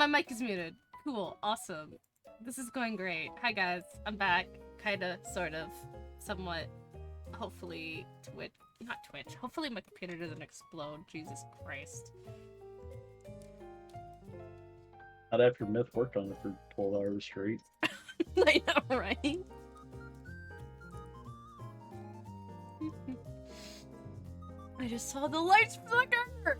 my mic is muted. Cool, awesome. This is going great. Hi guys, I'm back. Kinda, sort of, somewhat. Hopefully not Twitch. Hopefully my computer doesn't explode. Jesus Christ. Not after Myth worked on it for 12 hours straight. I know, right? I just saw the lights flicker!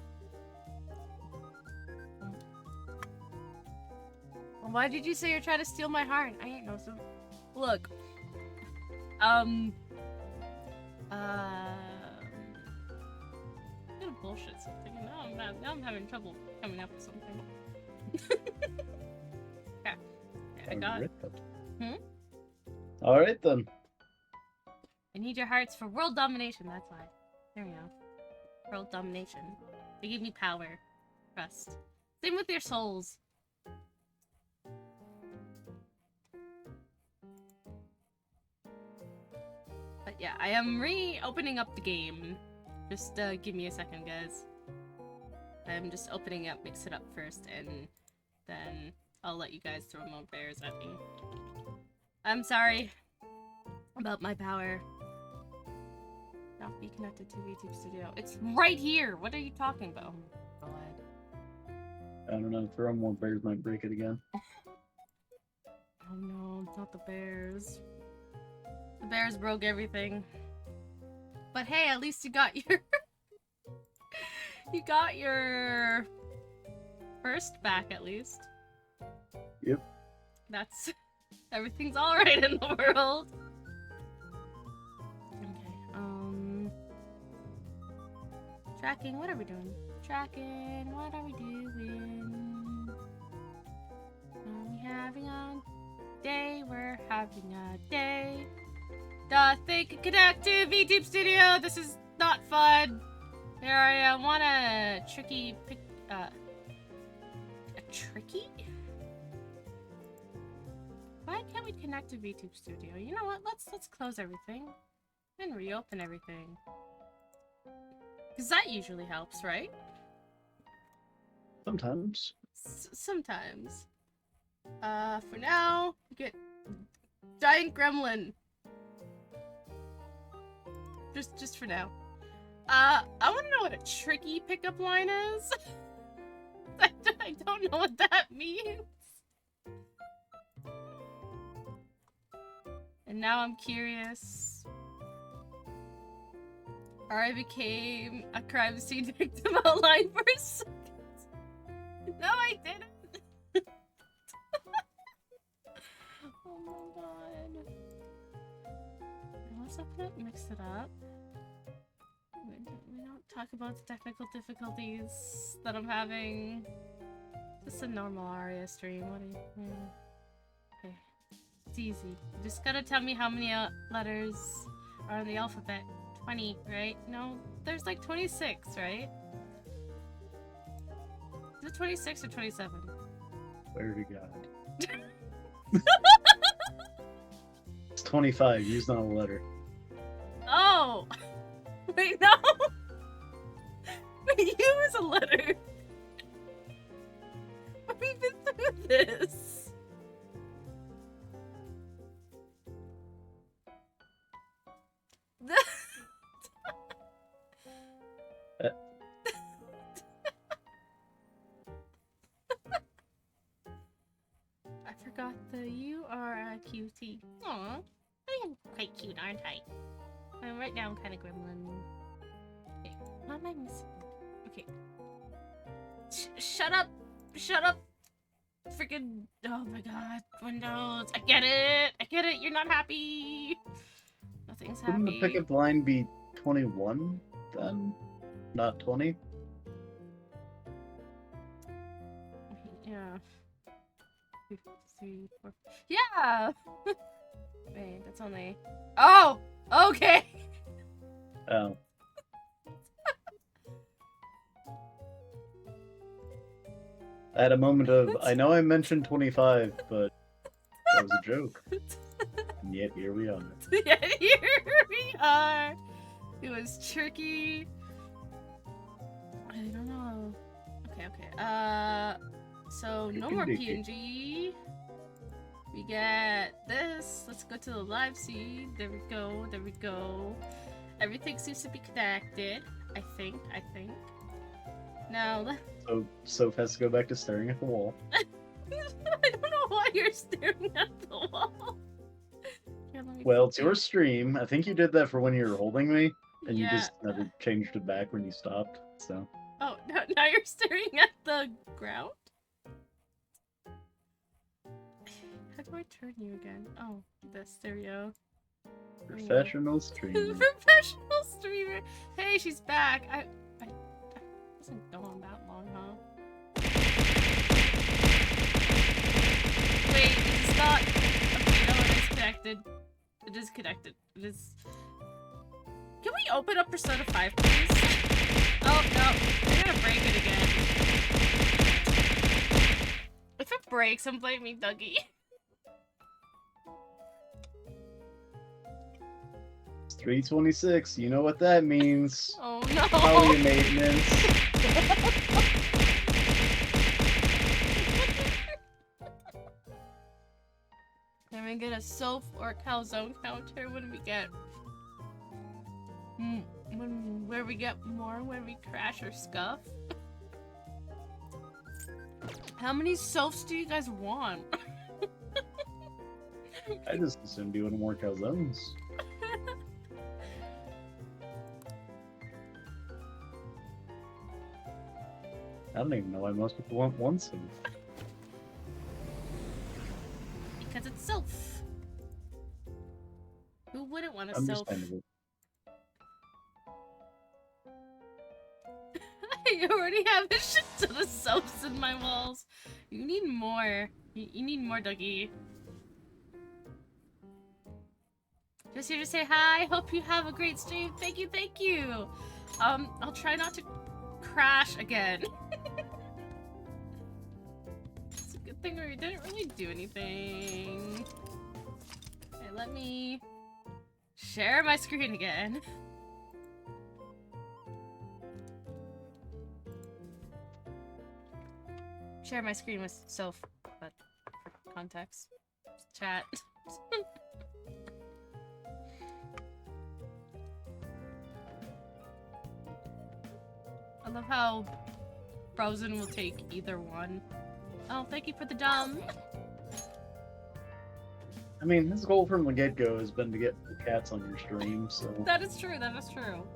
Why did you say you're trying to steal my heart? I ain't no so. Look. I'm gonna bullshit something. Now I'm having trouble coming up with something. Yeah. I got it. Alright then. I need your hearts for world domination, that's why. There we go. World domination. They give me power. Trust. Same with your souls. But yeah, I am reopening up the game. Just give me a second, guys. I'm just opening up Mix It Up first, and then I'll let you guys throw more bears at me. I'm sorry about my power. Not be connected to YouTube Studio. It's right here! What are you talking about? Oh my god. I don't know, throwing more bears might break it again. Oh no, it's not the bears. The bears broke everything. But hey, at least you got your... you got your... first back, at least. Yep. That's... everything's alright in the world. Okay, tracking, what are we doing? Tracking, what are we doing? Are we having a day? We're having a day. They can connect to VTube Studio. This is not fun. There, I want a tricky pick. A tricky? Why can't we connect to VTube Studio? You know what? Let's close everything and reopen everything. Because that usually helps, right? Sometimes. Sometimes. For now, get giant gremlin. Just for now. I want to know what a tricky pickup line is. I don't know what that means. And now I'm curious. Or I became a crime scene victim outline for a second. No, I didn't. Oh my god. Let's open up, Mix It Up. We don't talk about the technical difficulties that I'm having. Just a normal Aria stream. What are you? Okay. It's easy. You just gotta tell me how many letters are in the alphabet. 20, right? No, there's like 26, right? Is it 26 or 27? Where to God? It's 25. Use not a letter. Oh! Wait, no! Wait, U is a letter! We've been through this! I forgot the U R I Q T. Aw, I am quite cute, aren't I? Right now I'm kind of gremlin. Okay, what am I missing? Okay. Shut up! Shut up! Freaking... oh my god, Windows! I get it! You're not happy! Nothing's happy. Wouldn't the pickup line be 21 then? Not 20? Yeah. 2, 3, 4... yeah! Wait, that's only... oh! Okay! Oh. I had a moment of, I know I mentioned 25, but that was a joke. And yet here we are. Yet here we are! It was tricky. I don't know. Okay. So no more PNG. We get this. Let's go to the live seed. There we go. There we go. Everything seems to be connected. I think. Now. Soph has to go back to staring at the wall. I don't know why you're staring at the wall. Here, Well, it's your stream. I think you did that for when you were holding me, and you Yeah. just never changed it back when you stopped. So. Oh, now you're staring at the ground? How do I turn you again? Oh, this. There we go. Professional streamer. Professional streamer. Hey, she's back. I wasn't going that long, huh? Wait, it's not. Okay, no, it is connected. It is connected. It is. Can we open up Persona 5, please? Oh no, I'm gonna break it again. If it breaks, I'm blaming Dougie. It's 3:26. You know what that means. Oh no. Poly maintenance. Can we get a Soph or a calzone counter? What do we get? Where we get more when we crash or scuff? How many Sophs do you guys want? I just assumed you wanted more calzones. I don't even know why most people want one Soph. Because it's Soph. Who wouldn't want a Soph? Understandable. I already have a shit ton of Sophs in my walls. You need more. You need more, Dougie. Just here to say hi. Hope you have a great stream. Thank you, thank you. I'll try not to crash again. It's a good thing we didn't really do anything. Okay, let me share my screen again. Share my screen with Soph, but for context. Chat. I love how Frozen will take either one. Oh, thank you for the dumb. I mean, his goal from the get-go has been to get the cats on your stream, so... That is true, that is true.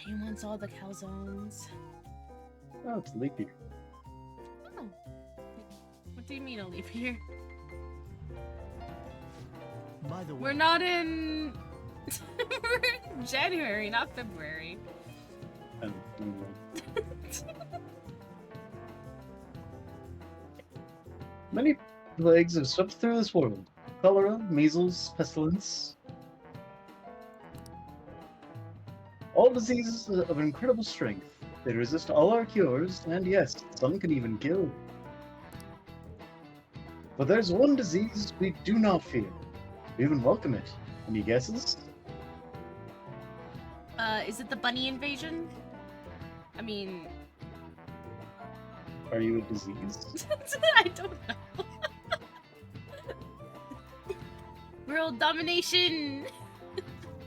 He wants all the calzones. Oh, it's leap year. Oh. What do you mean a leap year? By the way, We're not in... We're in January, not February. I don't know. Many plagues have swept through this world. Cholera, measles, pestilence. All diseases of incredible strength. They resist all our cures, and yes, some can even kill. But there's one disease we do not fear. We even welcome it. Any guesses? Is it the bunny invasion? I mean... Are you a disease? I don't know. World domination!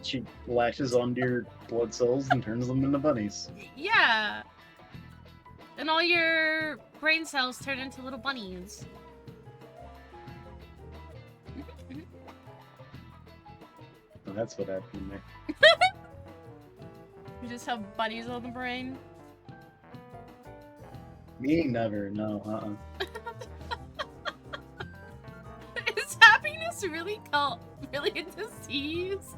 She lashes onto your blood cells and turns them into bunnies. Yeah! And all your brain cells turn into little bunnies. So that's what happened to me. You just have bunnies on the brain? Me never, no, Is happiness really really a disease?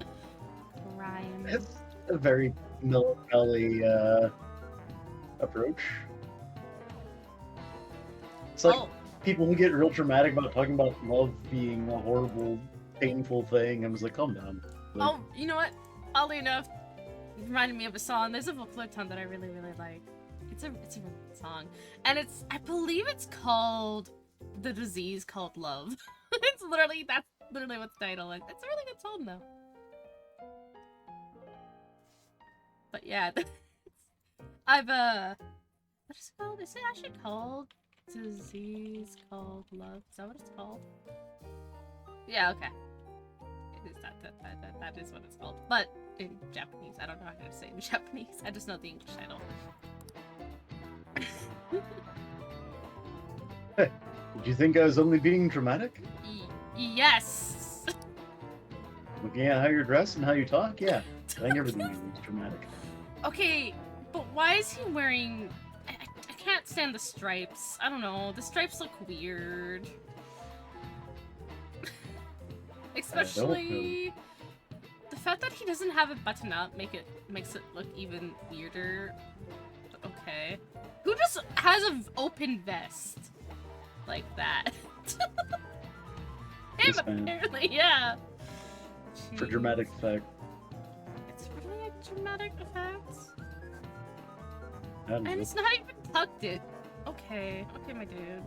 Ryan. It's a very melancholy approach. It's like people who get real dramatic about talking about love being a horrible, painful thing. I was like, calm down. Like, Oh, you know what? Oddly enough, it reminded me of a song. There's a Flirton that I really, really like. It's a really good song. And I believe it's called The Disease Called Love. That's literally what the title is. It's a really good song though. But yeah, I've what is it called? Is it actually called disease called love? Is that what it's called? Yeah, okay. It is that is what it's called. But in Japanese, I don't know how to say it in Japanese. I just know the English title. Hey, did you think I was only being dramatic? Yes. Looking at how you're dressed and how you talk, yeah. I think everything you do is dramatic. Okay, but why is he wearing... I can't stand the stripes. I don't know. The stripes look weird. Especially... the fact that he doesn't have it button up makes it look even weirder. Okay. Who just has an open vest? Like that. Him, apparently, yeah. For dramatic effect. It's really a dramatic effect. I don't know. And it's not even tucked in. Okay, my dude.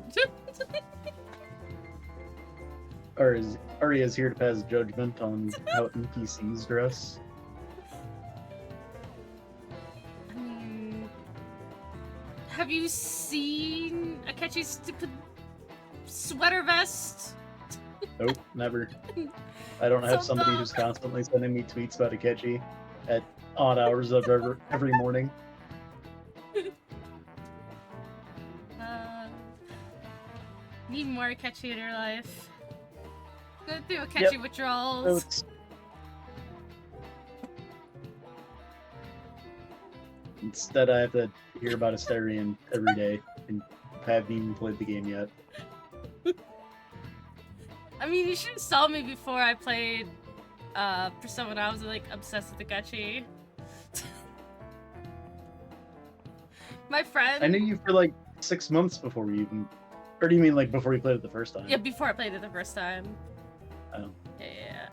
Arya's here to pass judgment on how NPCs dress. I mean, have you seen Akechi's stupid sweater vest? Nope, never. I don't have So somebody dumb. who's constantly sending me tweets about Akechi at odd hours of every morning. Need more Akechi in your life. Go through Akechi Yep. withdrawals. Instead, I have to hear about Asterion every day, and haven't even played the game yet. I mean, you should have saw me before I played Persona when I was like obsessed with Akechi. My friend. I knew you for like 6 months before you even. Or do you mean like before you played it the first time? Yeah, before I played it the first time. Oh. Yeah.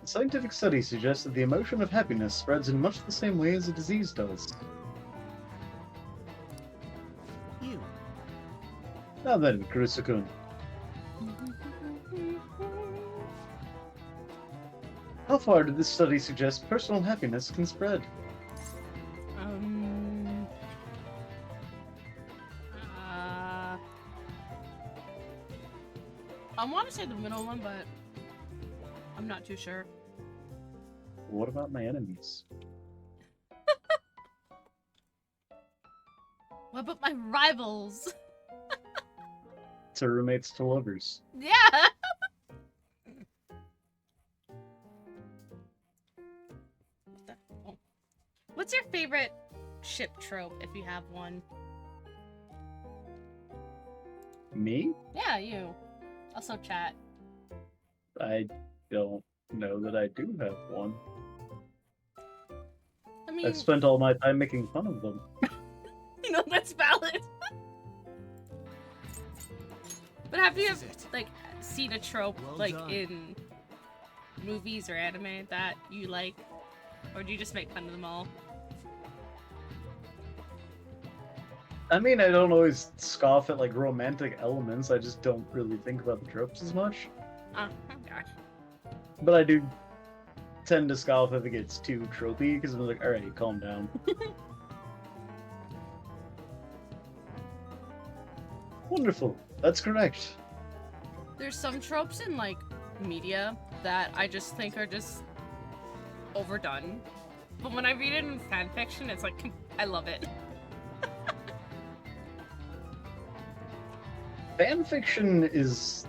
Scientific studies suggest that the emotion of happiness spreads in much the same way as a disease does. You. Now then, Kurosakun. How far did this study suggest personal happiness can spread? I want to say the middle one, but I'm not too sure. What about my enemies? What about my rivals? To roommates to lovers. Yeah. What's your favorite ship trope, if you have one? Me? Yeah, you. Also chat. I don't know that I do have one. I mean, I've spent all my time making fun of them. you know, that's valid. But have you, like, seen a trope, Well like, done. in movies or anime that you like? Or do you just make fun of them all? I mean, I don't always scoff at like romantic elements. I just don't really think about the tropes as much. Oh, okay. But I do tend to scoff if it gets too tropey because I'm like, all right, calm down. Wonderful. That's correct. There's some tropes in, like, media that I just think are just overdone. But when I read it in fanfiction, it's like, I love it. Fanfiction is...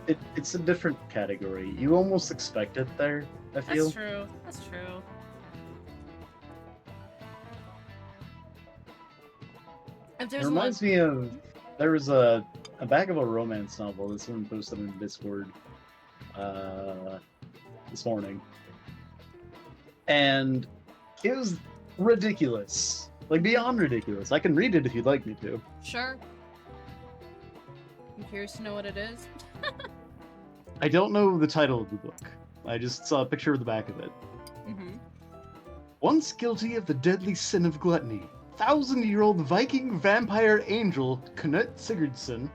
it's a different category. You almost expect it there, I feel. That's true. That's true. If It there's reminds me of... There was a back of a romance novel that someone posted in Discord this morning. And it was ridiculous. Like, beyond ridiculous. I can read it if you'd like me to. Sure. I'm curious to know what it is. I don't know the title of the book. I just saw a picture of the back of it. Mm-hmm. Once guilty of the deadly sin of gluttony, 1,000-year-old Viking vampire angel Knut Sigurdsson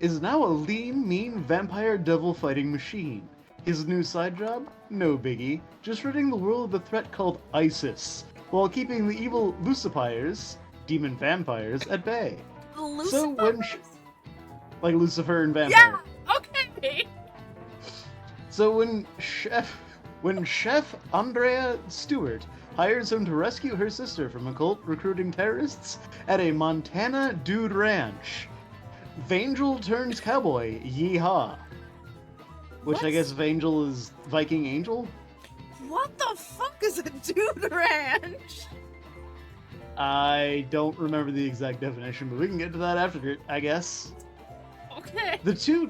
is now a lean, mean vampire devil fighting machine. His new side job? No biggie, just ridding the world of a threat called ISIS, while keeping the evil Lucifers, demon vampires, at bay. So when like Lucifer and vampire. Yeah. Okay. So when Chef Andrea Stewart hires him to rescue her sister from a cult recruiting terrorists at a Montana dude ranch, Vangel turns cowboy, yeehaw. Which I guess Vangel is Viking angel? What the fuck is a dude ranch? I don't remember the exact definition, but we can get to that after, I guess. Okay. The two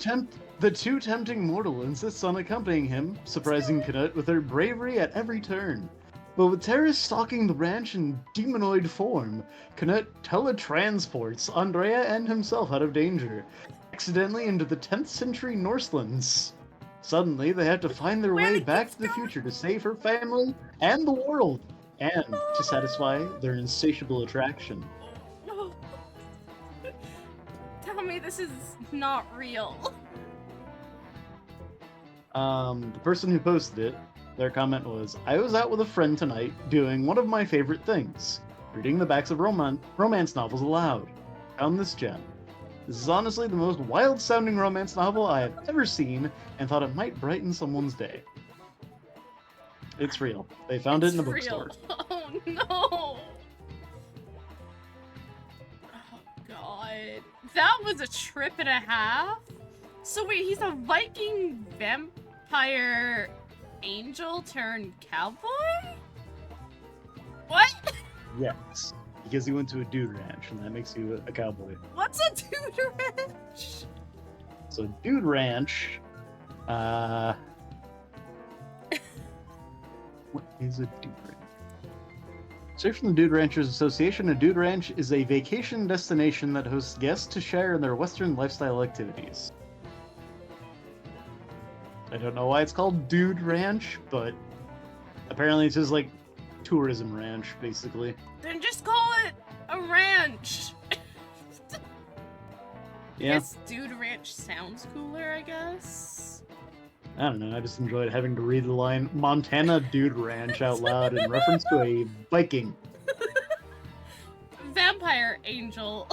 tempting mortal insists on accompanying him, surprising Knut with her bravery at every turn. But with terrorists stalking the ranch in demonoid form, Knut teletransports Andrea and himself out of danger, accidentally into the 10th century Norselands. Suddenly, they have to find their way back to the future to save her family and the world, and to satisfy their insatiable attraction. Tell me this is not real. The person who posted it, their comment was, I was out with a friend tonight doing one of my favorite things, reading the backs of romance novels aloud. Found this gem. This is honestly the most wild-sounding romance novel I have ever seen, and thought it might brighten someone's day. It's real. They found it in the bookstore. Oh no! Oh god. That was a trip and a half? So wait, he's a Viking vampire angel turned cowboy? What? Yes. Because he went to a dude ranch, and that makes you a cowboy. What's a dude ranch? So, dude ranch, what is a dude ranch? Straight from the Dude Ranchers Association, a dude ranch is a vacation destination that hosts guests to share in their Western lifestyle activities. I don't know why it's called Dude Ranch, but apparently it's just like tourism ranch, basically. Then just call it a ranch. Yeah. Guess dude ranch sounds cooler, I guess. I don't know, I just enjoyed having to read the line Montana Dude Ranch out loud in reference to a Viking. Vampire angel.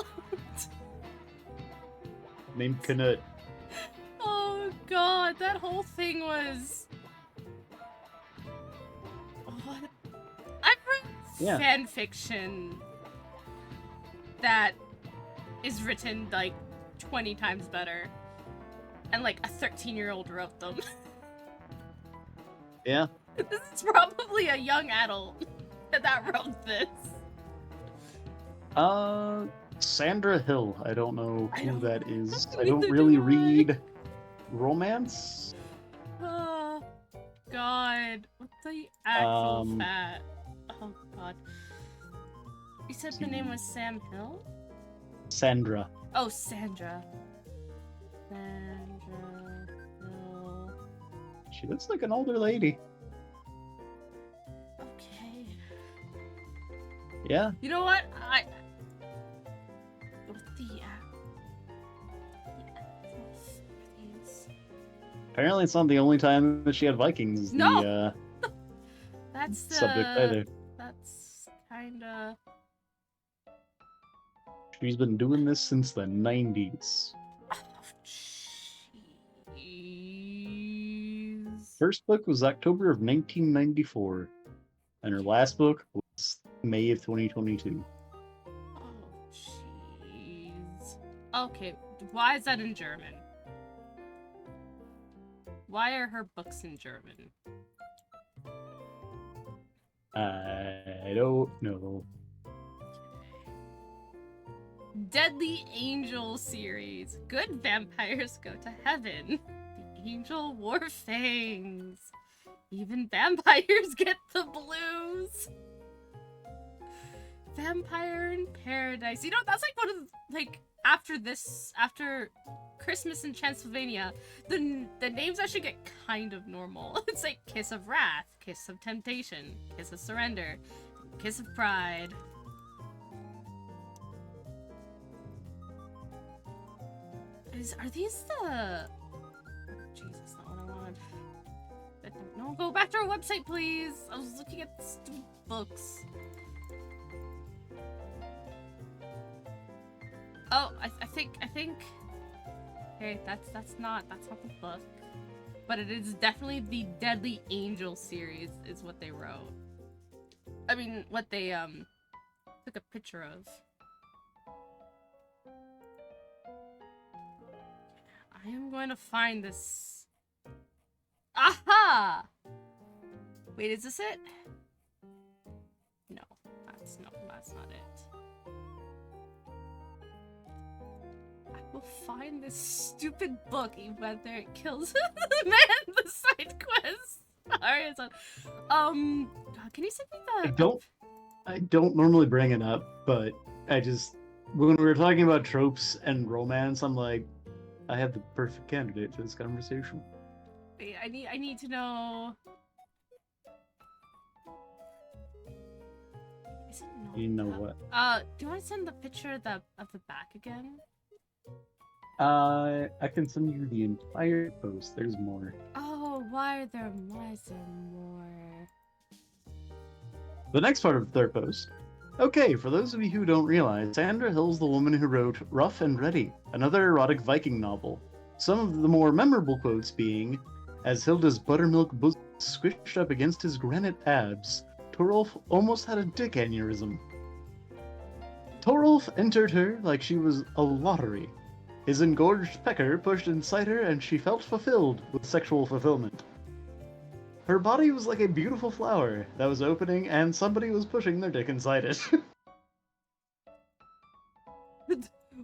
Named Knut. Oh god, that whole thing was... What? I've read fan fiction that is written like 20 times better. And like a 13-year-old wrote them. Yeah. This is probably a young adult that wrote this. Sandra Hill. I don't know who that is. I don't really read romance. Oh, God. What's the actual fat? Oh, God. You said the name was Sam Hill? Sandra. Oh, Sandra. Sandra Hill. She looks like an older lady. Okay. Yeah. You know what? What the Apparently it's not the only time that she had Vikings. No! That's the subject either. That's kinda... She's been doing this since the 90s. Oh, jeez. First book was October of 1994, and her last book was May of 2022. Oh, jeez. Okay, why is that in German? Why are her books in German? I don't know. Deadly Angel series. Good vampires go to heaven. The angel wore fangs. Even vampires get the blues. Vampire in Paradise. You know, that's like one of the, like, after Christmas in Transylvania, the names actually get kind of normal. It's like Kiss of Wrath, Kiss of Temptation, Kiss of Surrender, Kiss of Pride. Are these the... Jesus, not what I wanted. No, go back to our website, please! I was looking at the stupid books. Oh, I think... Okay, that's not the book. But it is definitely the Deadly Angel series, is what they wrote. I mean, what they, took a picture of. I am going to find this... Aha! Wait, is this it? No, that's not it. I will find this stupid book, even whether it kills the man, the side quest. Alright, so, can you send me the... I don't normally bring it up, but when we were talking about tropes and romance, I'm like, I have the perfect candidate for this conversation. Wait, I need to know... Is it not You know that? what? Do you want to send the picture of the back again? I can send you the entire post. There's more. Oh, why is there more? The next part of the third post. Okay, for those of you who don't realize, Sandra Hill's the woman who wrote Rough and Ready, another erotic Viking novel. Some of the more memorable quotes being, as Hilda's buttermilk bosom squished up against his granite abs, Torolf almost had a dick aneurysm. Torolf entered her like she was a lottery. His engorged pecker pushed inside her and she felt fulfilled with sexual fulfillment. Her body was like a beautiful flower that was opening and somebody was pushing their dick inside it.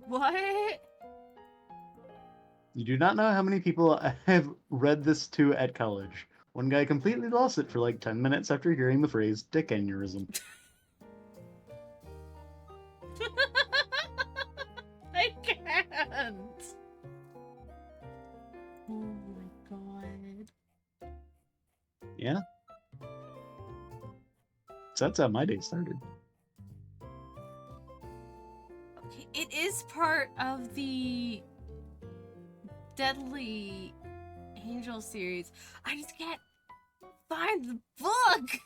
What? You do not know how many people I have read this to at college. One guy completely lost it for like 10 minutes after hearing the phrase dick aneurysm. I can't! Oh my god. Yeah. So that's how my day started. Okay, it is part of the Deadly Angel series. I just can't find the book!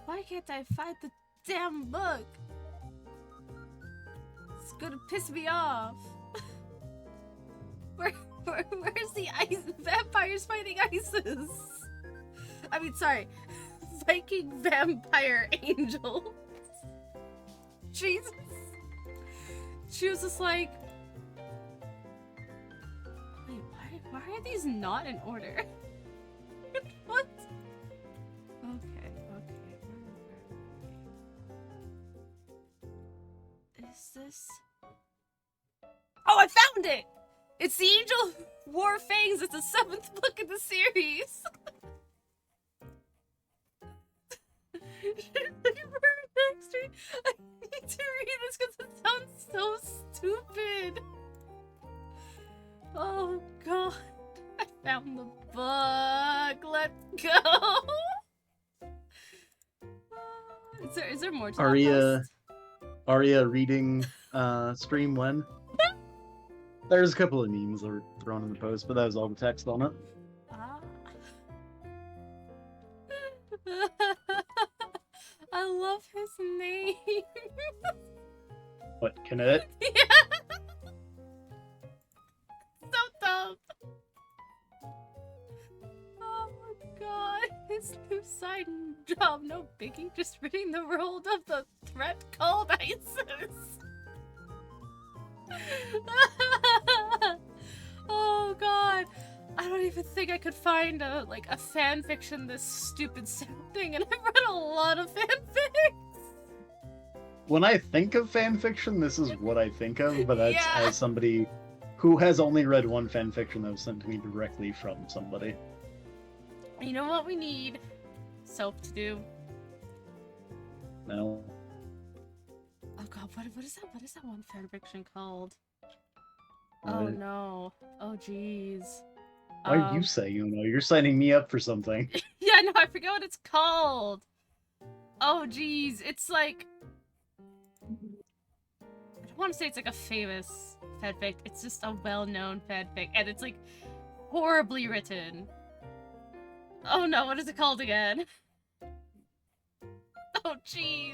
Why can't I find the damn book? It's gonna piss me off. Where's the ice? Vampires fighting ISIS? I mean, sorry. Viking vampire angel. Jesus. She was just like... Wait, why are these not in order? What? Okay. Is this... Oh, I found it! It's the Angel War Fangs. It's the 7th book in the series. I need to read this because it sounds so stupid. Oh god. I found the book. Let's go. Is there more to that post? Aria reading stream when? There's a couple of memes that were thrown in the post, but that was all the text on it. I love his name. What, Kenneth? Yeah. So dumb. Oh my god. His new side job, no biggie, just ridding the world of the threat called ISIS. Oh god. I don't even think I could find a fan fiction this stupid sounding, and I've read a lot of fanfics. When I think of fanfiction, this is what I think of, but that's Yeah. as somebody who has only read one fanfiction that was sent to me directly from somebody. You know what we need? Soap to do. No. Oh god, what is that one fanfiction called? Oh no. Oh jeez. Why are you saying you know? You're signing me up for something. Yeah, no, I forget what it's called. Oh, geez. It's like... I don't want to say it's like a famous fanfic. It's just a well-known fanfic, and it's like horribly written. Oh no, what is it called again? Oh, jeez.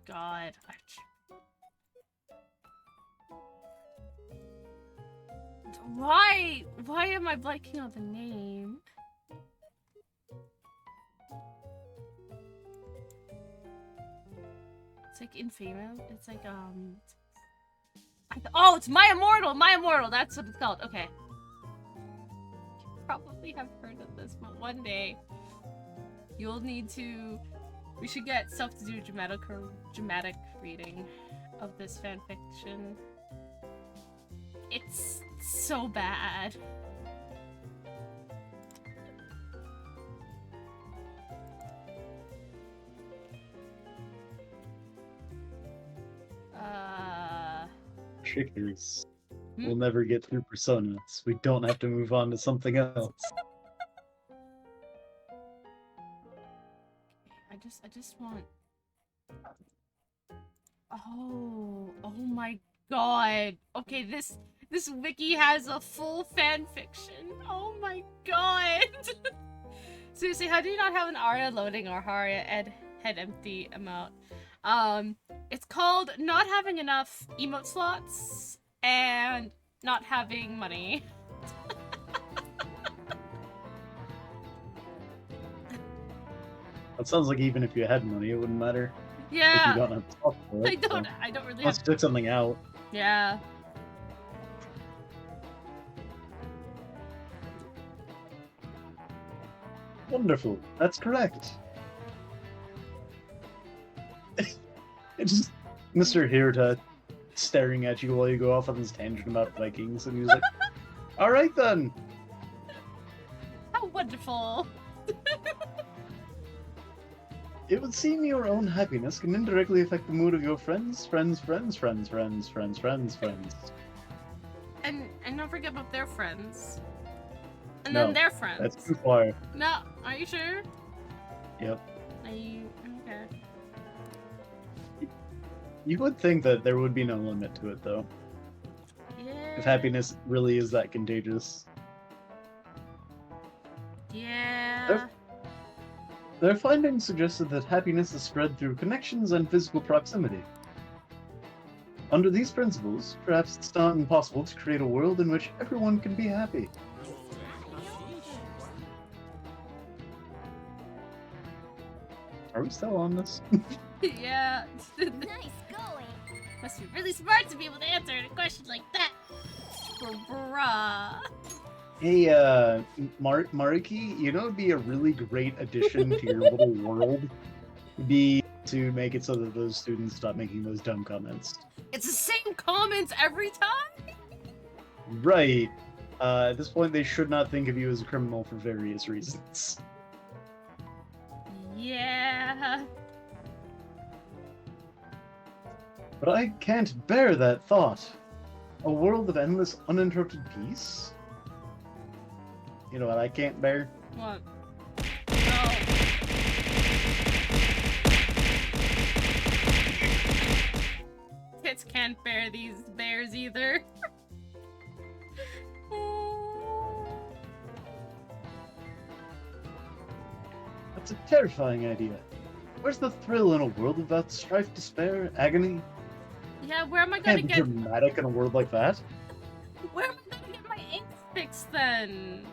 God. Why? Why am I blanking on the name? It's like infamous. It's like oh, it's My Immortal. My Immortal. That's what it's called. Okay. You probably have heard of this, but one day you'll need to. We should get Self to do a dramatic reading of this fanfiction. It's so bad. Trickers. We'll never get through Persona, so we don't have to move on to something else. I just want... Oh my god. Okay, this wiki has a full fanfiction. Oh my god. Seriously, how do you not have an aria loading or aria head empty amount? It's called not having enough emote slots and not having money. That sounds like even if you had money, it wouldn't matter. Yeah. If you don't have to talk for it. I don't really Unless you took something out. Yeah. Wonderful. That's correct. It's just Mr. Hirta staring at you while you go off on this tangent about Vikings, and he's like, alright then! How wonderful! It would seem your own happiness can indirectly affect the mood of your friends. And don't forget about their friends. And no, then their friends. That's too far. No, are you sure? Yep. Are you... okay. You would think that there would be no limit to it, though. Yeah. If happiness really is that contagious. Yeah. Their findings suggested that happiness is spread through connections and physical proximity. Under these principles, perhaps it's not impossible to create a world in which everyone can be happy. Are we still on this? Yeah. Nice going. Must be really smart to be able to answer a question like that. Bruh. Hey, Mariki, you know it'd be a really great addition to your little world? Would be to make it so that those students stop making those dumb comments. It's the same comments every time? Right. At this point, they should not think of you as a criminal for various reasons. Yeah. But I can't bear that thought. A world of endless, uninterrupted peace? You know what I can't bear? What? No. Kids can't bear these bears either. That's a terrifying idea. Where's the thrill in a world without strife, despair, agony? Yeah, where am I gonna Can't be get... dramatic in a world like that. Where am I gonna get my ink fixed then?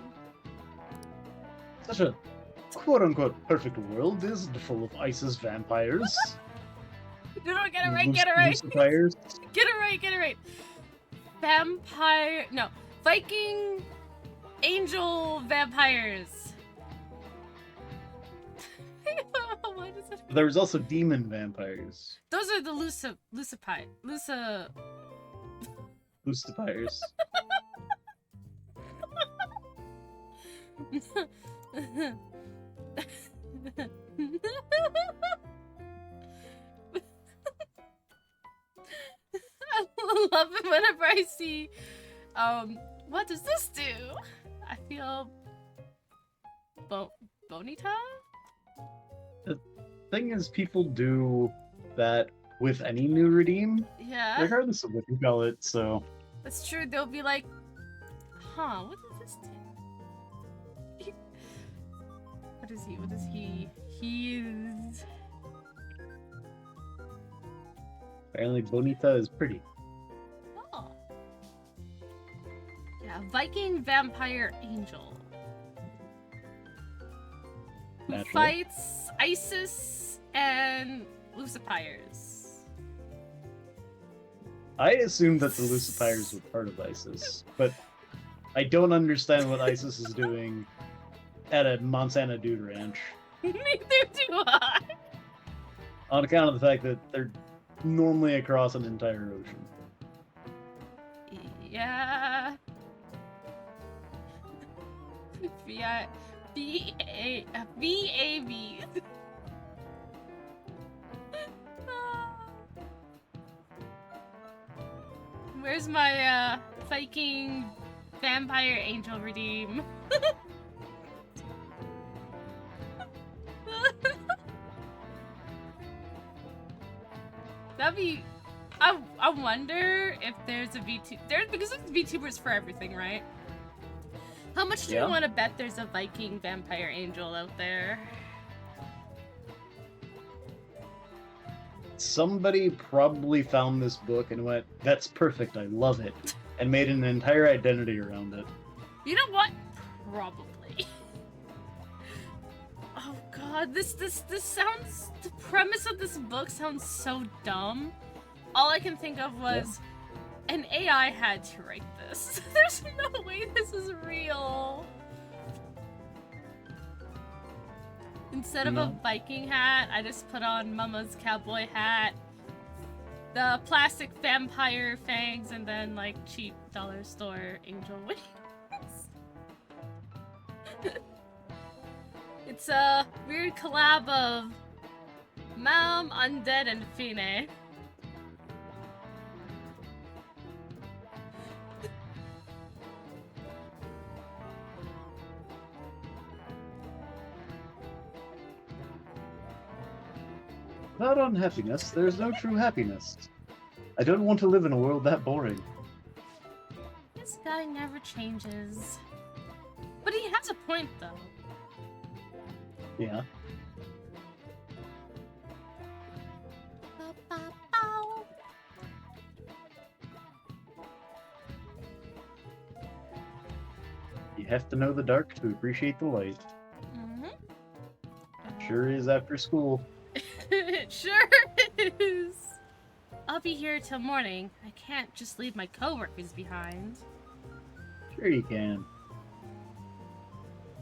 Such a quote-unquote perfect world isn't full of ISIS vampires. No, get it right, get it right. Lucifers. Get it right, get it right. Vampire... No. Viking... Angel vampires. What is it? There's also demon vampires. Those are the Lucifers. I love it whenever I see, what does this do? I feel bonita? The thing is, people do that with any new redeem, Yeah. regardless of what you call it, so... That's true, they'll be like, huh, what does this do? What is he? What is he? He is... Apparently Bonita is pretty. Oh. Yeah, Viking Vampire Angel. Who Naturally. fights Isis and Lucifers. I assumed that the Lucifers were part of ISIS, but I don't understand what ISIS is doing at a Montana dude ranch. Neither do I. On account of the fact that they're normally across an entire ocean. Yeah. V-A-V. Where's my, Viking Vampire Angel redeem? That'd be... I wonder if there's a VTuber... because there's VTubers for everything, right? How much do you want to bet there's a Viking Vampire Angel out there? Somebody probably found this book and went, "That's perfect, I love it," and made an entire identity around it. You know what? Probably. Oh god, this sounds... The premise of this book sounds so dumb. All I can think of was, an AI had to write this. There's no way this is real. Instead of a Viking hat, I just put on Mama's cowboy hat, the plastic vampire fangs, and then like cheap dollar store angel wings. It's a weird collab of Mom, Undead, and Fine. Without unhappiness, there's no true happiness. I don't want to live in a world that boring. This guy never changes. But he has a point, though. Yeah. You have to know the dark to appreciate the light. Sure is after school. It sure is. I'll be here till morning. I can't just leave my coworkers behind. Sure you can.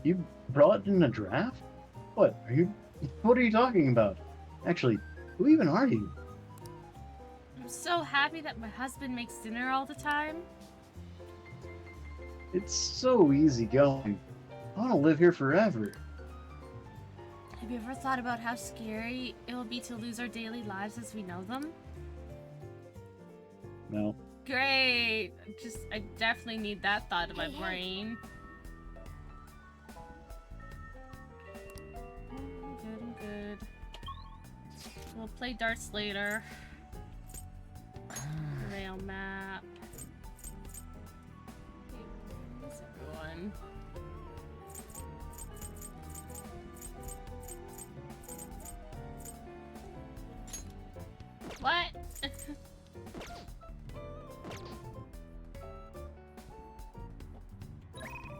You brought in a draft? What are you talking about? Actually, who even are you? I'm so happy that my husband makes dinner all the time. It's so easy going. I want to live here forever. Have you ever thought about how scary it will be to lose our daily lives as we know them? No. Great! I definitely need that thought in my brain. Good. We'll play darts later. Rail map. Where's everyone? What?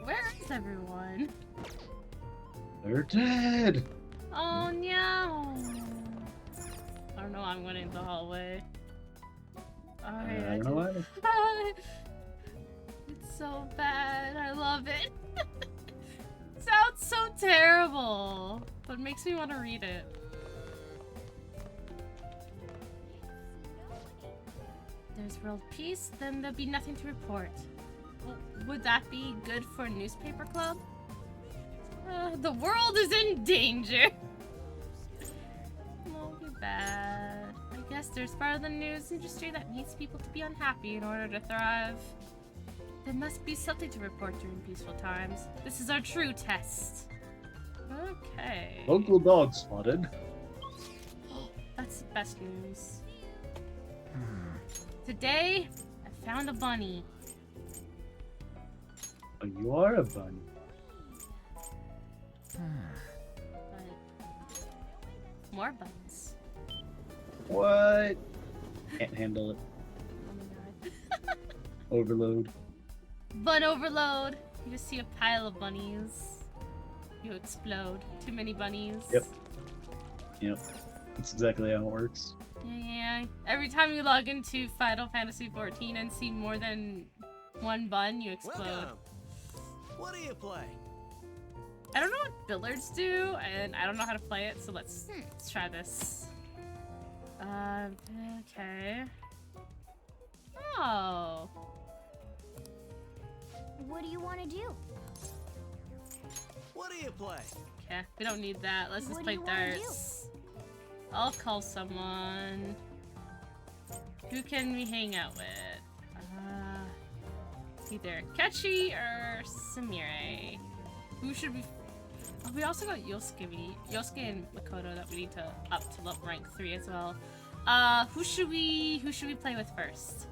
Where is everyone? They're dead! Oh no! I don't know, I'm going into the hallway. Alright, I don't know why. It's so bad, I love it. Sounds so terrible, but makes me want to read it. There's world peace, then there'll be nothing to report. Would that be good for a newspaper club? The world is in danger. bad. I guess there's part of the news industry that needs people to be unhappy in order to thrive. There must be something to report during peaceful times. This is our true test. Okay. Local dog spotted. That's the best news. Today, I found a bunny. Oh, you are a bunny. But more bunnies. What? Can't handle it. Oh my god. Overload. Bun overload. You just see a pile of bunnies. You explode. Too many bunnies. Yep. Yep. That's exactly how it works. Yeah. Every time you log into Final Fantasy XIV and see more than one bun, you explode. Welcome. What are you playing? I don't know what billiards do, and I don't know how to play it, so let's try this. Okay. Oh. What do you want to do? What do you play? Okay, we don't need that. Let's just What play do you wanna darts. I'll call someone. Who can we hang out with? Either Kechi or Samire. Who should we... Oh, we also got Yosuke and Makoto that we need to up to rank 3 as well. Who should we play with first?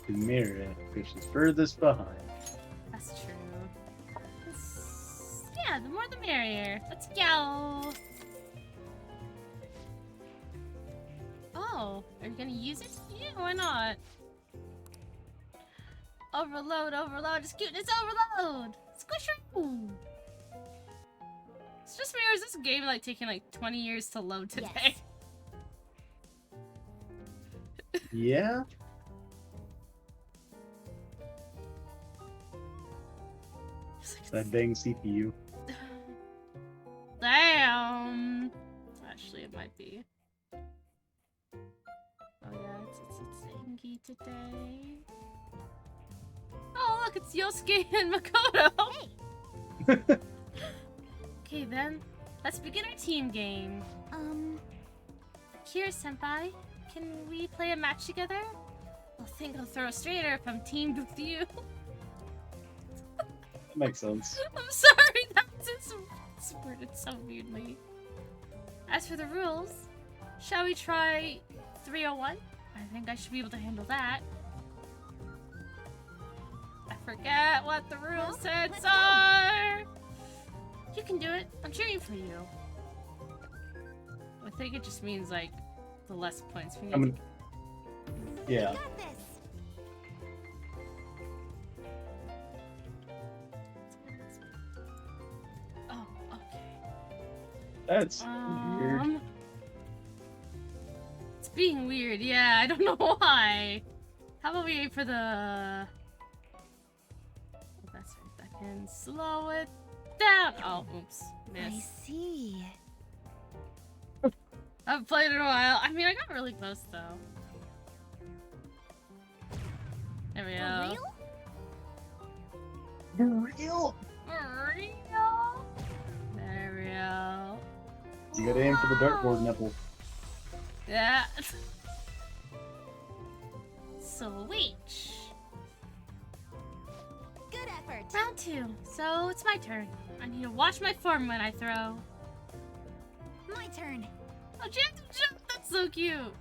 Mira, which is furthest behind. That's true. Yeah, the more the merrier. Let's go. Oh, are you gonna use it? Yeah, why not? Overload, overload, just cuteness, overload! Squisheroo! It's just me, or is this game like taking like 20 years to load today? Yes. Yeah? That dang CPU. Damn! Actually, it might be. Oh yeah, it's Ingy today. Oh look, it's Yosuke and Makoto! Okay then, let's begin our team game. Kira-senpai, can we play a match together? I think I'll throw a straighter if I'm teamed with you. That makes sense. I'm sorry, that's worded so weirdly. As for the rules, shall we try 301? I think I should be able to handle that. I forget what the rule Well, sets let's go. are! You can do it. I'm cheering for you. I think it just means, like, the less points we need. I'm gonna... Yeah. You got this. Oh, okay. That's weird. It's being weird, yeah, I don't know why. How about we wait for the... Oh, that's right, that can slow it down. Oh, oops, I missed. see. I've played it a while. I mean, I got really close, though. There we For go. real? Real? For real? There we go. You gotta aim for the dartboard nipple. Yeah. Sweet. Good effort. Round 2. So it's my turn. I need to watch my form when I throw. My turn. Oh, jump! That's so cute.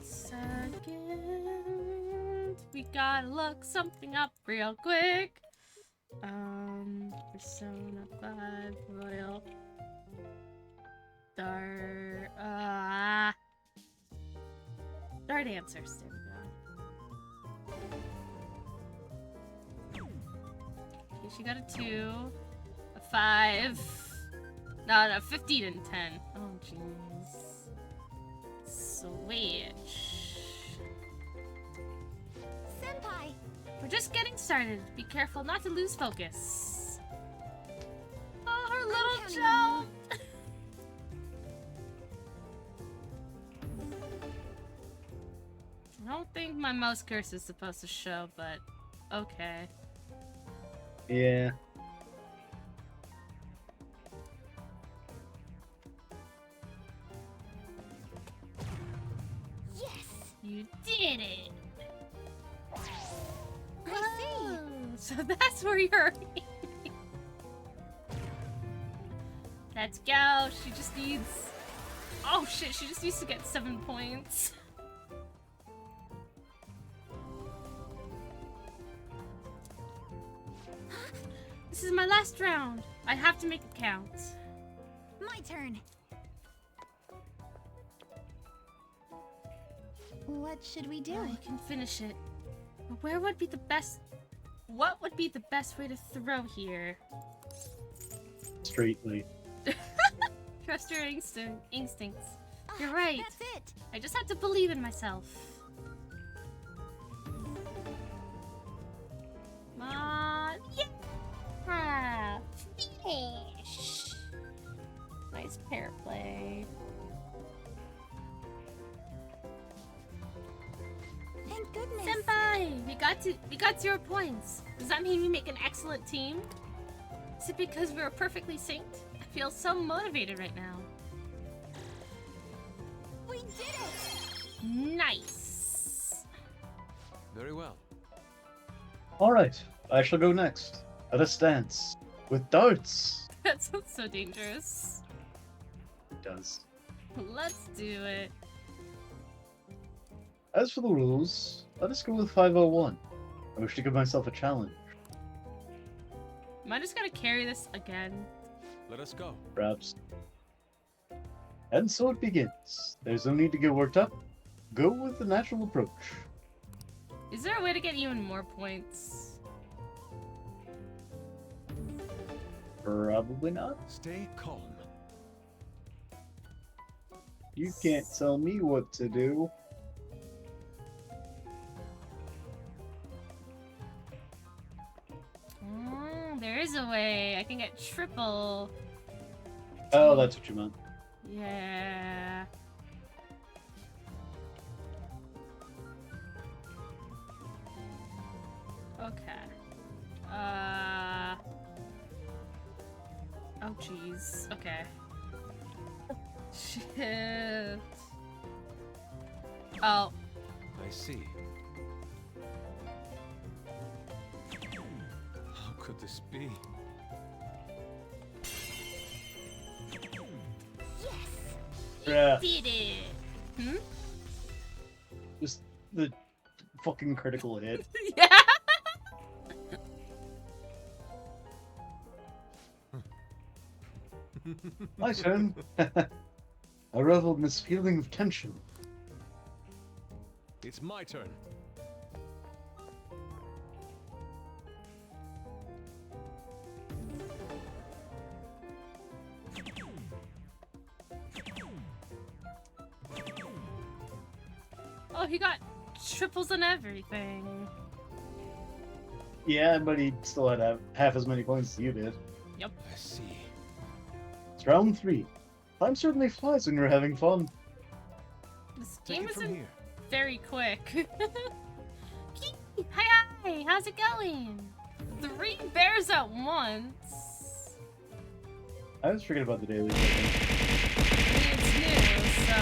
Second, we gotta look something up real quick. Persona 5 Royal Dart. Dart answers. There we go. Okay, she got a 2, a 5. No, 15 and 10. Oh, jeez. Switch. Senpai. We're just getting started. Be careful not to lose focus. Oh, her little counting on jump. I don't think my mouse cursor is supposed to show, but okay. Yeah. did it! I see. Oh, so that's where you're. Let's go. She just needs. Oh shit! She just needs to get 7 points. This is my last round. I have to make it count. My turn. What should we do? Oh, you can finish it. But where would be the best? What would be the best way to throw here? Straightly. Trust your instincts. You're right. That's it. I just have to believe in myself. Come on. Yeah! Finish! Nice pair play. Thank goodness. Senpai! We got 0 points. Does that mean we make an excellent team? Is it because we were perfectly synced? I feel so motivated right now. We did it. Nice! Very well. Alright, I shall go next. Let us dance. With darts. That sounds so dangerous. It does. Let's do it. As for the rules, let us go with 501. I wish to give myself a challenge. Am I just gonna carry this again? Let us go. Perhaps. And so it begins. There's no need to get worked up. Go with the natural approach. Is there a way to get even more points? Probably not. Stay calm. You can't tell me what to do. There is a way. I can get triple. Oh, that's what you meant. Yeah. Okay. Oh, jeez. Okay. Shit. Oh. I see. How could this be? Yeah, Did it. Hmm? just the fucking critical hit. Yeah. My turn. I revel in this feeling of tension. It's my turn. Oh, he got triples and everything. Yeah, but he still had half as many points as you did. Yep. I see. It's round 3. Time certainly flies when you're having fun. This Take game it from isn't here. very quick. Hi, how's it going? 3 bears at once. I was forgetting about the daily. I mean, it's new, so...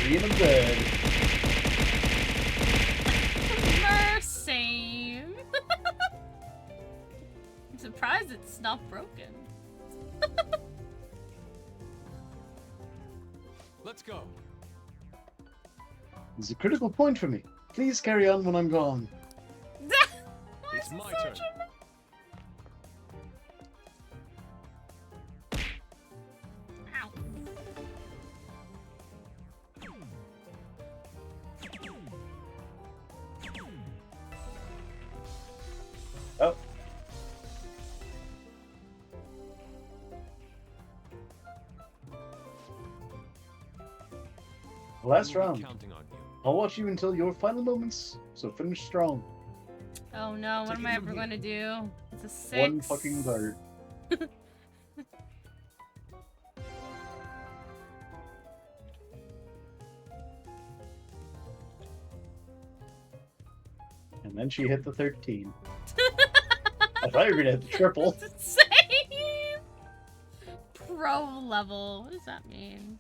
In the bed. Same. I'm surprised it's not broken. Let's go. It's a critical point for me. Please carry on when I'm gone. It's my turn. Ow. Oh. Last We'll be round. counting on you. I'll watch you until your final moments, so finish strong. Oh no, what Take am it I from ever here. going to do? It's a 6. One fucking dart. And then she hit the 13. I thought you were gonna hit the triple. Same! Pro level. What does that mean?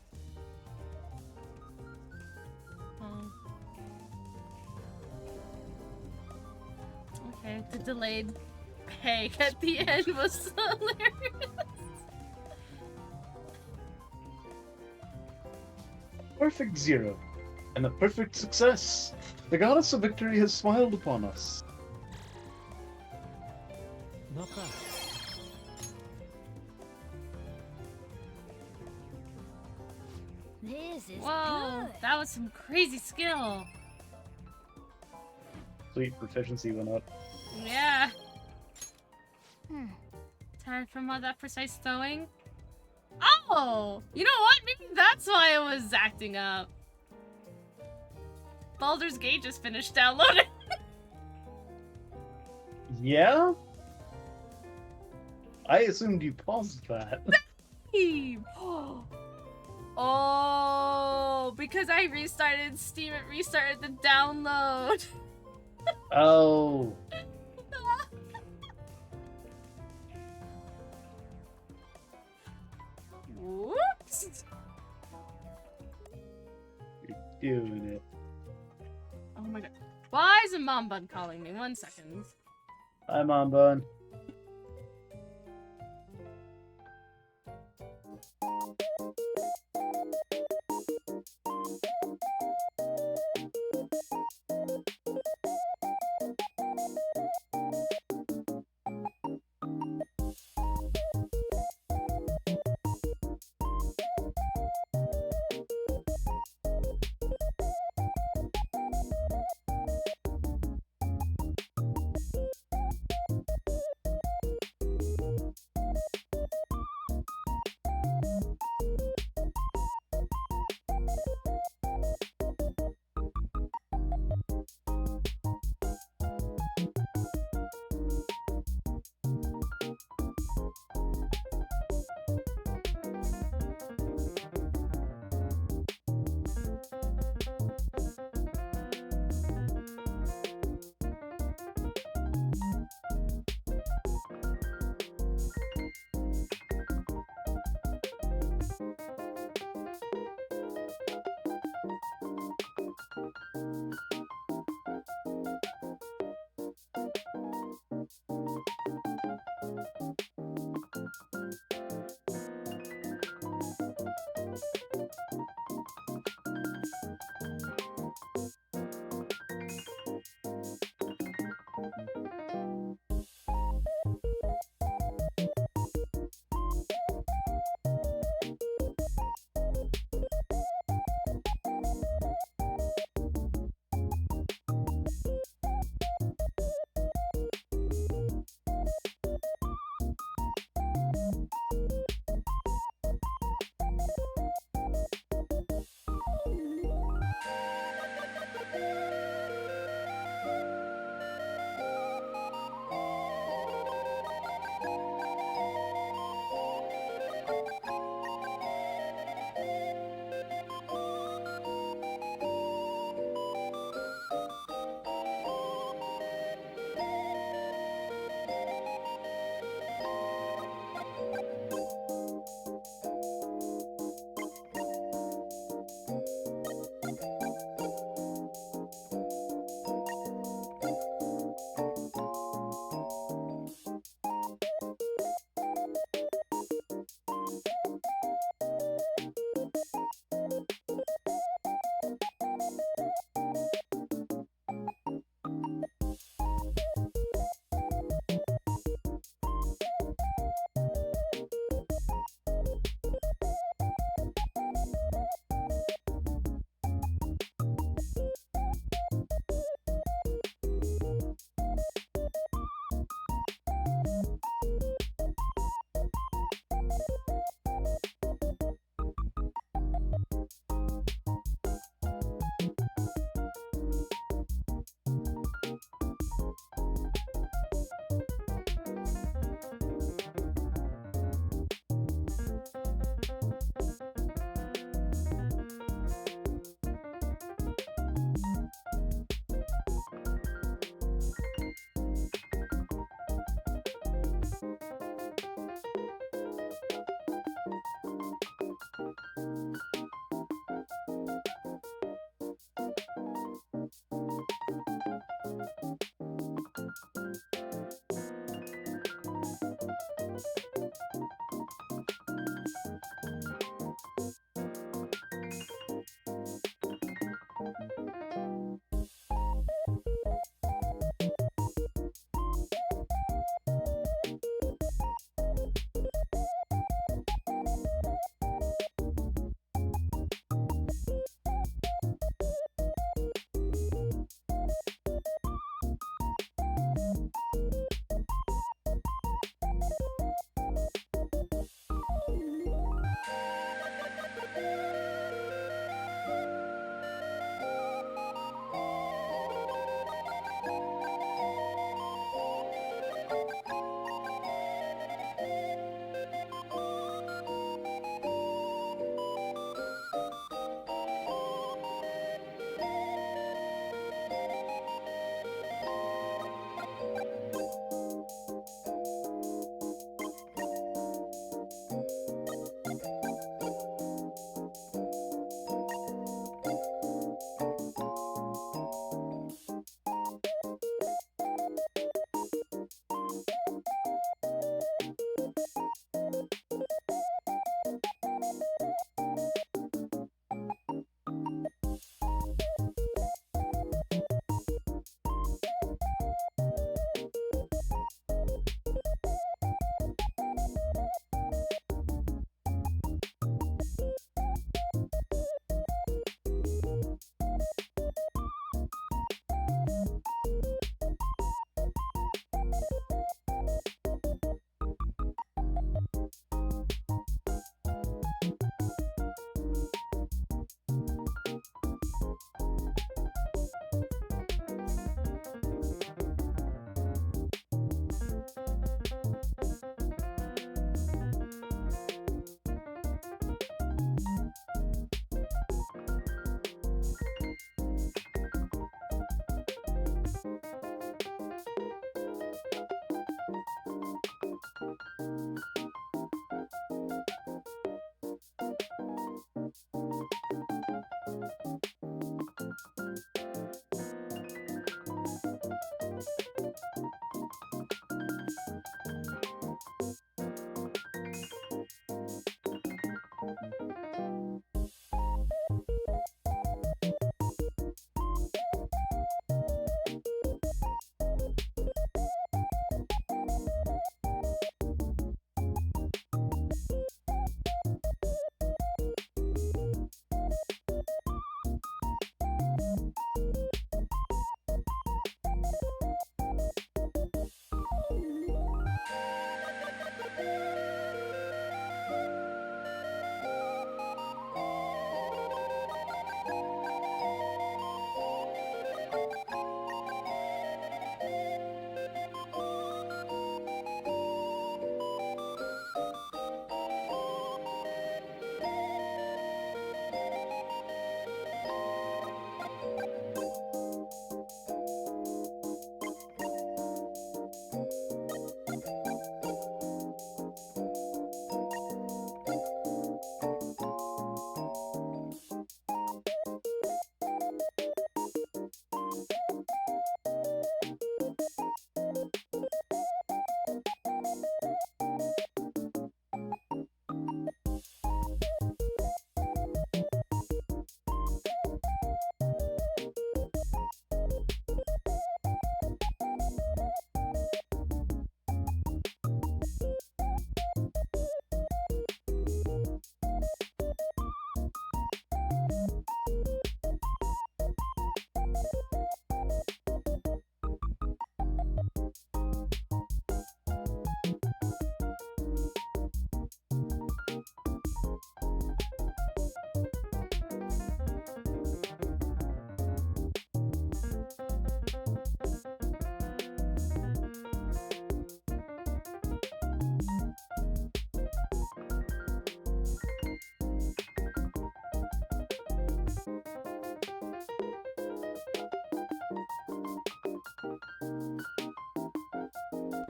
Oh. Okay, the delayed peg at the end was hilarious. Perfect 0. And a perfect success. The goddess of victory has smiled upon us. Not bad. This is Whoa, good. that was some crazy skill. Sweet, proficiency went up. Yeah. Hmm. Tired from all that precise throwing? Oh! You know what? Maybe that's why it was acting up. Baldur's Gate just finished downloading. Yeah? I assumed you paused that. Oh, because I restarted Steam, it restarted the download. Oh. Whoops. You're doing it. Oh my god. Why is a mom bun calling me? 1 second. Hi, Mom Bun.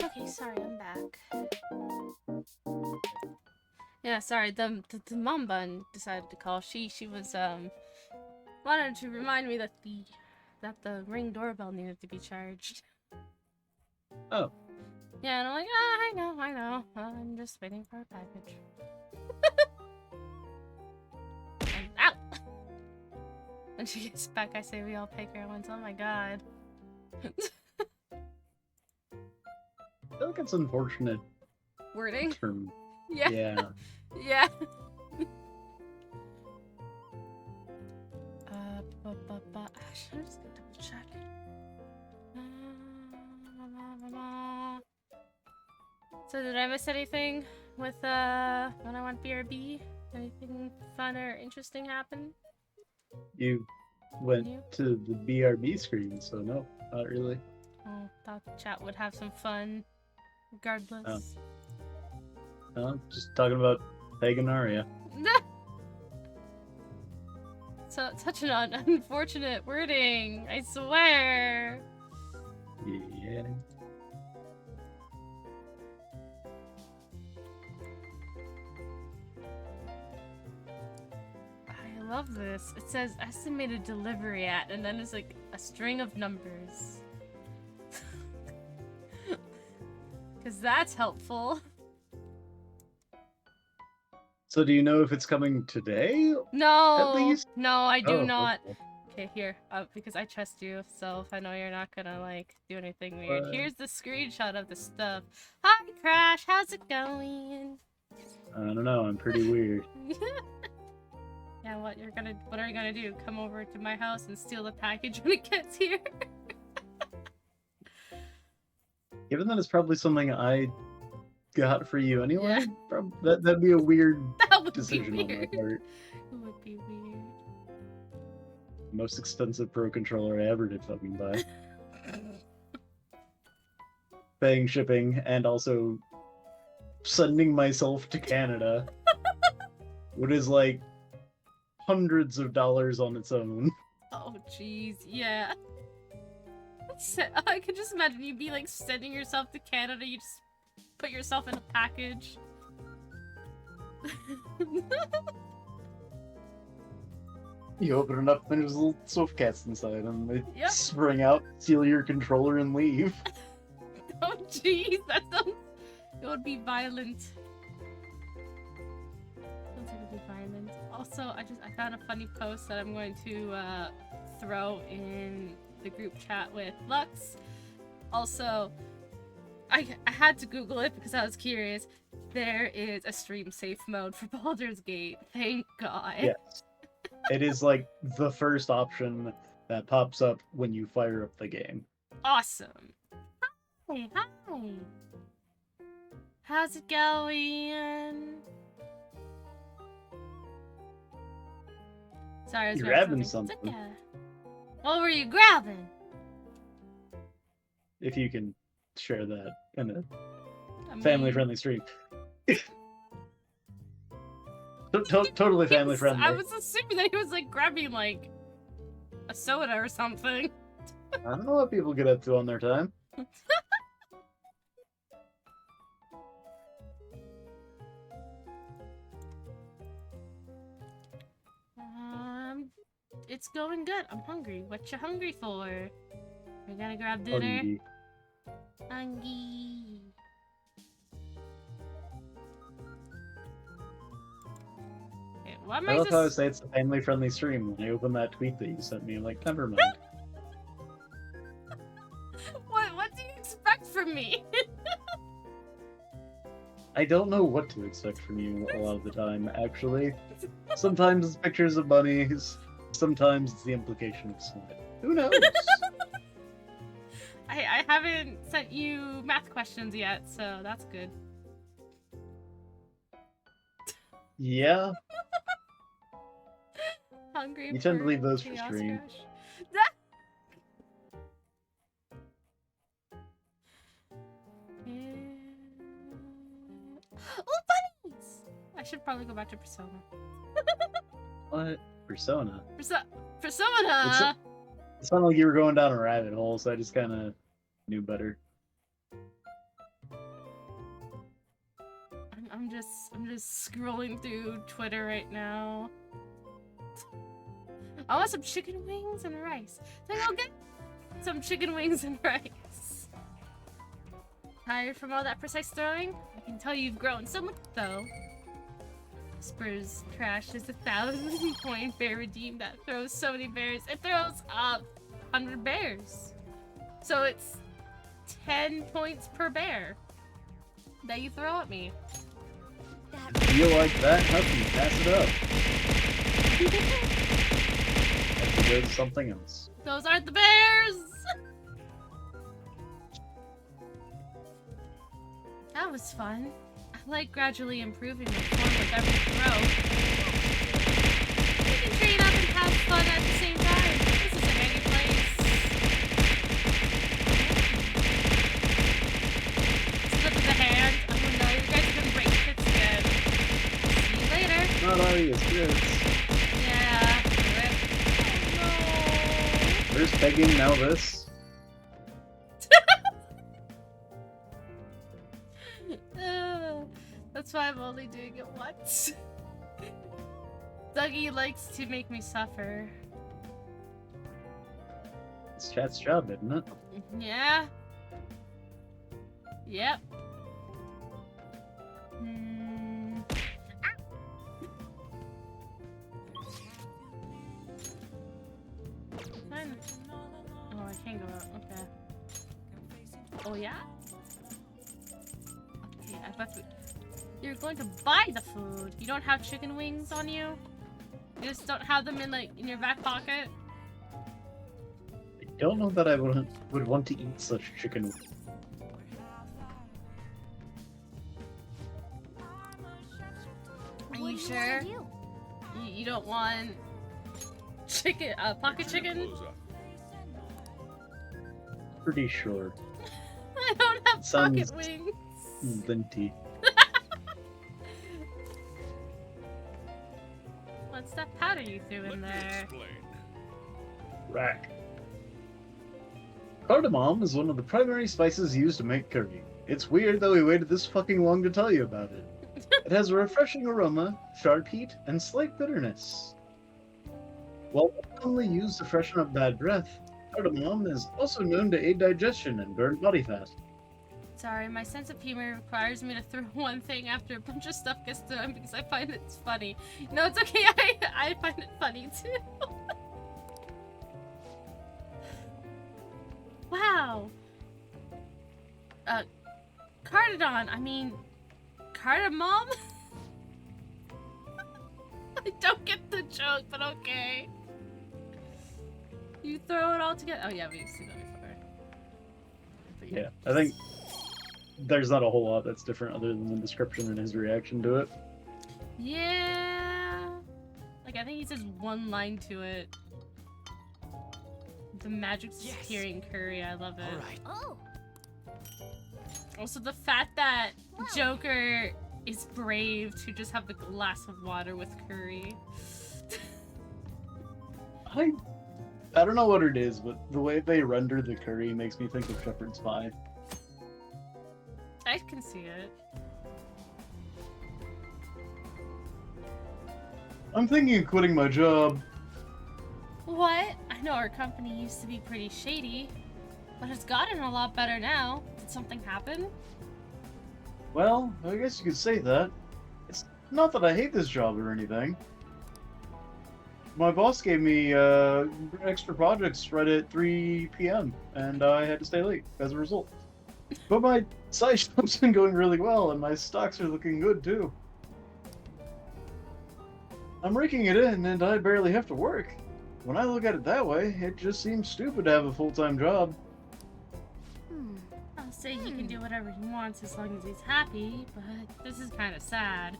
Okay, sorry, I'm back. Yeah, sorry, the mom bun decided to call. She was wanted to remind me that the Ring doorbell needed to be charged. Oh. Yeah, and I'm like, ah, I know. I'm just waiting for a package. Ow! When she gets back, I say we all pick her once. Oh my god. I feel like it's unfortunate Wording? term. Yeah. Yeah. Yeah. Should I just go double check? So did I miss anything with when I went BRB? Anything fun or interesting happen? You went You? to the BRB screen, so no, not really. Oh, thought the chat would have some fun, regardless. No, just talking about Paganaria. So touching on unfortunate wording, I swear. Yeah. I love this. It says estimated delivery at, and then it's like a string of numbers. Because that's helpful. So do you know if it's coming today? No, At least? no, I do Oh, not. okay. Okay, here, because I trust you, so if I know you're not gonna like do anything weird. Here's the screenshot of the stuff. Hi, Crash. How's it going? I don't know. I'm pretty weird. Yeah, what are you gonna do? Come over to my house and steal the package when it gets here? Given that it's probably something I got for you anyway, Yeah. that'd be a weird That would decision be on my weird. part. It would be weird. Most expensive Pro controller I ever did fucking buy. Paying shipping and also sending myself to Canada. What is like hundreds of dollars on its own. Oh, jeez, yeah. I could just imagine you be like sending yourself to Canada. You just put yourself in a package. You open it up and there's little soft cats inside and they Yep. spring out, steal your controller and leave. Oh, jeez, that sounds. It would be violent. Sounds like it would be violent. Also, I found a funny post that I'm going to throw in the group chat with Lux. Also, I had to Google it because I was curious. There is a stream safe mode for Baldur's Gate. Thank God. Yes. It is like the first option that pops up when you fire up the game. Awesome. Hi, hi. How's it going? Sorry, I was You're grabbing grabbing something. something. It's okay. What were you grabbing? If you can share that in a I mean, family-friendly stream. Totally family-friendly. I was assuming that he was like grabbing like a soda or something. I don't know what people get up to on their time. It's going good. I'm hungry. What you hungry for? We're gonna grab dinner. Hungry. Hungry. Okay, what am I I love how I just... say it's a family-friendly stream when I open that tweet that you sent me. I'm like, never mind. What do you expect from me? I don't know what to expect from you a lot of the time, actually. Sometimes it's pictures of bunnies, sometimes it's the implication of sweat. Who knows? I haven't sent you math questions yet, so that's good. Yeah, Hungry. you tend to leave for those for chaos stream. crush. Oh, bunnies! I should probably go back to Persona. What? Persona? Persona! It sounded like you were going down a rabbit hole, so I just kind of knew better. I'm just scrolling through Twitter right now. I want some chicken wings and rice. Then I'll get some chicken wings and rice. Tired from all that precise throwing? I can tell you've grown so much, though. Spurs trash is 1,000-point bear redeem that throws so many bears. It throws up 100 bears. So it's 10 points per bear that you throw at me. I feel like that. How can you pass it up? Have to go to something else. Those aren't the bears! That was fun. I like gradually improving my form with every throw. You can train up and have fun at the same time. This is a mega place. Slip of the hand. Oh no, you guys are gonna break pits again. See you later. Not obvious kids. Yeah. Rip. Oh no. First begging, now this. That's why I'm only doing it once. Dougie likes to make me suffer. It's chat's job, isn't it? Yeah. Yep. Hmm. Fine. Oh, I can't go out. Okay. Oh, yeah? Okay, I thought you're going to buy the food. You don't have chicken wings on you? You just don't have them in, like, in your back pocket? I don't know that I would want to eat such chicken. Are you sure? You don't want chicken, pocket chicken? Pretty sure. I don't have Sounds pocket wings. Linty. What's that powder you threw in there? Rack. Cardamom is one of the primary spices used to make curry. It's weird that we waited this fucking long to tell you about it. It has a refreshing aroma, sharp heat, and slight bitterness. While commonly used to freshen up bad breath, cardamom is also known to aid digestion and burn body fat. Sorry, my sense of humor requires me to throw one thing after a bunch of stuff gets thrown because I find it's funny. No, it's okay. I find it funny too. Wow. Cardadon. I mean, cardamom? I don't get the joke, but okay. You throw it all together. Oh yeah, we've seen that before. But Yeah, I think there's not a whole lot that's different other than the description and his reaction to it. Yeah. Like, I think he says one line to it. The magic disappearing curry, I love it. All right. Oh. Also, the fact that Joker is brave to just have the glass of water with curry. I don't know what it is, but the way they render the curry makes me think of shepherd's pie. I can see it. I'm thinking of quitting my job. What? I know our company used to be pretty shady, but it's gotten a lot better now. Did something happen? Well, I guess you could say that. It's not that I hate this job or anything. My boss gave me extra projects right at 3 p.m. and I had to stay late as a result. But my side shop's been going really well and my stocks are looking good too. I'm raking it in and I barely have to work. When I look at it that way, it just seems stupid to have a full-time job. I'll say he can do whatever he wants as long as he's happy, but this is kind of sad.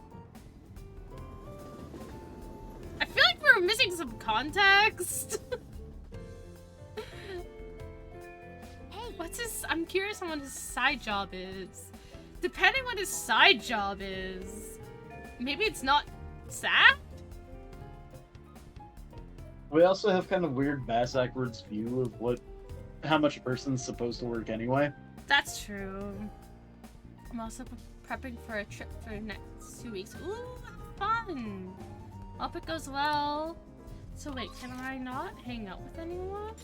I feel like we're missing some context. Hey. What's his? I'm curious on what his side job is. Depending what his side job is, maybe it's not sad. We also have kind of weird bass-backwards view of how much a person's supposed to work anyway. That's true. I'm also prepping for a trip for the next 2 weeks. Ooh, fun! Hope it goes well. So wait, can I not hang out with anyone?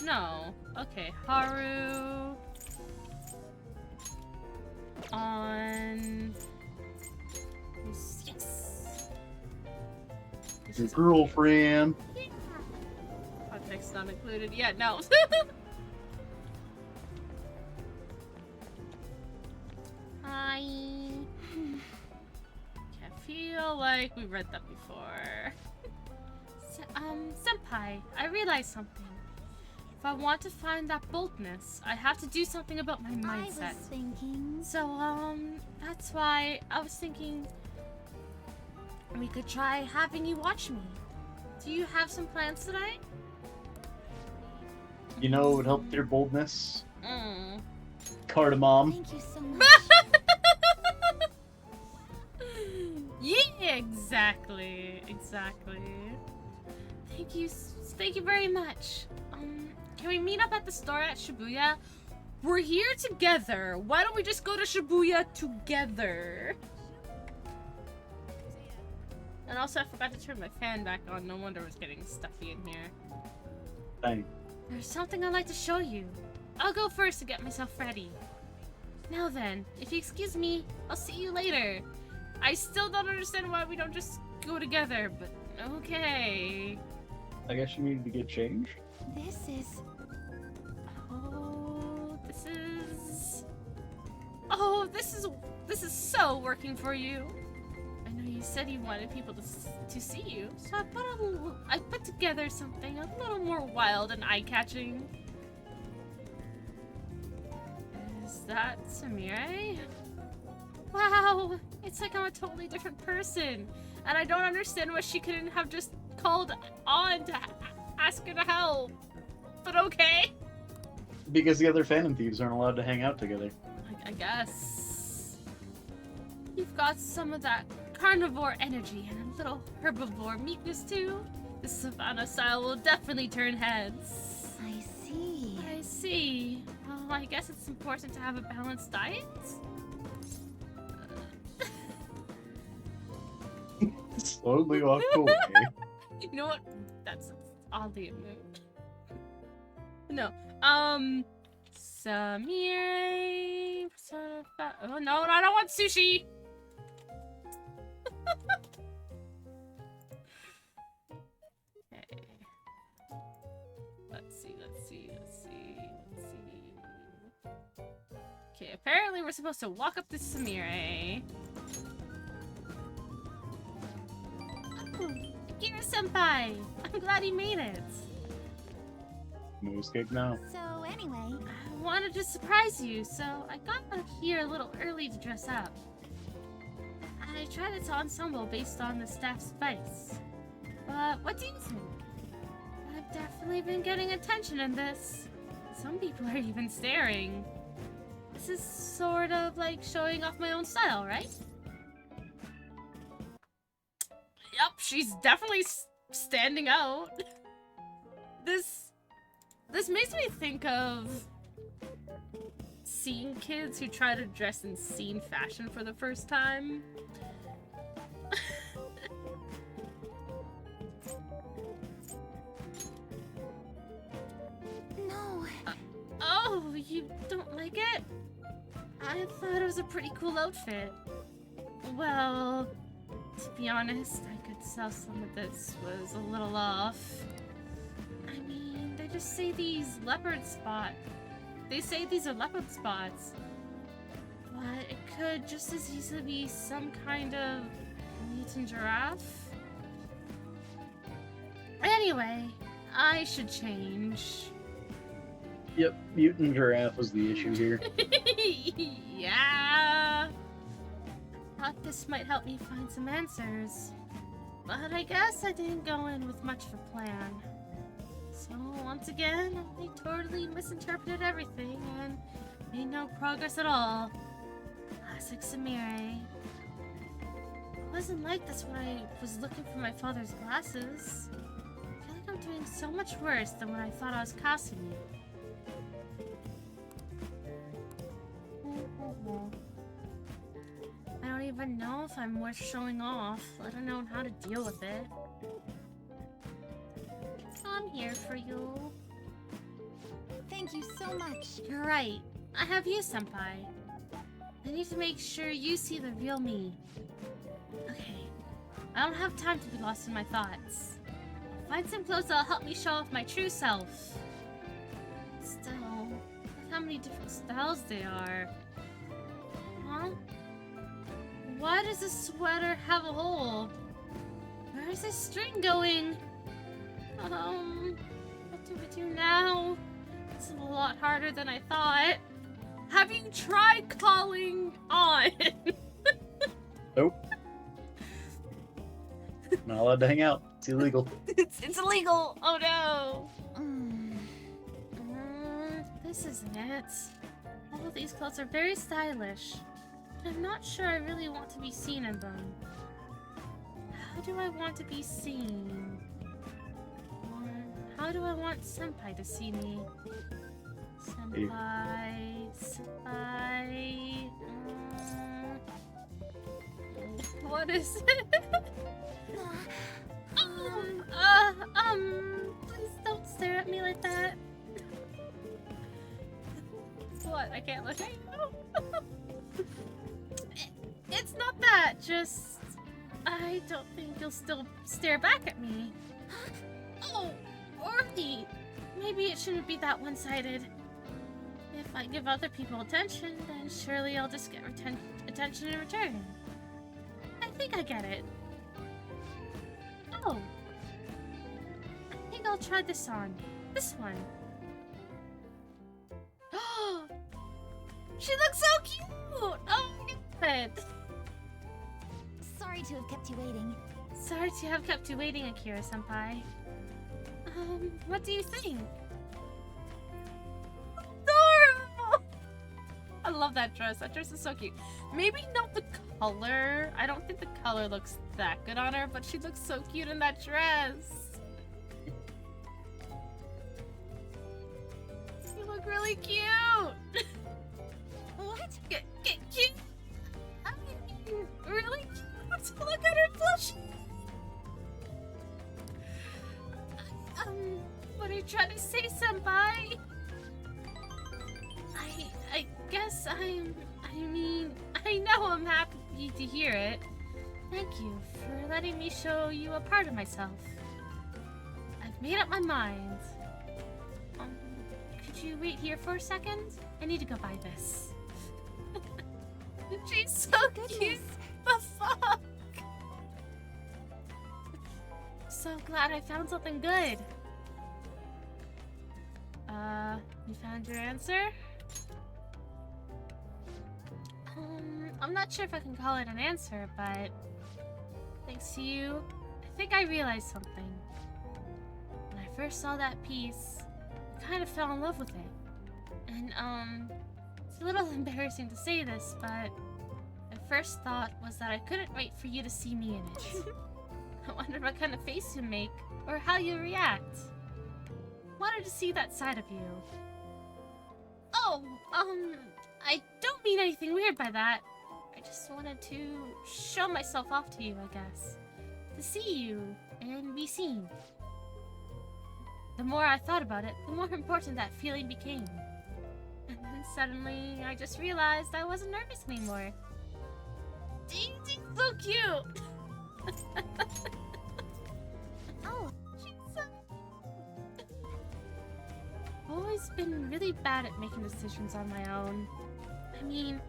No. Okay, Haru. On... Your girlfriend. Context not included. Yeah, no. Hi. I feel like we read that before. Senpai, I realized something. If I want to find that boldness, I have to do something about my mindset. I was thinking. So, that's why I was thinking we could try having you watch me. Do you have some plans today? You know, it would help with your boldness. Mm. Cardamom. Thank you so much. Yeah, exactly. Thank you very much. Can we meet up at the store at Shibuya? We're here together. Why don't we just go to Shibuya together? And also, I forgot to turn my fan back on. No wonder it was getting stuffy in here. Thanks. There's something I'd like to show you. I'll go first to get myself ready. Now then, if you excuse me, I'll see you later. I still don't understand why we don't just go together, but okay. I guess you needed to get changed. This is. This is so working for you. I know you said you wanted people to see you, so I put together something a little more wild and eye-catching. Is that Samire? Wow, it's like I'm a totally different person, and I don't understand why she couldn't have just called on to ask her to help. But okay. Because the other Phantom Thieves aren't allowed to hang out together. I guess. You've got some of that carnivore energy and a little herbivore meekness too. The savannah style will definitely turn heads. I see. I see. Well, I guess it's important to have a balanced diet. Slowly walk away. You know what? That's oddly moved. No. Samire. Oh no, I don't want sushi. Okay. Let's see. Okay, apparently we're supposed to walk up to Samire. Oh, Akira-senpai! I'm glad he made it. No escape now. So anyway, I wanted to surprise you, so I got out here a little early to dress up. I tried this ensemble based on the staff's advice. But what do you think? I've definitely been getting attention in this. Some people are even staring. This is sort of like showing off my own style, right? Yep, she's definitely standing out. This makes me think of scene kids who try to dress in scene fashion for the first time. no. Oh, you don't like it? I thought it was a pretty cool outfit. Well, to be honest, I could tell some of this was a little off. I mean, they just say these leopard spots. They say these are leopard spots. But it could just as easily be some kind of mutant giraffe. Anyway, I should change. Yep, mutant giraffe was the issue here. Yeah. Thought this might help me find some answers. But I guess I didn't go in with much of a plan. So once again, I totally misinterpreted everything and made no progress at all. Classic Samire. It wasn't like this when I was looking for my father's glasses. I feel like I'm doing so much worse than when I thought I was casting you. I don't even know if I'm worth showing off, let alone how to deal with it. I'm here for you. Thank you so much. You're right. I have you, senpai. I need to make sure you see the real me. Okay. I don't have time to be lost in my thoughts. I'll find some clothes that'll help me show off my true self. Still, look how many different styles there are. Huh? Why does this sweater have a hole? Where is this string going? What do we do now? It's a lot harder than I thought. Have you tried calling on? Nope. Not allowed to hang out. It's illegal. It's illegal. Oh no. This isn't it. All of these clothes are very stylish. But I'm not sure I really want to be seen in them. How do I want to be seen? Or how do I want Senpai to see me? Senpai... What is it? Please don't stare at me like that. What? I can't look at you? It's not that, just... I don't think you'll still stare back at me. Oh, Orly! Maybe it shouldn't be that one-sided. If I give other people attention, then surely I'll just get attention in return. I think I get it. Oh. I think I'll try this on. This one. Oh! She looks so cute! Oh my god! Sorry to have kept you waiting. Sorry to have kept you waiting, Akira-senpai. What do you think? Adorable! I love that dress. That dress is so cute. Maybe not the color. I don't think the color looks that good on her, but she looks so cute in that dress. You look really cute. What? Get cute. I mean, really cute. Look at her blush. What are you trying to say, senpai? I guess I know I'm happy to hear it. Thank you for letting me show you a part of myself. I've made up my mind. Could you wait here for a second? I need to go buy this. She's so cute. The fuck? So glad I found something good. You found your answer? I'm not sure if I can call it an answer, but thanks to you, I think I realized something. When I first saw that piece, I kind of fell in love with it. And, it's a little embarrassing to say this, but my first thought was that I couldn't wait for you to see me in it. I wondered what kind of face you'd make, or how you'd react. Wanted to see that side of you. Oh, I don't mean anything weird by that. I just wanted to show myself off to you, I guess. To see you and be seen. The more I thought about it, the more important that feeling became. And then suddenly, I just realized I wasn't nervous anymore. She's so cute! Oh, She's so... I've always been really bad at making decisions on my own. I mean,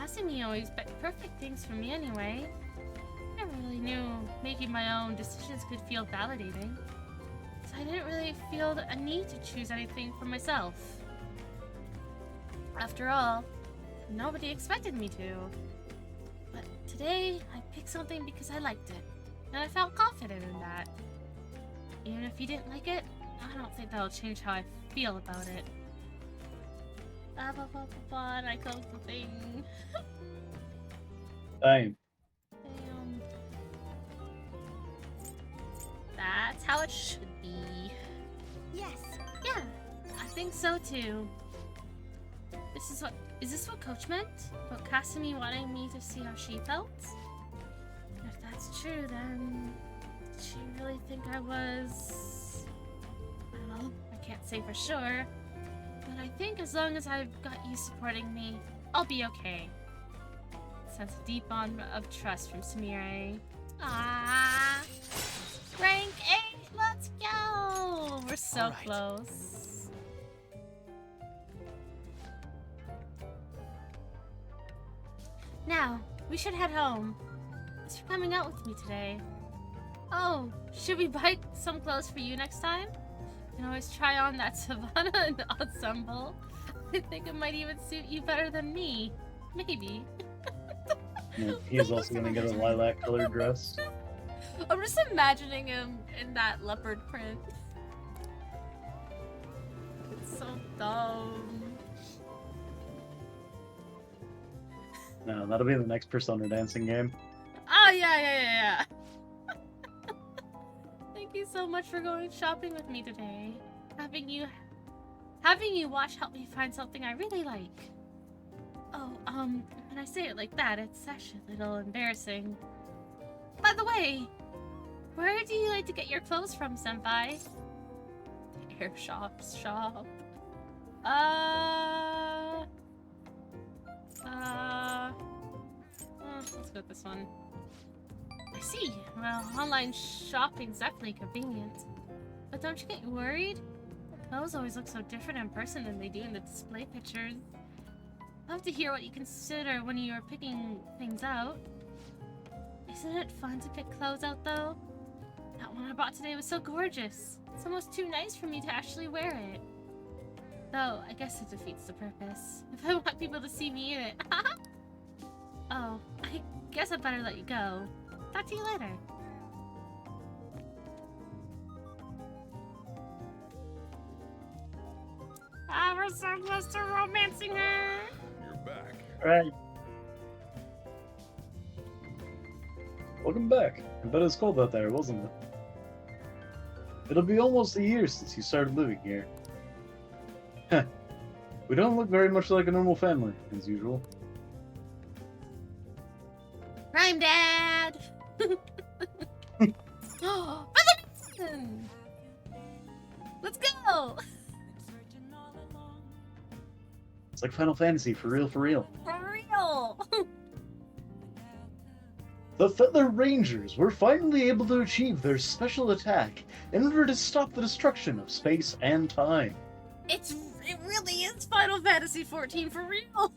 Hasumi always picked perfect things for me anyway. I never really knew making my own decisions could feel validating. So I didn't really feel a need to choose anything for myself. After all, nobody expected me to. But today, I picked something because I liked it. And I felt confident in that. Even if you didn't like it, I don't think that'll change how I feel about it. And I closed the thing. Same. Damn. That's how it should be. yes. Yeah, I think so too. Is this what Coach meant? About Kasumi wanting me to see how she felt? If that's true, then did she really think I was... Well, I can't say for sure, but I think as long as I've got you supporting me, I'll be okay. Sense a deep bond of trust from Sumire. Ah, rank 8, let's go! We're so All right. close. Now, we should head home. Thanks for coming out with me today. Oh, should we buy some clothes for you next time? You can always try on that Savannah and ensemble. I think it might even suit you better than me. Maybe. Yeah, he's also gonna get a lilac-colored dress. I'm just imagining him in that leopard print. It's so dumb. No, that'll be the next Persona dancing game. Oh, yeah. Thank you so much for going shopping with me today. Having you watch helped me find something I really like. Oh, when I say it like that, it's actually a little embarrassing. By the way, where do you like to get your clothes from, Senpai? Air shop. Let's go with this one. I see. Well, online shopping's definitely convenient. But don't you get worried? Clothes always look so different in person than they do in the display pictures. I'd love to hear what you consider when you are picking things out. Isn't it fun to pick clothes out, though? That one I bought today was so gorgeous. It's almost too nice for me to actually wear it. Though, I guess it defeats the purpose. If I want people to see me in it. Oh, I guess I'd better let you go. Talk to you later. Ah, we're so close to romancing her. You're back. Alright. Welcome back. I bet it was cold out there, wasn't it? It'll be almost a year since you started living here. Heh. We don't look very much like a normal family, as usual. Rhyme Dad! Oh, let's go! It's like Final Fantasy, for real, for real. For real! The Feather Rangers were finally able to achieve their special attack in order to stop the destruction of space and time. It really is Final Fantasy 14 for real!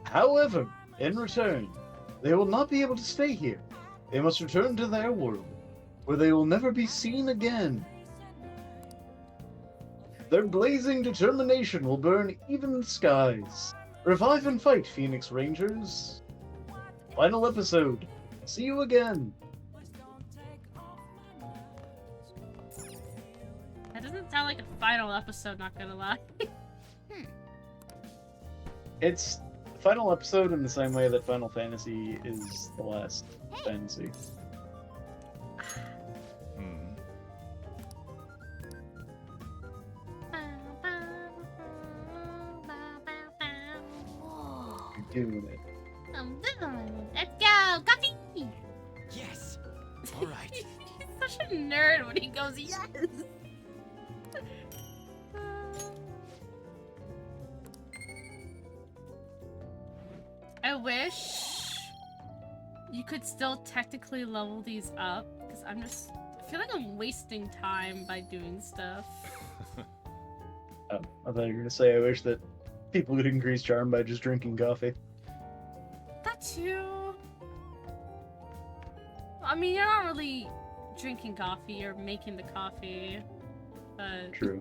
However, in return, they will not be able to stay here. They must return to their world, where they will never be seen again. Their blazing determination will burn even the skies. Revive and fight, Phoenix Rangers. Final episode. See you again. That doesn't sound like a final episode, not gonna lie. It's final episode in the same way that Final Fantasy is the last fantasy. You're doing it. I'm done. Let's go! Coffee! Yes. All right. He's such a nerd when he goes, yes! I wish you could still technically level these up, because I feel like I'm wasting time by doing stuff. Oh, I thought you were going to say I wish that people could increase charm by just drinking coffee. That too. I mean, you're not really drinking coffee, you're making the coffee, but... True.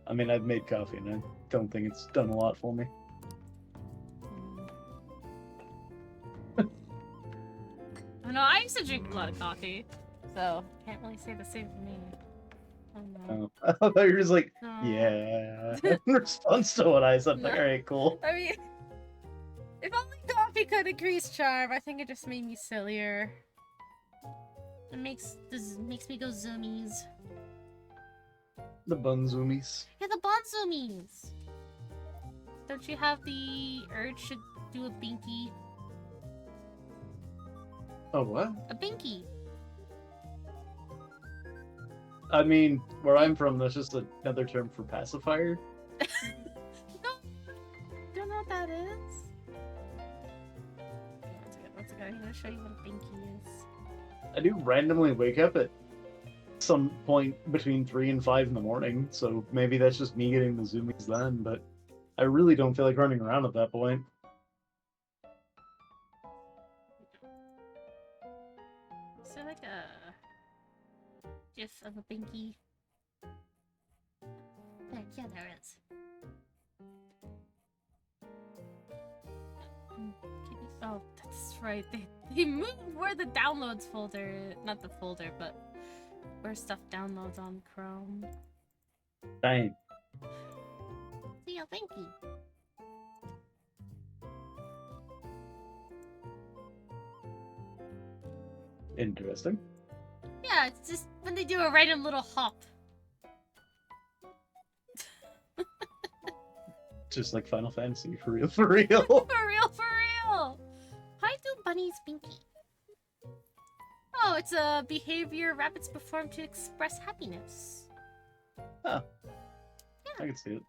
I mean, I've made coffee and I don't think it's done a lot for me. Oh no, I used to drink a lot of coffee, so can't really say the same for me. Oh no. Oh, I thought you were just like, No. yeah, in response to what I said. Like, No. alright, cool. I mean, if only coffee could increase charm, I think it just made me sillier. It makes me go zoomies. The bunzoomies. Yeah, the bond zoomies. Don't you have the urge to do a binky? Oh, what? A binky. I mean, where I'm from, that's just another term for pacifier. No, don't know what that is. I'm gonna show you what a binky is. I do randomly wake up at some point between 3 and 5 in the morning, so maybe that's just me getting the zoomies then, but I really don't feel like running around at that point. Is there like a gif of a binky? Yeah, there is. Oh, that's right. They moved where the downloads folder, not the folder, but where stuff downloads on Chrome. Dang. See a binky. Interesting. Yeah, it's just when they do a random little hop. Just like Final Fantasy, for real, for real. For real, for real! Why do bunnies binky? Oh, it's a behavior rabbits perform to express happiness. Huh. I can see it.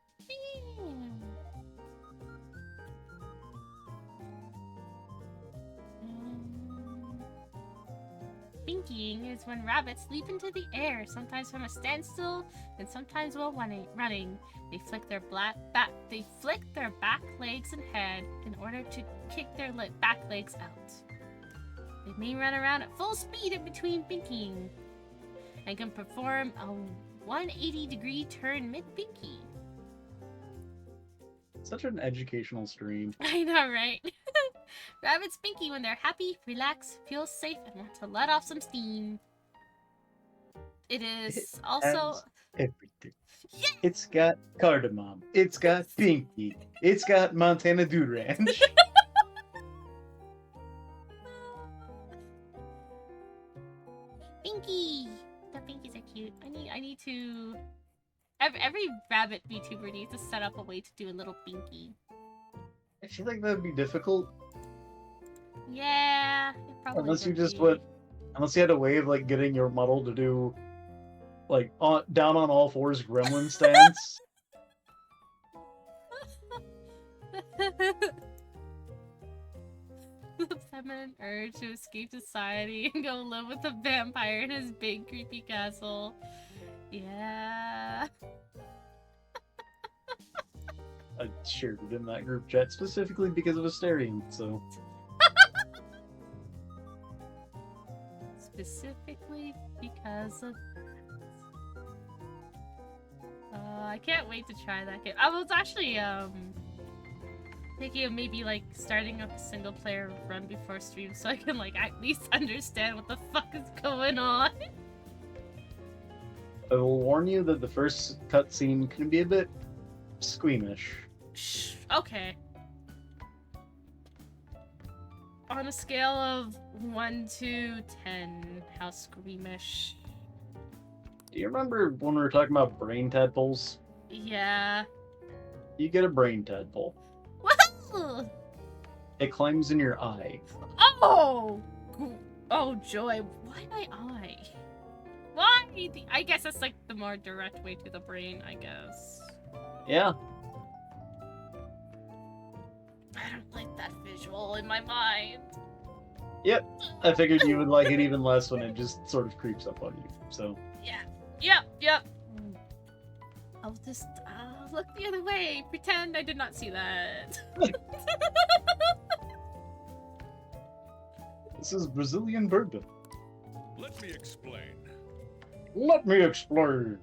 Binkying is when rabbits leap into the air, sometimes from a standstill and sometimes while running. They flick their back legs and head in order to kick their back legs out. They may run around at full speed in between binkying and can perform a 180-degree turn mid-binky. Such an educational stream. I know, right? Rabbits binky when they're happy, relaxed, feel safe, and want to let off some steam. It is also... Has everything. Yeah. It's got cardamom. It's got pinky. It's got Montana Dude Ranch. Binky! The binkies are cute. I need to... Every rabbit VTuber needs to set up a way to do a little binky. I feel like that'd be difficult. Yeah, it probably Unless you would just be. went... Unless you had a way of, like, getting your model to do, like, down on all fours gremlin stance. The feminine urge to escape society and go live with a vampire in his big creepy castle. Yeah. I shared it in that group chat specifically because of Asterion, so... Specifically because of... I can't wait to try that game. I was actually, thinking of maybe, like, starting up a single player run before stream so I can, like, at least understand what the fuck is going on. I will warn you that the first cutscene can be a bit squeamish. Shh, okay. On a scale of 1 to 10, how squeamish? Do you remember when we were talking about brain tadpoles? Yeah. You get a brain tadpole. Woohoo! It climbs in your eye. Oh! Oh, joy. Why my eye? Why? I guess that's like the more direct way to the brain, I guess. Yeah. I don't like that visual in my mind. Yep. I figured you would like it even less when it just sort of creeps up on you, so... Yep. I'll just look the other way. Pretend I did not see that. This is Brazilian bourbon. Let me explain. Let me explain.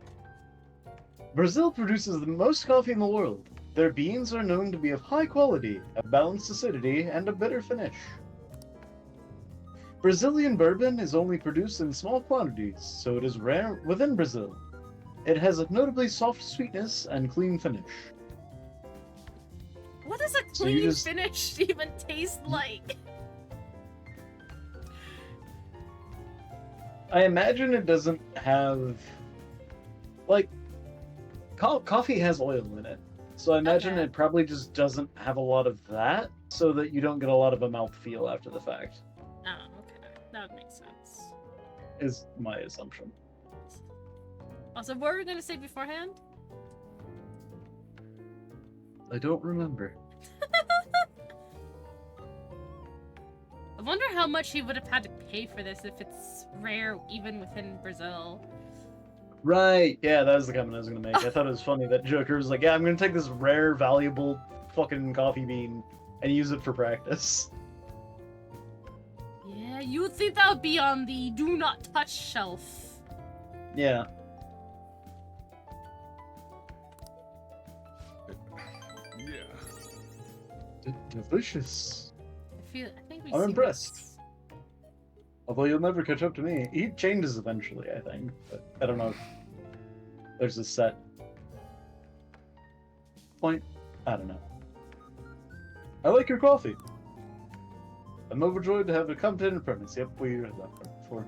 Brazil produces the most coffee in the world. Their beans are known to be of high quality, a balanced acidity, and a bitter finish. Brazilian bourbon is only produced in small quantities, so it is rare within Brazil. It has a notably soft sweetness and clean finish. What does a So you clean just- finish even taste like? I imagine it doesn't have... Like, coffee has oil in it, so I imagine Okay. it probably just doesn't have a lot of that, so that you don't get a lot of a mouthfeel after the fact, Oh, okay. That would make sense. is my assumption. Also, what were we gonna say beforehand? I don't remember. I wonder how much he would have had to pay for this if it's rare even within Brazil. Right, yeah, that was the comment I was gonna make. I thought it was funny that Joker was like, yeah, I'm gonna take this rare, valuable fucking coffee bean and use it for practice. Yeah, you would think that would be on the do not touch shelf. Yeah. Yeah. Delicious. I think we I'm see impressed. this. Although you'll never catch up to me. He changes eventually, I think. But I don't know if there's a set point. I don't know. I like your coffee. I'm overjoyed to have a competent apprentice. Yep, we read that part before.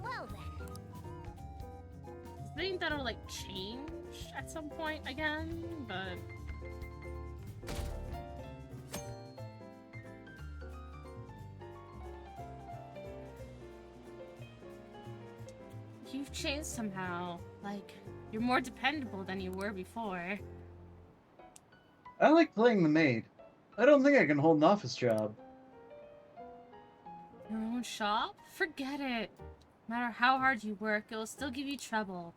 Well then. I think that'll like change at some point again, but you've changed somehow. Like, you're more dependable than you were before. I like playing the maid. I don't think I can hold an office job. Your own shop? Forget it. No matter how hard you work, it will still give you trouble.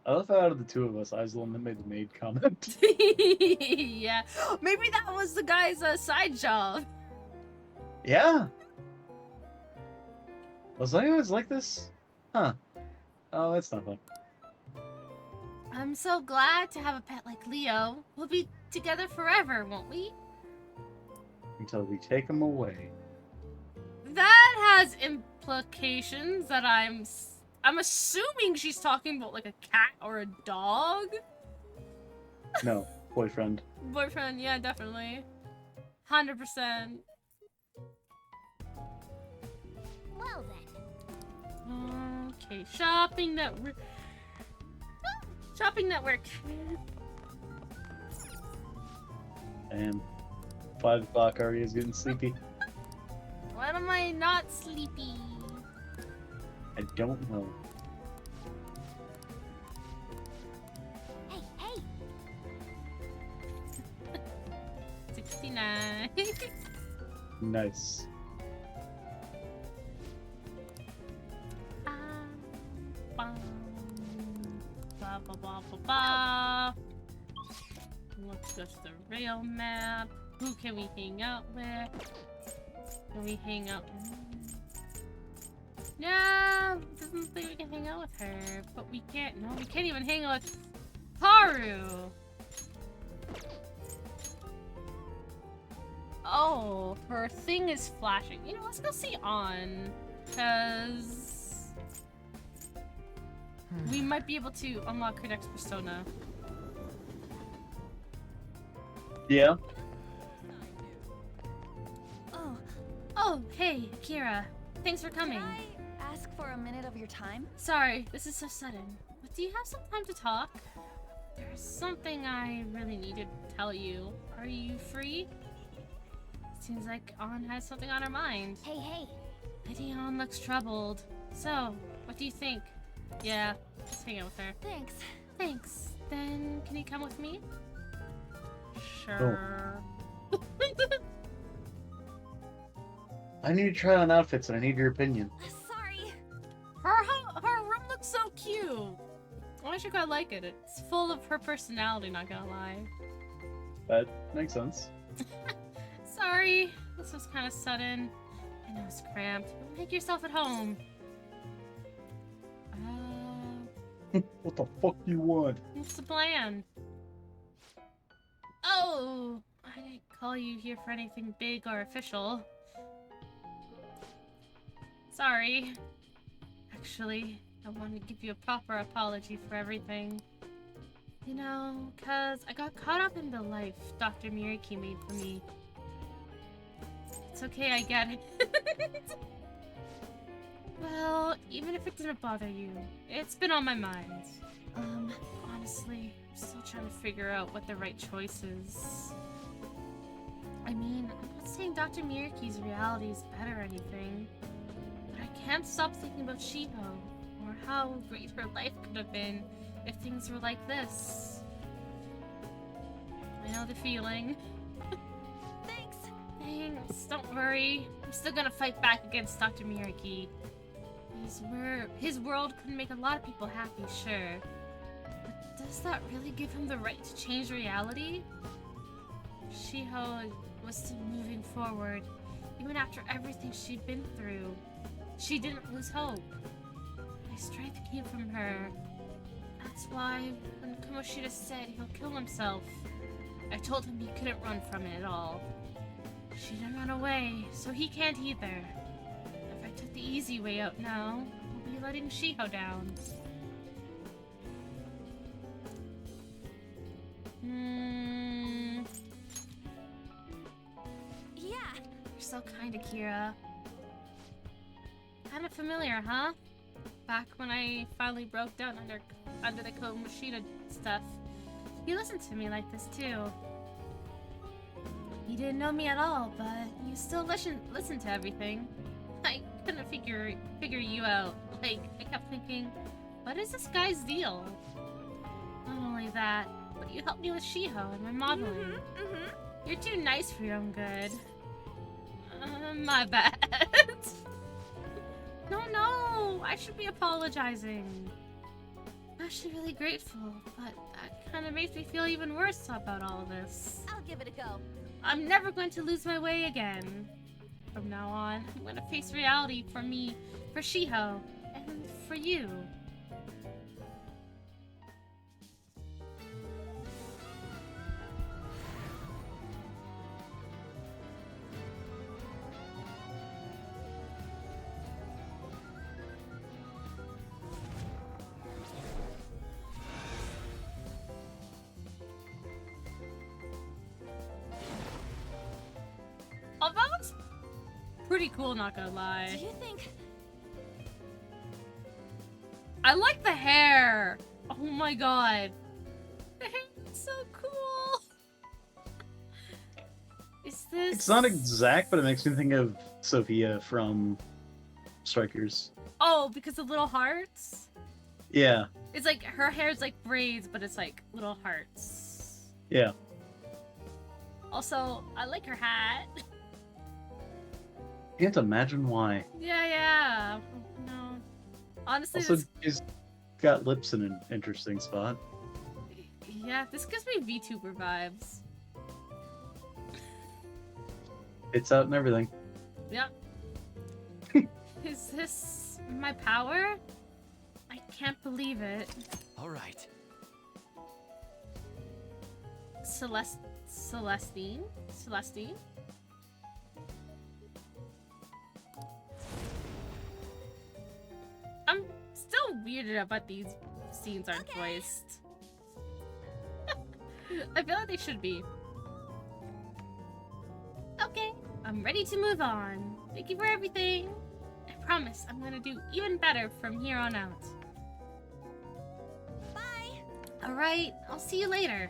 I love how out of the two of us, I was the one that made the maid comment. Yeah, maybe that was the guy's side job. Yeah. Was I always like this? Huh. Oh, that's not fun. I'm so glad to have a pet like Leo. We'll be together forever, won't we? Until we take him away. That has implications that I'm assuming she's talking about like a cat or a dog. No, boyfriend. Boyfriend, yeah, definitely. 100%. Well then. Okay, shopping network. Shopping network. Damn. 5 o'clock already is getting sleepy. Why am I not sleepy? I don't know. Hey, hey. 69. Nice. Ba, ba, ba, ba, ba. Let's go to the rail map. Who can we hang out with? Can we hang out? No, doesn't think we can hang out with her. But we can't. No, we can't even hang out with Haru. Oh, her thing is flashing. You know, let's go see On, because we might be able to unlock her next persona. Yeah? Oh, hey, Akira. Thanks for coming. Can I ask for a minute of your time? Sorry, this is so sudden. But do you have some time to talk? There's something I really need to tell you. Are you free? Seems like On has something on her mind. Hey, hey. Lady On looks troubled. So, what do you think? Yeah, let's hang out with her. Thanks. Thanks. Then, can you come with me? Sure. I need to try on outfits and I need your opinion. Sorry. Her room looks so cute. I actually quite like it. It's full of her personality, not gonna lie. That makes sense. Sorry, this was kind of sudden. I know it's cramped, but make yourself at home. What the fuck do you want? What's the plan? Oh, I didn't call you here for anything big or official. Sorry. Actually, I wanted to give you a proper apology for everything. You know, cause I got caught up in the life Dr. Miriki made for me. It's okay, I get it. Well, even if it didn't bother you, it's been on my mind. Honestly, I'm still trying to figure out what the right choice is. I mean, I'm not saying Dr. Miriki's reality is better or anything, but I can't stop thinking about Shiho, or how great her life could have been if things were like this. I know the feeling. Thanks. Thanks, don't worry. I'm still gonna fight back against Dr. Miyaki. His world could make a lot of people happy, sure. But does that really give him the right to change reality? Shiho was still moving forward, even after everything she'd been through. She didn't lose hope. My strength came from her. That's why, when Kamoshida said he'll kill himself, I told him he couldn't run from it at all. She didn't run away, so he can't either. If I took the easy way out now, we'll be letting Shiho down. Yeah. You're so kind, Akira. Kind of familiar, huh? Back when I finally broke down under the Kamoshida stuff, you listened to me like this too. You didn't know me at all, but you still listen to everything. I couldn't figure you out. Like, I kept thinking, what is this guy's deal? Not only that, but you helped me with Shiho and my modeling. You're too nice for your own good. My bad. No, I should be apologizing. I'm actually really grateful, but that kind of makes me feel even worse about all of this. I'll give it a go. I'm never going to lose my way again. From now on, I'm going to face reality for me, for Shiho, and for you. Oh, that looks pretty cool, not gonna lie. Do you think... I like the hair! Oh my god. The hair is so cool! Is this... It's not exact, but it makes me think of Sophia from Strikers. Oh, because of little hearts? Yeah. It's like, her hair's like braids, but it's like little hearts. Yeah. Also, I like her hat. You have to imagine why. Yeah. No. Honestly, Also, this... she's got lips in an interesting spot. Yeah, this gives me VTuber vibes. It's out and everything. Yep. Is this my power? I can't believe it. All right. Celestine? I'm still weirded about these scenes aren't voiced. I feel like they should be. Okay, I'm ready to move on. Thank you for everything. I promise I'm gonna do even better from here on out. Bye! Alright, I'll see you later.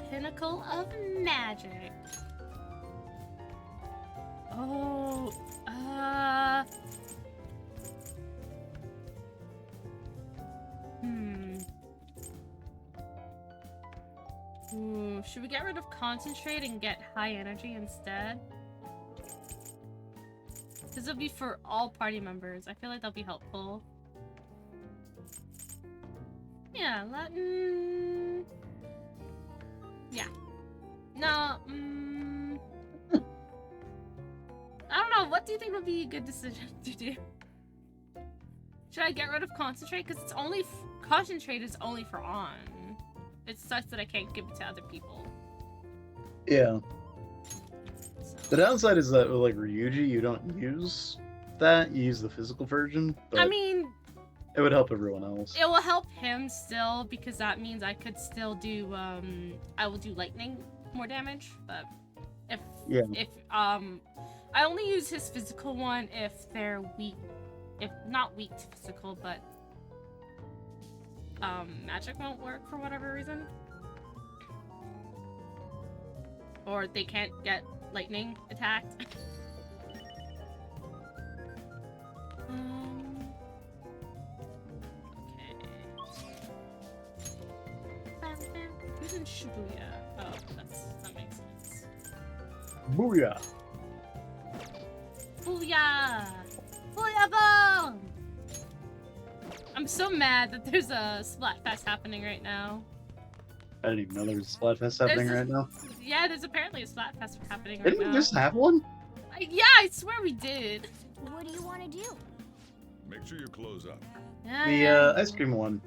Pinnacle of Magic. Oh, Ooh, should we get rid of Concentrate and get High Energy instead? This will be for all party members. I feel like that'll be helpful. Yeah, yeah. No, I don't know. What do you think would be a good decision to do? Should I get rid of Concentrate? Because it's only... Concentrate is only for on. It sucks that I can't give it to other people. Yeah. So. The downside is that with like Ryuji, you don't use that. You use the physical version. But I mean... it would help everyone else. It will help him still, because that means I could still do, I will do lightning more damage, but if, I only use his physical one if they're weak, if not weak to physical, but, magic won't work for whatever reason. Or they can't get lightning attacked. Who's in Shibuya? Oh, that makes sense. Booyah! Booyah! Booyah! I'm so mad that there's a Splatfest happening right now. I didn't even know there was a Splatfest happening There's right now. Yeah, there's apparently a Splatfest happening right Didn't we now. just have one? Yeah, I swear we did. What do you want to do? Make sure you close up. The ice cream one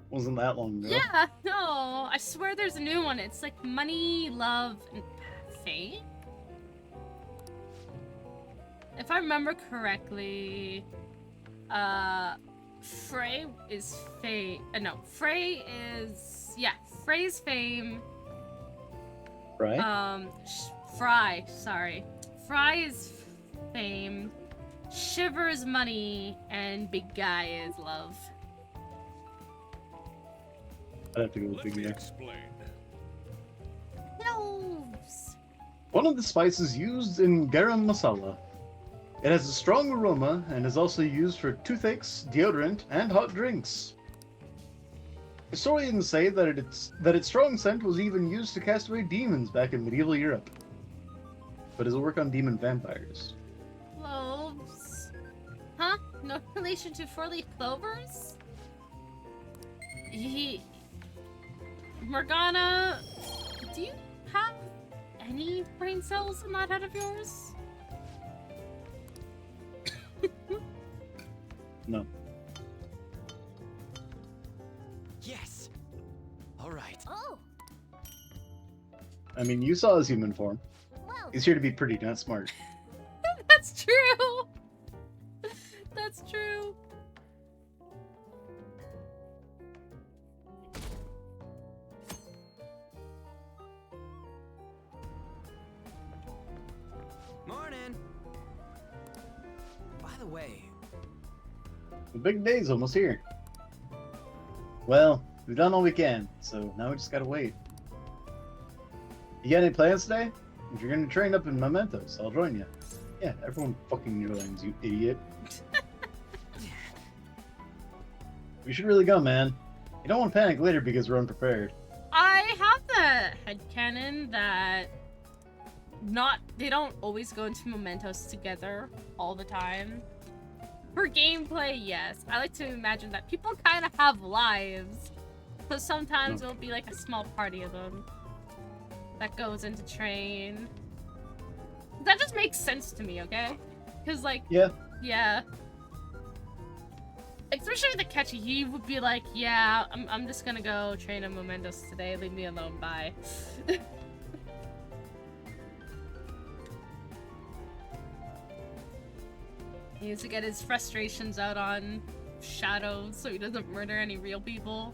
wasn't that long ago. Yeah, no, I swear there's a new one. It's like Money, Love, and Fate. If I remember correctly, Frey is Fate. No, Frey is Frey's Fame. Right? Fry, sorry. Fry is Fame. Shiver is Money, and Big Guy is Love. I'd have to go with Let Big me Guy. explain. Cloves. One of the spices used in garam masala. It has a strong aroma and is also used for toothaches, deodorant, and hot drinks. Historians say that its strong scent was even used to cast away demons back in medieval Europe. But does it work on demon vampires? Cloves. Huh? No relation to four-leaf clovers? Morgana, do you have any brain cells in that head of yours? No. Yes. All right. Oh, I mean, you saw his human form. well, He's here to be pretty, not smart. That's true. That's true. Morning. By the way, The big day's almost here. Well, we've done all we can, so now we just gotta wait. You got any plans today? If you're gonna train up in Mementos, I'll join you. Yeah, everyone fucking joins, you idiot. We should really go, man. You don't want to panic later because we're unprepared. I have the headcanon that they don't always go into Mementos together all the time. For gameplay, yes. I like to imagine that people kind of have lives. So sometimes it'll be like a small party of them that goes into train. That just makes sense to me, okay? Because, like, Yeah. yeah. Especially the catchy, he would be like, yeah, I'm just gonna go train in Mementos today, leave me alone, bye. He needs to get his frustrations out on Shadow so he doesn't murder any real people.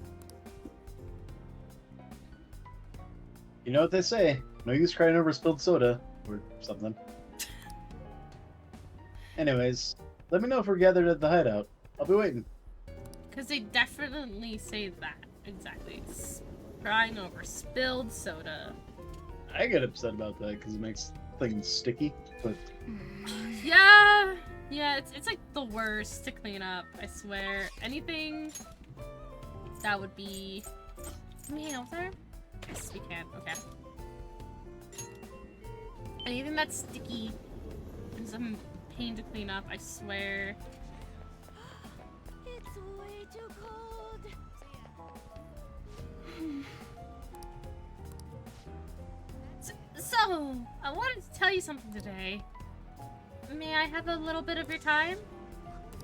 You know what they say? No use crying over spilled soda. Or something. Anyways, let me know if we're gathered at the hideout. I'll be waiting. Because they definitely say that. Exactly. Crying over spilled soda. I get upset about that because it makes things sticky, but Yeah, it's like the worst to clean up, I swear. Anything that would be... Can we hang out there? Yes, we can. Okay. Anything that's sticky is a pain to clean up, I swear. it's way too cold. So, I wanted to tell you something today. May I have a little bit of your time?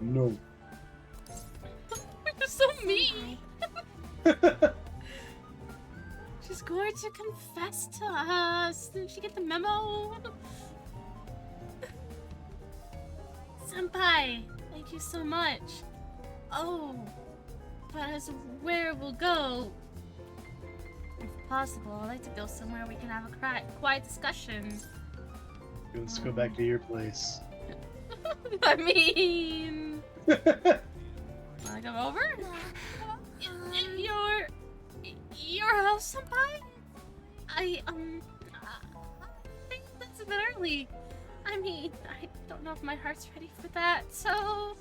no. You're so mean! She's going to confess to us. Didn't she get the memo? Senpai, thank you so much. Oh, but as where we'll go, if possible, I'd like to go somewhere we can have a quiet discussion. Let's go back to your place. I mean, wanna come over? Your house, senpai? I think that's a bit early. I mean, I don't know if my heart's ready for that, so...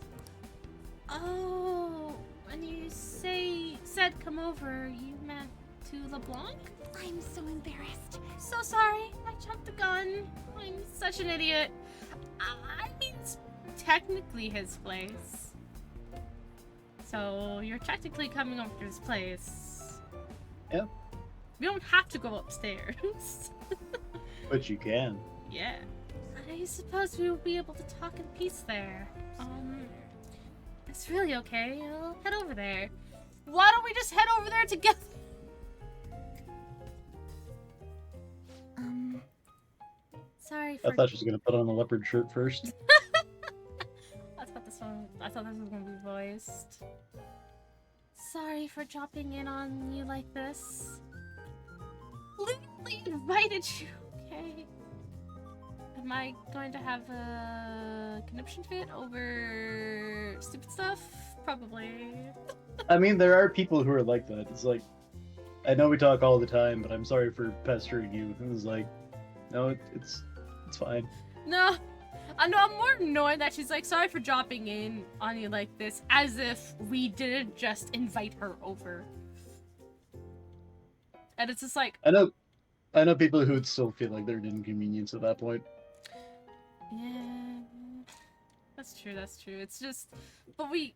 Oh, when you said come over, you meant... to LeBlanc. I'm so embarrassed. So sorry, I jumped the gun. I'm such an idiot. I mean, it's technically his place. So you're technically coming over to his place. Yep. We don't have to go upstairs. But you can. Yeah. I suppose we will be able to talk in peace there. It's really okay. I'll head over there. Why don't we just head over there together? Sorry for. I thought she was gonna put on a leopard shirt first. I thought this was gonna be voiced. Sorry for dropping in on you like this. Literally invited you, okay? Am I going to have a conniption fit over stupid stuff? Probably. I mean, there are people who are like that. It's like, I know we talk all the time, but I'm sorry for pestering you. It was like, no, it's fine. No, I know. I'm more annoyed that she's like, sorry for dropping in on you like this, as if we didn't just invite her over. And it's just like, I know people who would still feel like they're an inconvenience at that point. yeah, that's true. That's true. It's just, but we.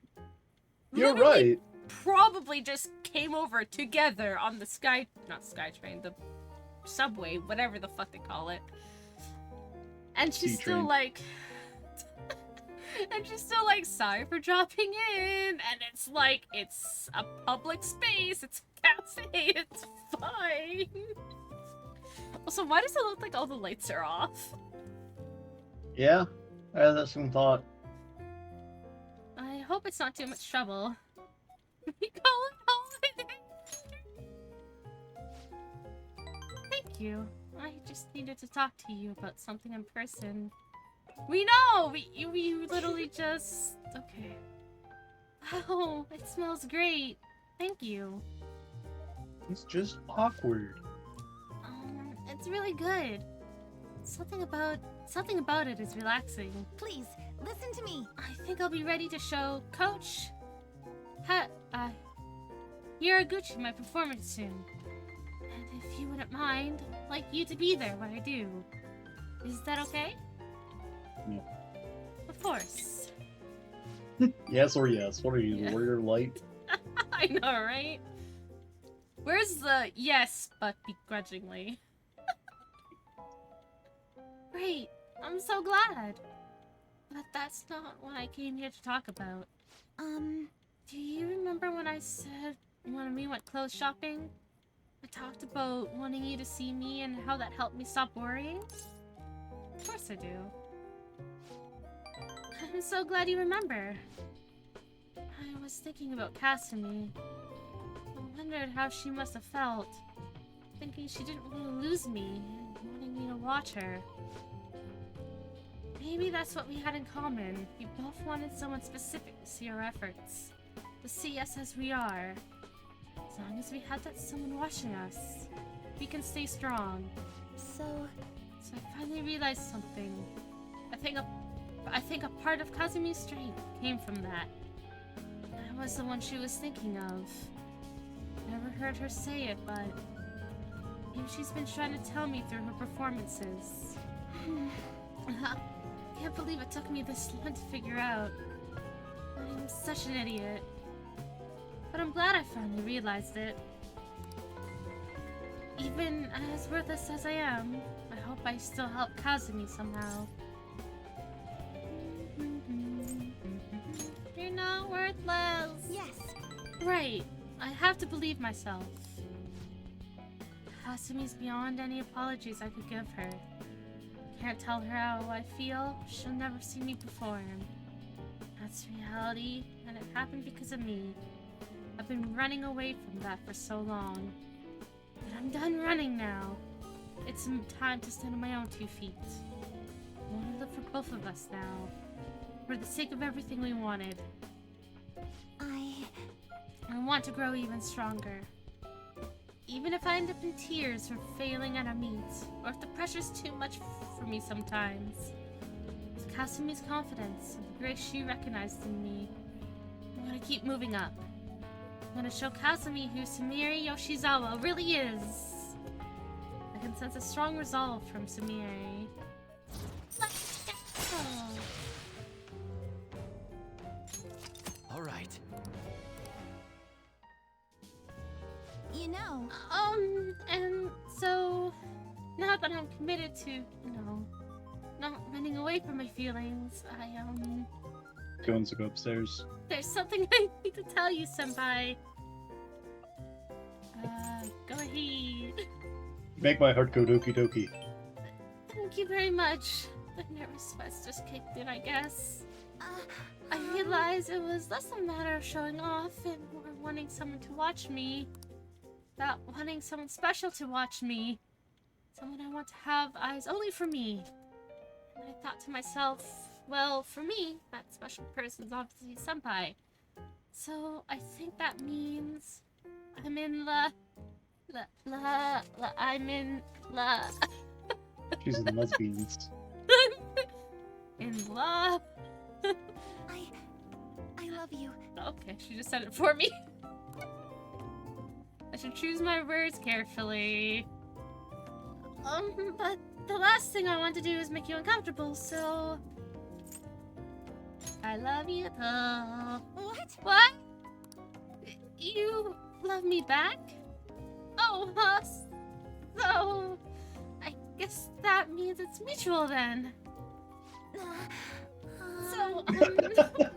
You're literally right. Probably just came over together on the not SkyTrain, the subway, whatever the fuck they call it. And she's C-train. still like, and she's still like, sorry for dropping in. And it's like, it's a public space, it's a cafe, it's fine. Also, why does it look like all the lights are off? Yeah, I had that some thought. I hope it's not too much trouble. We call it holiday. Thank you. I just needed to talk to you about something in person. We know! We literally just... Okay. Oh, it smells great. Thank you. It's just awkward. It's really good. Something about it is relaxing. Please, listen to me. I think I'll be ready to show Coach Hiraguchi my performance soon. And if you wouldn't mind, I'd like you to be there when I do. Is that okay? No. Of course. Yes or yes. What are you, Yeah. the warrior light? I know, right? Where's the yes, but begrudgingly? Great. I'm so glad. But that's not what I came here to talk about. Do you remember when I said when we went clothes shopping? I talked about wanting you to see me and how that helped me stop worrying? Of course I do. I'm so glad you remember. I was thinking about Kasumi. I wondered how she must have felt. Thinking she didn't want to lose me and wanting me to watch her. Maybe that's what we had in common. We both wanted someone specific to see our efforts. To see us as we are. As long as we had that someone watching us, we can stay strong. So I finally realized something. I think a part of Kazumi's strength came from that. I was the one she was thinking of. Never heard her say it, but maybe she's been trying to tell me through her performances. Can't believe it took me this long to figure out. I'm such an idiot. But I'm glad I finally realized it. Even as worthless as I am, I hope I still help Kazumi somehow. You're not worthless! yes, Right. I have to believe myself. Kasumi's beyond any apologies I could give her. Can't tell her how I feel, she'll never see me perform. That's reality, and it happened because of me. I've been running away from that for so long. But I'm done running now. It's time to stand on my own 2 feet. I want to live for both of us now. For the sake of everything we wanted. I want to grow even stronger. Even if I end up in tears for failing at a meet, or if the pressure's too much for me sometimes. With Kasumi's confidence and the grace she recognized in me, I want to keep moving up. I'm gonna show Kazumi who Sumire Yoshizawa really is. I can sense a strong resolve from Sumire. Let's go! All right. You know, And so now that I'm committed to, not running away from my feelings, Going to go upstairs. there's something I need to tell you, senpai. Go ahead. Make my heart go doki doki. Thank you very much. The nervous sweats just kicked in, I guess. I realized it was less a matter of showing off and more wanting someone to watch me. About wanting someone special to watch me. Someone I want to have eyes only for me. And I thought to myself, well, for me, that special person's obviously senpai. So I think that means I'm in I'm in She's in lesbians. in love. I love you. Okay, she just said it for me. I should choose my words carefully. But the last thing I want to do is make you uncomfortable, so... I love you though. What? What? You love me back? Oh, so... I guess that means it's mutual then. So,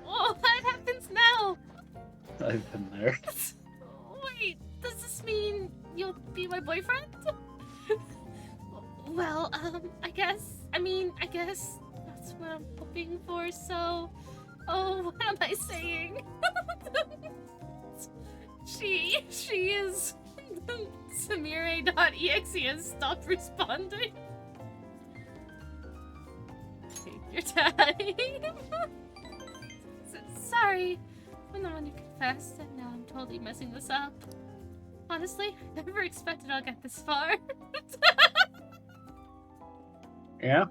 what happens now? I've been there. Wait, does this mean you'll be my boyfriend? Well, I guess that's what I'm hoping for, so... Oh, what am I saying? she is... Samire.exe has stopped responding. Take your time. Sorry, I'm the one who confessed, and now I'm totally messing this up. Honestly, I never expected I'll get this far. Yeah?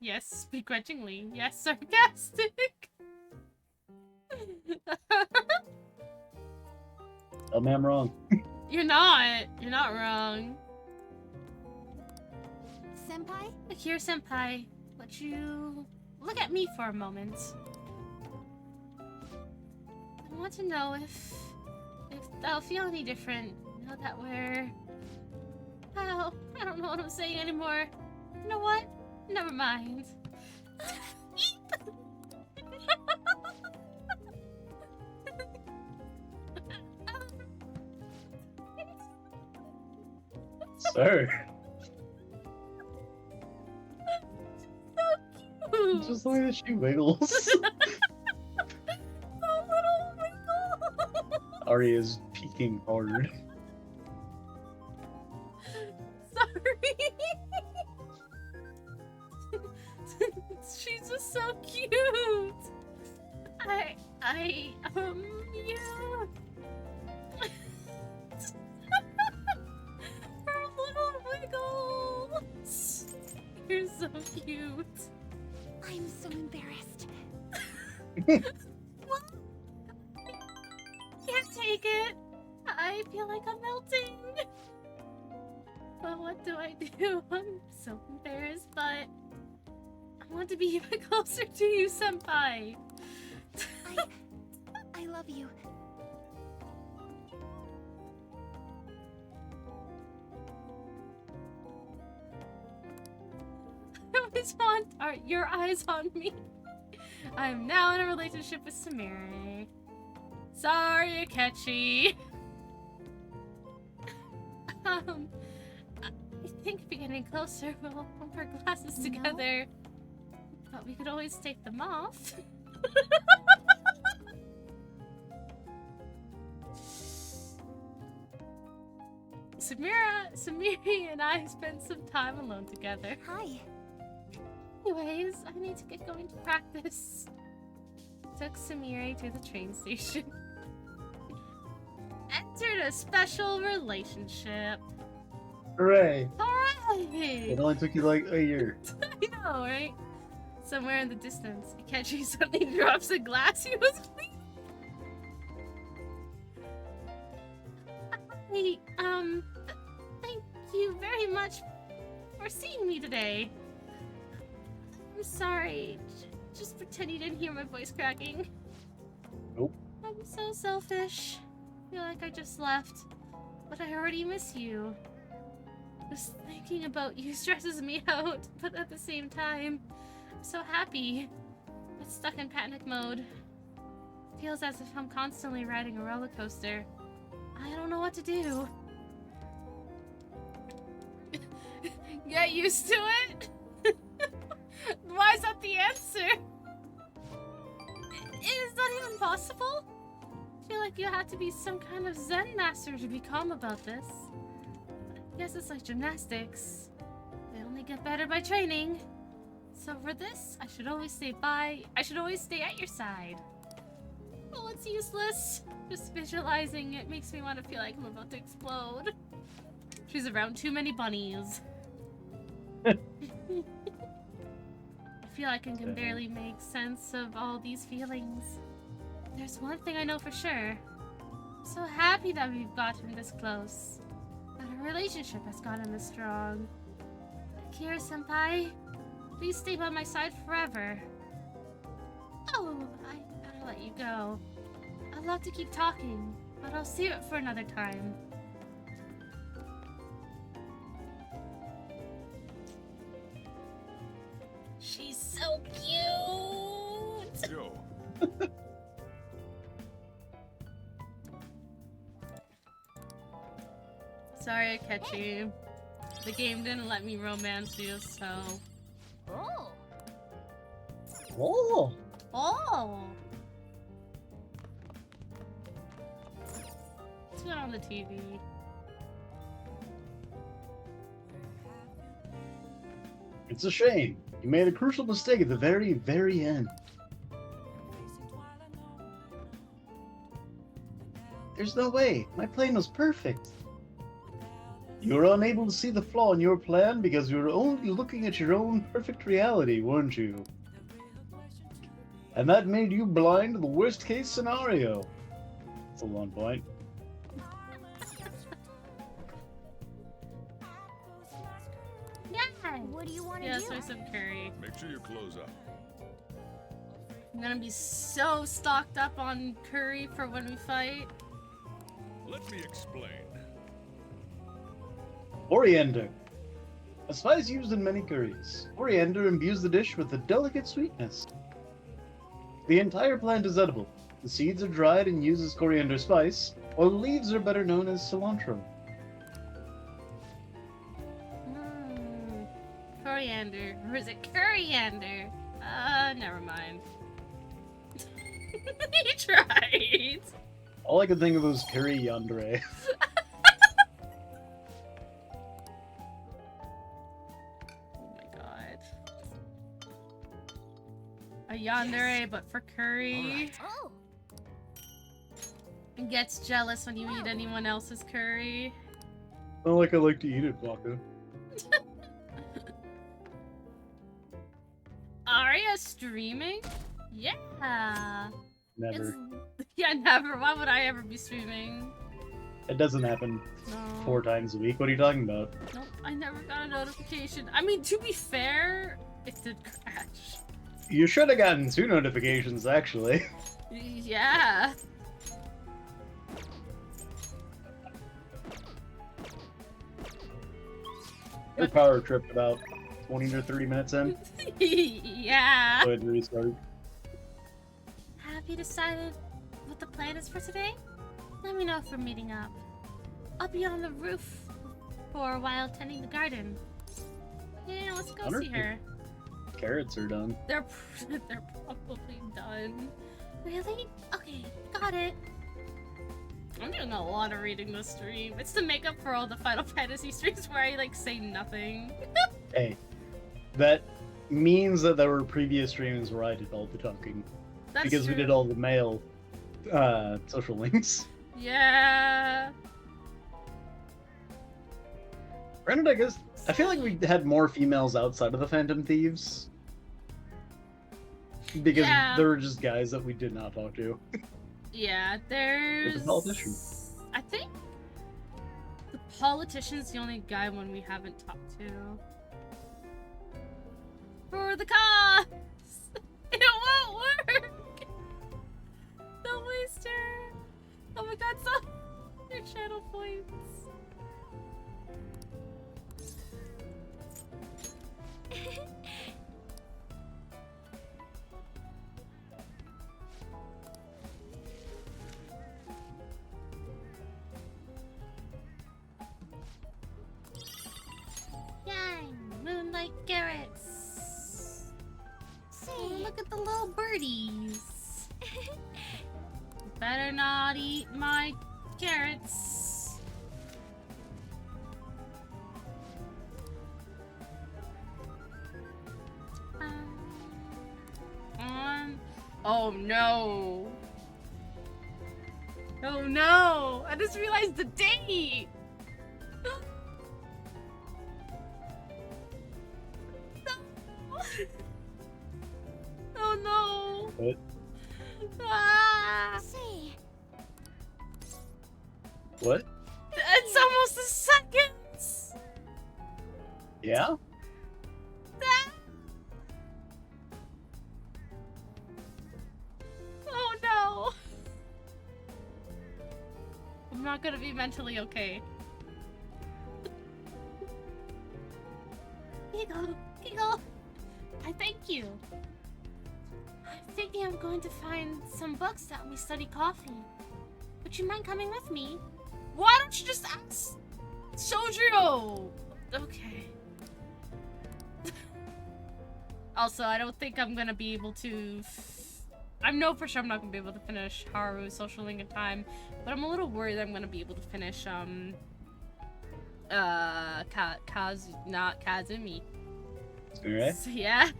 Yes, begrudgingly. Yes, sarcastic. Tell me I'm wrong. You're not wrong. Senpai? Here, senpai, would you look at me for a moment? I want to know if that'll feel any different now that we're... Oh, I don't know what I'm saying anymore. You know what? Never mind. Sir. Ooh. Just the way that she wiggles. A little wiggle. Ari is peeking hard. Sorry. She's just so cute. Yeah. Her little wiggles. You're so cute. I'm so embarrassed. What? Can't take it. I feel like I'm melting. But what do I do? I'm so embarrassed, but I want to be even closer to you, senpai. I love you. I always want your eyes on me. I am now in a relationship with Sumire. Sorry, Akechi. I think getting closer will hold our glasses No. together. But we could always take them off. Samiri and I spent some time alone together. Hi. Anyways, I need to get going to practice. Took Samiri to the train station. Entered a special relationship. Hooray! Alright! It only took you like a year. I know, right? Somewhere in the distance, Akechi suddenly drops a glass he was cleaning. Hey, thank you very much for seeing me today. I'm sorry. Just pretend you didn't hear my voice cracking. Nope. I'm so selfish. I feel like I just left, but I already miss you. Just thinking about you stresses me out, but at the same time, I'm so happy. But stuck in panic mode. Feels as if I'm constantly riding a roller coaster. I don't know what to do. Get used to it? Why is that the answer? Is that even possible? I feel like you have to be some kind of Zen master to be calm about this. I guess it's like gymnastics. They only get better by training. So for this, I should always stay at your side. Well, it's useless. Just visualizing it makes me want to feel like I'm about to explode. She's around too many bunnies. I feel like I can barely make sense of all these feelings. There's one thing I know for sure. I'm so happy that we've gotten this close. That our relationship has gotten this strong. Akira-senpai, please stay by my side forever. Oh, I gotta let you go. I'd love to keep talking, but I'll save it for another time. She's so cute! Yo, Sorry, Akechi. The game didn't let me romance you, so... Oh. Oh! Oh! Let's go on the TV. It's a shame. You made a crucial mistake at the very, very end. There's no way. My plan was perfect. You were unable to see the flaw in your plan because you were only looking at your own perfect reality, weren't you? And that made you blind to the worst case scenario. That's a long point. Yeah! What do you want to Yes, do? I some curry. make sure you close up. I'm gonna be so stocked up on curry for when we fight. Let me explain. Coriander. A spice used in many curries. Coriander imbues the dish with a delicate sweetness. The entire plant is edible. The seeds are dried and used as coriander spice, while the leaves are better known as cilantro. Coriander. Or is it coriander? Never mind. He tried! All I could think of was curry yandere. Oh my god. A yandere, but for curry. Alright. Oh. And gets jealous when you eat anyone else's curry. Not like I like to eat it, Baka. Arya streaming? Yeah. Never. Yeah, never. Why would I ever be streaming? It doesn't happen No. 4 times a week. What are you talking about? Nope, I never got a notification. I mean, to be fair, it did crash. You should have gotten 2 notifications, actually. Yeah. Your power tripped about 20 or 30 minutes in. Yeah. Go ahead and restart. Have you decided what the plan is for today? Let me know if we're meeting up. I'll be on the roof for a while tending the garden. Yeah, let's go see her. Carrots are done. They're probably done. Really? Okay, got it. I'm doing a lot of reading this stream. It's to make up for all the Final Fantasy streams where I like say nothing. Hey, that means that there were previous streams where I did all the talking. That's because true. we did all the mail social links. Yeah. Granted, I guess I feel like we had more females outside of the Phantom Thieves. Because Yeah. there were just guys that we did not talk to. Yeah, there's... Like a politician. I think the politician's the only guy one we haven't talked to. For the cause! It won't work! The waster! Oh my god, so... Your channel points. Yay! Moonlight carrots! Say, Oh, look at the little birdies! Better not eat my carrots. Oh no. Oh no! I just realized the date! No! Oh no! What? Ah! say, What? It's almost a second! Yeah? Ah! Oh no! I'm not gonna be mentally okay. Giggle! Giggle! I thank you. I'm thinking I'm going to find some books that let me study coffee. Would you mind coming with me? Why don't you just ask Shojiro? Okay. Also, I don't think I'm gonna be able to. I know for sure I'm not gonna be able to finish Haru's Social Link in time, but I'm a little worried that I'm gonna be able to finish not Kazumi. Alright. So, yeah.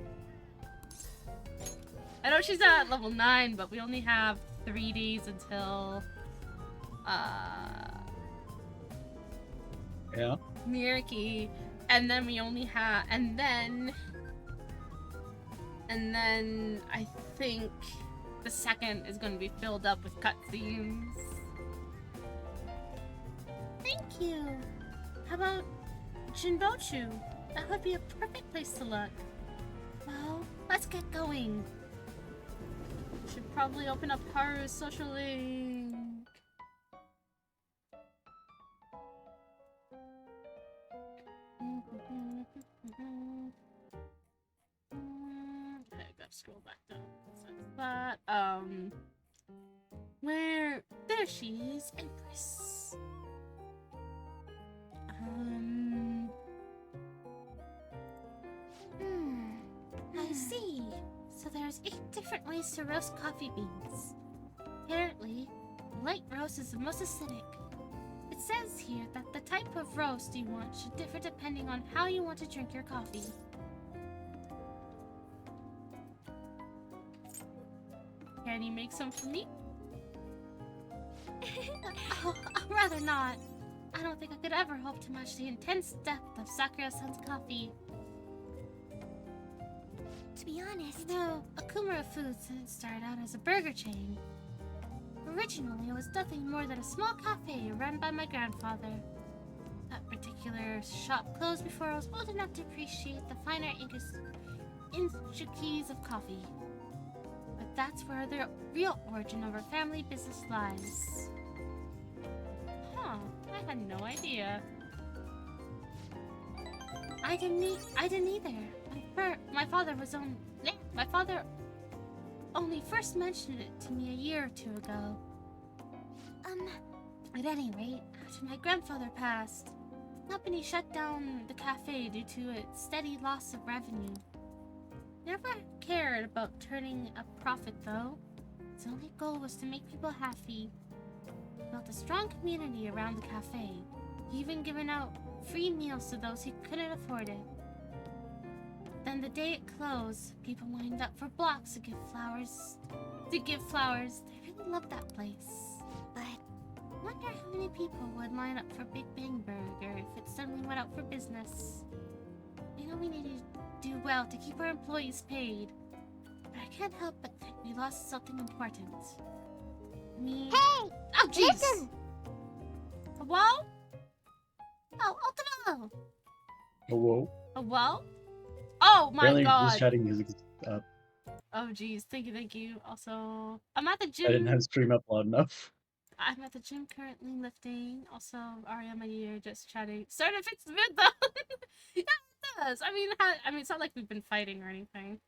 I know she's at level 9, but we only have 3 days until Yeah. Miriki, and then we only have, and then I think the second is going to be filled up with cutscenes. Thank you. How about Jinbochu? That would be a perfect place to look. Well, let's get going. Should probably open up Haru's Social Link. Okay, I gotta scroll back down. That's that. Where? There she is, Empress. I see. So there's 8 different ways to roast coffee beans. Apparently, light roast is the most acidic. It says here that the type of roast you want should differ depending on how you want to drink your coffee. Can you make some for me? Oh, I'd rather not. I don't think I could ever hope to match the intense depth of Sakura-san's coffee. to be honest, You know, Akumura Foods didn't start out as a burger chain. Originally, it was nothing more than a small cafe run by my grandfather. That particular shop closed before I was old enough to appreciate the finer intricacies of coffee. But that's where the real origin of our family business lies. Huh, I had no idea. I didn't either. My father only first mentioned it to me a year or 2 ago. At any rate, after my grandfather passed, the company shut down the cafe due to its steady loss of revenue. Never cared about turning a profit though. Its only goal was to make people happy. Built a strong community around the cafe, even giving out free meals to those who couldn't afford it. Then the day it closed, people lined up for blocks to give flowers. They really loved that place. but I wonder how many people would line up for Big Bang Burger if it suddenly went out for business. You know, we need to do well to keep our employees paid. But I can't help but think we lost something important. Me. Hey! Oh, jeez! Listen! Hello? Oh, Ultimo! Hello? Hello? Oh my Apparently, god! this chatting music is up. Oh, jeez. Thank you, thank you. Also, I'm at the I didn't gym. have stream up loud enough. I'm at the gym currently lifting. Also, Aria, my dear, just chatting. Sorry if it's mid though. Yeah, it does. I mean, it's not like we've been fighting or anything.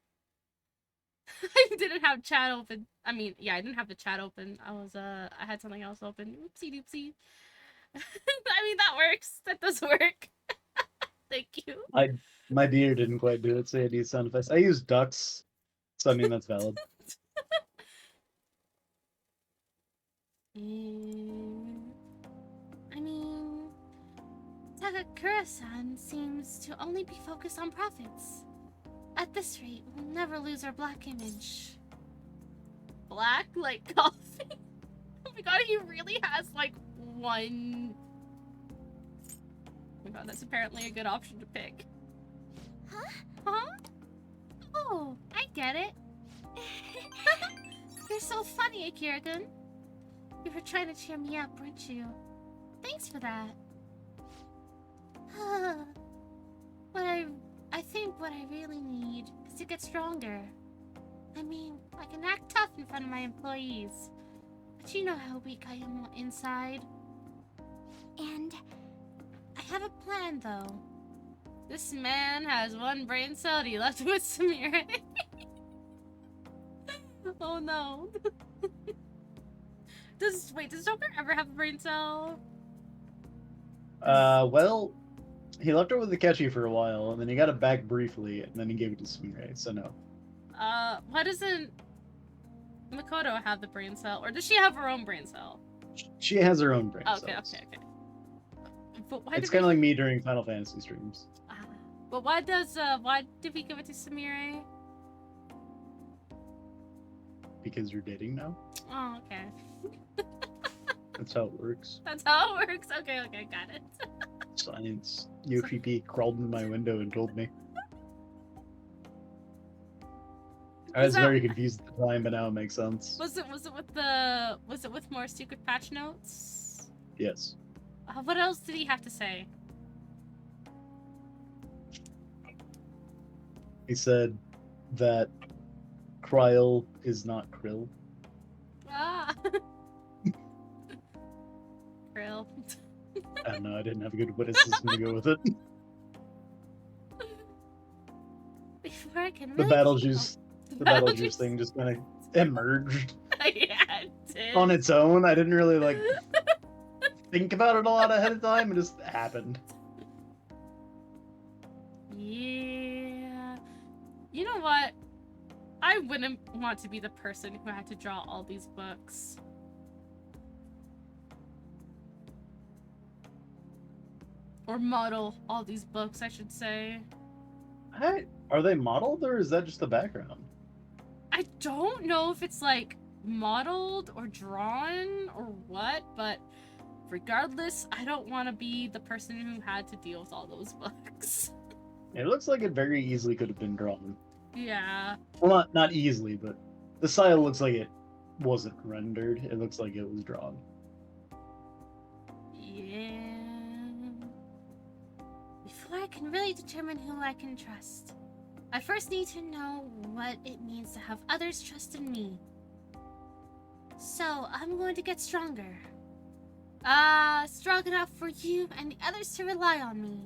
I didn't have chat open. I mean, yeah, I didn't have the chat open. I had something else open. Oopsie doopsie. I mean, that works. That does work. Thank you. My deer didn't quite do it, so I need sound effects. I use ducks, so I mean that's valid. I mean, Takakura-san seems to only be focused on profits. At this rate, we'll never lose our black image. Black? Like coffee? Oh my god, he really has like one... Oh my god, that's apparently a good option to pick. Huh? Huh? Oh, I get it. You're so funny, Akira-gun. You were trying to cheer me up, weren't you? Thanks for that. I think what I really need is to get stronger. I mean, I can act tough in front of my employees, but you know how weak I am inside. And I have a plan, though. This man has one brain cell he left with Samira. Oh no. Does Joker ever have a brain cell? Well, he left it with Akechi for a while, and then he got it back briefly, and then he gave it to Sumire, so no. Why doesn't Makoto have the brain cell? Or does she have her own brain cell? She has her own brain Okay. cells. But why It's did kind of we... like me during Final Fantasy streams. But why did we give it to Samire? Because you're dating now? Oh, okay. That's how it works. That's how it works. Okay, got it. Science. Yoshi P crawled in my window and told me. I was very confused at the time, but now it makes sense. Was it with more secret patch notes? Yes. What else did he have to say? He said that Kryl is not Krill. Ah. Krill. I don't know, I didn't have a good witticism to go with it. Before I can The really battle juice thing just kind of emerged yeah, it did. on its own. I didn't really like think about it a lot ahead of time. It just happened. Yeah. You know what? I wouldn't want to be the person who had to draw all these books. Or model all these books, I should say. Are they modeled, or is that just the background? I don't know if it's like modeled or drawn or what, but regardless, I don't want to be the person who had to deal with all those books. It looks like it very easily could have been drawn. Yeah. Well, not easily, but the style looks like it wasn't rendered. It looks like it was drawn. Yeah. Before I can really determine who I can trust, I first need to know what it means to have others trust in me. So, I'm going to get stronger. Strong enough for you and the others to rely on me.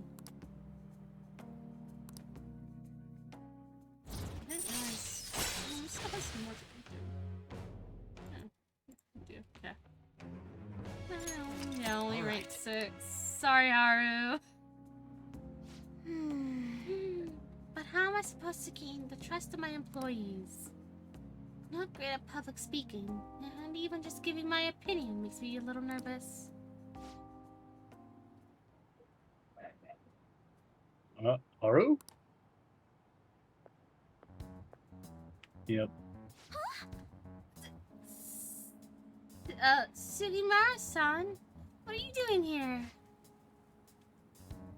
Yeah, only rank 6. Sorry, Haru. But how am I supposed to gain the trust of my employees? Not great at public speaking, and even just giving my opinion makes me a little nervous. Haru? Yep. Sugimara-san, what are you doing here?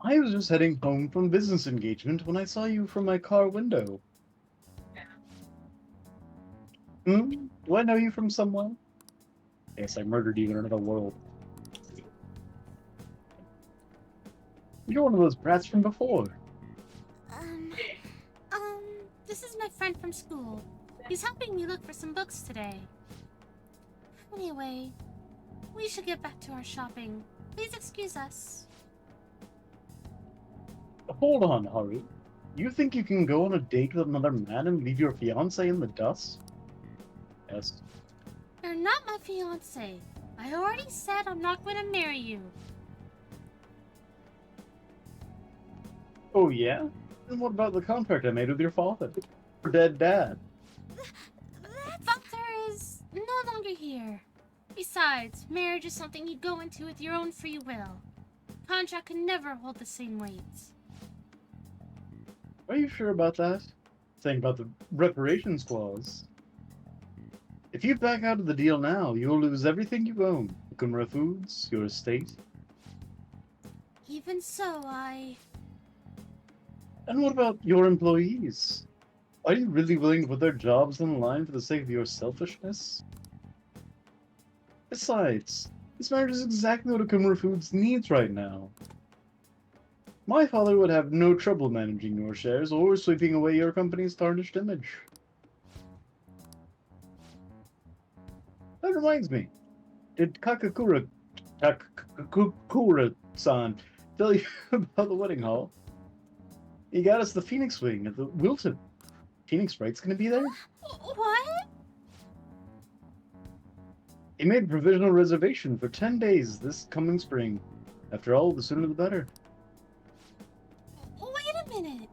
I was just heading home from business engagement when I saw you from my car window. Do I know you from somewhere? Yes, I murdered you in another world. You're one of those brats from before. Um, This is my friend from school. He's helping me look for some books today. Anyway, we should get back to our shopping. Please excuse us. Hold on, Haru. You think you can go on a date with another man and leave your fiancé in the dust? Yes. You're not my fiance. I already said I'm not going to marry you. Oh, yeah? And what about the contract I made with your father? Your dead dad. Father is no longer here. Besides, marriage is something you go into with your own free will. Contract can never hold the same weight. Are you sure about that? Think about the reparations clause. If you back out of the deal now, you'll lose everything you own. Kumra Foods, your estate. Even so, And what about your employees? Are you really willing to put their jobs on the line for the sake of your selfishness? Besides, this marriage is exactly what Kumra Foods needs right now. My father would have no trouble managing your shares or sweeping away your company's tarnished image. That reminds me. Did Kakakura-san tell you about the wedding hall? He got us the Phoenix Wing at the Wilton. Phoenix Sprite's gonna be there? what? He made a provisional reservation for 10 days this coming spring. After all, the sooner the better. Wait a minute.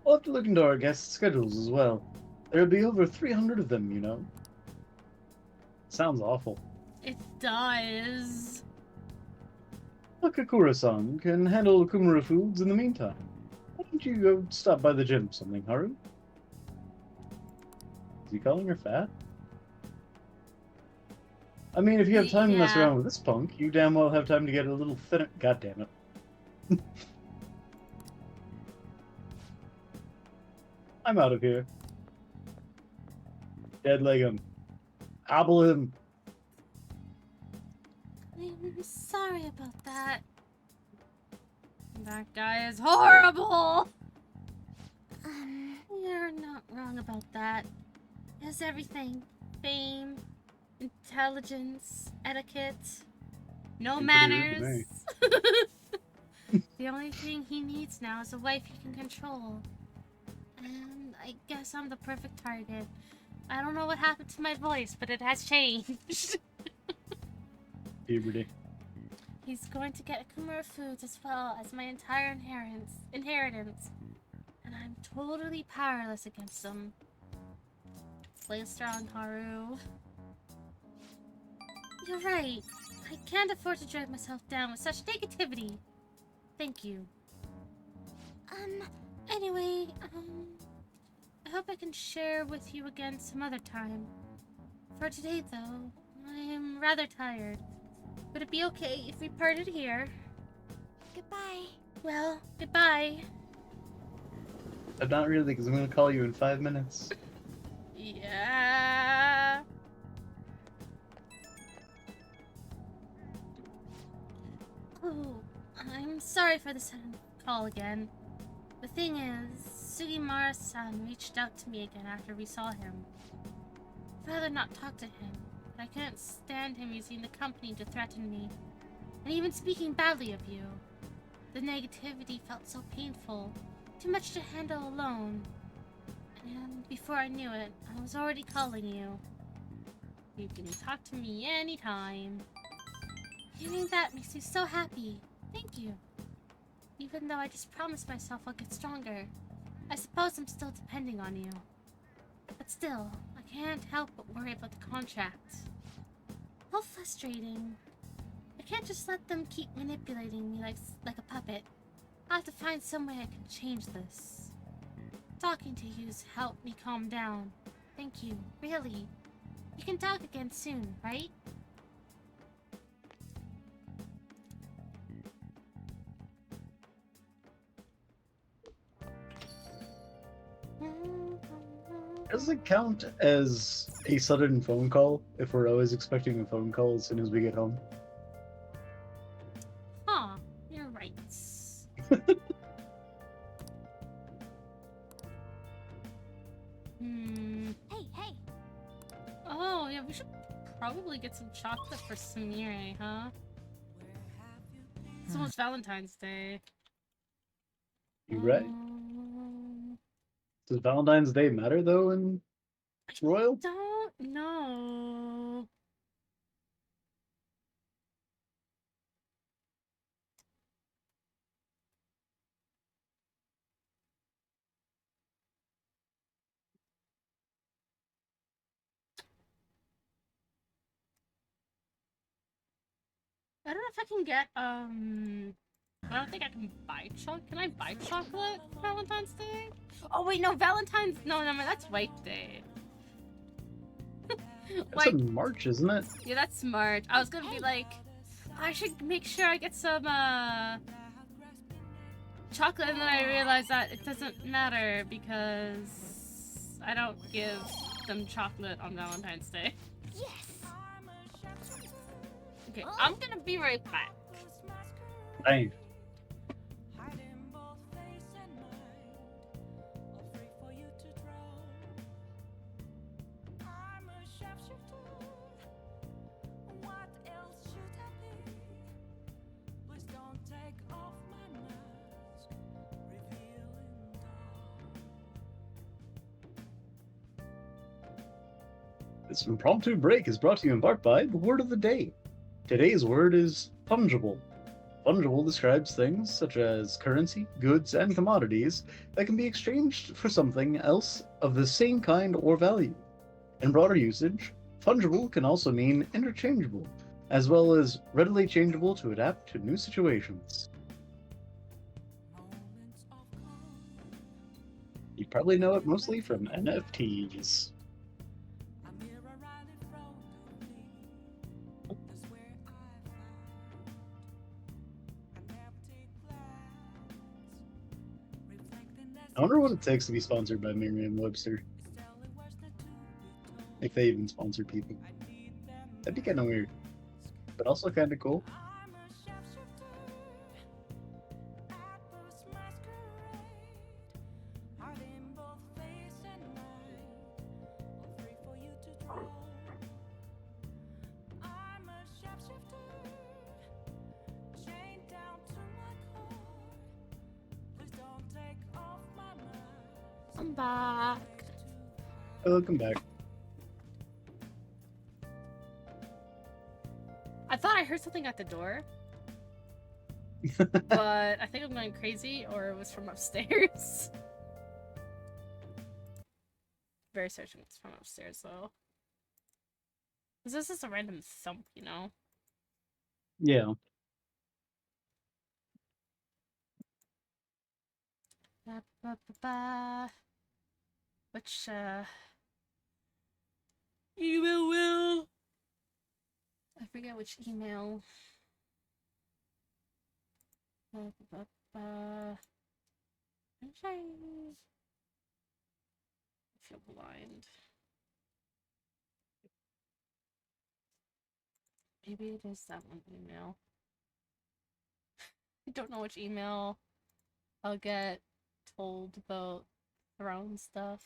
We'll have to look into our guest schedules as well. There'll be over 300 of them, you know. Sounds awful. It does. Kakakura-san can handle Kumura Foods in the meantime. Why don't you go stop by the gym or something, Haru? Is he calling her fat? I mean, if you have time to mess Yeah. around with this punk, you damn well have time to get a little thinner. God damn it. I'm out of here. Dead leg him. Hobble him. I'm sorry about that. That guy is horrible! You're not wrong about that. He has everything. Fame, intelligence, etiquette, no Seemed pretty rude to manners. The only thing he needs now is a wife he can control. And I guess I'm the perfect target. I don't know what happened to my voice, but it has changed. Puberty. He's going to get Kumura Foods as well as my entire inheritance. And I'm totally powerless against him. Play strong, Haru. You're right. I can't afford to drag myself down with such negativity. Thank you. Anyway, I hope I can share with you again some other time. For today, though, I'm rather tired. Would it be okay if we parted here? Goodbye. Well, goodbye. I'm not really, because I'm going to call you in 5 minutes. Yeah. Oh, I'm sorry for the sudden call again. The thing is, Sugimura-san reached out to me again after we saw him. I'd rather not talk to him, but I couldn't stand him using the company to threaten me, and even speaking badly of you. The negativity felt so painful, too much to handle alone. And before I knew it, I was already calling you. You can talk to me anytime. Hearing that makes me so happy. Thank you. Even though I just promised myself I'll get stronger, I suppose I'm still depending on you. But still, I can't help but worry about the contract. How frustrating. I can't just let them keep manipulating me like a puppet. I have to find some way I can change this. Talking to you's helped me calm down. Thank you, really. We can talk again soon, right? Does it count as a sudden phone call if we're always expecting a phone call as soon as we get home? Huh, you're right. Hmm. Hey, hey. Oh, yeah, we should probably get some chocolate for Samire, huh? It's almost Valentine's Day. You right? Um, Does Valentine's Day matter though in Royal? Don't know. I don't know if I can get, I don't think I can buy chocolate. Can I buy chocolate for Valentine's Day? Oh, wait, no, no, that's White Day. It's in March, isn't it? Yeah, that's smart. I was gonna be like, I should make sure I get some, chocolate, and then I realized that it doesn't matter because I don't give them chocolate on Valentine's Day. Yes. Okay, I'm gonna be right back. Dang. This impromptu break is brought to you in part by the word of the day. Today's word is fungible. Fungible describes things such as currency, goods, and commodities that can be exchanged for something else of the same kind or value. In broader usage, fungible can also mean interchangeable, as well as readily changeable to adapt to new situations. You probably know it mostly from NFTs. I wonder what it takes to be sponsored by Merriam-Webster. If they even sponsor people. That'd be kind of weird, but also kind of cool. I'm back. Welcome back. I thought I heard something at the door. But I think I'm going crazy, or it was from upstairs. Very certain it's from upstairs, though. Because this is a random thump, you know? Yeah. Ba, ba, ba, ba. Which, email will... I forget which email. Ba, ba, ba, ba. I'm sorry. I feel blind. Maybe it is that one email. I don't know which email I'll get told about throne stuff.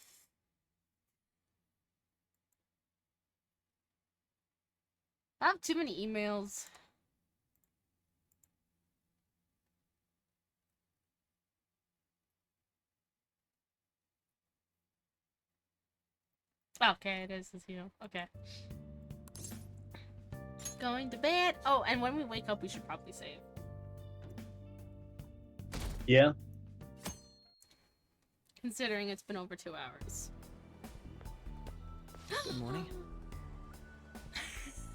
I have too many emails. Okay, it is you. Okay. Going to bed. Oh, and when we wake up, we should probably save. Yeah. Considering it's been over 2 hours. Good morning.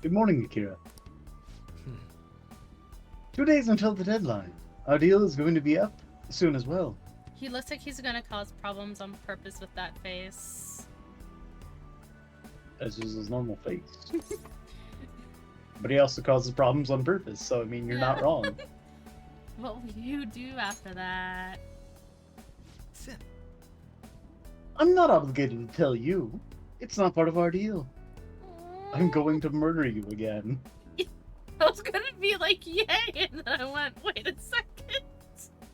Good morning, Akira. 2 days until the deadline. Our deal is going to be up soon as well. He looks like he's gonna cause problems on purpose with that face. That's just his normal face. But he also causes problems on purpose, so I mean, you're not wrong. What will you do after that? Sim. I'm not obligated to tell you. It's not part of our deal. I'm going to murder you again. I was gonna be like, yay, and then I went, wait a second.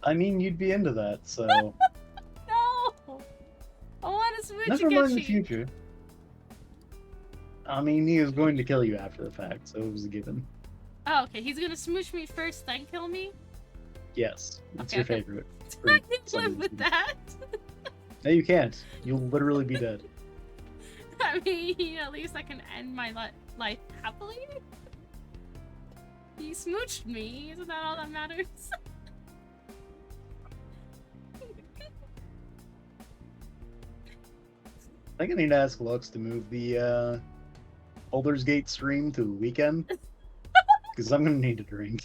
I mean, you'd be into that, so... No! I want to smooch Never again. mind the future. I mean, he is going to kill you after the fact, so it was a given. Oh, okay, he's gonna smooch me first, then kill me? Yes, it's Okay, your okay. favorite. I for can some live with reason. that. No, you can't. You'll literally be dead. I mean, at least I can end my life happily. He smooched me, isn't that all that matters? I think I need to ask Lux to move the Baldur's Gate stream to the weekend. Because I'm gonna need a drink.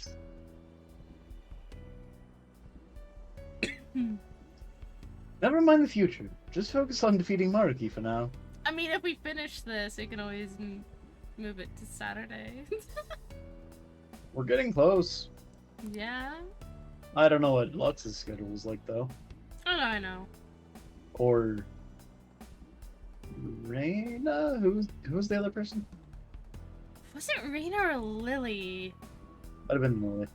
Never mind the future. Just focus on defeating Maruki for now. I mean, if we finish this, we can always move it to Saturday. We're getting close. Yeah? I don't know what Lux's schedule is like, though. Oh, no, I know. Or... Reina? Who's the other person? Was it Raina or Lily? Might have been Lily.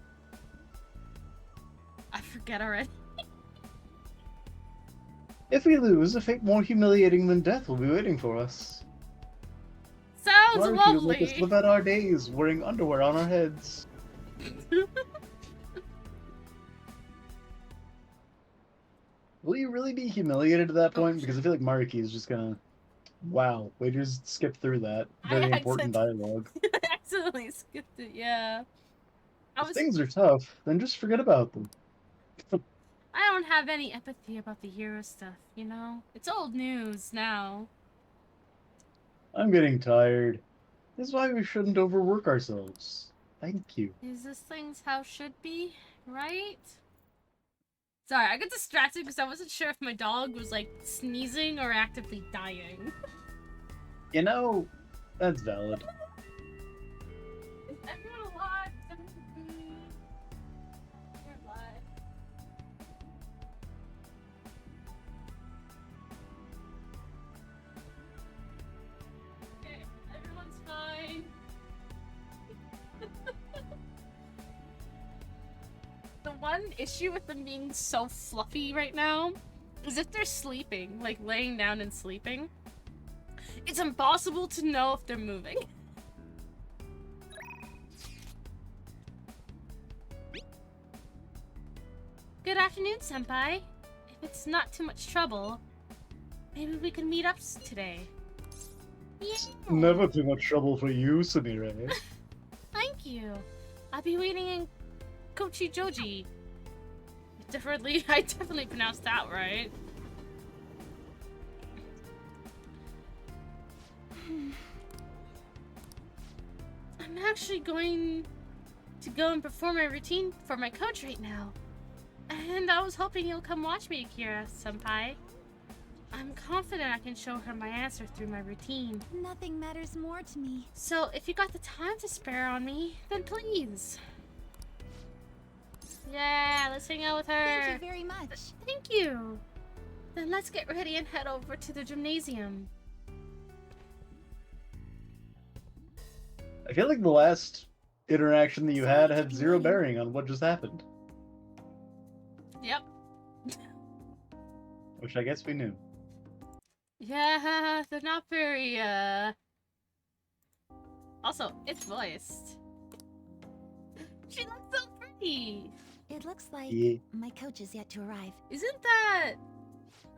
I forget already. If we lose, a fate more humiliating than death will be waiting for us. Sounds Maruki will make us lovely! live out our days wearing underwear on our heads. Will you really be humiliated at that point? Because I feel like Maruki is just gonna... Wow, we just skip through that. Very important dialogue. I accidentally skipped it, yeah. If things are tough, then just forget about them. I don't have any empathy about the hero stuff, you know? It's old news now. I'm getting tired. This is why we shouldn't overwork ourselves. Thank you. Is this things how should be, right? Sorry, I got distracted because I wasn't sure if my dog was like sneezing or actively dying. You know, that's valid. Is everyone alive? Is everyone good? You're alive. Okay, everyone's fine. The one issue with them being so fluffy right now is if they're sleeping, like laying down and sleeping, it's impossible to know if they're moving. Good afternoon, Senpai. If it's not too much trouble, maybe we can meet up today. Yeah. Never too much trouble for you, Sumire. Thank you. I'll be waiting in Kochijoji. I definitely pronounced that right. I'm actually going to go and perform my routine for my coach right now. And I was hoping you'll come watch me, Akira-senpai. I'm confident I can show her my answer through my routine. Nothing matters more to me. So if you got the time to spare on me, then please. Yeah, let's hang out with her. Thank you very much. Thank you. Then let's get ready and head over to the gymnasium. I feel like the last interaction that you had Sorry to had be zero late. bearing on what just happened. Yep. Which I guess we knew. Yeah, they're not very, Also, it's voiced. She looks so pretty! It looks like Yeah. my coach is yet to arrive. Isn't that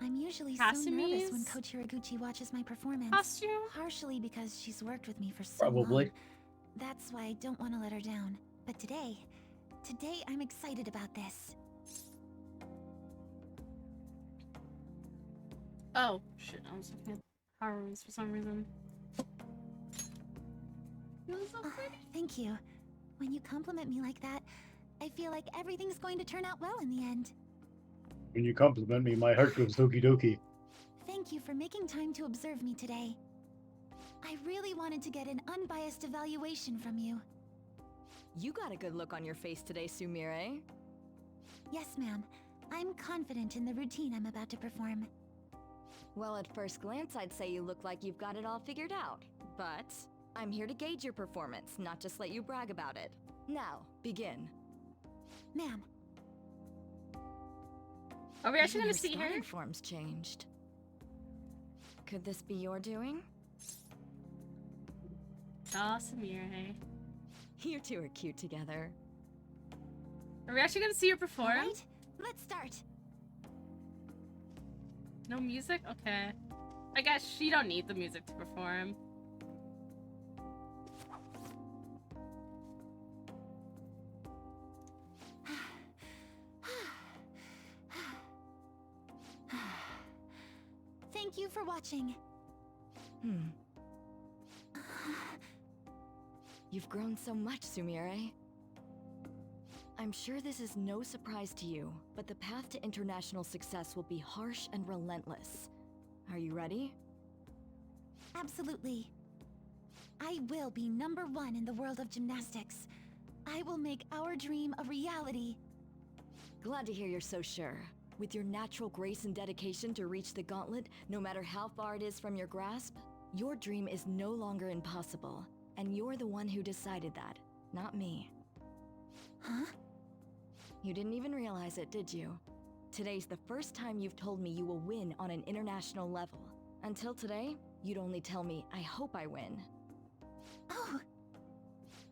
I'm usually so nervous when Kasumi's Coach Hiraguchi watches my performance. costume? Partially because she's worked with me for so Probably. long. That's why I don't want to let her down. But today I'm excited about this. Oh, shit, I was looking at Haru's for some reason. You look so pretty. Thank you. When you compliment me like that, I feel like everything's going to turn out well in the end. When you compliment me, my heart goes doki doki. Thank you for making time to observe me today. I really wanted to get an unbiased evaluation from you. You got a good look on your face today, Sumire. Yes, ma'am. I'm confident in the routine I'm about to perform. Well, at first glance, I'd say you look like you've got it all figured out. But I'm here to gauge your performance, not just let you brag about it. Now, begin. Ma'am, Are we actually Even gonna see her? spotting form's changed. Could this be your doing? Oh, Samira. You two are cute together. Are we actually gonna see her perform? alright, let's start. No music? Okay. I guess she don't need the music to perform. Thank you for watching. You've grown so much, Sumire. I'm sure this is no surprise to you, but the path to international success will be harsh and relentless. Are you ready? Absolutely. I will be #1 in the world of gymnastics. I will make our dream a reality. Glad to hear you're so sure. With your natural grace and dedication to reach the gauntlet, no matter how far it is from your grasp, your dream is no longer impossible. And you're the one who decided that, not me. Huh? You didn't even realize it, did you? Today's the first time you've told me you will win on an international level. Until today, you'd only tell me, I hope I win. Oh,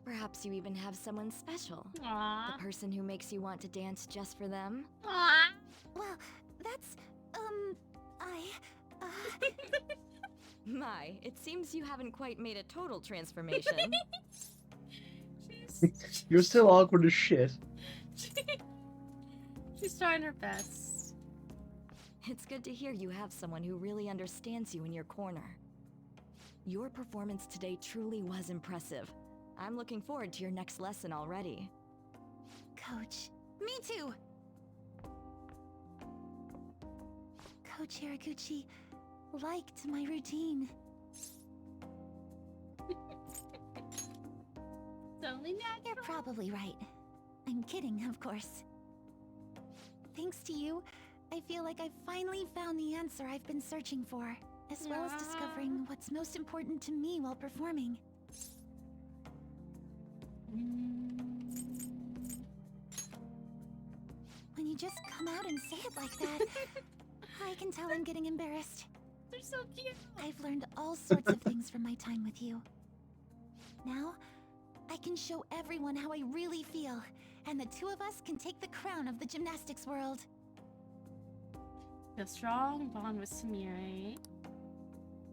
Perhaps you even have someone special. Aww. The person who makes you want to dance just for them? Aww. well, that's, My, it seems you haven't quite made a total transformation. You're still awkward as shit. She's trying her best. It's good to hear you have someone who really understands you in your corner. Your performance today truly was impressive. I'm looking forward to your next lesson already. Coach. Me too! Coach Hiraguchi liked my routine. Totally not. You're probably right. I'm kidding, of course. Thanks to you, I feel like I've finally found the answer I've been searching for, as well as discovering what's most important to me while performing. When you just come out and say it like that, I can tell I'm getting embarrassed. They're so cute. I've learned all sorts of things from my time with you. Now, I can show everyone how I really feel, and the two of us can take the crown of the gymnastics world. A strong bond with Samira.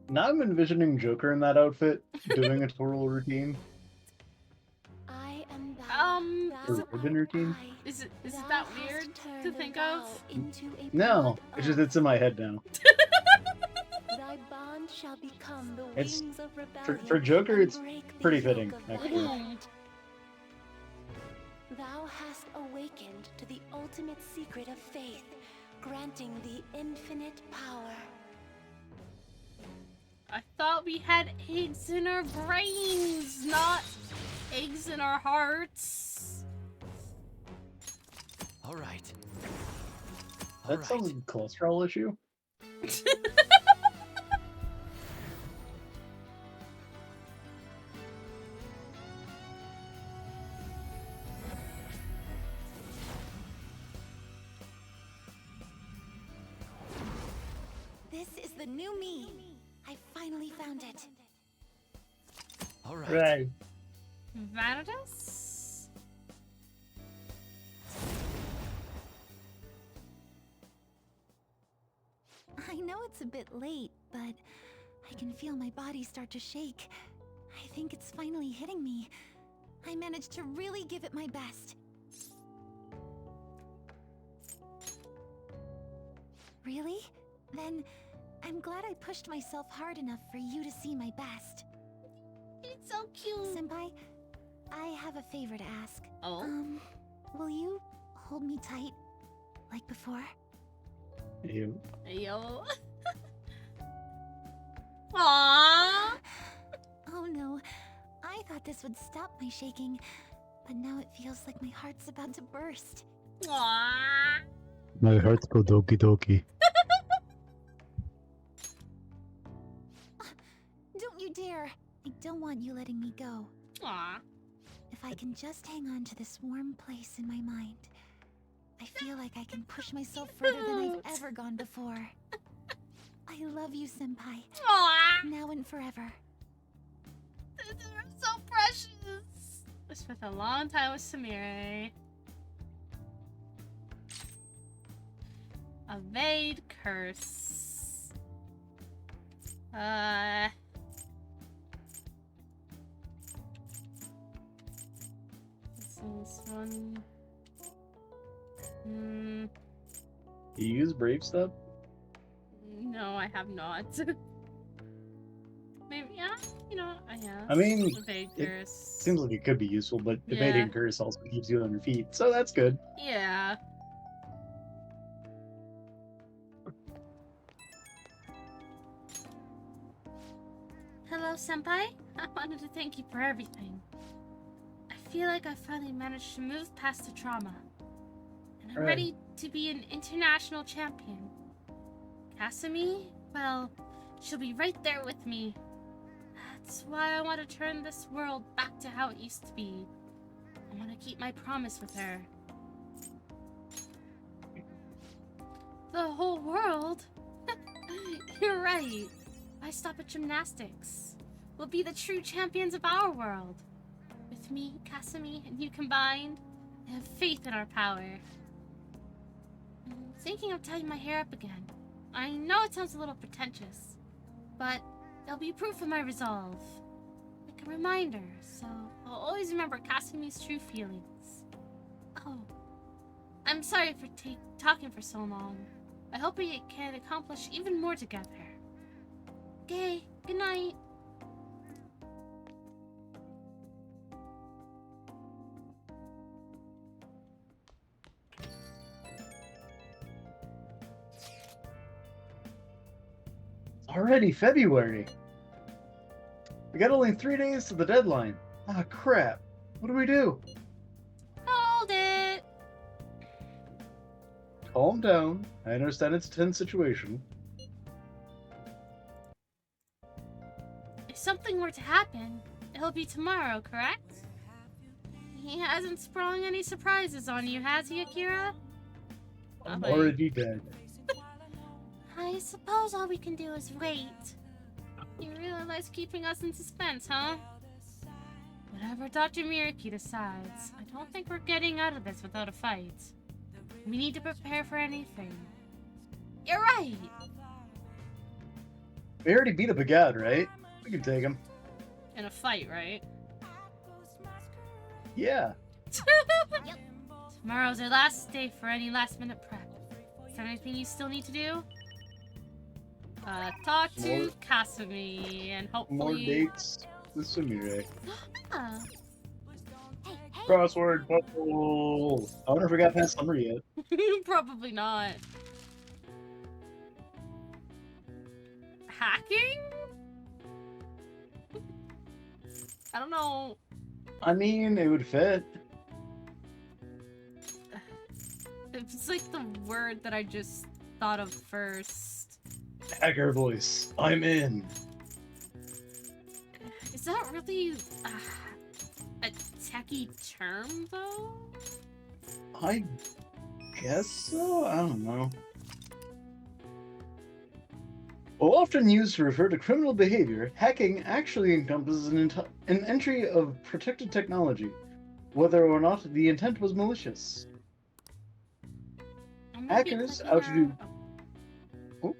Now I'm envisioning Joker in that outfit, doing a twirl routine. I am Or ribbon routine. Is it that weird to think of? No, it's just it's in my head now. Thy bond shall become the It's- wings of For Joker, and it's break the pretty yoke fitting, of the actually. night. Thou hast awakened to the ultimate secret of faith, granting the infinite power. I thought we had eggs in our brains, not eggs in our hearts. All right. That's some cholesterol issue. This is the new me. I finally found it. All right. Right. Vanitas? I know it's a bit late, but I can feel my body start to shake. I think it's finally hitting me. I managed to really give it my best. Really? Then I'm glad I pushed myself hard enough for you to see my best. It's so cute. Senpai, I have a favor to ask. Oh? Will you hold me tight, like before? You. Yo. Aww. Oh no, I thought this would stop my shaking, but now it feels like my heart's about to burst. Aww. My heart go doki doki. Don't you dare! I don't want you letting me go. Aw. If I can just hang on to this warm place in my mind, I feel like I can push myself further than I've ever gone before. I love you, Senpai. Aw. Now and forever. They're so precious. I spent a long time with Samire. Evade curse. This one. You use Brave Step? No, I have not. Maybe, yeah, you know, yeah. I mean, Evade it curse. seems like it could be useful, but Yeah. evading curse also keeps you on your feet, so that's good. Yeah. Hello, Senpai. I wanted to thank you for everything. I feel like I finally managed to move past the trauma. And I'm Right. ready to be an international champion. Kasumi? Well, she'll be right there with me. That's why I want to turn this world back to how it used to be. I want to keep my promise with her. The whole world? You're right. Why stop at gymnastics? We'll be the true champions of our world. With me, Kasumi, and you combined, I have faith in our power. I'm thinking of tying my hair up again. I know it sounds a little pretentious, but it'll be proof of my resolve. Like a reminder, so I'll always remember Kasumi's true feelings. Oh, I'm sorry for talking for so long. I hope we can accomplish even more together. Okay, good night. Already February! We got only 3 days to the deadline. Ah, crap. What do we do? Hold it. Calm down. I understand it's a tense situation. If something were to happen, it'll be tomorrow, correct? He hasn't sprung any surprises on you, has he, Akira? I'm Okay. already dead. I suppose all we can do is wait. You really likes keeping us in suspense, huh? Whatever Dr. Miriki decides, I don't think we're getting out of this without a fight. We need to prepare for anything. You're right! We already beat up a god, right? We can take him. In a fight, right? Yeah. Tomorrow's our last day for any last-minute prep. Is there anything you still need to do? Talk to More- Kasumi, and More hopefully... dates with Sumire. Ah. Crossword puzzle! I wonder if we got past summer yet. Probably not. Hacking? I don't know. I mean, it would fit. It's like the word that I just thought of first. Hacker voice. I'm in. Is that really a techie term, though? I guess so? I don't know. While often used to refer to criminal behavior, hacking actually encompasses an entry of protected technology, whether or not the intent was malicious. I'm gonna be Hackers clicking out to do... her- Oh.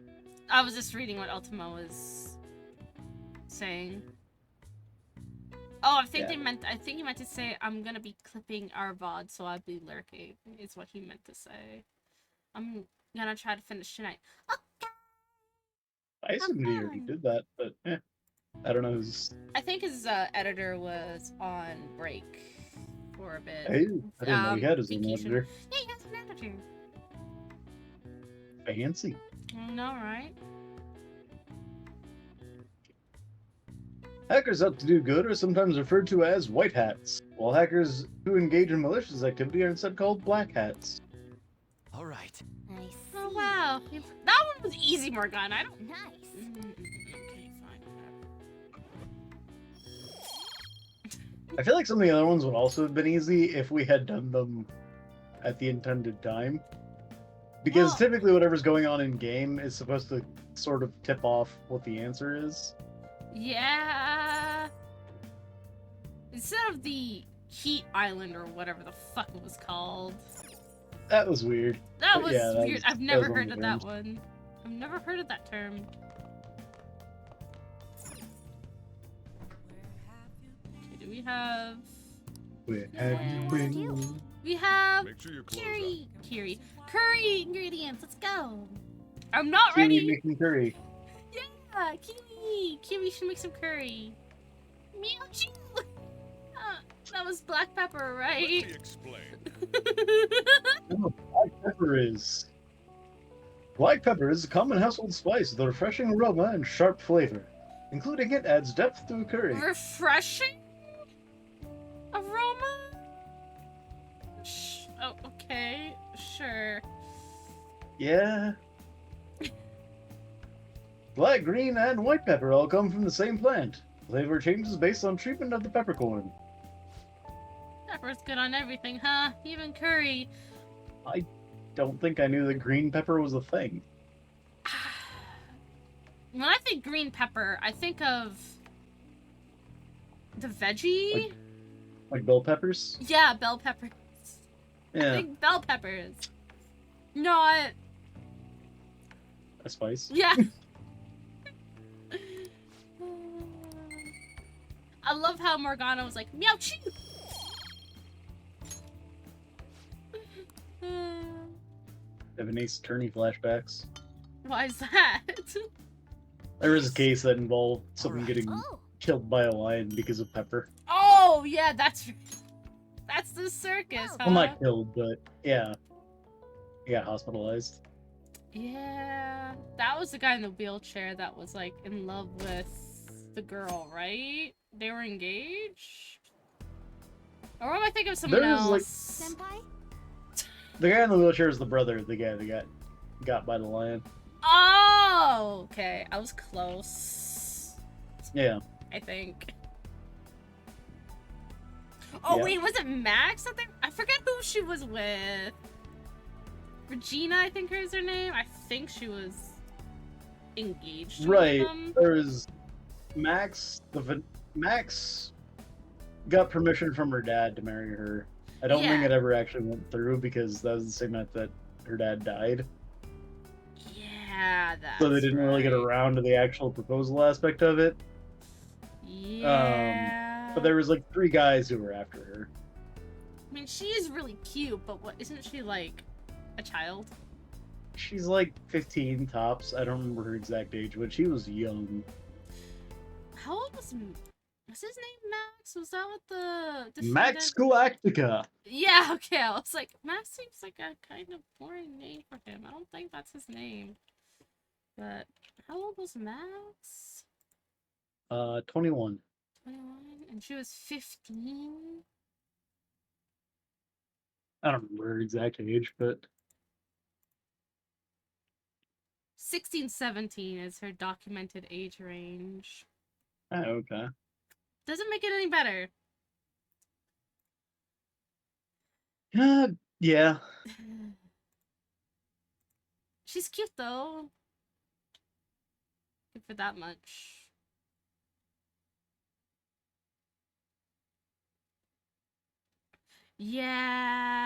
I was just reading what Ultima was saying. Oh, I think Yeah. I think he meant to say I'm gonna be clipping our VOD, so I'll be lurking. Is what he meant to say. I'm gonna try to finish tonight. Okay. I assumed he already did that, but I don't know. I think his editor was on break for a bit. I didn't know he had his own vacation. editor. Yeah, he has an editor. Fancy. No, right? Hackers out to do good are sometimes referred to as white hats, while hackers who engage in malicious activity are instead called black hats. All right. I see. Oh wow, that one was easy, Morgana. I don't. Nice. Okay, fine. I feel like some of the other ones would also have been easy if we had done them at the intended time. Because Well- typically whatever's going on in game is supposed to sort of tip off what the answer is. Yeah. Instead of the Heat Island or whatever the fuck it was called. That was weird. That But was yeah, that weird. was- I've that never was one heard of of the that terms. one. I've never heard of that term. Okay, do we have... Where have you been? We have Make sure you close curry ingredients. Let's go. I'm not Kiwi ready. making curry. Yeah, Kiwi should make some curry. Meow choo. That was black pepper, up. right? Let me explain. Black pepper is. Black pepper is a common household spice with a refreshing aroma and sharp flavor. Including it adds depth to a curry. Refreshing aroma. Oh, okay, sure. Yeah. Black, green, and white pepper all come from the same plant. Flavor changes based on treatment of the peppercorn. Pepper's good on everything, huh? Even curry. Don't think I knew that green pepper was a thing. When I think green pepper, I think of the veggie. Like bell peppers? Yeah, bell peppers. I Yeah, think bell peppers. Not. a spice. Yeah. I love how Morgana was like, meow choo! Have Ace Attorney flashbacks. Why is that? There was a case that involved someone Alright. getting Oh, killed by a lion because of pepper. Oh, yeah, that's the circus, huh? Well, not killed, but yeah. He got hospitalized. Yeah, that was the guy in the wheelchair that was like in love with the girl, right? They were engaged? Or am I thinking of someone There's, else? like- senpai? The guy in the wheelchair is the brother of the guy that got by the lion. Oh, okay. I was close. Yeah. I think. Oh Yeah. wait, was it Max? I forget who she was with. Regina, I think is her name. I think she was engaged to one of Right. them. There was Max. Max got permission from her dad to marry her. I don't think Yeah. it ever actually went through because that was the same night that her dad died. Yeah, that's So they didn't really get right. around to the actual proposal aspect of it. Yeah. But there was like 3 guys who were after her. I mean, she is really cute, but what isn't she like a child? She's like 15 tops. I don't remember her exact age, but she was young. How old was his name Max? Was that what the Max defendant- Galactica. Yeah, okay. I was like, Max seems like a kind of boring name for him. I don't think that's his name. But how old was Max? 21. 21, and she was 15. I don't remember her exact age, but 16, 17 is her documented age range. okay. Doesn't make it any better. Yeah. She's cute though. Good for that much.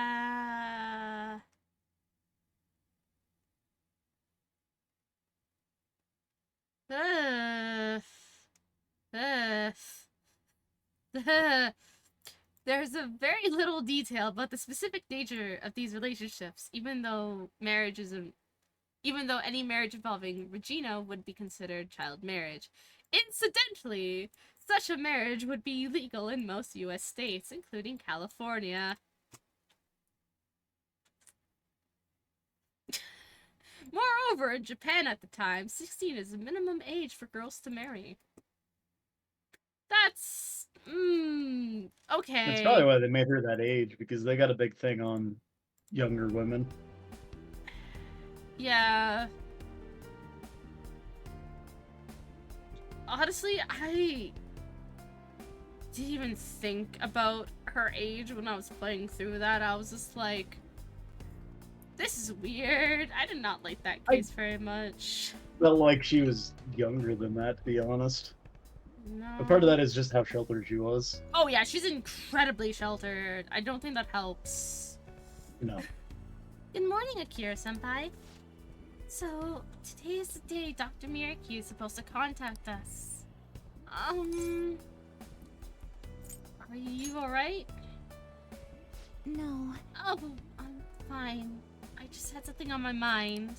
Yeah. Ugh. Ugh. Ugh. There's a very little detail about the specific nature of these relationships, even though any marriage involving Regina would be considered child marriage. Incidentally, such a marriage would be legal in most US states, including California. Moreover, in Japan at the time, 16 is the minimum age for girls to marry. That's... okay. That's probably why they made her that age, because they got a big thing on younger women. Yeah. Honestly, didn't even think about her age when I was playing through that. I was just like, this is weird. I did not like that case very much. Felt like she was younger than that, to be honest. No. But part of that is just how sheltered she was. Oh yeah, she's incredibly sheltered. I don't think that helps. No. Good morning, Akira-senpai. So, today is the day Dr. Miyaki is supposed to contact us. Are you alright? No. Oh, I'm fine. I just had something on my mind.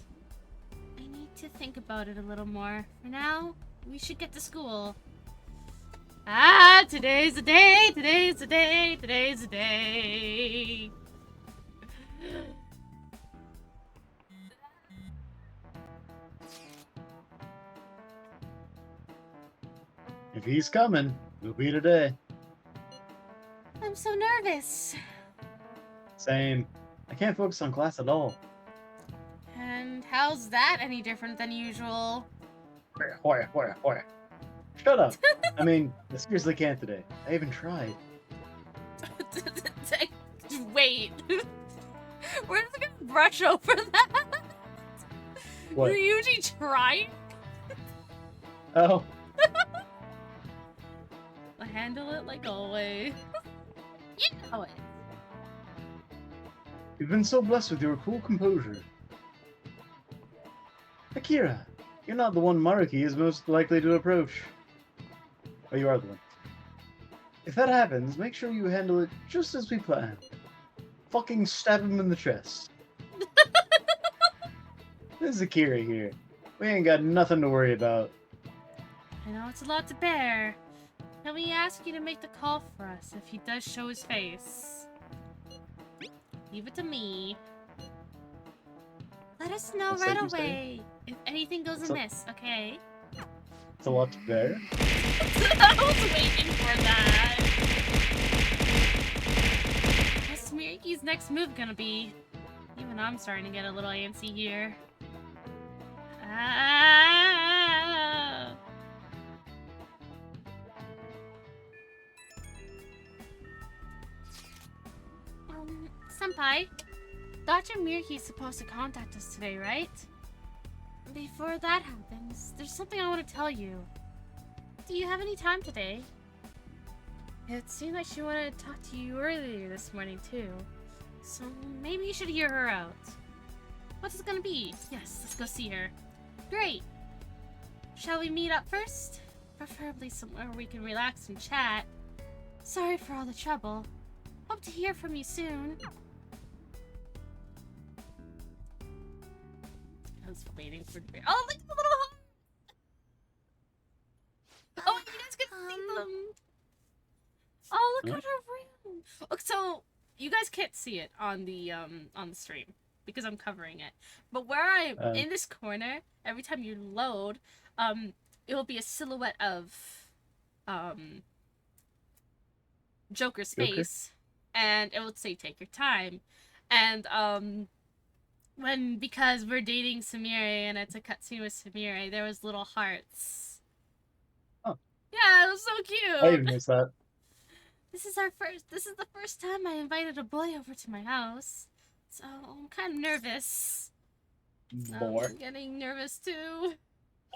I need to think about it a little more. For now, we should get to school. Ah, today's the day, today's the day, today's the day. If he's coming, it'll be today. I'm so nervous. Same. I can't focus on class at all. And how's that any different than usual? Where? Shut up. I mean, I seriously can't today. I even tried. Wait. We're just gonna brush over that. What? Are you usually trying? Oh, I handle it like always. You know it. you've been so blessed with your cool composure. Akira, you're not the one Maruki is most likely to approach. Oh, you are the one. If that happens, make sure you handle it just as we planned. Fucking stab him in the chest. This is Akira here. We ain't got nothing to worry about. I know it's a lot to bear. Can we ask you to make the call for us if he does show his face? Leave it to me. Let us know That's right like you say. away if anything goes So- amiss, okay? It's a lot to bear. I was waiting for that. What's Miyagi's next move gonna be? Even I'm starting to get a little antsy here. Ah! Senpai, Dr. Miyaki is supposed to contact us today, right? Before that happens, there's something I want to tell you. Do you have any time today? It seemed like she wanted to talk to you earlier this morning too. So maybe you should hear her out. What's it gonna be? Yes, let's go see her. Great! Shall we meet up first? Preferably somewhere where we can relax and chat. Sorry for all the trouble. Hope to hear from you soon. I was waiting for the. Oh, look at the little heart! Oh, you guys can see them. Oh, look at her room. Look, so you guys can't see it on the stream because I'm covering it. But where I'm in this corner, every time you load, it will be a silhouette of Joker's face, and it will say "Take your time," and because we're dating Samire and it's a cutscene with Samire, there was little hearts. Oh. Yeah, it was so cute. I even missed that. This is the first time I invited a boy over to my house. So I'm kind of nervous. More. I'm getting nervous too.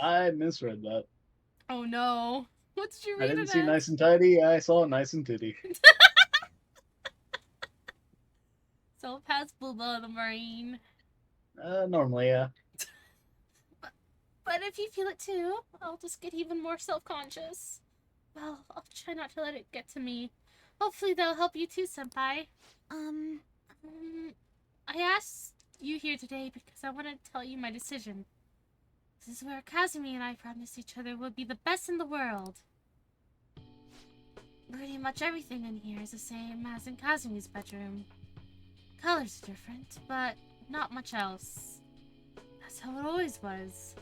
I misread that. Oh no. What did you read I didn't it see as? nice and tidy, I saw nice and titty. So past Booba the Marine. Normally, yeah. But if you feel it too, I'll just get even more self-conscious. Well, I'll try not to let it get to me. Hopefully that'll help you too, Senpai. I asked you here today because I wanted to tell you my decision. This is where Kazumi and I promised each other would be the best in the world. Pretty much everything in here is the same as in Kazumi's bedroom. Colors are different, but not much else. That's how it always was.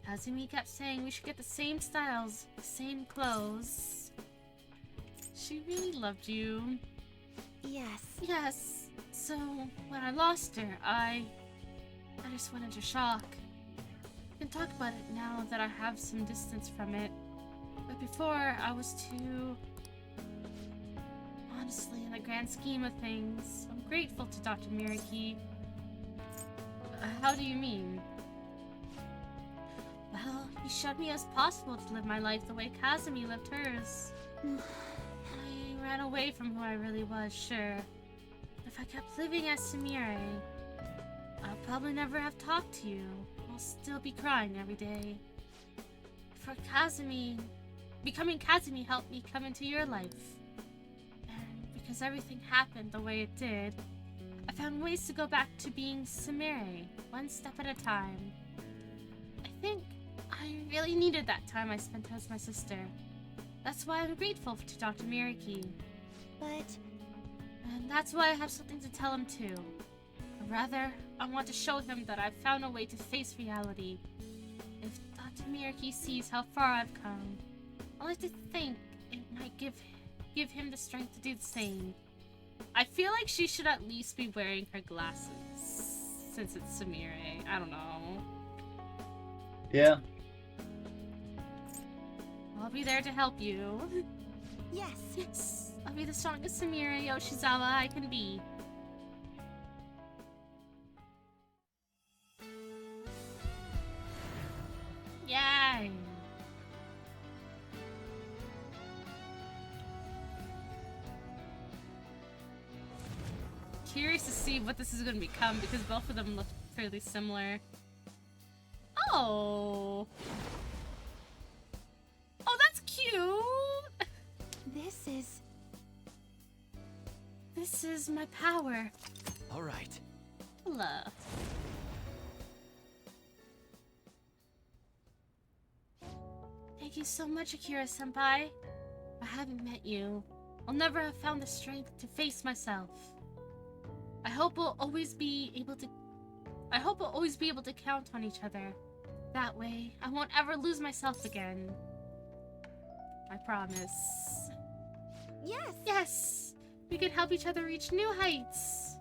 Kazumi kept saying we should get the same styles, the same clothes. She really loved you. Yes. Yes. So, when I lost her, I just went into shock. I can talk about it now that I have some distance from it. But before, I was too Honestly, in the grand scheme of things, I'm grateful to Dr. Miraki. How do you mean? Well, he showed me it was possible to live my life the way Kazumi lived hers. I ran away from who I really was, sure. If I kept living as Sumire, I'll probably never have talked to you. I'll still be crying every day. For Kazumi, becoming Kazumi helped me come into your life. And because everything happened the way it did, I found ways to go back to being Sumire, one step at a time. I think I really needed that time I spent as my sister. That's why I'm grateful to Dr. Miraki. But And that's why I have something to tell him too. Or rather, I want to show him that I've found a way to face reality. If Dr. Miraki sees how far I've come, I like to think it might give him the strength to do the same. I feel like she should at least be wearing her glasses, since it's Sumire. I don't know. Yeah. I'll be there to help you. yes, Yes, I'll be the strongest Sumire Yoshizawa I can be. Yay! Curious to see what this is going to become because both of them look fairly similar. Oh! Oh, that's cute! This is my power. All right. Hello. Thank you so much, Akira-senpai. If I hadn't met you, I'll never have found the strength to face myself. I hope we'll always be able to count on each other. That way, I won't ever lose myself again. I promise. yes. Yes! We can help each other reach new heights.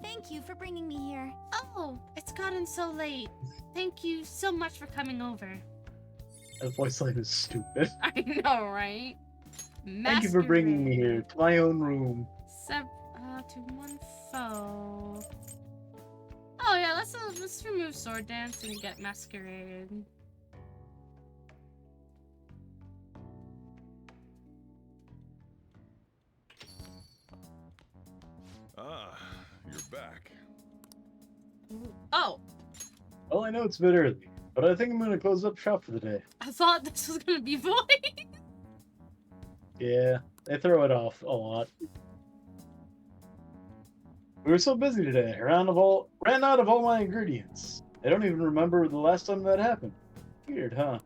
Thank you for bringing me here. Oh, it's gotten so late. Thank you so much for coming over. That voice line is stupid. I know, right? Thank you for bringing me here to my own room. To one foe. Oh yeah, let's remove sword dance and get masquerade. Ah, you're back. Oh, Well, I know it's a bit early, but I think I'm gonna close up shop for the day. I thought this was gonna be void. Yeah, they throw it off a lot. We were so busy today, ran out of all my ingredients. I don't even remember the last time that happened. Weird, huh?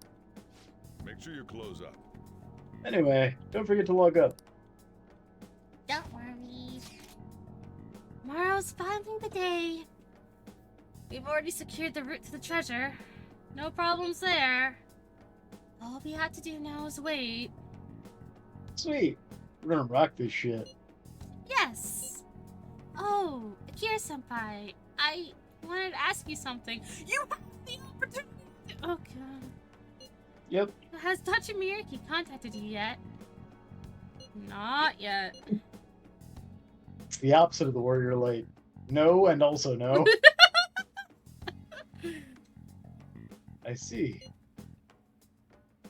Make sure you close up. Anyway, don't forget to log up. Don't worry. Tomorrow's finally the day. We've already secured the route to the treasure. No problems there. All we have to do now is wait. Sweet. We're gonna rock this shit. Yes. Oh, Akira-senpai, I wanted to ask you something. You have the opportunity. Oh god. Yep. Has Dr. Miraki contacted you yet? Not yet. It's the opposite of the warrior light. No and also no. I see.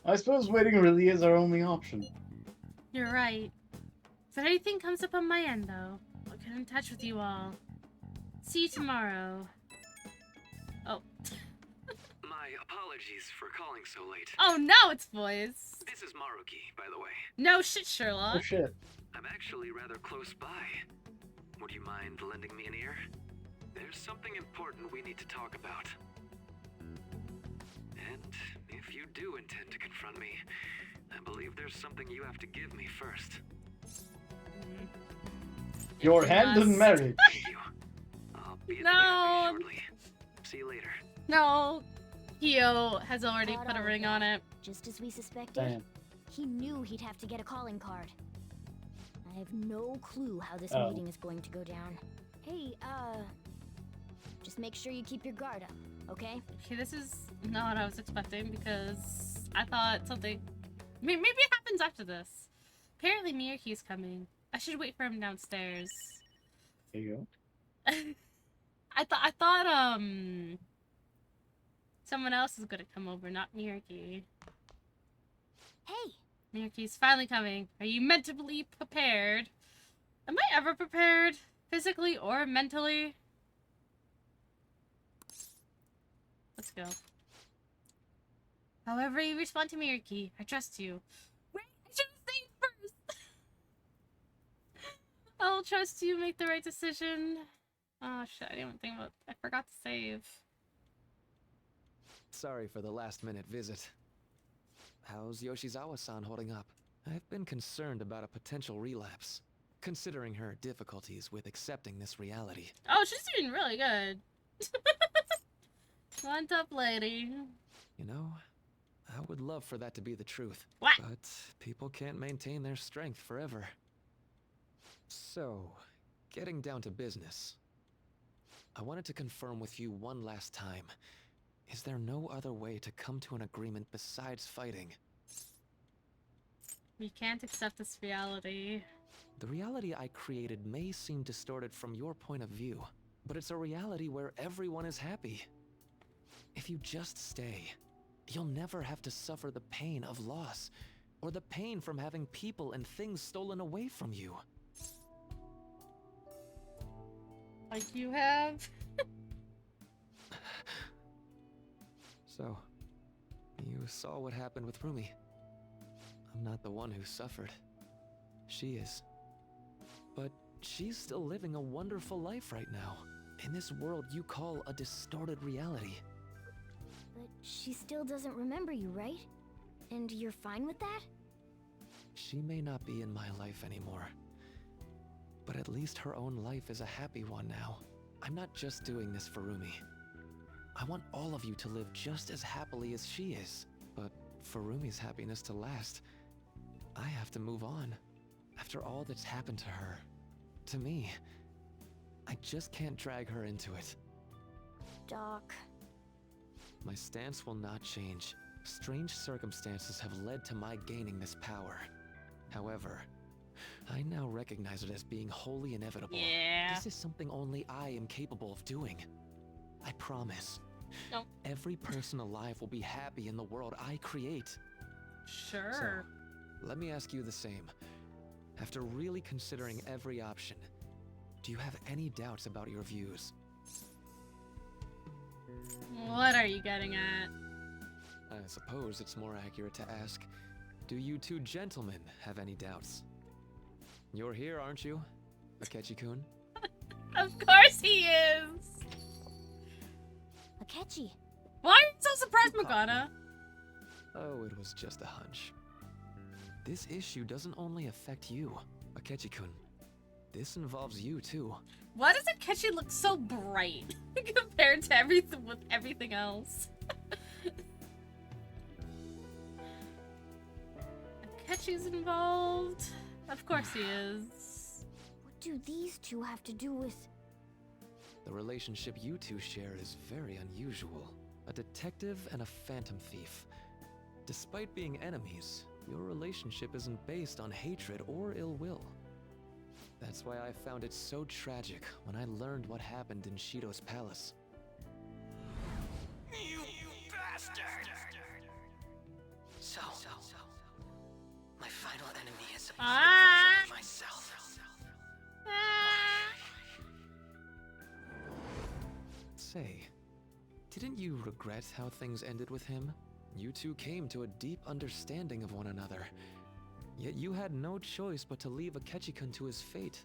I suppose waiting really is our only option. You're right. If anything comes up on my end, though, I'll get in touch with you all. See you tomorrow. Oh. My apologies for calling so late. Oh, now it's boys. This is Maruki, by the way. No shit, Oh Sherlock. shit. I'm actually rather close by. Would you mind lending me an ear? There's something important we need to talk about. And if you do intend to confront me, I believe there's something you have to give me first. Your hand in must. marriage. Thank you. I'll be at No. the cafe shortly. See you later. No. Hio has already Not put a all of ring that. on it. Just as we suspected, Damn. he knew he'd have to get a calling card. I have no clue how this Oh. meeting is going to go down. Hey, just make sure you keep your guard up, okay? Okay, this is not what I was expecting because I thought something... Maybe it happens after this. Apparently Miyaki's coming. I should wait for him downstairs. There you go. I thought someone else is gonna come over, not Mirki. Hey, Mirki's finally coming. Are you mentally prepared? Am I ever prepared? Physically or mentally? Let's go. However you respond to Mirki, I trust you. Wait, I should have saved first! I'll trust you make the right decision. Oh shit, I didn't even think about... I forgot to save. Sorry for the last-minute visit. How's Yoshizawa-san holding up? I've been concerned about a potential relapse, considering her difficulties with accepting this reality. Oh, she's doing really good. One tough lady. You know, I would love for that to be the truth. What? But people can't maintain their strength forever. So, getting down to business. I wanted to confirm with you one last time. Is there no other way to come to an agreement besides fighting? We can't accept this reality. The reality I created may seem distorted from your point of view, but it's a reality where everyone is happy. If you just stay, you'll never have to suffer the pain of loss, or the pain from having people and things stolen away from you. Like you have? So, you saw what happened with Rumi. I'm not the one who suffered. She is. But she's still living a wonderful life right now, in this world you call a distorted reality. but she still doesn't remember you, right? And you're fine with that? She may not be in my life anymore, but at least her own life is a happy one now. I'm not just doing this for Rumi. I want all of you to live just as happily as she is. But for Rumi's happiness to last, I have to move on. After all that's happened to her, to me, I just can't drag her into it. Doc. My stance will not change. Strange circumstances have led to my gaining this power. However, I now recognize it as being wholly inevitable. Yeah. This is something only I am capable of doing. I promise. No. Every person alive will be happy in the world I create. Sure. So, let me ask you the same. After really considering every option, do you have any doubts about your views? What are you getting at? I suppose it's more accurate to ask, do you two gentlemen have any doubts? You're here, aren't you, Akechi-kun? Of course he is! Akechi. Why are you so surprised, Magana? Oh, it was just a hunch. This issue doesn't only affect you, Akechi-kun. This involves you too. Why does Akechi look so bright compared to everything else? Akechi's involved. Of course he is. What do these two have to do with... The relationship you two share is very unusual. A detective and a phantom thief. Despite being enemies, your relationship isn't based on hatred or ill will. That's why I found it so tragic when I learned what happened in Shido's palace. You bastard! So, my final enemy is a version of myself. Say, didn't you regret how things ended with him? You two came to a deep understanding of one another. Yet you had no choice but to leave Akechi-kun to his fate.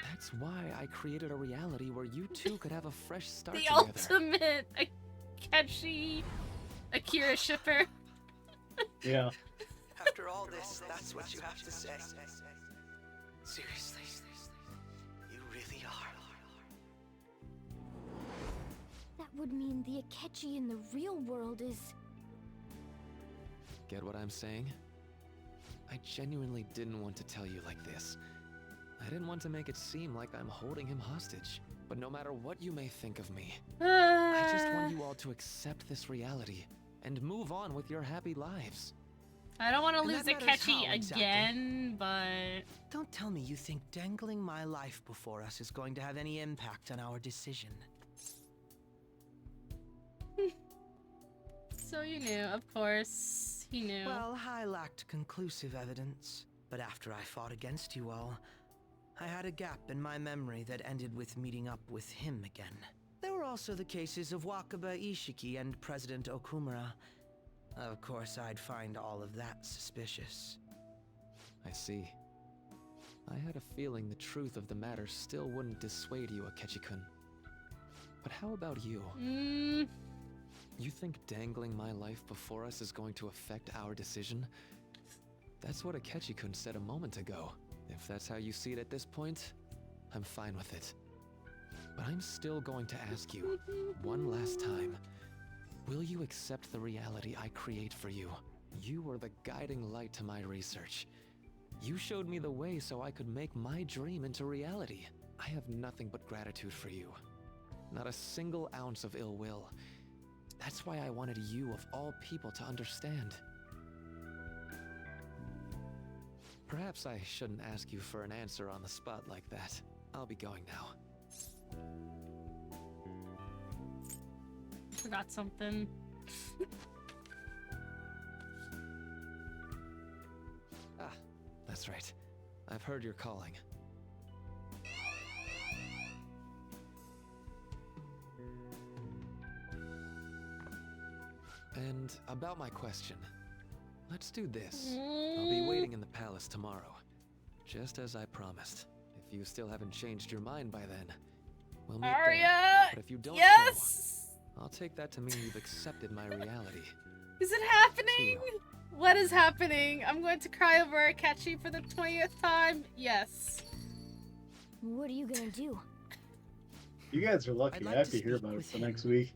That's why I created a reality where you two could have a fresh start The together. ultimate Akechi Akira shipper. Yeah. After all this, that's what you have to say. Seriously, you really are. That would mean the Akechi in the real world is... Get what I'm saying? I genuinely didn't want to tell you like this. I didn't want to make it seem like I'm holding him hostage. But no matter what you may think of me, I just want you all to accept this reality and move on with your happy lives. I don't want to And lose that a matters catchy how exactly. again, but... Don't tell me you think dangling my life before us is going to have any impact on our decision. So you knew, of course. He knew. Well, I lacked conclusive evidence, but after I fought against you all, I had a gap in my memory that ended with meeting up with him again. There were also the cases of Wakaba Ishiki and President Okumura. Of course, I'd find all of that suspicious. I see. I had a feeling the truth of the matter still wouldn't dissuade you, Akechi-kun. But how about you? You think dangling my life before us is going to affect our decision? That's what Akechi-kun said a moment ago. If that's how you see it at this point, I'm fine with it. But I'm still going to ask you, one last time, will you accept the reality I create for you? You were the guiding light to my research. You showed me the way so I could make my dream into reality. I have nothing but gratitude for you. Not a single ounce of ill will. That's why I wanted you, of all people, to understand. Perhaps I shouldn't ask you for an answer on the spot like that. I'll be going now. Forgot something. Ah, that's right. I've heard you're calling. And about my question. Let's do this. I'll be waiting in the palace tomorrow. Just as I promised. If you still haven't changed your mind by then, we'll meet there. Arya! But if you don't Yes! show, I'll take that to mean you've accepted my reality. Is it happening? What is happening? I'm going to cry over Akechi for the 20th time. Yes. What are you gonna do? You guys are lucky. I have to hear about it for next week.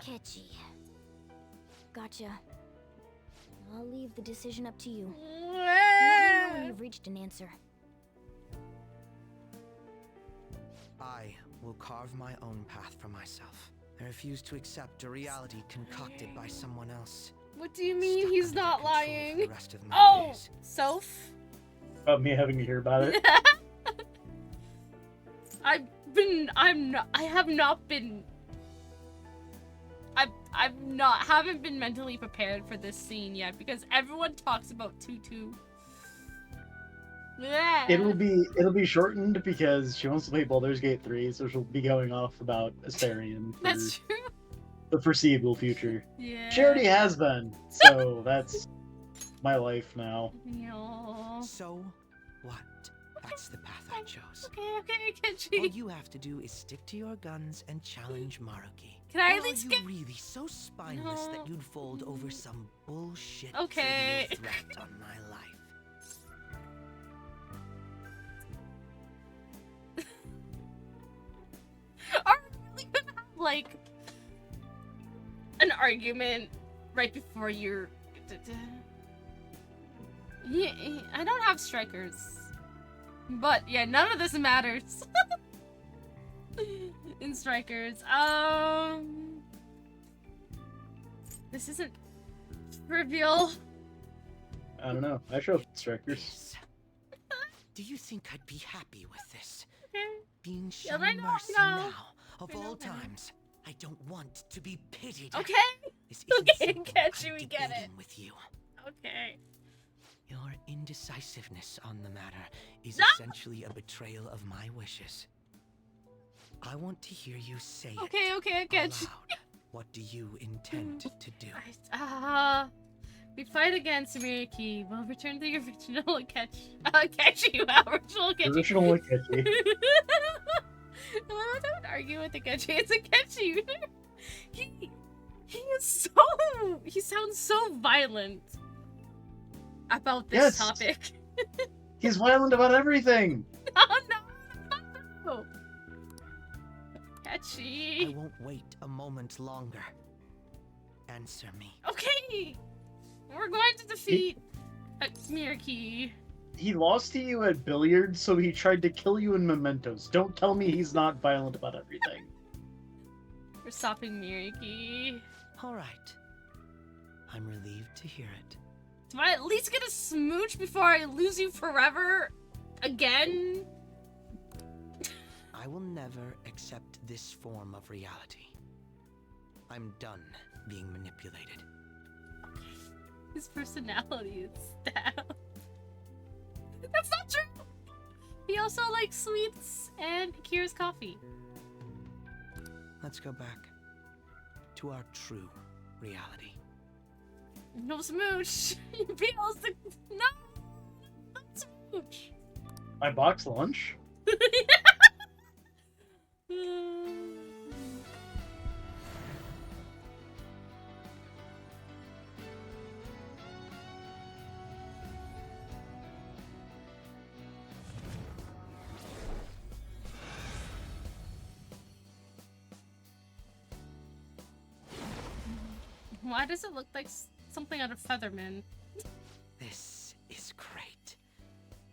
Akechi. Gotcha. I'll leave the decision up to you. Let me know when you've reached an answer. I will carve my own path for myself. I refuse to accept a reality concocted by someone else. What do you mean he's not lying? The rest of my Oh, days. Soph? About me having to hear about it. Haven't been mentally prepared for this scene yet because everyone talks about Tutu. Yeah. It'll be shortened because she wants to play Baldur's Gate 3, so she'll be going off about Astarion for That's true. the foreseeable future. Yeah. She already has been, so that's my life now. Yeah. So what? That's the path I chose. Okay, Akechi. All you have to do is stick to your guns and challenge Maruki. Can I Or at least are you really so spineless that you'd fold over some bullshit Okay. trivial threat on my life? Are we really gonna have, like, an argument right before you're... Yeah, I don't have strikers. But, yeah, none of this matters. In strikers. This isn't trivial. I don't know. I show up at Strikers. Do you think I'd be happy with this? Okay. Being Yeah, shown I know, mercy I know. now, of I know, all I know. times. I don't want to be pitied. Okay. This isn't Okay, simple. Akechi, I'm we get it. debating with you. Okay. Your indecisiveness on the matter is No! essentially a betrayal of my wishes. I want to hear you say Okay, it okay, Akechi. aloud. What do you intend to do? We fight against Miriki. We'll return to the original Akechi. Original Akechi. Original Akechi. Don't argue with Akechi. It's Akechi. He sounds so violent about this Yes. topic. He's violent about everything. No. I Akechi. won't wait a moment longer. Answer me. Okay. We're going to defeat Miriki. He lost to you at billiards, so he tried to kill you in mementos. Don't tell me he's not violent about everything. We're stopping Miriki. All right. I'm relieved to hear it. Do I at least get a smooch before I lose you forever? Again? I will never accept this form of reality. I'm done being manipulated. His personality is stabbed. That's not true! He also likes sweets and Kira's coffee. Let's go back to our true reality. No smooch! He feels the... No! Not smooch! My box lunch? Why does it look like something out of Featherman? This is great.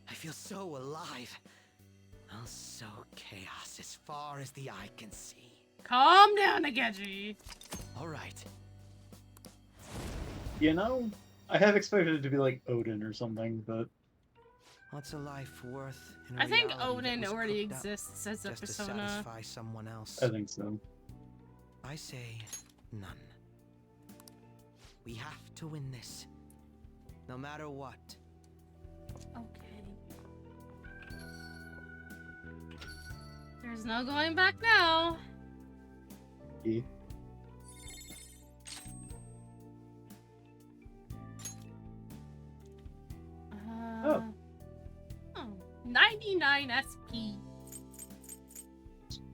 I feel so alive. I'll sow chaos as far as the eye can see. Calm down, Ageji. All right. You know, I have expected it to be like Odin or something, but What's a life worth in a I think reality that Odin was already cooked up exists as a just to persona. satisfy someone else? I think so. I say none. We have to win this, no matter what. Okay. There's no going back now. E. Oh. 99 SP.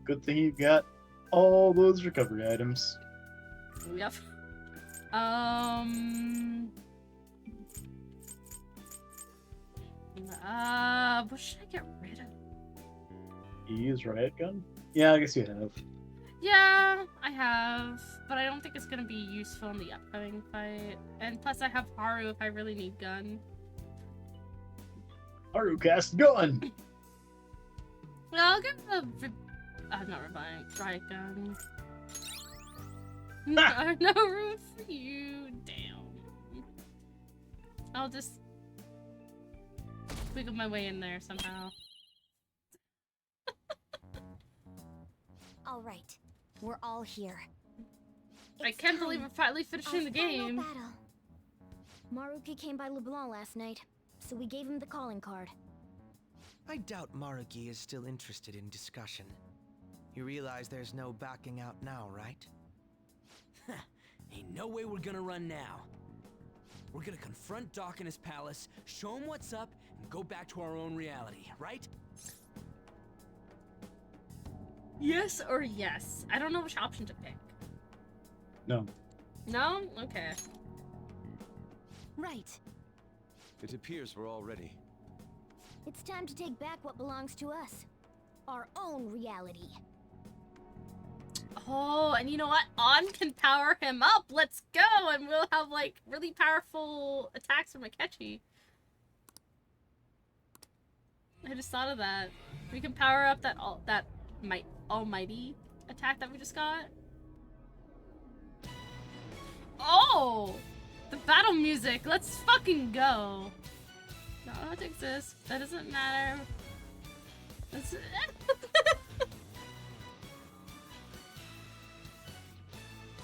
Good thing you got all those recovery items. Yep. What should I get rid of? You use riot gun? Yeah, I guess you have. Yeah, I have, but I don't think it's gonna be useful in the upcoming fight. And plus, I have Haru if I really need gun. Haru cast gun! Well, I'll get the not reviving riot gun. No room for you. Damn. I'll just wiggle my way in there somehow. All right, we're all here. I can't believe we're finally finishing the game. Battle. Maruki came by Leblanc last night, so we gave him the calling card. I doubt Maruki is still interested in discussion. You realize there's no backing out now, right? Ain't no way we're gonna run now. We're gonna confront Doc in his palace, show him what's up, and go back to our own reality, right? Yes or yes? I don't know which option to pick. No. No? Okay. Right. It appears we're all ready. It's time to take back what belongs to us. Our own reality. Oh, and you know what? On can power him up. Let's go, and we'll have like really powerful attacks from Akechi. I just thought of that. We can power up that almighty attack that we just got. Oh, the battle music. Let's fucking go. No, it exists. That doesn't matter. That's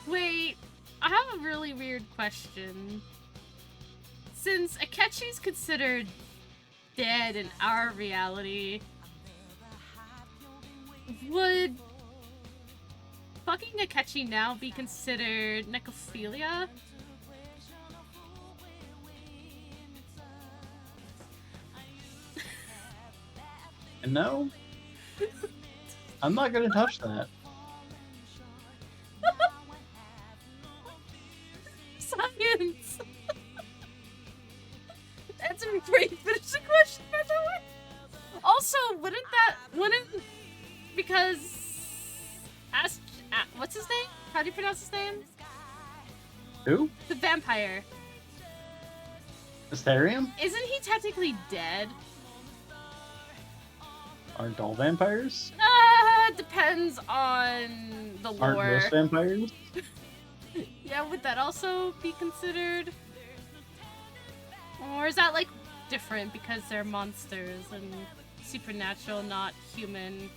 Wait, I have a really weird question. Since Akechi's considered dead in our reality, would fucking Akechi now be considered necrophilia? No? I'm not gonna touch that. Science! Answer before you finish the question, by the way. Also, because what's his name? How do you pronounce his name? Who? The vampire. Asterium? Isn't he technically dead? Aren't all vampires? Depends on the Aren't lore. most vampires? Yeah, would that also be considered? Or is that, like, different because they're monsters and supernatural, not human?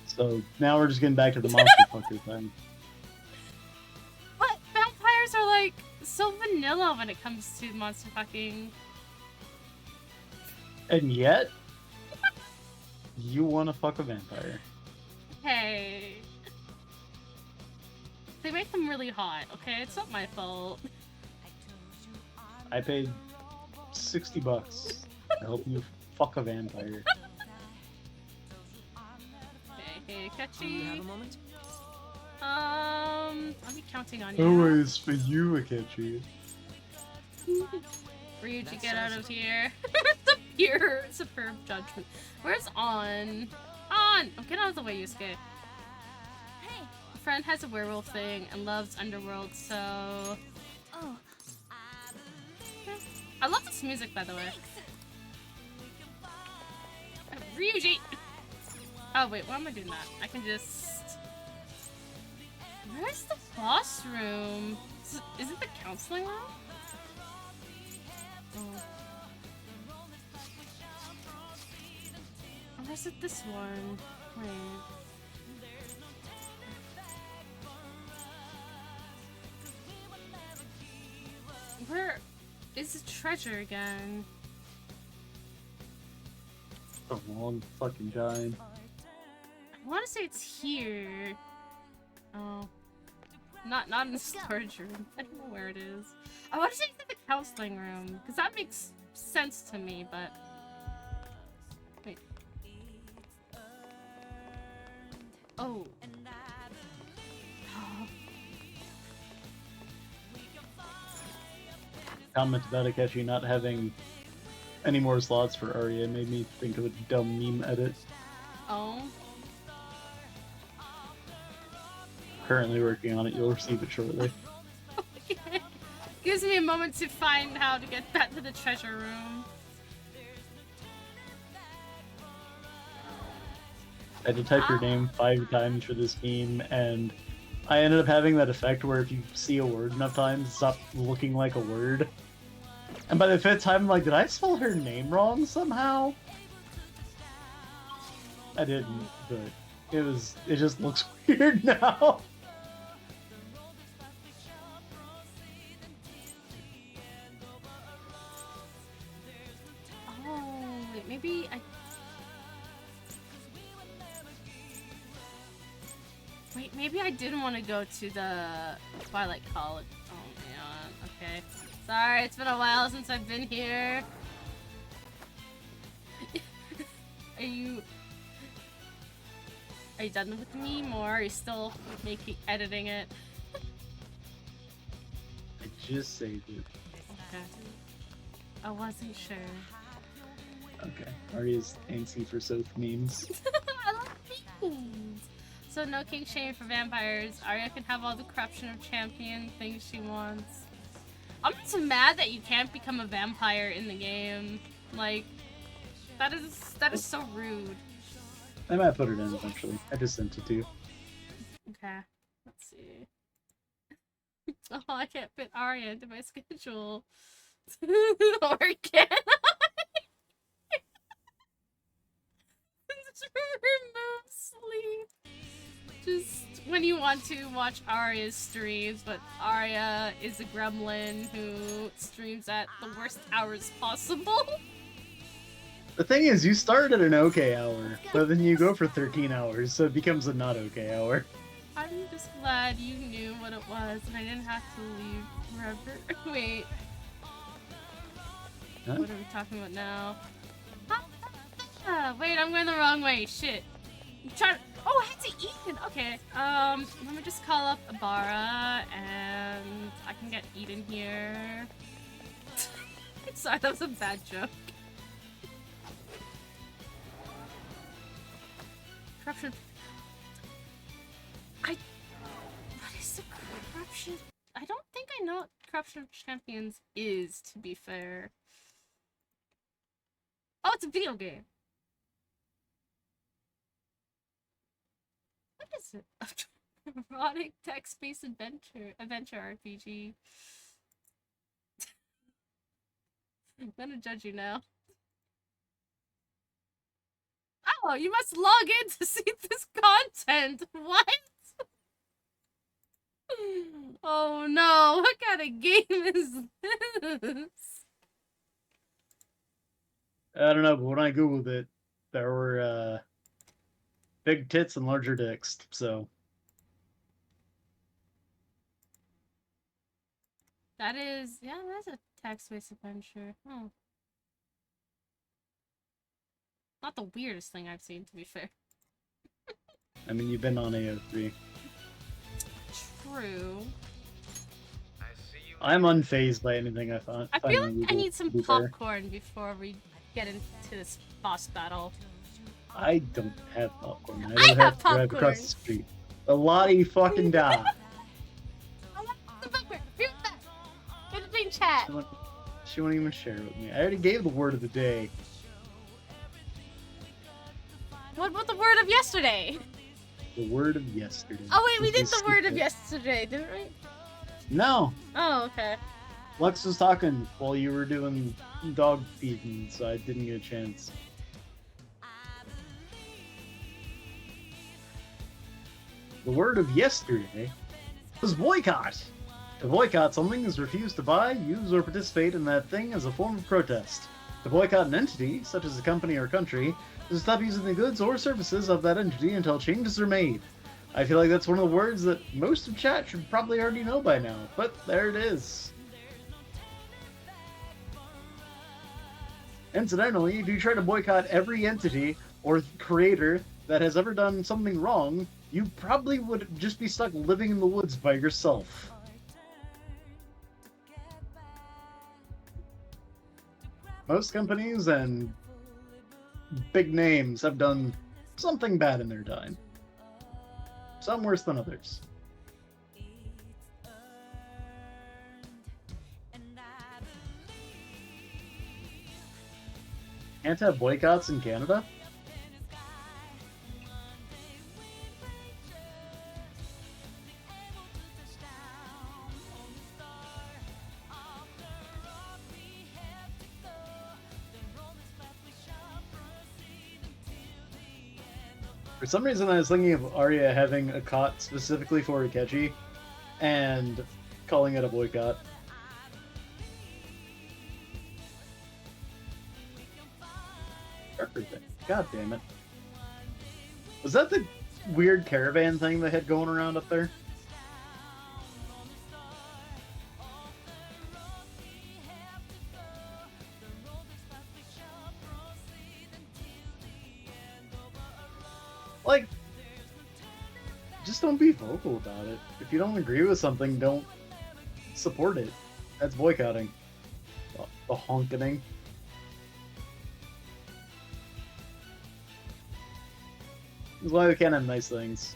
So now we're just getting back to the monster fucker thing. But vampires are, like, so vanilla when it comes to monster fucking. And yet, you want to fuck a vampire. Hey. They make them really hot, okay? It's not my fault. I paid $60 to help you fuck a vampire. Hey, Do you have Catchy. a moment? I'll be counting on you. Always for you, Akechi. Ryuji, get out of here. The pure, superb judgment. Where's On? On! Oh, get out of the way, Yusuke. Hey. A friend has a werewolf thing and loves Underworld, so... Oh. I love this music, by the way. Ryuji! Oh, wait, why am I doing that? I can just... Where's the boss room? Is it the counseling room? Oh. Or is it this one? Wait. Where is the treasure again? A long fucking time. I want to say it's here. Oh. Not in the storage room. I don't know where it is. I want to say it's in the counseling room, because that makes sense to me, but... Wait. Oh. Comment about Akechi not having any more slots for Arya made me think of a dumb meme edit. Oh. Currently working on it, you'll receive it shortly. Okay. Gives me a moment to find how to get back to the treasure room. I had to type your name 5 times for this game, and I ended up having that effect where if you see a word enough times, it stops looking like a word. And by the 5th time, I'm like, did I spell her name wrong somehow? I didn't, but it just looks weird now. Oh, wait, maybe I... Wait, maybe I didn't want to go to the Twilight College. Oh, man. Okay. Sorry, it's been a while since I've been here. Are you done with the meme, or are you still editing it? I just saved it. Okay. I wasn't sure. Okay. Arya's antsy for Soph memes. I love memes! So no king shame for vampires. Arya can have all the corruption of champion things she wants. I'm just mad that you can't become a vampire in the game. Like, that is so rude. I might put it in eventually. I just sent it to you. Okay, let's see. Oh, I can't fit Arya into my schedule. Or can I? Just remove sleep. Just when you want to watch Arya's streams, but Arya is a gremlin who streams at the worst hours possible. The thing is, you start at an okay hour, but then you go for 13 hours, so it becomes a not okay hour. I'm just glad you knew what it was and I didn't have to leave forever. Wait. Huh? What are we talking about now? Wait, I'm going the wrong way. Shit. I'm trying to... Oh, I had to Eden. Okay. Let me just call up Ibarra and I can get Eden here. Sorry, that was a bad joke. Corruption. What is the corruption? I don't think I know what corruption of champions is, to be fair. Oh, it's a video game. What is it? Erotic text-based adventure RPG. I'm gonna judge you now. Oh, you must log in to see this content. What? Oh no, what kind of game is this? I don't know, but when I googled it, there were big tits and larger dicks. So That is, yeah, that's a text-based adventure. Oh. Not the weirdest thing I've seen, to be fair. I mean, you've been on AO3. True. I'm unfazed by anything I find. I feel like I need some popcorn before we get into this boss battle. I don't have popcorn. I don't have to drive popcorn. across the street. A Lottie fucking die. I want the popcorn. Be right back. Entertain chat. She won't even share it with me. I already gave the word of the day. What about the word of yesterday? The word of yesterday. Oh wait, we did Is the word of secret. yesterday, didn't we? No. Oh, okay. Lex was talking while you were doing dog feeding, so I didn't get a chance. The word of yesterday was boycott. To boycott something is refuse to buy, use, or participate in that thing as a form of protest. To boycott an entity, such as a company or country, is to stop using the goods or services of that entity until changes are made. I feel like that's one of the words that most of chat should probably already know by now, but there it is. Incidentally, if you try to boycott every entity or creator that has ever done something wrong, you probably would just be stuck living in the woods by yourself. Most companies and big names have done something bad in their time. Some worse than others. Can't have boycotts in Canada? For some reason, I was thinking of Arya having a cot specifically for Akechi and calling it a boycott. Everything. God damn it. Was that the weird caravan thing they had going around up there? Like, just don't be vocal about it. If you don't agree with something, don't support it. That's boycotting. The honkening. That's why we can't have nice things.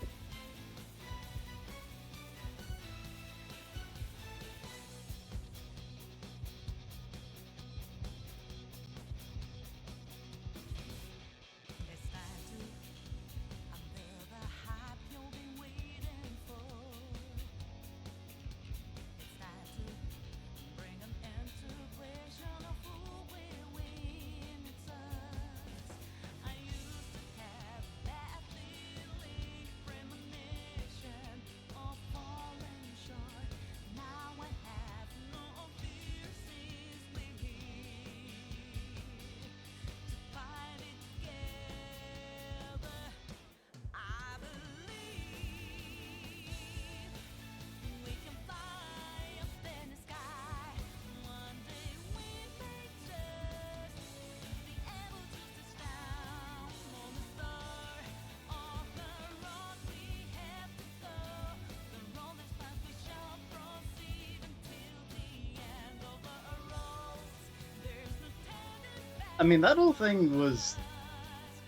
I mean, that whole thing was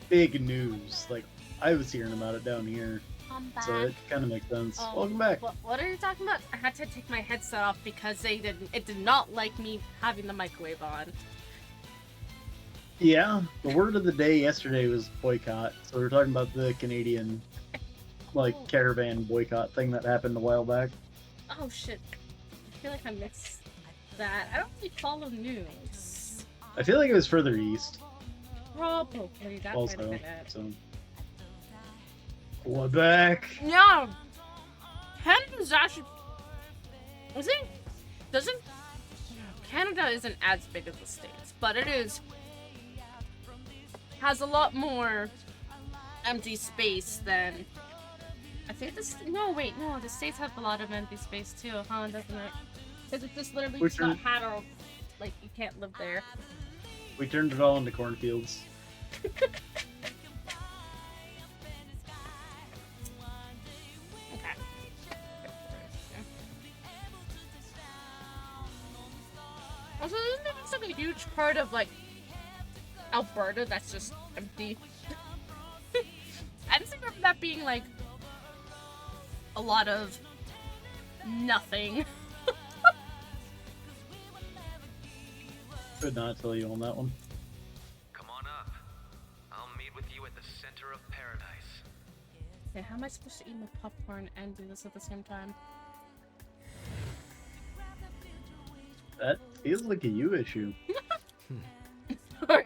big news. Like, I was hearing about it down here. I'm back. So it kind of makes sense. Welcome back. What are you talking about? I had to take my headset off because it did not like me having the microwave on. Yeah, the word of the day yesterday was boycott. So we were talking about the Canadian like caravan boycott thing that happened a while back. Oh shit. I feel like I missed that. I don't really follow news. I feel like it was further east. Probably. That might have been it. So. Quebec. No! Canada's actually... Is it? Doesn't... Canada isn't as big as the States, but it is... has a lot more empty space than... I think this... No, wait, no, the States have a lot of empty space too, huh? Doesn't it? Because it just literally just got had or... Like, you can't live there. We turned it all into cornfields. Also, isn't there just like a huge part of like Alberta that's just empty? I just remember that being like a lot of nothing. Could not tell you on that one. Come on up. I'll meet with you at the center of paradise. Okay, how am I supposed to eat my popcorn and do this at the same time? That feels like a you issue. Oh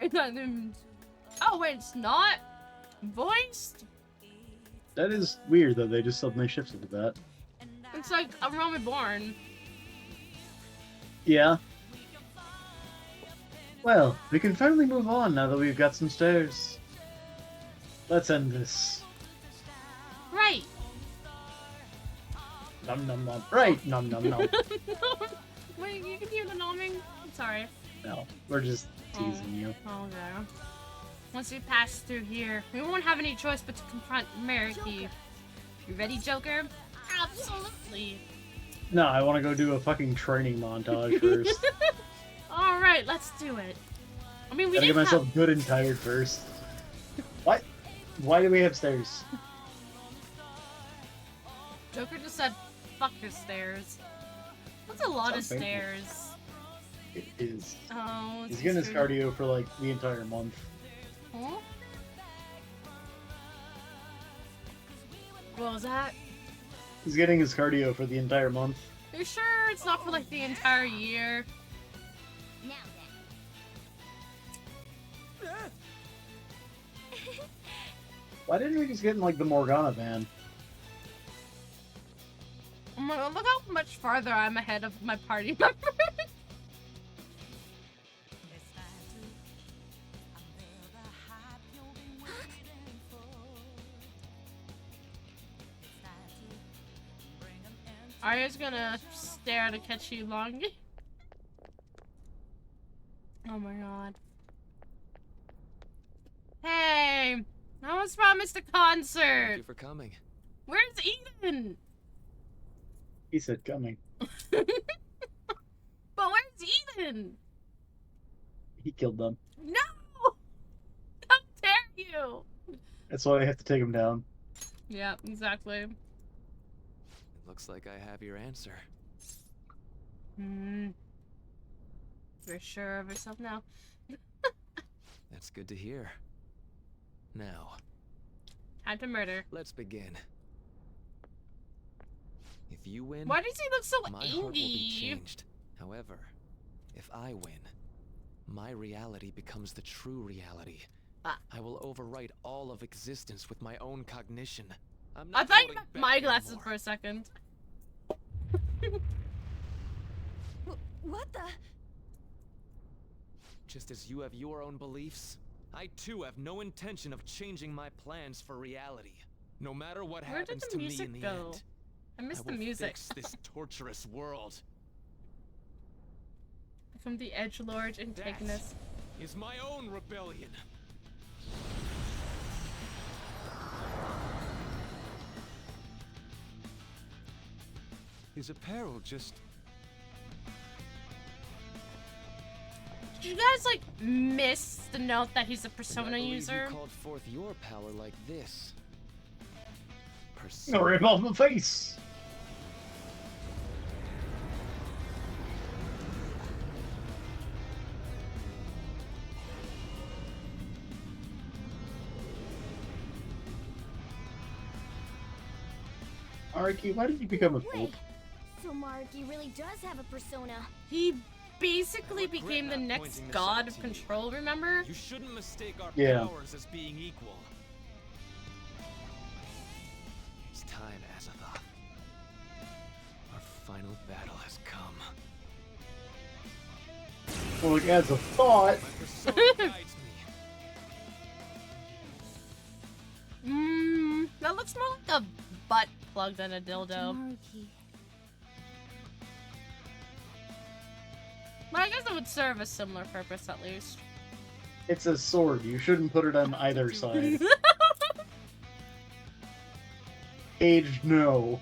wait, it's not voiced? That is weird that they just suddenly shifted to that. It's like a Roman born. Yeah. Well, we can finally move on now that we've got some stairs. Let's end this. Right. Nom nom nom. Right, nom nom nom. Wait, you can hear the nomming? I'm sorry. No, we're just teasing you. Oh, okay. Once we pass through here, we won't have any choice but to confront Meriki. You ready, Joker? Absolutely. No, I want to go do a fucking training montage first. Alright, let's do it. I mean, we Gotta get didn't myself have... good and tired first. What? Why do we have stairs? Joker just said, fuck your stairs. That's a lot of Sounds painful. stairs. It is. Oh, He's getting his cardio for like the entire month. Huh? What was that? He's getting his cardio for the entire month. You sure it's not for like the entire year? Why didn't we just get in like the Morgana van? Oh my God, look how much farther I'm ahead of my party members. Arya's gonna stare to catch you long. Oh my god. Hey! I was promised a concert! Thank you for coming. Where's Eden? He said coming. But where's Eden? He killed them. No! How dare you! That's why I have to take him down. Yeah, exactly. It looks like I have your answer. You're sure of yourself now? That's good to hear. Now, Time to murder. let's begin. If you win, Why does he look so my heart will be angry? changed. However, if I win, my reality becomes the true reality. I will overwrite all of existence with my own cognition. I'm not I thought you holding meant back my glasses anymore. for a second. What the? Just as you have your own beliefs, I too have no intention of changing my plans for reality. No matter what Where did happens the to me music in the go? end, I missed the will music. fix this torturous world. From the edgelord antagonist. That is my own rebellion. His apparel just... Did you guys like miss the note that he's a And I persona believe user? You called forth your power like this. No, rip off my face! Arky, why did you become a Wait, pope? so Maruki really does have a persona. He basically became the next god of control, remember? You shouldn't mistake our Yeah. powers as being equal. It's time, Azathoth. Our final battle has come. Well, he has a thought. My persona guides me. That looks more like a butt plug than a dildo. Maruki. But I guess it would serve a similar purpose at least. It's a sword. You shouldn't put it on either side. Aged, no.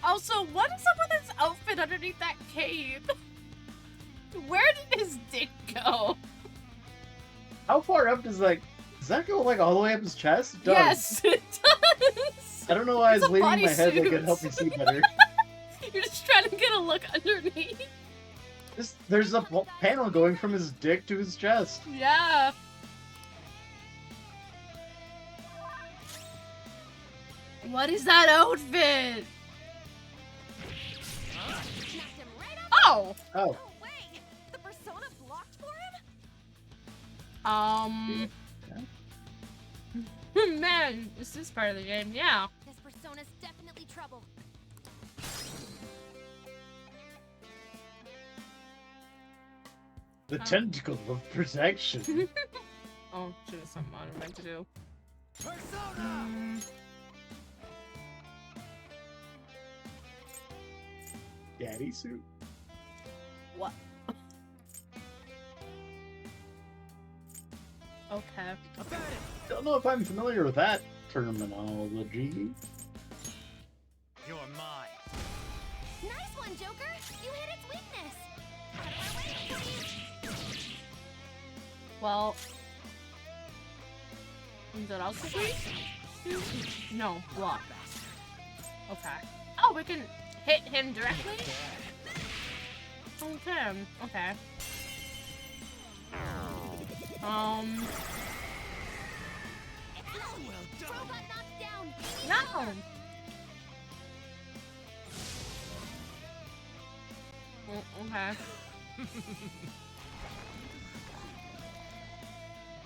Also, what is up with his outfit underneath that cape? Where did his dick go? How far up does that go? Like all the way up his chest? It does. Yes, it does. I don't know why I It's was a leaning my head like bodysuit. it helped me see better. You're just trying to get a look underneath. There's a panel going from his dick to his chest. Yeah. What is that outfit? Oh! Oh. Wait, the persona blocked for him? Man, is this part of the game? Yeah. This persona's definitely trouble. The tentacle of protection. Oh, should have something I meant to do. Persona! Daddy suit. What? Okay. Don't know if I'm familiar with that terminology. You're mine. Nice one, Joker! You hit its weakness! Out of my way, please! Well. Is that also weak? No, block. Okay. Oh, we can hit him directly? Okay, okay. Robot knocked down! No! Okay.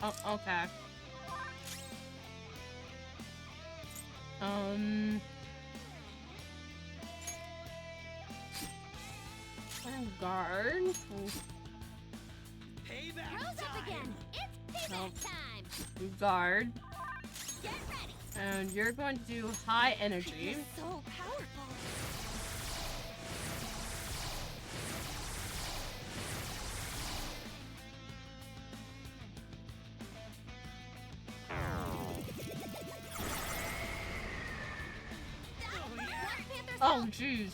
Oh, okay. Guard. Rose up again! It's payback time! Guard. Get ready! And you're going to do high energy. So powerful! Oh, jeez.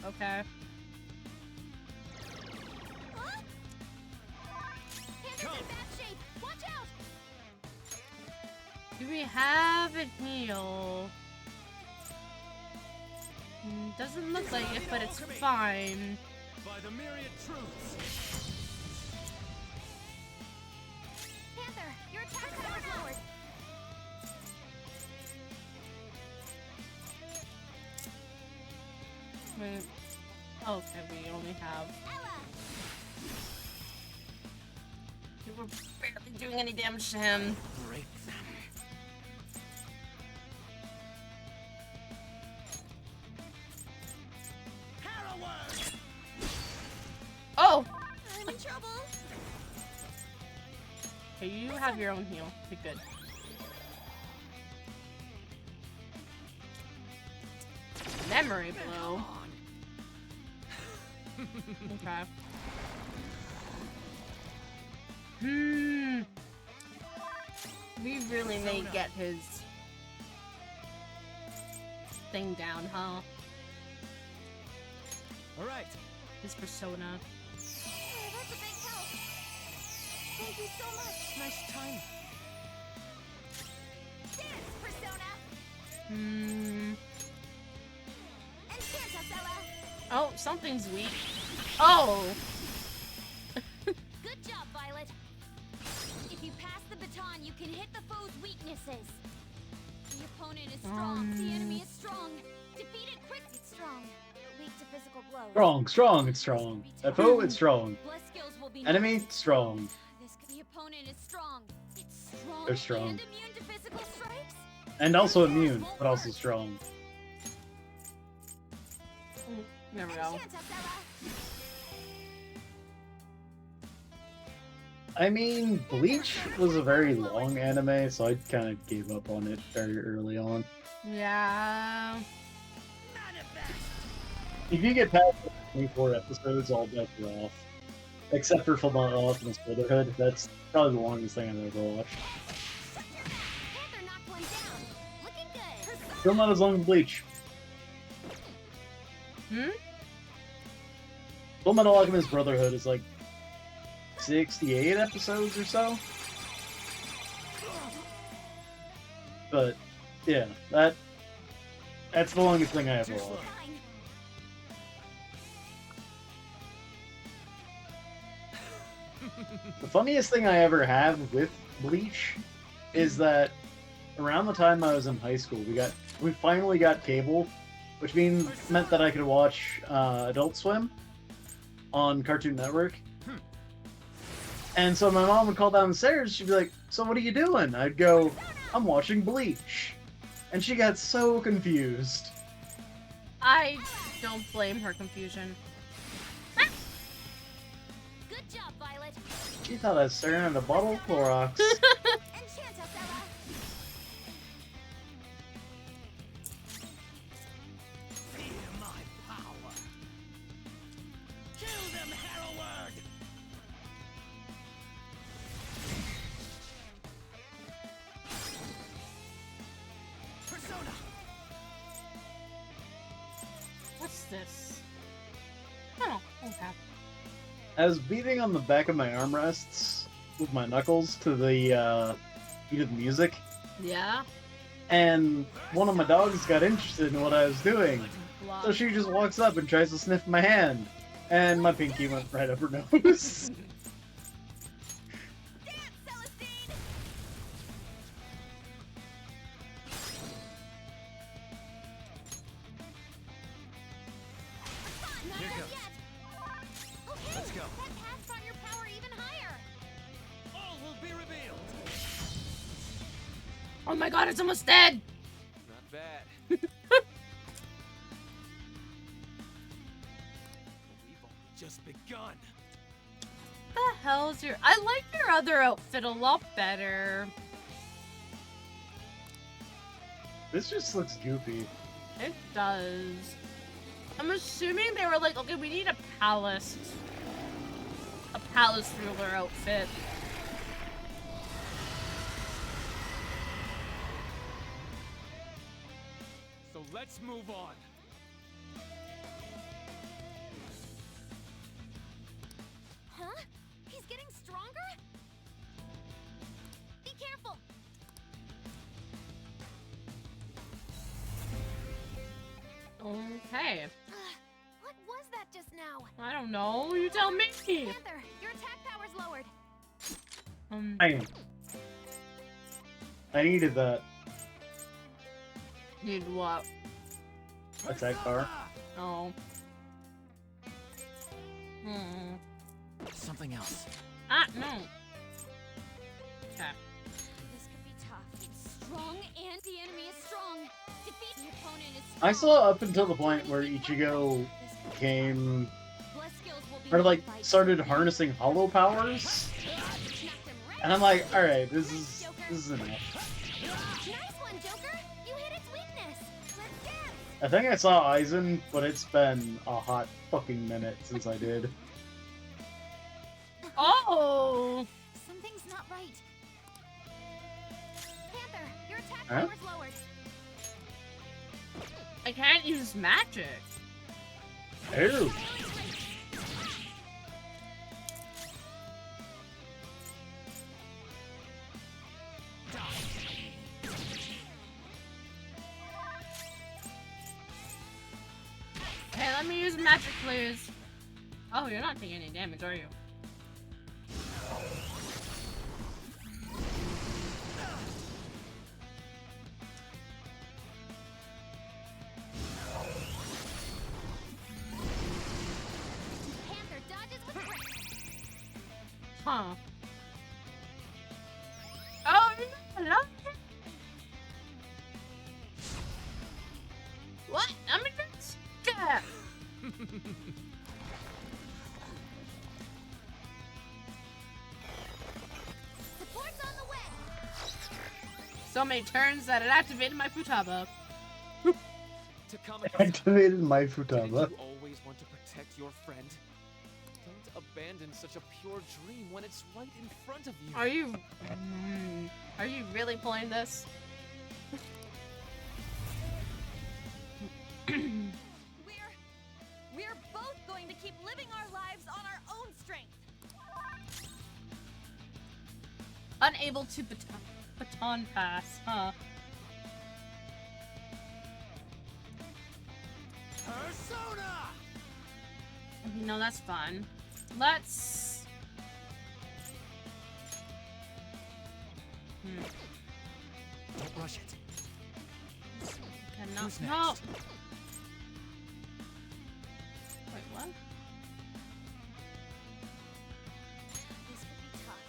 Okay. Panther's in bad shape! Watch out! Do we have a heal? Doesn't look like it, but it's fine. By the myriad truths. Panther, your attack is overpowered! Wait. Okay, we only have. We're barely doing any damage to him. Break them. Oh! I'm in trouble! Okay, you have your own heal. Be good. Memory blow. Okay. We really may get his thing down, huh? Alright. His persona. That's a big help! Thank you so much! Nice time. Dance, persona! Hmm. Encanta, fella! Oh, something's weak. Oh! Good job, Violet! If you pass the baton, you can hit the foe's weaknesses. The opponent is strong. The enemy is strong. Defeat it quick. It's strong. Weak to physical blows. Strong, strong, it's strong. FO, it's strong. Bless skills will be Enemy, noticed. strong. The opponent is strong. It's strong. They're strong. And immune to physical strikes. And also immune, but also strong. There we go. I mean, Bleach was a very long anime, so I kind of gave up on it very early on. Yeah. If you get past the 24 episodes, all bets are off. Except for Fullmetal Alchemist Brotherhood, that's probably the longest thing I've ever watched. Still not as long as Bleach. Fullmetal Alchemist Brotherhood is like 68 episodes or so. But yeah, that's the longest thing I ever watched. The funniest thing I ever have with Bleach is that around the time I was in high school, we finally got cable, which meant that I could watch Adult Swim on Cartoon Network. And so my mom would call downstairs, she'd be like, "So what are you doing?" I'd go, "I'm watching Bleach." And she got so confused. I don't blame her confusion. Good job, Violet. She thought I was staring at a bottle of Clorox. What's this? Oh, okay. I was beating on the back of my armrests with my knuckles to the beat of the music, Yeah. and one of my dogs got interested in what I was doing. So she just walks up and tries to sniff my hand, and my pinky went right up her nose. Let's go. That path brought your power even higher. All will be revealed. Oh my god, it's almost dead! Not bad. We've only just begun. The hell's your... I like your other outfit a lot better. This just looks goofy. It does. I'm assuming they were like, okay, we need a palace ruler outfit. So let's move on. Huh? He's getting stronger? Be careful. Okay. What was that just now? I don't know. You tell me. Panther, your attack power's lowered. Damn. I needed that Need what? attack bar. Oh. Something else. Ah, no. Okay. This could be tough. It's strong and the enemy is strong. Defeat the opponent is strong. I saw up until the point where Ichigo became, Bless skills will be or like notified. started harnessing hollow powers, and I'm like, all right, this is enough. Nice one, Joker. You hit its weakness. Let's dance. I think I saw Aizen, but it's been a hot fucking minute since I did. Oh! Something's not right. Panther, your attack Huh? power's lowered. I can't use magic. Ew. Okay, let me use magic, please. Oh, you're not taking any damage, are you? Huh. Oh no! What? I'm in this. Yeah. Support's on the way. So many turns that it activated my Futaba. Activated my Didn't Futaba. you always want to protect your friend? Don't abandon such a pure dream when it's right in front of you. Are you really playing this? We're both going to keep living our lives on our own strength. Unable to baton pass, huh? Persona! You know, that's fun. Let's... Don't rush it. Cannot... Who's No! next? Wait, what? This will be tough.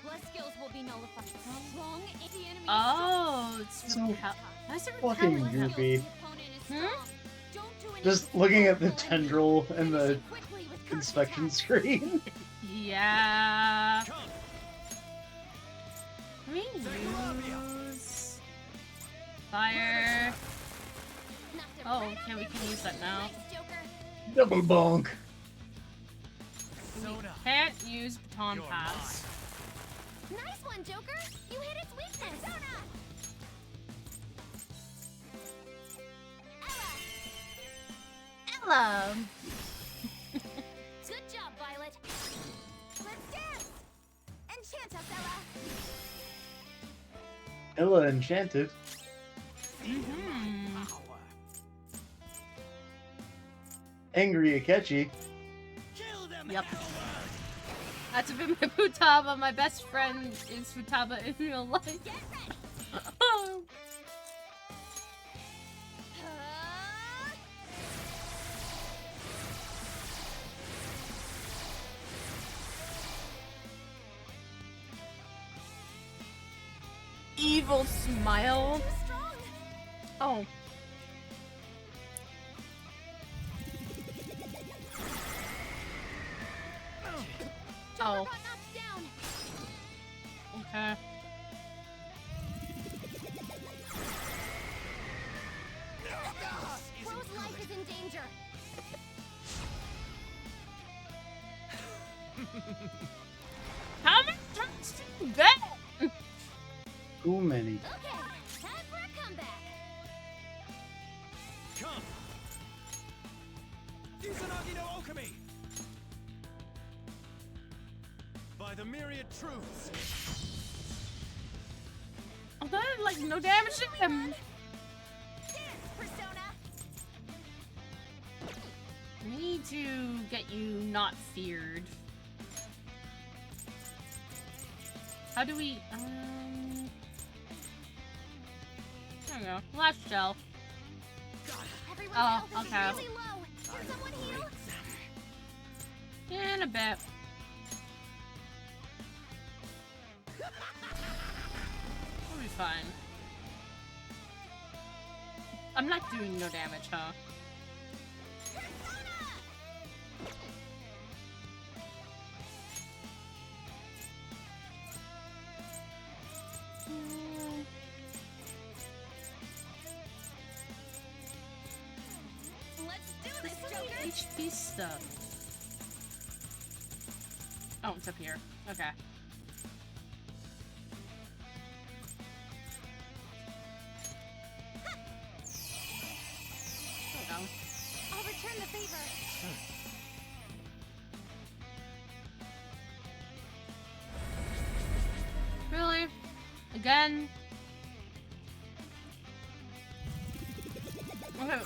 Blood skills will be nullified. Strong anti-enemy. Oh, it's So Why is it fucking repelling? goofy. Hmm? Just looking at the tendril and the inspection screen. Yeah. Let me use fire. Oh, okay, we can use that now. Double bonk. We can't use baton pass. Nice one, Joker. You hit its weakness. Persona. Ella. Good job, Violet. Let's dance. Enchant us, Ella. Ella enchanted. Angry Akechi. Yep. That's been my Futaba. My best friend is Futaba in real life. Evil smile. Oh. Oh. Okay. Crow's life is in danger. How many times do you get? Too many. Okay, time for a comeback. Come! Izanagi no Okami! By the myriad truths! Oh, that did, like, no damage to him. Dance, Persona. We need to get you not feared. How do we, there we go. Last shell. Everyone's Oh, health is okay. really low. Can someone heal? In a bit. We'll be fine. I'm not doing no damage, huh? Let's do this, Joker. HP stuff. Oh, it's up here. Okay. There we go. I'll return the favor. Really? Again? Okay.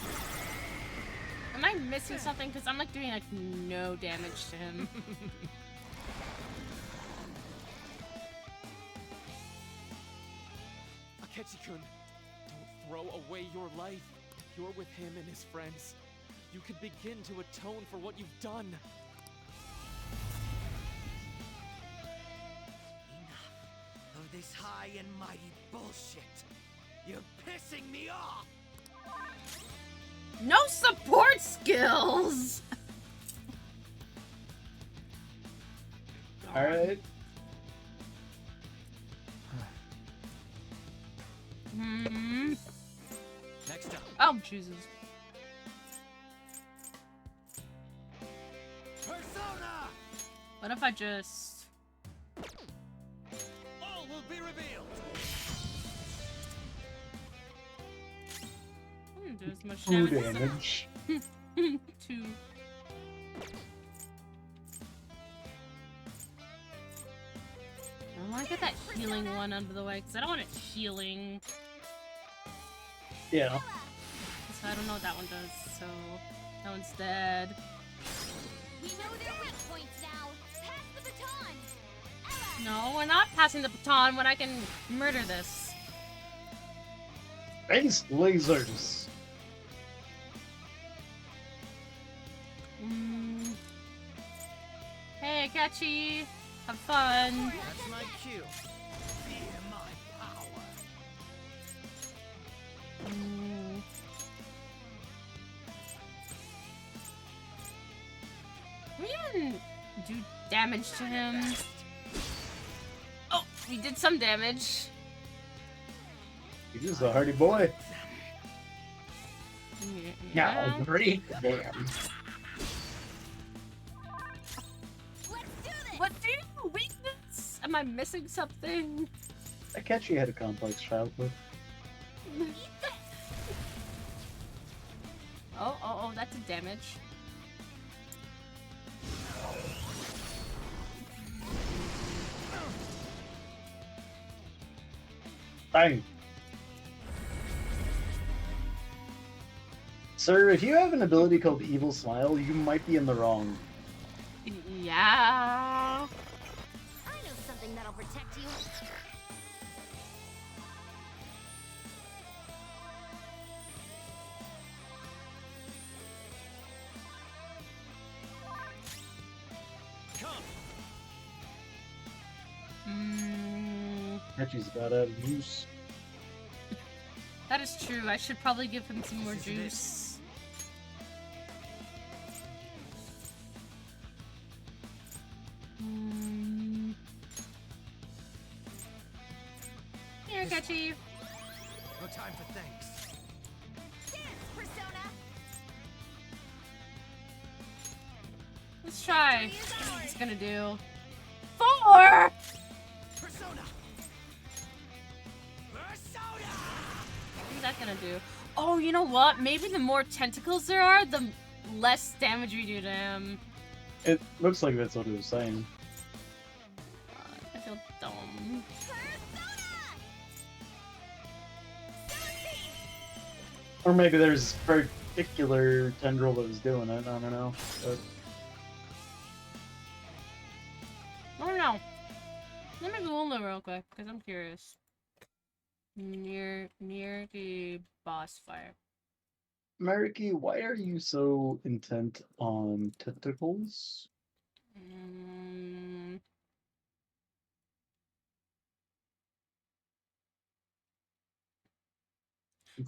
Am I missing something? Because I'm like doing like no damage to him. Akechi-kun, don't throw away your life. You're with him and his friends. You could begin to atone for what you've done. this high and mighty bullshit. You're pissing me off. No support skills! Alright. Next up. Oh, Jesus. Persona! What if I just... All will be revealed. I didn't do as much 2 damage. damage. 2. I want to get that healing one out of the way, because I don't want it healing. Yeah. So I don't know what that one does, so that one's dead. We know their weak points now. Pass the baton. No, we're not passing the baton when I can murder this. Face lasers. Hey, Catchy! Have fun! That's my cue. Fear my power. We didn't do damage to him. Oh, we did some damage. He's just a hardy boy. Yeah. Now, great damn. What do you weakness? Am I missing something? Akechi had a complex childhood. Oh, that's a damage. Bang. Sir, if you have an ability called Evil Smile, you might be in the wrong. Yeah. I know something that'll protect you. Akechi's about out of use. That is true. I should probably give him some more juice. Here, Catchy. No time for thanks. Dance, Persona. Let's try. What it's gonna do. 4! Persona. What's that gonna do? Oh, you know what? Maybe the more tentacles there are, the less damage we do to him. It looks like that's what it was saying. I feel dumb. Or maybe there's a particular tendril that was doing it, I don't know. But... I don't know. Let me Google it real quick, because I'm curious. Near the boss fight. Mariki, why are you so intent on tentacles?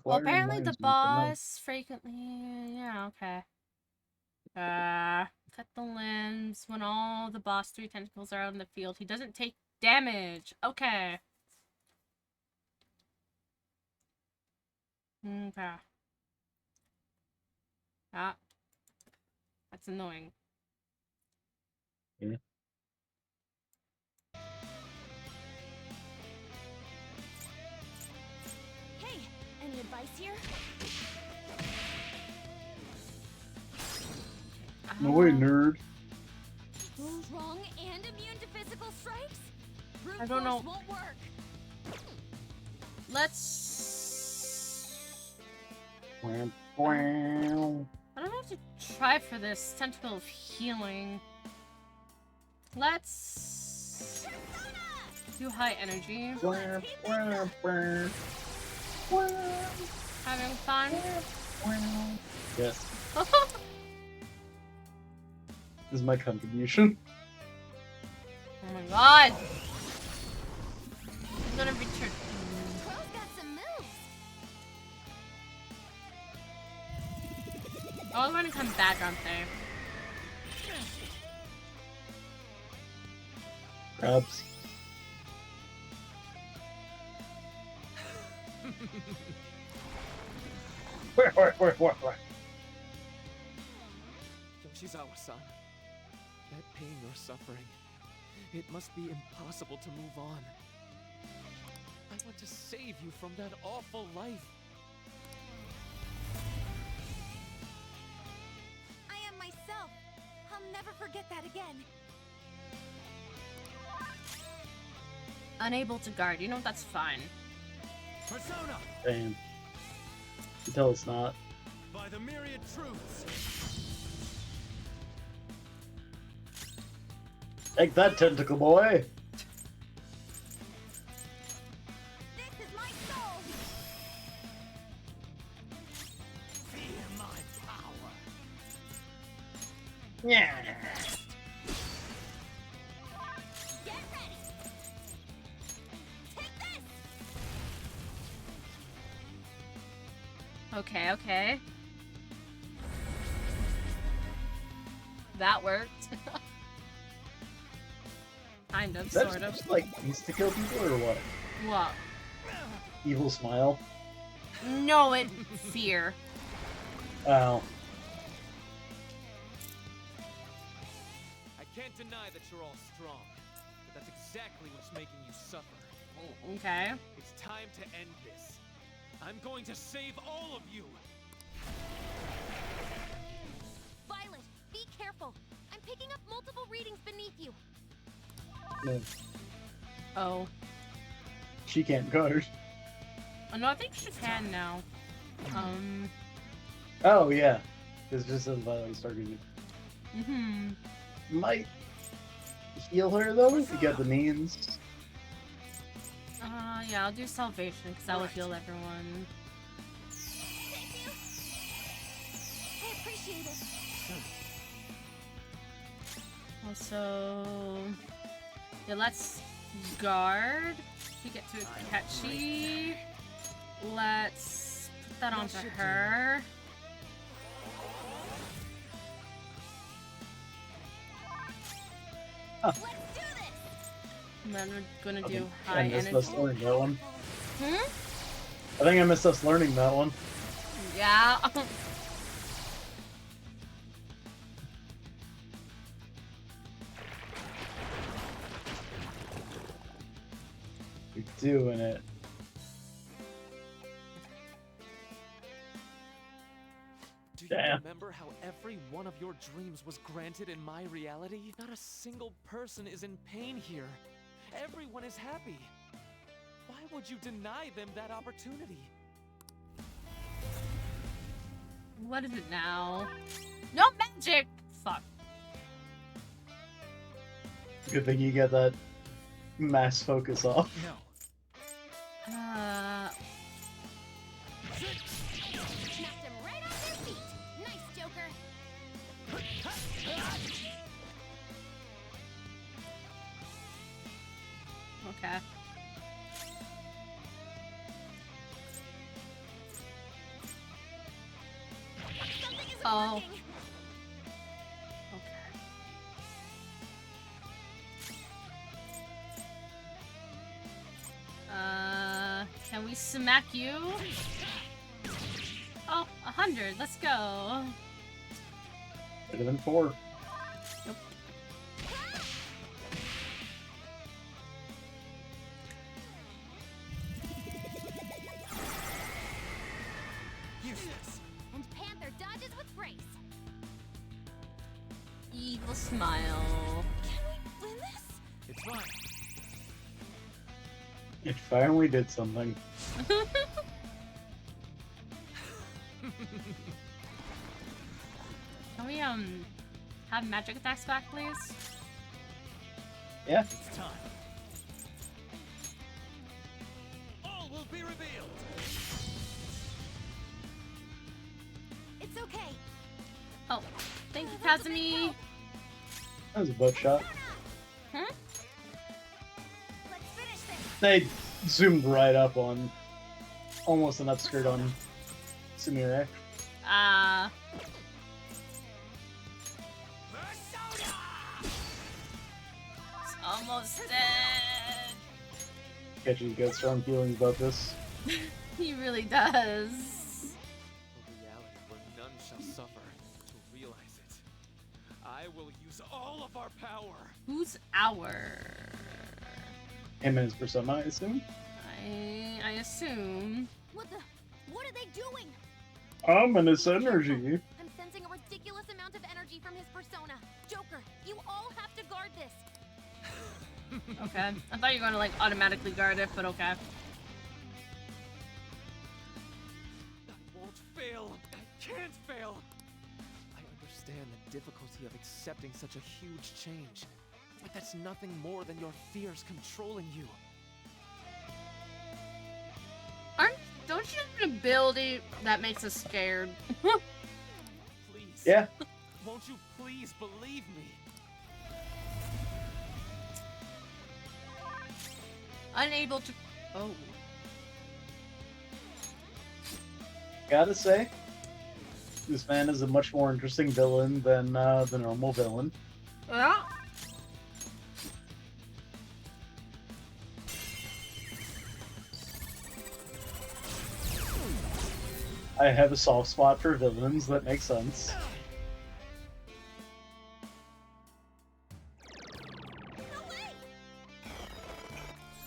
Well, apparently the boss frequently... Yeah, okay. Cut the limbs. When all the boss 3 tentacles are out in the field, he doesn't take damage. Okay. Okay. Ah. That's annoying. Yeah. Hey, any advice here? No way, nerd. Strong and immune to physical strikes? Brute I don't know. force won't work. Let's... Wow. I don't have to try for this tentacle of healing. Let's do high energy. Having fun? Yes. This is my contribution. Oh my god! I'm gonna return. Crow's got some moves. Oh, I'm gonna come back, aren't they? Crabs. Where? Yoshizawa-san, that pain you're suffering, it must be impossible to move on. I want to save you from that awful life. I am myself. I'll never forget that again. Unable to guard. You know, that's fine. Persona! Damn. Until it's not. By the myriad truths. Take that, tentacle boy! This is my soul. Feel my power. Yeah. Get ready. Take this. Okay, okay. That worked. Kind of, Is that sort of. just like insta-kill people or what? What? Evil smile? No, it fear. Oh. I can't deny that you're all strong, but that's exactly what's making you suffer. Okay. It's time to end this. I'm going to save all of you. Violet, be careful. I'm picking up multiple readings beneath you. No, Oh. she can't guard. Oh, no, I think she can now. Oh, yeah. It's just a violence targeted. Mm-hmm. Might heal her, though, if you get the means. Yeah, I'll do salvation, because that will heal everyone. Thank you. I appreciate it. Also... Yeah, let's guard to get to Akechi. Let's put that onto her. Let's do this. And then we're gonna I do think high I missed energy. us learning that one. Hmm? I think I missed us learning that one. Yeah. You're doing it. Do you Damn. remember how every one of your dreams was granted in my reality? Not a single person is in pain here. Everyone is happy. Why would you deny them that opportunity? What is it now? No magic! Fuck. Good thing you get that mass focus off. No. Knocked him right off their feet. Nice, Joker. Okay. Something isn't Oh. working. Okay. Can we smack you? Oh, 100. Let's go. Better than 4. Nope. Useless. And Panther dodges with grace. Evil smile. Can we win this? It's fine. It finally did something. Can we, have magic attacks back, please? Yeah. It's time. All will be revealed. It's okay. Oh, thank you, That's a big Kazumi. help. That was a butt shot. Hmm? Let's finish this. They zoomed right up on almost an upskirt on Sumire. It's almost dead. Catchy's got strong feelings about this. He really does. A reality where none shall suffer. To realize it, I will use all of our power. Who's our? Him and his persona, I assume? I assume. What are they doing? Ominous energy. I'm sensing a ridiculous amount of energy from his persona. Joker, you all have to guard this. Okay. I thought you were gonna like automatically guard it, but okay. I won't fail. I can't fail. I understand the difficulty of accepting such a huge change, but that's nothing more than your fears controlling you. Don't you have an ability that makes us scared? Please. Yeah. Won't you please believe me? Unable to. Oh. Gotta say, this man is a much more interesting villain than the normal villain. Yeah. I have a soft spot for villains, that makes sense.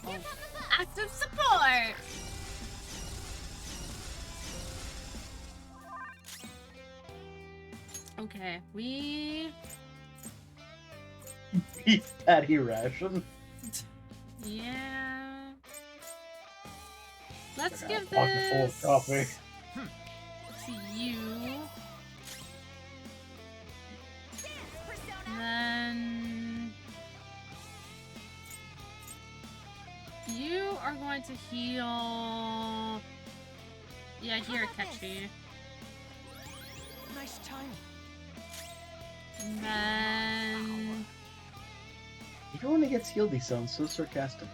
Oh. Active support! Okay, we... Beef patty ration. Yeah... Let's I got a give pocket full of this... coffee. to you. Then... You are going to heal... Yeah, here, Catchy. Nice time. And then... Even when he gets healed, he sounds so sarcastic.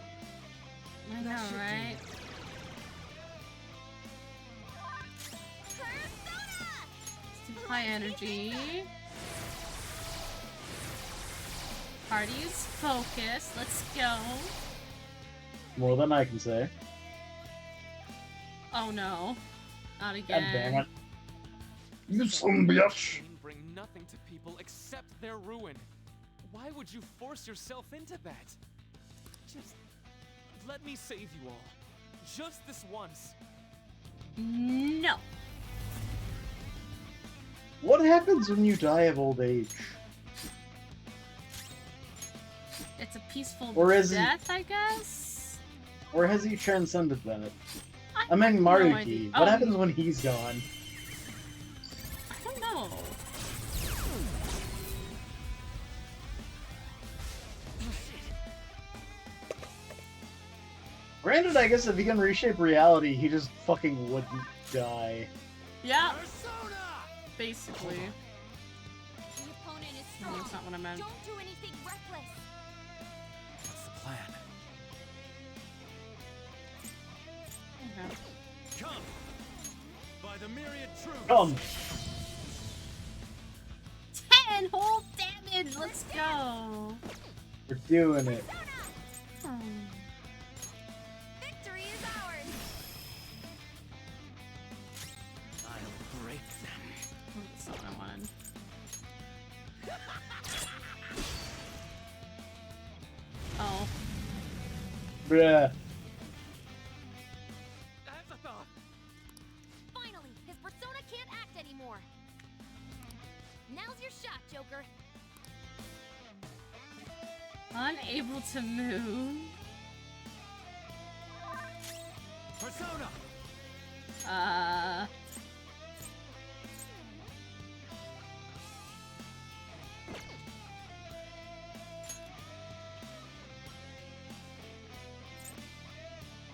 I know, right? Too high energy. Party's focused. Let's go. More than I can say. Oh no. Not God again. damn it. You son of a bitch! Bring nothing to people except their ruin. Why would you force yourself into that? Just let me save you all. Just this once. No. What happens when you die of old age? It's a peaceful Or is he- death, I guess? Or has he transcended that? I have mean, no Maruki. idea. What Oh. happens when he's gone? I don't know. Granted, I guess if he can reshape reality, he just fucking wouldn't die. Yeah. Basically. The opponent is No, strong. that's not what I meant. Don't do anything reckless. What's the plan? Okay. Come! By the myriad truths! Come! 10 whole damage! Let's go! We're doing it. Victory is ours. I'll break them. Oh, that's not what I wanted. Oh. Bruh. That's a thought. Finally, his persona can't act anymore. Now's your shot, Joker. Unable to move. Persona! I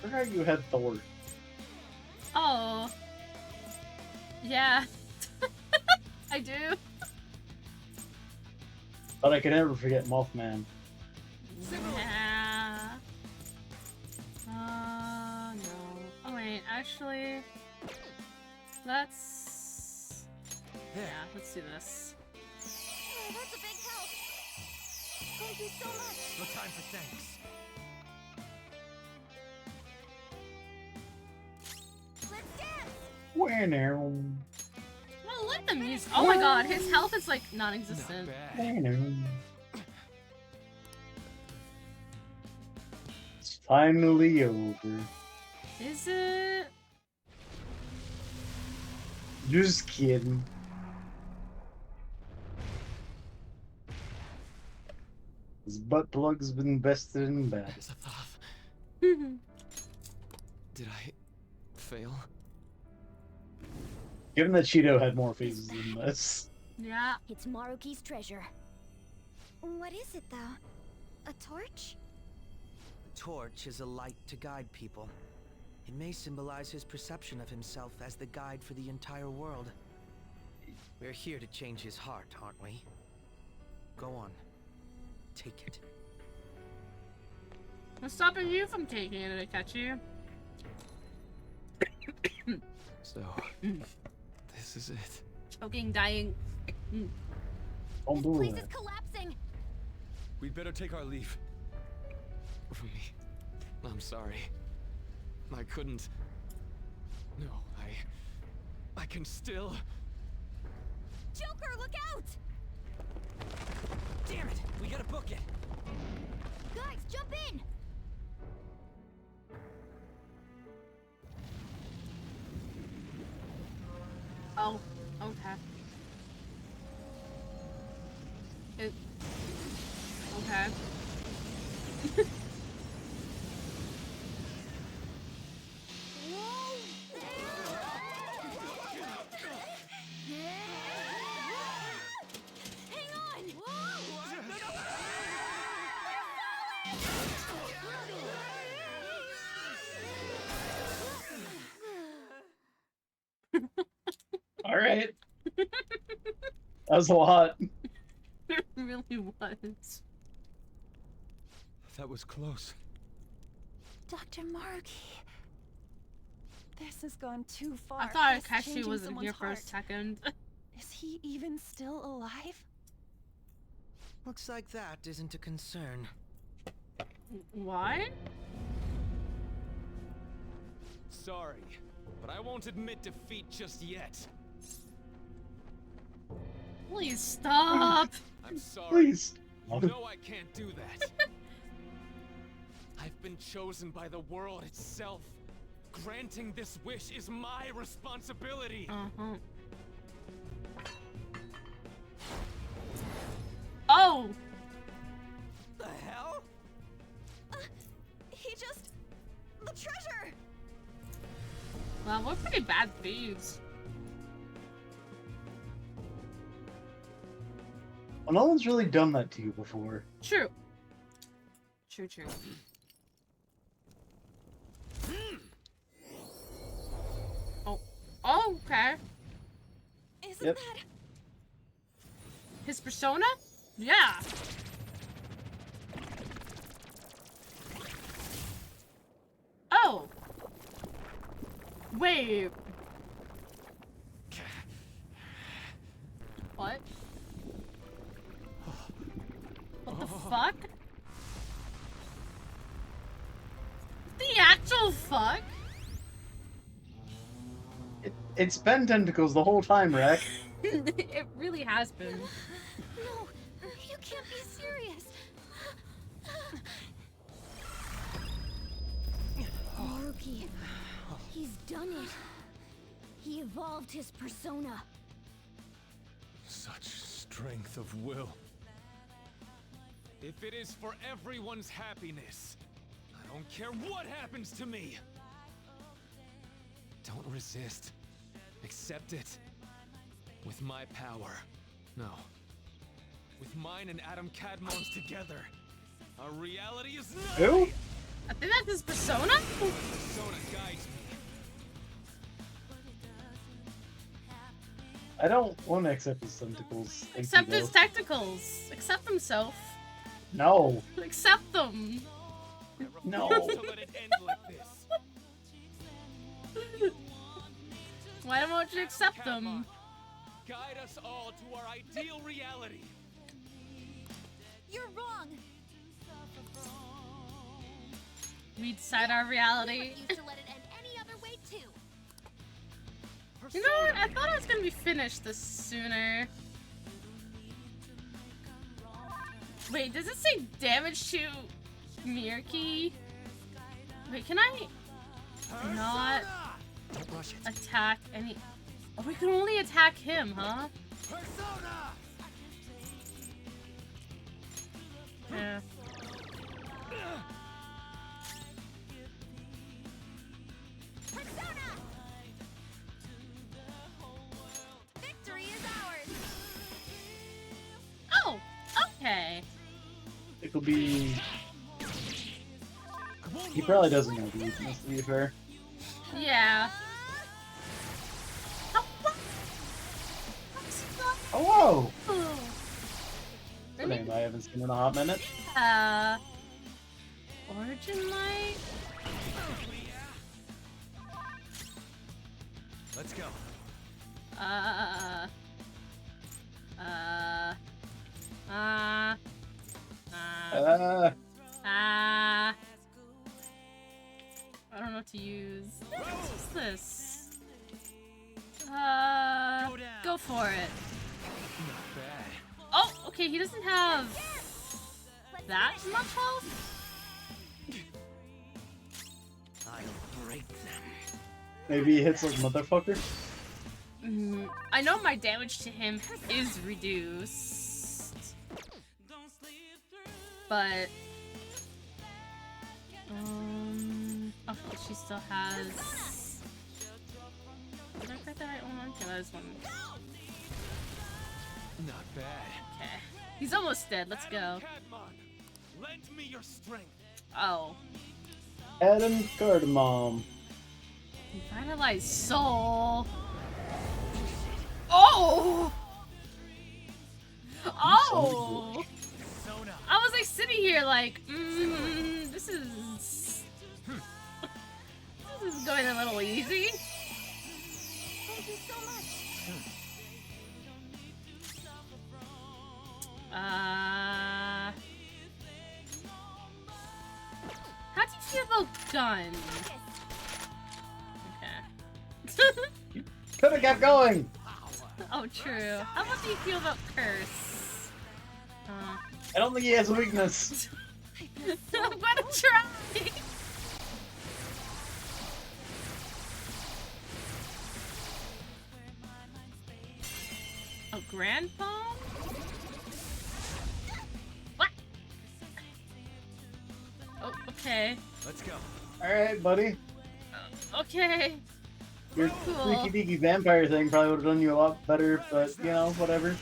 forgot you had Thor. Oh. Yeah. I do. But I could never forget Mothman. Yeah. actually, let's... Yeah, let's do this. Oh, that's a big help. Thank you so much. No time for thanks. Let's dance. Winner. Oh, look at the music. Oh my god, his health is like non-existent. It's finally over. Is it? Just kidding. His butt plug's been bested and bad. Did I fail? Given that Cheeto had more phases than this. Yeah. It's Maruki's treasure. What is it, though? A torch? The torch is a light to guide people. It may symbolize his perception of himself as the guide for the entire world. We're here to change his heart, aren't we? Go on. Take it. What's stopping you from taking it, Akachi? So, this is it. Choking, dying. Don't do Place that. is collapsing. We'd better take our leave. Rumi, I'm sorry. I couldn't. No, I can still. Joker, look out! Damn it! We gotta book it. Guys, jump in! Oh, okay. Okay. Hang on! Alright. That was a lot. It really was. That was close. Dr. Maruki. This has gone too far. I thought This Akashi changing wasn't here someone's for a heart. second. Is he even still alive? Looks like that isn't a concern. What? Sorry, but I won't admit defeat just yet. Please stop. I'm sorry. Please. You know I can't do that. I've been chosen by the world itself. Granting this wish is my responsibility. Uh-huh. Oh! The hell? He just... the treasure! Well, we're pretty bad thieves. Well, no one's really done that to you before. True. True, true. Oh, okay. Isn't Yep. that... His persona? Yeah. Oh. Wait. What? What the fuck? The actual fuck? It's been tentacles the whole time, Rek. It really has been. No, you can't be serious. Maruki, he's done it. He evolved his persona. Such strength of will. If it is for everyone's happiness, I don't care what happens to me. Don't resist. Accept it. With my power. No. With mine and Adam Cadmon's together. Our reality is not. Who? I think that's his persona? Persona guides me. I don't want to accept his tentacles. Thank Accept you, his though. tentacles. Accept himself. No. Accept them. No. To let it end like this. Why won't you accept them? Guide us all to our ideal reality. You're wrong. We decide our reality. Refuse to let it end any other way too. You know what? I thought I was gonna be finished this sooner. Wait, does it say damage to Mirki? Wait, can I not attack any? Oh, we can only attack him, huh? Yeah. Persona! Victory is ours. Oh, okay. It will be. He probably doesn't know the weakness, to be fair. Yeah. Oh, whoa! Oh. Her name I haven't seen in a hot minute. Origin Light? Let's go. I don't know what to use. What's this? Go for it. Not bad. Oh, okay, he doesn't have that much health? I'll break them. Maybe he hits like motherfucker. I know my damage to him is reduced. But okay, she still has. Did I get the right one? Okay, that is one. Not bad. Okay. He's almost dead. Let's go. Lend me your strength. Oh. Adam Cardamom. Revitalized soul. Oh! Oh! I was like sitting here like, this is going a little easy. Thank you so much. How do you feel about gun? Okay. Could have kept going. Oh, true. How about you feel about curse? I don't think he has a weakness. I'm gonna try. Oh, Grandpa? What? Oh, okay. Let's go. Alright, buddy. Okay. Your Cool. freaky deaky vampire thing probably would have done you a lot better, but you know, whatever.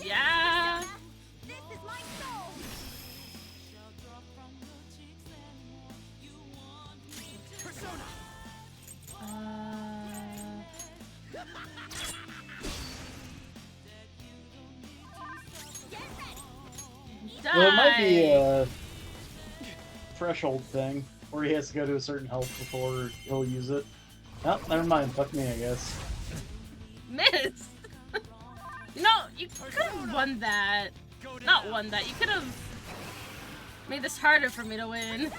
Yeah. This is my soul. Persona. Well, it might be a threshold thing, where he has to go to a certain health before he'll use it. Oh, never mind. Fuck me, I guess. Miss. No, you could have won that. Not won that. You could have made this harder for me to win.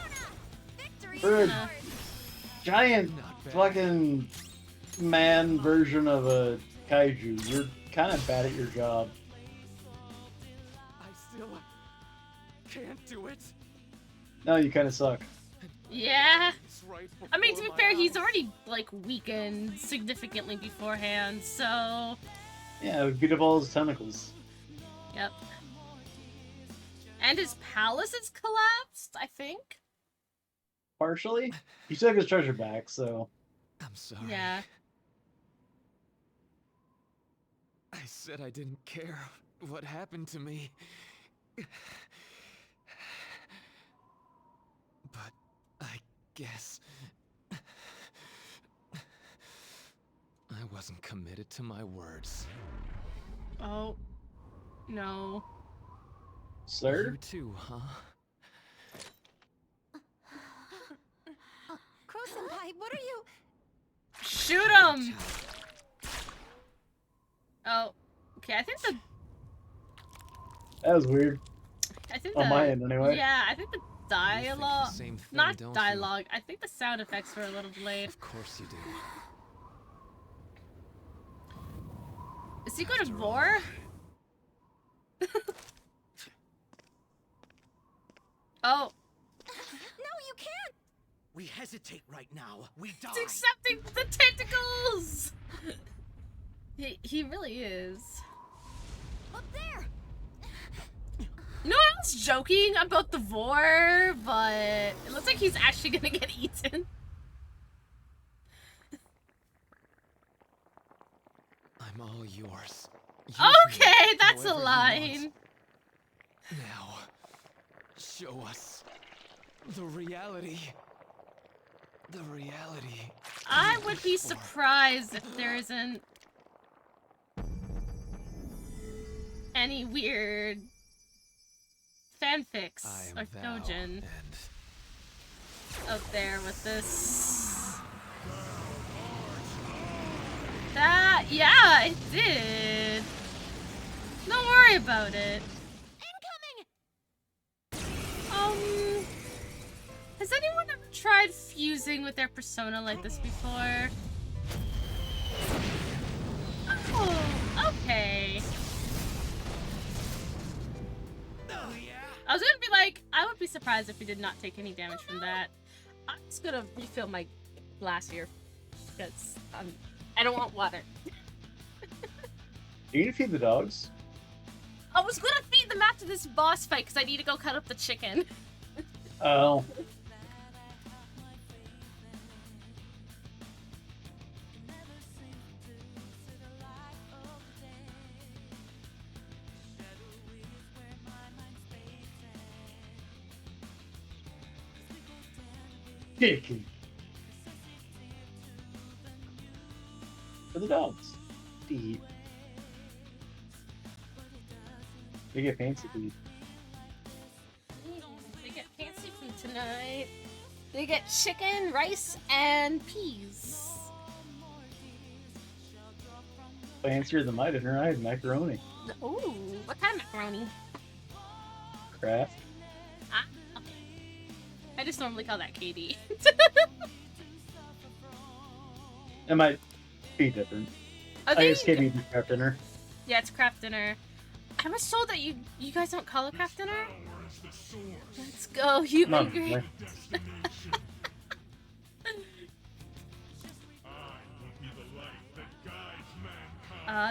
For a giant fucking man version of a kaiju, you're kind of bad at your job. I still can't do it. No, you kind of suck. Yeah. I mean, to be fair, he's already, like, weakened significantly beforehand, so... Yeah, we beat up all his tentacles. Yep. And his palace has collapsed, I think? Partially. He took his treasure back, so... I'm sorry. Yeah. I said I didn't care what happened to me. But I guess I wasn't committed to my words. Oh. No. Sir? You too, huh? Senpai, what are you? Shoot him! Oh, okay. That was weird. I think On my end, anyway. Yeah, I think the dialogue, same thing, not don't you? dialogue. I think the sound effects were a little delayed. Of course you do. Is he going to Vor? Oh. No, you can't! We hesitate right now. We die. He's accepting the tentacles! He really is. Up there! No, I was joking about the Vor, but it looks like he's actually gonna get eaten. I'm all yours. Use Okay, me that's a however you line. want. Now, show us the reality. The reality. I would be surprised if there isn't any weird fanfics or dojin out there with this. That, yeah, it did. Don't worry about it. Has anyone ever tried fusing with their persona like this before? Oh, okay. I was gonna be like, I would be surprised if he did not take any damage from that. I'm just gonna refill my glass here because I don't want water. Do you need to feed the dogs? I was gonna feed them after this boss fight because I need to go cut up the chicken. Oh. Chicken. For the dogs. To eat. They get fancy food. They get fancy food tonight. They get chicken, rice, and peas. Fancier than my dinner, I had macaroni. Ooh, what kind of macaroni? Kraft. Ah, okay. I just normally call that KD. It might be different. I I guess think- KB be Kraft dinner. Yeah, it's craft dinner. I was told that you guys don't call it craft dinner. Let's go, you Not agree? really.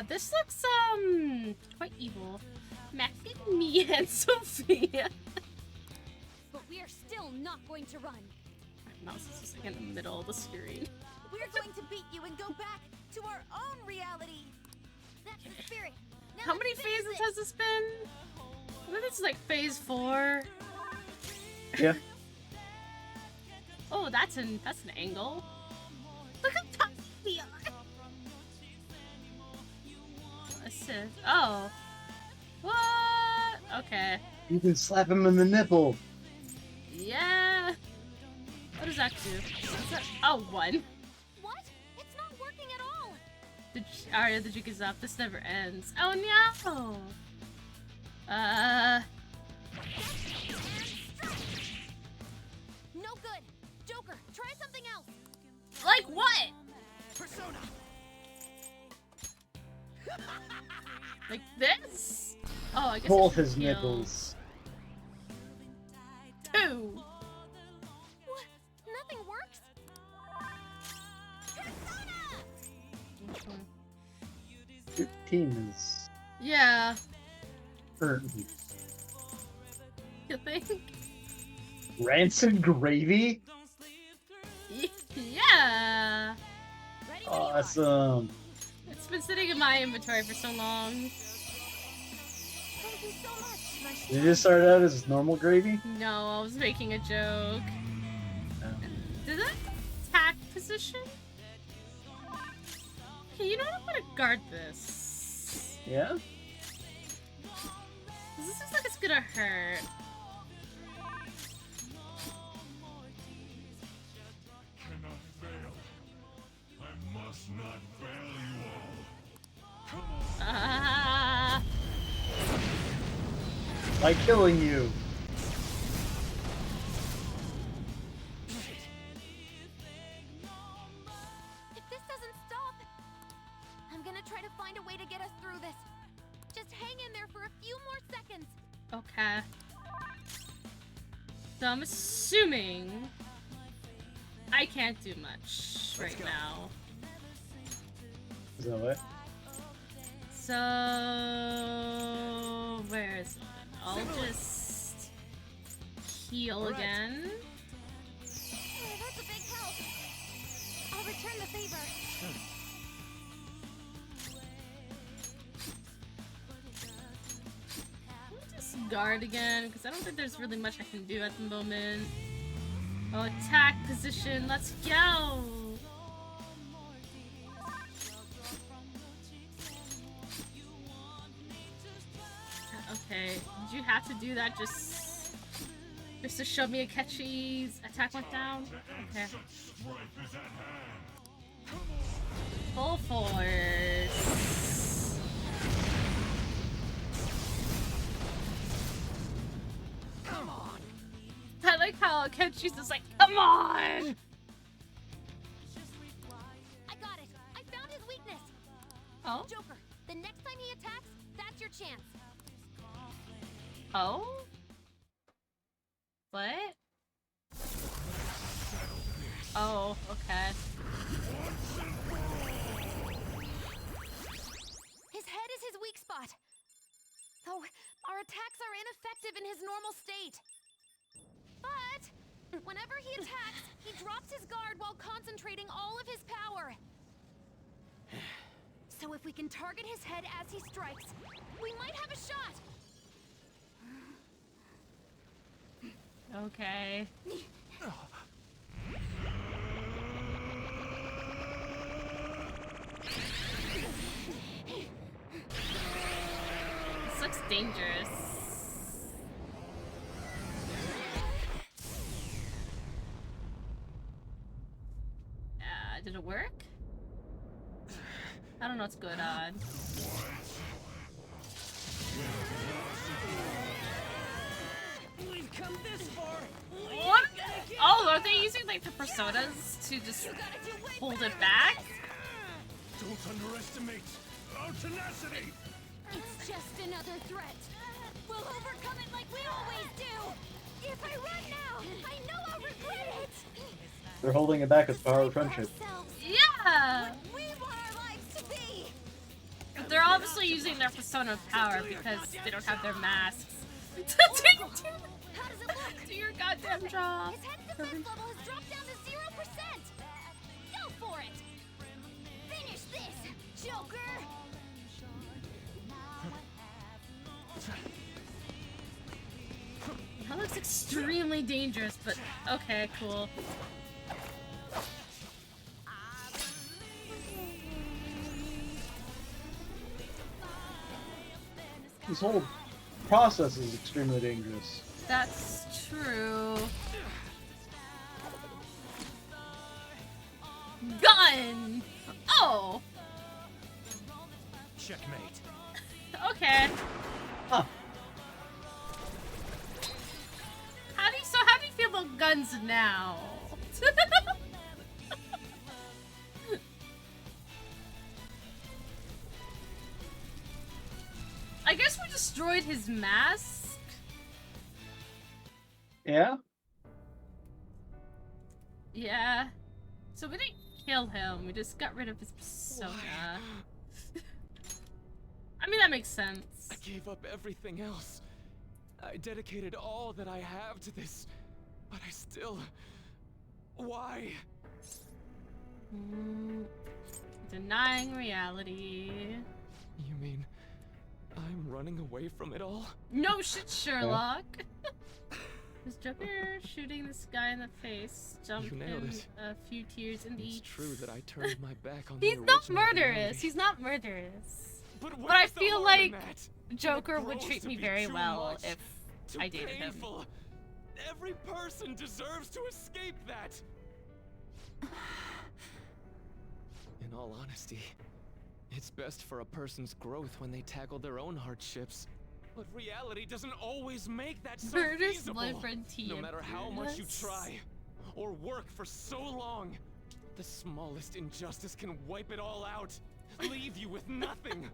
This looks quite evil. Me and Sophia. But we are still not going to run. My mouse is just like in the middle of the screen. We're going to beat you and go back to our own reality. That's the spirit. Now How many let's finish phases this. has this been? I think this is like phase 4. Yeah. Oh, that's an angle. Look how tiny we are. Assist. Oh. What? Okay. You can slap him in the nipple. Yeah. What does that do? What's that? Oh, 1. What? It's not working at all. Arya, the jig is up. This never ends. Oh no. No good. Joker, try something else. Like what? Persona. Like this? Oh, I guess Both it's his heal. nipples. 2. What? Nothing works? Persona! 15 is Yeah. earned. You think? Rancid gravy? Yeah. Awesome. It's been sitting in my inventory for so long. Thank you so much. Did it just start out as normal gravy? No, I was making a joke. Oh. Did that attack position? Okay, you know what? I'm gonna guard this. Yeah? This looks like it's gonna hurt. must not fail you all. Come on. Ah. By killing you. If this doesn't stop, I'm gonna try to find a way to get us through this. Just hang in there for a few more seconds. Okay. So I'm assuming I can't do much right now. Is that what? So where is it? I'll just heal again. Oh, that's a big help. I'll return the favor. I'll just guard again because I don't think there's really much I can do at the moment. Oh, attack position. Let's go. Okay, did you have to do that just to show me a catchy attack went down? Okay. Full force. Come on. I like how Kenchi's just like, come on! I got it. I found his weakness. Oh? Joker, the next time he attacks, that's your chance. Oh? What? Oh, okay. His head is his weak spot. Though our attacks are ineffective in his normal state. But whenever he attacks, he drops his guard while concentrating all of his power. So if we can target his head as he strikes, we might have a shot. Okay. This looks dangerous. Did it work? I don't know what's going on. We've come this far. What? Oh, are they using like the personas to just hold it back? Don't underestimate our tenacity. It's just another threat. We'll overcome it like we always do. If I run now, I know I'll regret it. They're holding it back as power of friendship. Yeah! We want our lives to be. But they're obviously using their persona of power because they don't have their masks. How does it look? Do your goddamn job. His head defense level has dropped down to 0%. Go for it. Finish this, Joker. That looks extremely dangerous, but okay, cool. This whole process is extremely dangerous. That's true. Gun! Oh! Checkmate. Okay. Huh. How do you feel about guns now? I guess we destroyed his mask. Yeah? Yeah. So we didn't kill him, we just got rid of his persona. I mean, that makes sense. I gave up everything else. I dedicated all that I have to this, but I still... Why? Denying reality. You mean I'm running away from it all? No shit, Sherlock. This Joker shooting this guy in the face jumped You nailed him it. a few tears in the It's true that I turned my back on He's the not original murderous. reality. He's not murderous. But But I what's the feel harm in like that? Joker It would grows treat to me be very too well much, if too I dated him. painful. Every person deserves to escape that. In all honesty, it's best for a person's growth when they tackle their own hardships. But reality doesn't always make that so Murder's feasible. boyfriend T. No matter how much you try or work for so long, the smallest injustice can wipe it all out, leave you with nothing.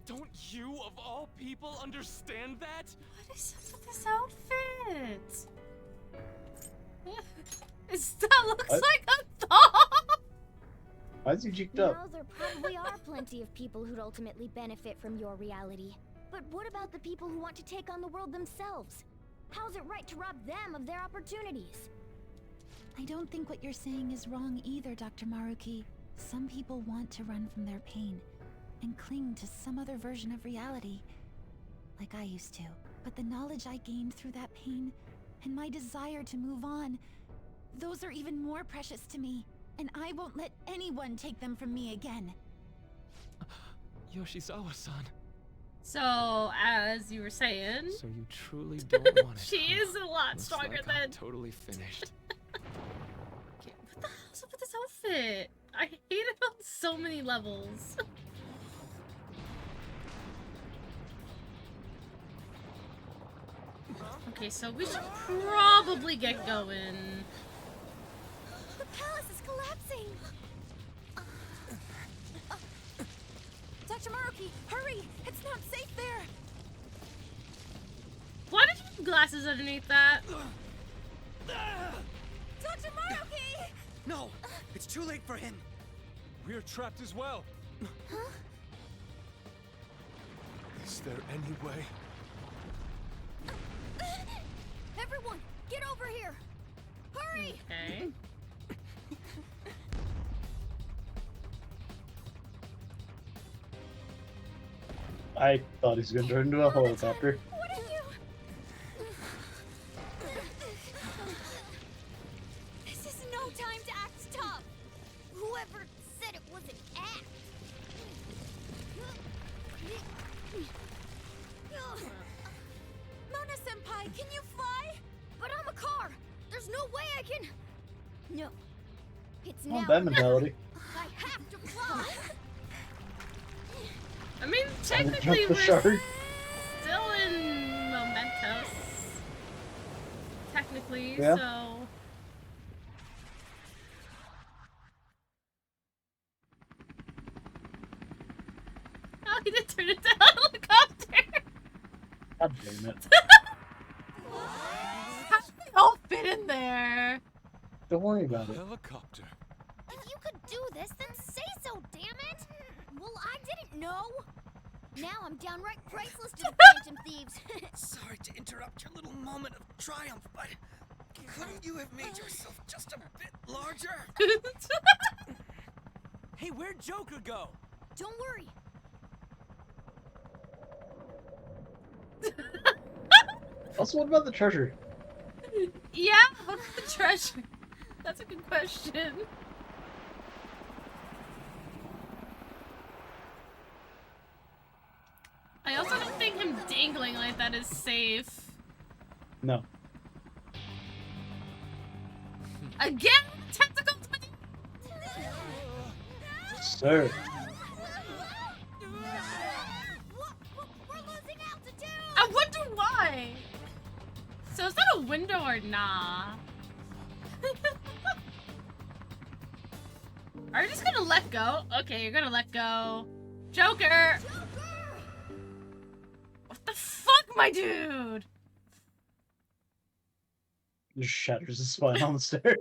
Don't you, of all people, understand that? What is up with this outfit? That looks like a dog! Why is he cheeked up? Now, there probably are plenty of people who'd ultimately benefit from your reality. But what about the people who want to take on the world themselves? How's it right to rob them of their opportunities? I don't think what you're saying is wrong either, Dr. Maruki. Some people want to run from their pain and cling to some other version of reality, like I used to. But the knowledge I gained through that pain and my desire to move on, those are even more precious to me, and I won't let anyone take them from me again. Yoshizawa-san. So, as you were saying... So you truly don't want it. She is a lot Looks stronger like than... I'm totally finished. Okay, what the hell's up with this outfit? I hate it on so many levels. Okay, so we should probably get going. The palace is collapsing! Dr. Maruki, hurry! It's not safe there! Why did you have glasses underneath that? Dr. Maruki! No! It's too late for him! We're trapped as well. Huh? Is there any way? Everyone, get over here! Hurry! Okay. I thought he was going to turn into a helicopter. What are you? This is no time to act tough! Whoever said it was an act! Mona-senpai, can you fly? But I'm a car! There's no way I can... No. It's Not now. that mentality. I have to fly! I mean, Trying to technically jump the we're shark. still in Mementos. Technically, Yeah. so... Oh, he did turn into a helicopter! God damn it. How did they all fit in there? Don't worry about it. Helicopter. If you could do this, then say so, damn it! Well, I didn't know! Now I'm downright priceless to the Phantom Thieves! Sorry to interrupt your little moment of triumph, but couldn't you have made yourself just a bit larger? Hey, where'd Joker go? Don't worry! Also, what about the treasure? Yeah, what's the treasure? That's a good question. I also don't think him dangling like that is safe. No. Again, tentacles. Sir. We're losing altitude! I wonder why. So is that a window or nah? Are you just gonna let go? Okay, you're gonna let go. Joker! What the fuck, my dude? Just shatters his spine on the stairs.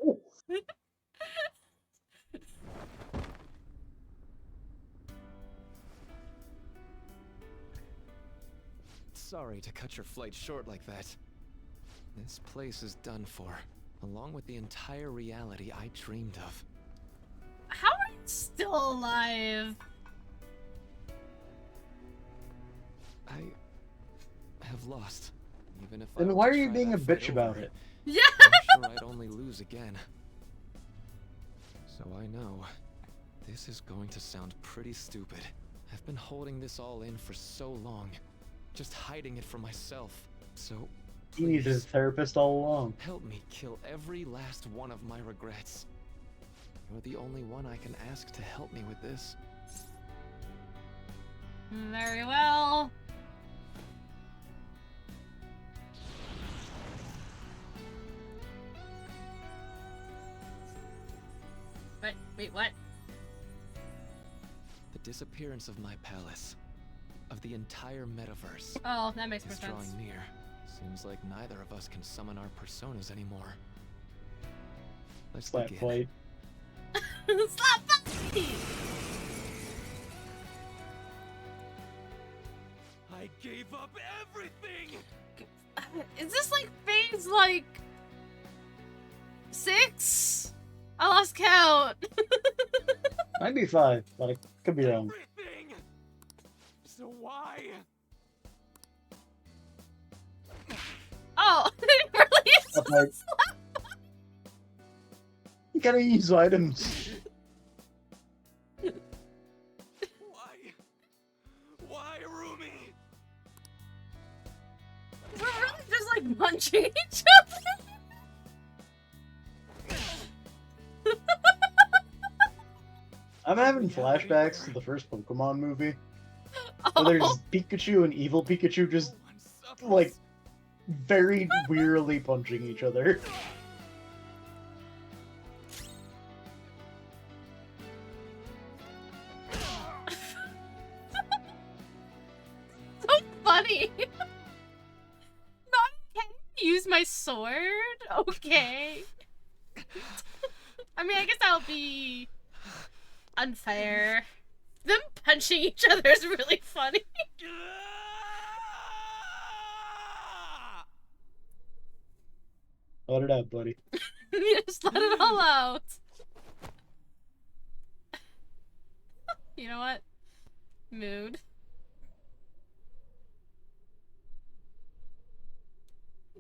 Sorry to cut your flight short like that. This place is done for, along with the entire reality I dreamed of. How are you still alive? I have lost, even if Then I why were are to you try being a that fight bitch about over, it? Yeah! I'm sure I'd only lose again. So I know, this is going to sound pretty stupid. I've been holding this all in for so long, just hiding it from myself. So, You needed a please, therapist all along. help me kill every last one of my regrets. You're the only one I can ask to help me with this. Very well. Wait, what? The disappearance of my palace, of the entire metaverse. Oh, that makes more is sense. drawing near. Seems like neither of us can summon our personas anymore. Let's Slap begin. fight. Slap fight! I gave up everything! Is this like phase like 6? I lost count. Might be 5, but I could be wrong. Everything! So why? Oh, it really is Slap fight. You gotta use items. Why, Rumi? We're really just like punching each other. I'm having flashbacks to the first Pokemon movie. Where there's Pikachu and evil Pikachu just, like, very wearily punching each other. So funny. No, I can't use my sword. Okay. I mean, I guess that would be unfair. Them punching each other is really funny. Let it out, buddy. You just let it all out. You know what? Mood.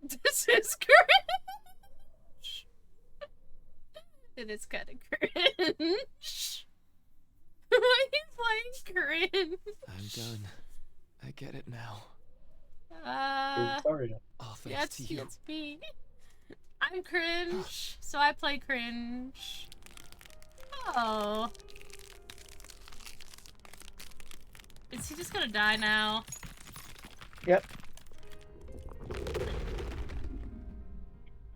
This is cringe. It is kind of cringe. Why are you playing cringe? I'm done. I get it now. Sorry. All thanks Yes, to you. it's me. I'm cringe, so I play cringe. Oh. Is he just gonna die now? Yep.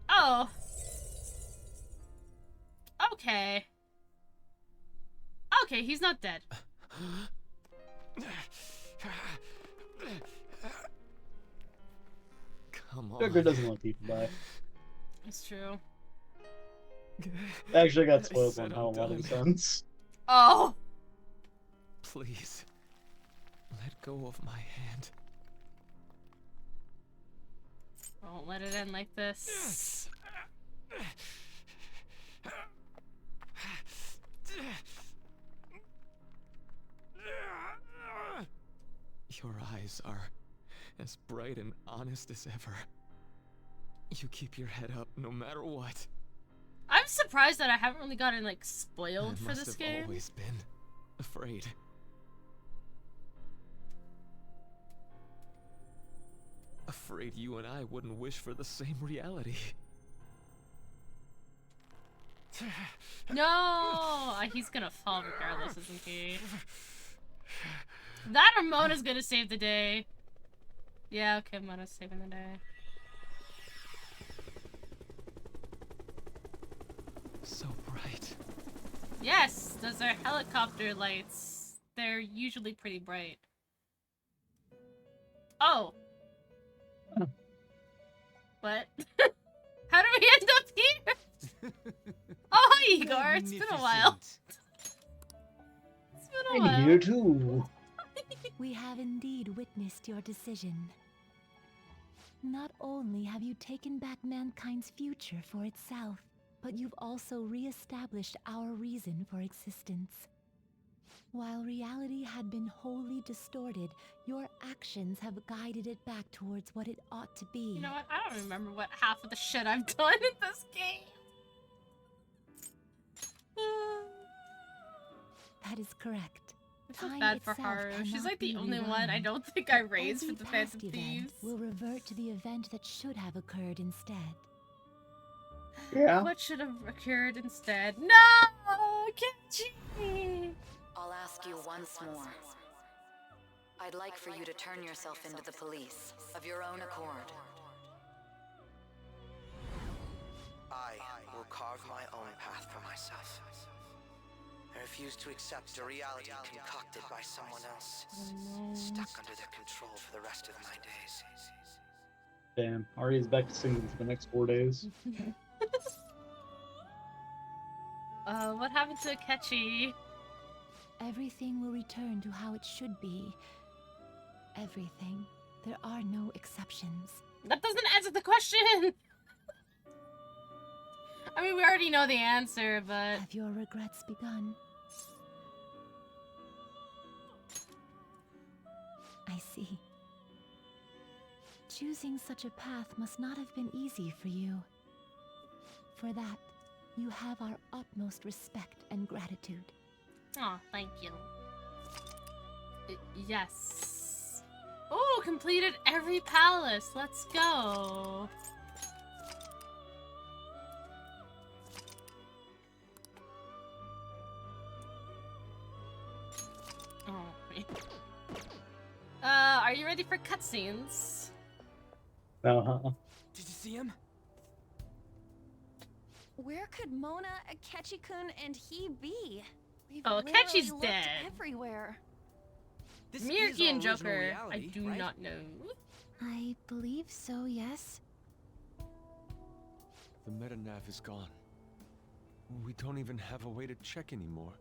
Oh. Okay. Okay, he's not dead. Come on. Sugar doesn't let people die. It's true. I actually got I spoiled said on how a I'm lot of done. sense. Oh. Please. Let go of my hand. Don't let it end like this. Your eyes are as bright and honest as ever. You keep your head up no matter what. I'm surprised that I haven't really gotten like spoiled I for must this have game. always been afraid. Afraid you and I wouldn't wish for the same reality. No, he's gonna fall regardless, isn't he? That or Mona's gonna save the day. Yeah, okay, Mona's saving the day. So bright. Yes, those are helicopter lights. They're usually pretty bright. Oh. What? How do we end up here? Oh, hi, Igor. It's been a while. It's been a while. And you too. We have indeed witnessed your decision. Not only have you taken back mankind's future for itself, but you've also re-established our reason for existence. While reality had been wholly distorted, your actions have guided it back towards what it ought to be. You know what? I don't remember what half of the shit I've done in this game. That is correct. It's so Time bad for itself Haru. She's cannot like the be only one I rewound. don't think I raised Every for the past Phantom event Thieves. will revert to the event that should have occurred instead. Yeah. What should have occurred instead? No! Akechi! I'll ask you once more. I'd like for you to turn yourself into the police, of your own accord. I will carve my own path for myself. I refuse to accept a reality concocted by someone else, stuck under their control for the rest of my days. Damn, Ari is back to singing for the next 4 days. What happened to Akechi? Everything will return to how it should be. Everything. There are no exceptions. That doesn't answer the question! I mean, we already know the answer, but... Have your regrets begun? I see. Choosing such a path must not have been easy for you. For that, you have our utmost respect and gratitude. Aw, thank you. Yes. Oh, completed every palace. Let's go. Oh. Are you ready for cutscenes? Uh-huh. Did you see him? Where could Mona, Akechi-kun, and he be? We've Oh, literally Akechi's looked dead. everywhere. This is Miyuki our and original Joker, reality, I do right? not know. I believe so, yes. The metanav is gone. We don't even have a way to check anymore.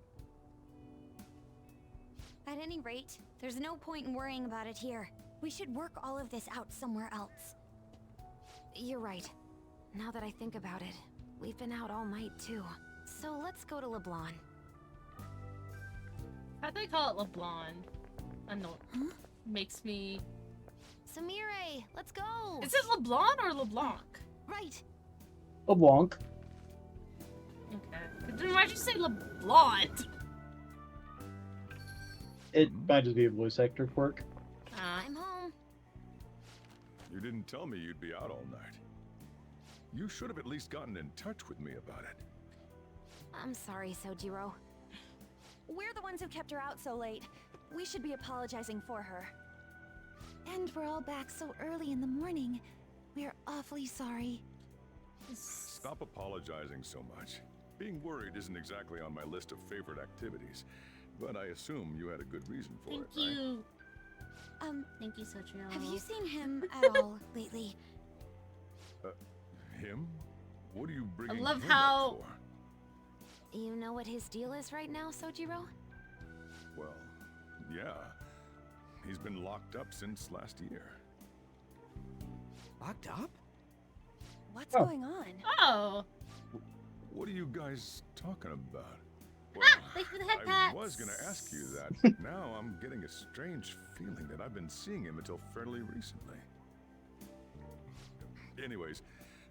At any rate, there's no point in worrying about it here. We should work all of this out somewhere else. You're right. Now that I think about it, we've been out all night too. So let's go to LeBlanc. How'd they call it LeBlanc? I know. Huh? Makes me... Samire, let's go! Is it LeBlanc or LeBlanc? Right. LeBlanc. Okay. Then why'd you say LeBlanc? It might just be a voice actor quirk. I'm home. You didn't tell me you'd be out all night. You should have at least gotten in touch with me about it. I'm sorry, Sojiro. We're the ones who kept her out so late. We should be apologizing for her. And we're all back so early in the morning. We're awfully sorry. Stop apologizing so much. Being worried isn't exactly on my list of favorite activities, but I assume you had a good reason for Thank it, right? you. Thank you, Sojiro. Have you seen him at all lately? Him? What are you bringing I love him how... up for? You know what his deal is right now, Sojiro? Well, yeah. He's been locked up since last year. Locked up? What's going on? Oh! What are you guys talking about? Thank you for the head I pats. was gonna ask you that. Now I'm getting a strange feeling that I've been seeing him until fairly recently. Anyways,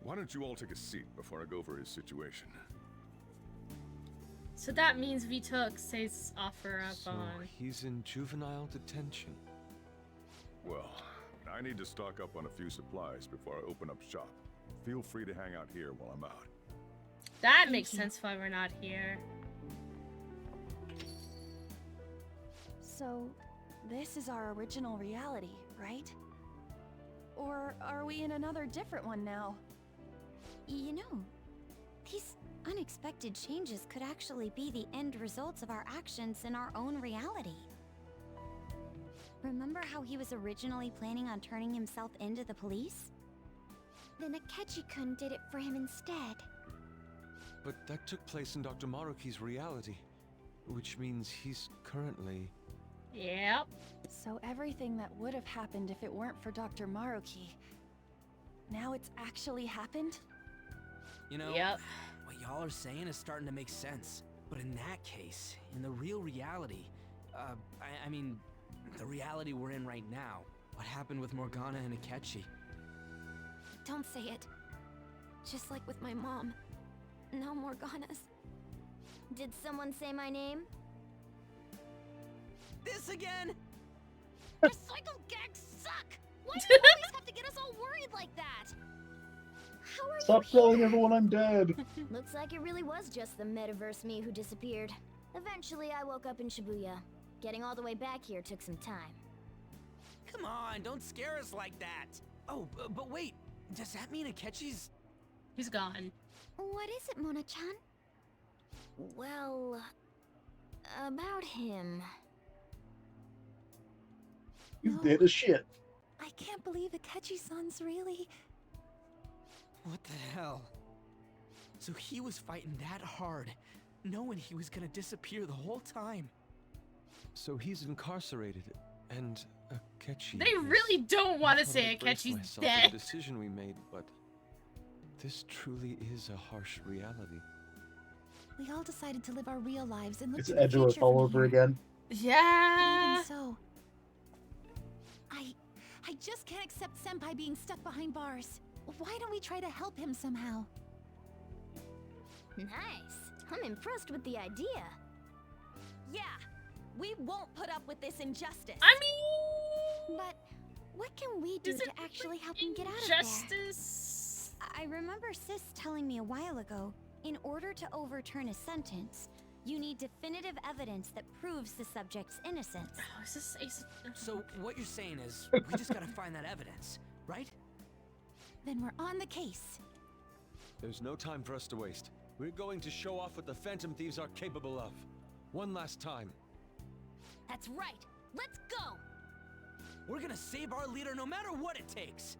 why don't you all take a seat before I go over his situation? So that means we took Say's offer up So on... he's in juvenile detention. Well, I need to stock up on a few supplies before I open up shop. Feel free to hang out here while I'm out. That makes sense why we're not here. So, this is our original reality, right? Or are we in another different one now? You know, these unexpected changes could actually be the end results of our actions in our own reality. Remember how he was originally planning on turning himself into the police? Then Akechi-kun did it for him instead. But that took place in Dr. Maruki's reality, which means he's currently... Yep. So everything that would have happened if it weren't for Dr. Maruki, now it's actually happened? You know, what y'all are saying is starting to make sense. But in that case, in the real reality, I mean, the reality we're in right now, what happened with Morgana and Akechi? Don't say it. Just like with my mom. Now Morgana's. Did someone say my name? This again? Recycle gags suck! Why do you always have to get us all worried like that? How are Stop you telling here? everyone I'm dead. Looks like it really was just the metaverse me who disappeared. Eventually, I woke up in Shibuya. Getting all the way back here took some time. Come on, don't scare us like that. Oh, but wait. Does that mean Akechi's... He's gone. What is it, Mona-chan? Well, about him. He's dead as shit. I can't believe Akechi-san's really... What the hell? So he was fighting that hard, knowing he was gonna disappear the whole time. So he's incarcerated, and Akechi... They really don't want to say Akechi's dead. The decision we made, but this truly is a harsh reality. We all decided to live our real lives and look It's to the Edgeworth future all from over here. again. Yeah. Even so, I just can't accept Senpai being stuck behind bars. Why don't we try to help him somehow? Nice. I'm impressed with the idea. Yeah, we won't put up with this injustice. I mean... But what can we do Is to it actually help him get out of there? Justice. I remember Sis telling me a while ago, in order to overturn a sentence, you need definitive evidence that proves the subject's innocence. Oh, is this Ace? So what you're saying is, we just gotta find that evidence, right? Then we're on the case. There's no time for us to waste. We're going to show off what the Phantom Thieves are capable of. One last time. That's right. Let's go. We're gonna save our leader no matter what it takes.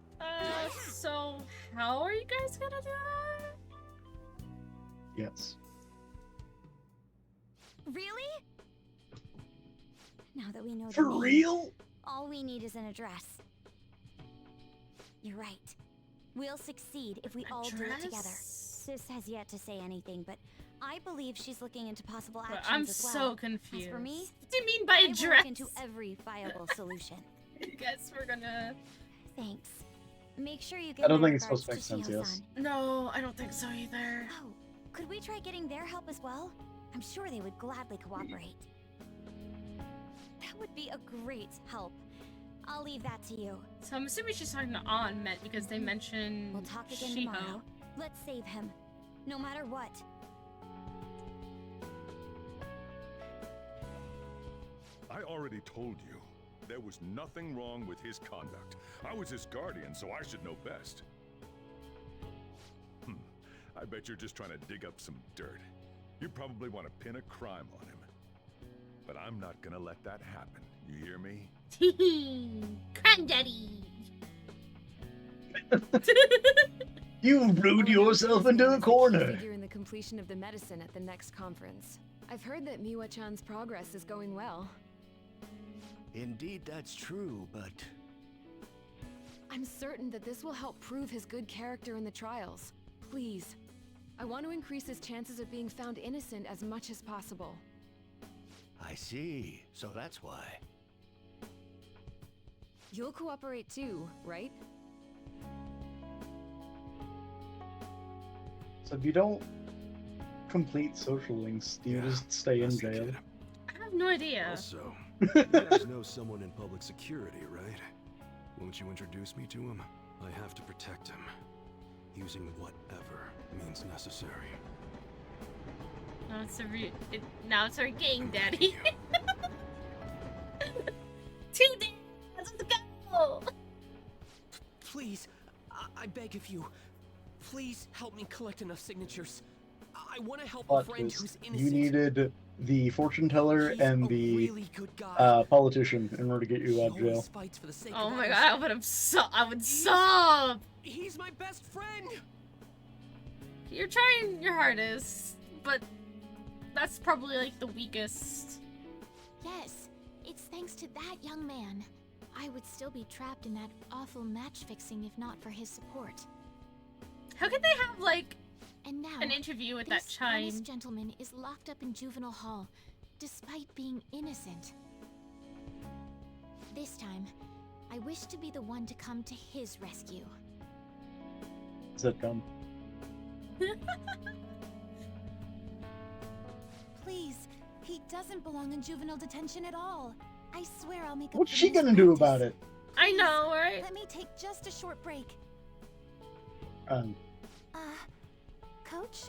So how are you guys gonna do that? Yes. Really? Now that we know For the name, real? all we need is an address. You're right. We'll succeed if we all do it together. Sis has yet to say anything, but I believe she's looking into possible actions I'm as well. so confused. As for me, what do you mean by I will address? look into every viable solution. I guess we're gonna... Thanks. Make sure you get I don't my think it's supposed to make regards sense, yes. Shiho-san. No, I don't think so either. Oh, could we try getting their help as well? I'm sure they would gladly cooperate. That would be a great help. I'll leave that to you. So I'm assuming she's talking to An Met because they mentioned We'll talk again Shiho. tomorrow. Let's save him. No matter what. I already told you. There was nothing wrong with his conduct. I was his guardian, so I should know best. I bet you're just trying to dig up some dirt. You probably want to pin a crime on him. But I'm not gonna let that happen. You hear me? Granddaddy! You rode yourself into a corner. Figure in the completion of the medicine at the next conference. I've heard that Miwa-chan's progress is going well. Indeed, that's true, but... I'm certain that this will help prove his good character in the trials. Please. I want to increase his chances of being found innocent as much as possible. I see. So that's why. You'll cooperate too, right? So if you don't complete social links, do you just stay in jail? I have no idea. Also, you guys know someone in public security, right? Won't you introduce me to him? I have to protect him. Using whatever means necessary. Now it's our gang daddy. Two days! Let's go! Please, I beg of you. Please help me collect enough signatures. I want to help a friend who's innocent. You needed the fortune teller and the really good guy. politician in order to get you out of jail. Fights for the sake Oh of my others. god, I would sob! He's my best friend! You're trying your hardest, but that's probably like the weakest. Yes, it's thanks to that young man. I would still be trapped in that awful match fixing if not for his support. How could they have like And now, an interview with that this chime? honest gentleman is locked up in juvenile hall, despite being innocent. This time, I wish to be the one to come to his rescue. Sitcom. Please, he doesn't belong in juvenile detention at all. I swear I'll make up What's for she this gonna do practice. about it? I know, right? Let me take just a short break. Coach?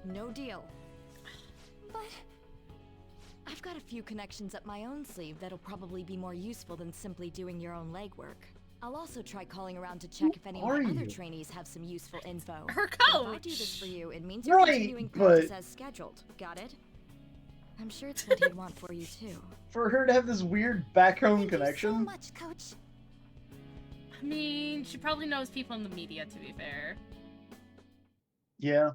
No deal. But... I've got a few connections up my own sleeve that'll probably be more useful than simply doing your own legwork. I'll also try calling around to check if any of my other trainees have some useful info. Her But if I coach! do this for you, it means you're Right, continuing but- practice as scheduled. Got it? I'm sure it's what he'd want for you too. For her to have this weird back home Thank you connection. so much, Coach. I mean, she probably knows people in the media, to be fair. Yeah.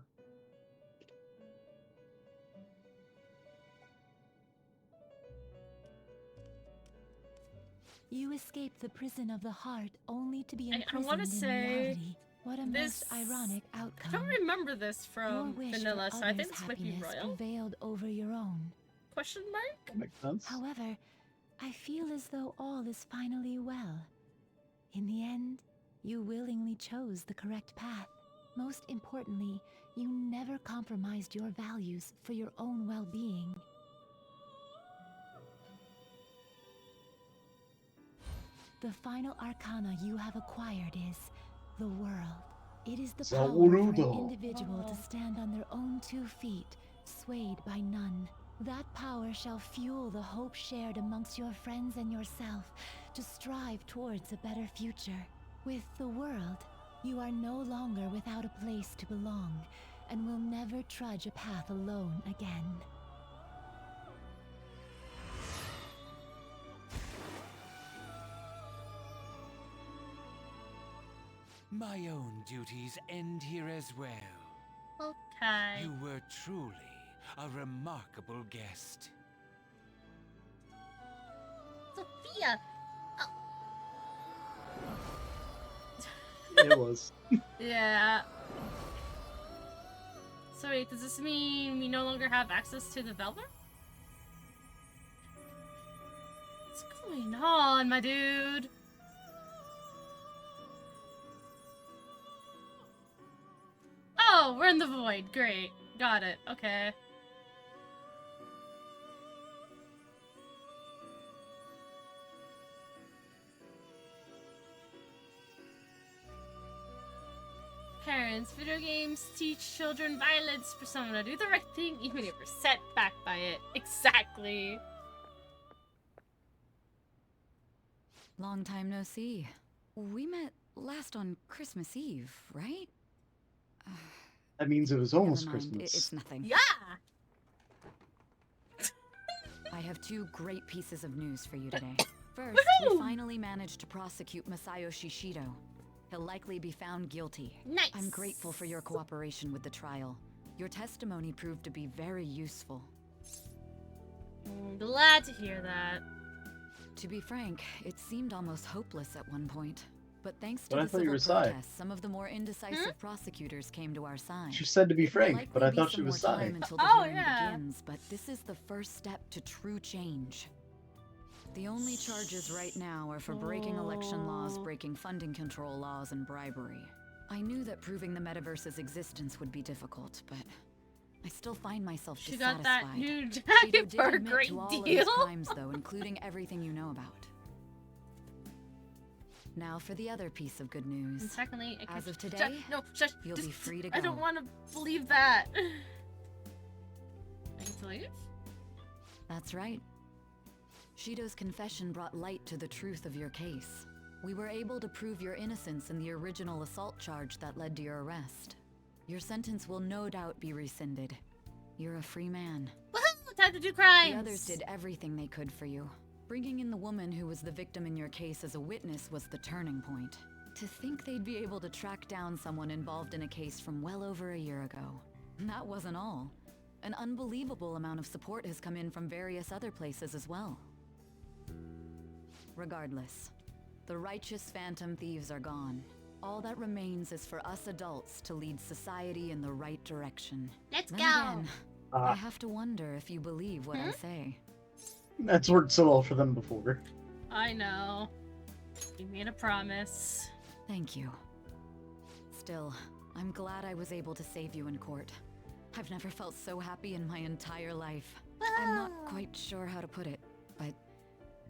You escaped the prison of the heart only to be I imprisoned want to in say reality. What a this... most ironic outcome. I don't remember this from Your wish Vanilla, for so I think others' this might be happiness Royal. prevailed over your own. Question mark? That makes sense. However, I feel as though all is finally well. In the end, you willingly chose the correct path. Most importantly, you never compromised your values for your own well-being. The final arcana you have acquired is the world. It is the power for an individual to stand on their own 2 feet, swayed by none. That power shall fuel the hope shared amongst your friends and yourself to strive towards a better future. With the world, you are no longer without a place to belong, and will never trudge a path alone again. My own duties end here as well. Okay. You were truly a remarkable guest. Sophia! It was. Yeah. So wait, does this mean we no longer have access to the Velvet? What's going on, my dude? Oh, we're in the void. Great. Got it. Okay. Parents, video games teach children violence. Persona, do the right thing even if you're set back by it. Exactly. Long time no see. We met last on Christmas Eve, right? That means it was almost Never mind, Christmas. It's nothing. Yeah! I have 2 great pieces of news for you today. First, we finally managed to prosecute Masayoshi Shido. He'll likely be found guilty. Nice! I'm grateful for your cooperation with the trial. Your testimony proved to be very useful. Glad to hear that. To be frank, it seemed almost hopeless at one point. But thanks to But I the thought you civil were side. protests, some of the more indecisive prosecutors came to our side. She said to be frank, There'll but I likely thought be she some was more time side. until the Oh, hearing yeah. begins, but this is the first step to true change. The only charges right now are for breaking election laws, breaking funding control laws, and bribery. I knew that proving the metaverse's existence would be difficult, but I still find myself She dissatisfied. got that new Shido jacket did for a admit great to all deal. of his crimes, though, including everything you know about. Now for the other piece of good news. And secondly, it As could- of today, no, shush. you'll be free to go. I don't want to believe that. I get to leave? That's right. Shido's confession brought light to the truth of your case. We were able to prove your innocence in the original assault charge that led to your arrest. Your sentence will no doubt be rescinded. You're a free man. Woohoo! Time to do crimes! The others did everything they could for you. Bringing in the woman who was the victim in your case as a witness was the turning point. To think they'd be able to track down someone involved in a case from well over a year ago. And that wasn't all. An unbelievable amount of support has come in from various other places as well. Regardless, the righteous phantom thieves are gone. All that remains is for us adults to lead society in the right direction. Let's Then go! Again, I have to wonder if you believe what I say. That's worked so well for them before. I know. You made a promise. Thank you. Still, I'm glad I was able to save you in court. I've never felt so happy in my entire life. I'm not quite sure how to put it, but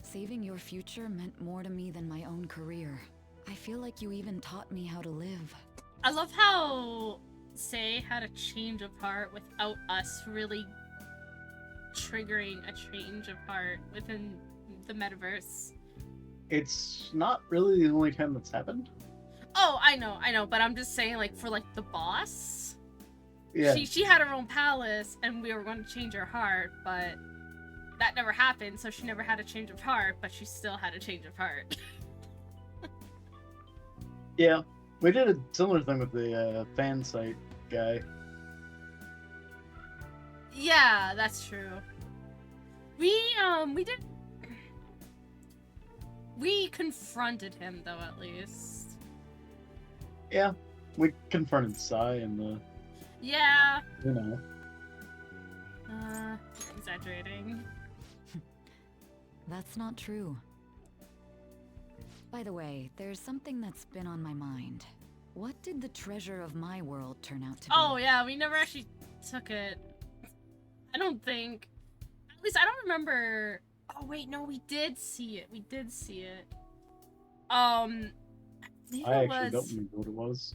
saving your future meant more to me than my own career. I feel like you even taught me how to live. I love how Say had a change of heart without us really triggering a change of heart within the metaverse. It's not really the only time that's happened. Oh, I know, but I'm just saying, like, for, like, the boss, Yeah. she had her own palace, and we were going to change her heart, but that never happened, so she never had a change of heart, but she still had a change of heart. Yeah, we did a similar thing with the fan site guy. Yeah, that's true. We did... We confronted him, though, at least. Yeah, we confronted Sai and the... Yeah. You know. Exaggerating. That's not true. By the way, there's something that's been on my mind. What did the treasure of my world turn out to be? Oh, yeah, we never actually took it. I don't think... At least I don't remember... Oh, wait, no, we did see it. We did see it. I actually don't remember what it was.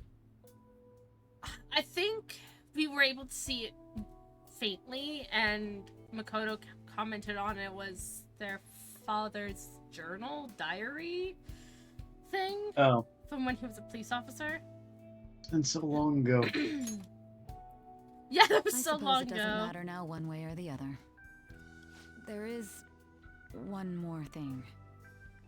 I think we were able to see it faintly, and Makoto commented on it was their father's journal, diary thing. Oh. From when he was a police officer. It's been so long ago. Yeah, that was I so suppose long it ago. doesn't matter now one way or the other. There is one more thing.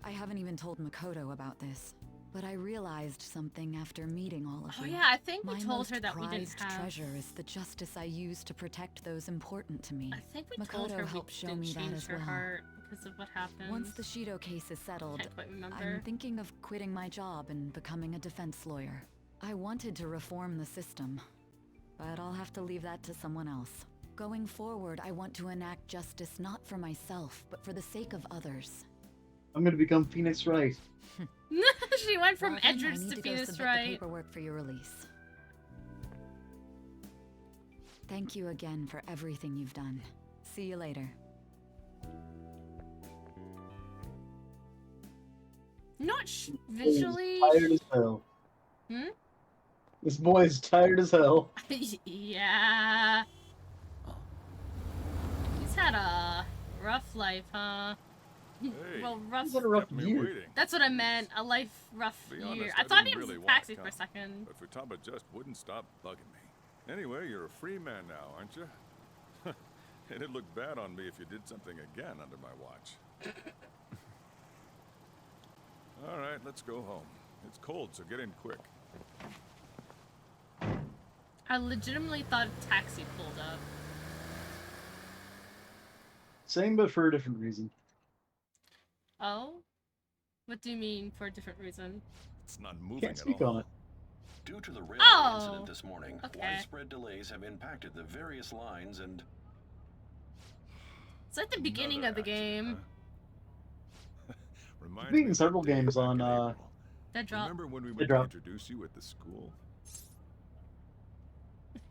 I haven't even told Makoto about this, but I realized something after meeting all of you. Oh yeah, I think we My told most her that we didn't prized have... treasure is the justice I use to protect those important to me. I think we Makoto told her we helped show didn't me that change as her well. heart because of what happened. Once the Shido case is settled, Can't quite remember. I'm thinking of quitting my job and becoming a defense lawyer. I wanted to reform the system, but I'll have to leave that to someone else. Going forward, I want to enact justice not for myself, but for the sake of others. I'm gonna become Phoenix Wright. She went from Well, then, I Edwards need to to go Phoenix submit the Wright. paperwork for your release. Thank you again for everything you've done. See you later. Not visually. Tired as hell. Hmm? This boy is tired as hell. Yeah. He's had a rough life, huh? Well, rough. He's had a rough year. That's what I meant. A life rough Be year. honest, I thought he didn't was really a wanna taxi for a come, second. But Futaba just wouldn't stop bugging me. Anyway, you're a free man now, aren't you? It'd look bad on me if you did something again under my watch. All right, let's go home. It's cold, so get in quick. I legitimately thought a taxi pulled up. Same, but for a different reason. Oh? What do you mean for a different reason? It's not moving Can't at speak all. on it. Due to the railway Oh, incident this morning, okay. widespread delays have impacted the various lines and... It's like the beginning of the game. Reminds Beating me of several that day games back on in April. That drop. Remember when we They went to dropped. introduce you at the school? It's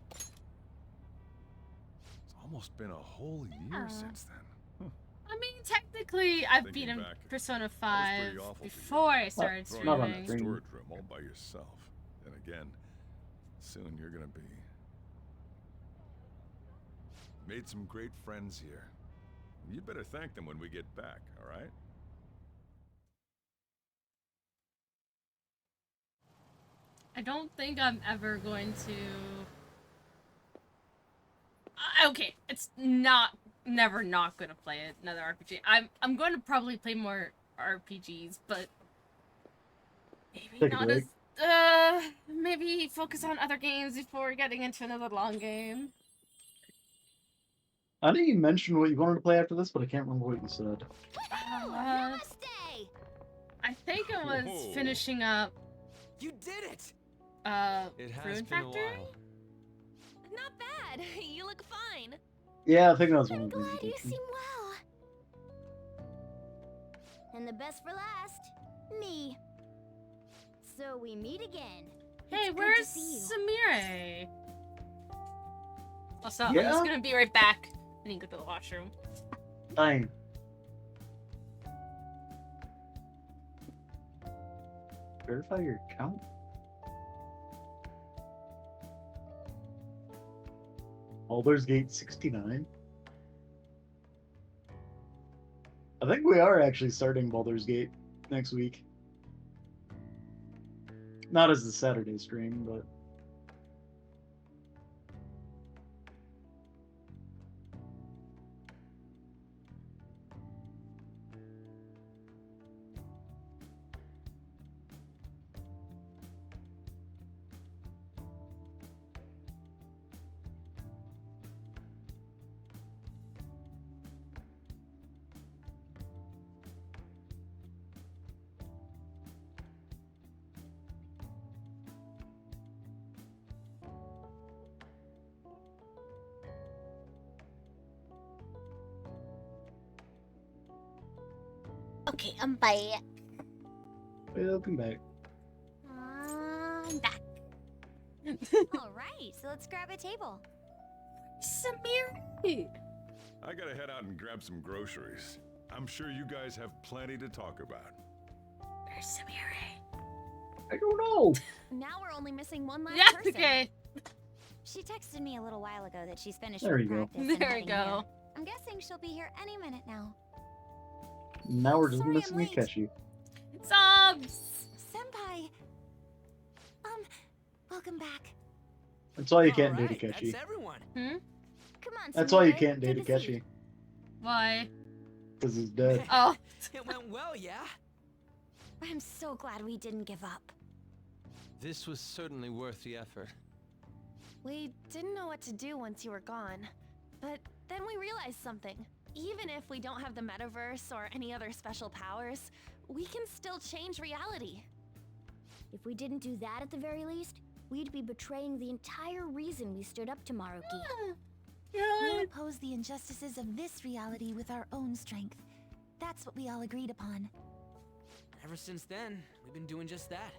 almost been a whole year Yeah. since then. I mean, technically, I've Thinking beaten back, Persona that was 5 pretty awful for you. before I started Throwing not you on in a stream. storage room all by yourself. And again, soon you're gonna be. Made some great friends here. You better thank them when we get back, all right? I don't think I'm ever going to... okay, it's never not gonna play another RPG. I'm going to probably play more RPGs, but maybe Take a not break. as maybe focus on other games before getting into another long game. I know you mentioned what you wanted to play after this, but I can't remember what you said. I think it was Whoa. finishing up You did it! It has Rune been a Factory? while. Not bad. You look fine. Yeah, I think that was one I'm of the glad you presentations. seem well. And the best for last, me. So we meet again. Hey, It's good to where's see you. Samire? Also, I'm Yeah? just gonna be right back. I need to go to the washroom. Fine. Verify your account? Baldur's Gate 69? I think we are actually starting Baldur's Gate next week. Not as the Saturday stream, but... Okay, I'm back. Welcome back. I'm back. Alright, so let's grab a table. Samir! I gotta head out and grab some groceries. I'm sure you guys have plenty to talk about. Where's Samir? I don't know. Now we're only missing one last Yeah, person. okay. She texted me a little while ago that she's finished There with you go. practice. and There we heading go. here. I'm guessing she'll be here any minute now. Now we're just Sorry, missing I'm late. Akechi. Subs! Senpai! Welcome back. That's why you can't date Alright, Akechi. that's everyone. Hmm? Come on, That's why you Samira. can't date Good to see you. Akechi. Why? Because he's dead. Oh. It went well, yeah? I'm so glad we didn't give up. This was certainly worth the effort. We didn't know what to do once you were gone. But then we realized something. Even if we don't have the metaverse or any other special powers, we can still change reality. If we didn't do that at the very least, we'd be betraying the entire reason we stood up to Maruki. We'll oppose the injustices of this reality with our own strength. That's what we all agreed upon. Ever since then, we've been doing just that.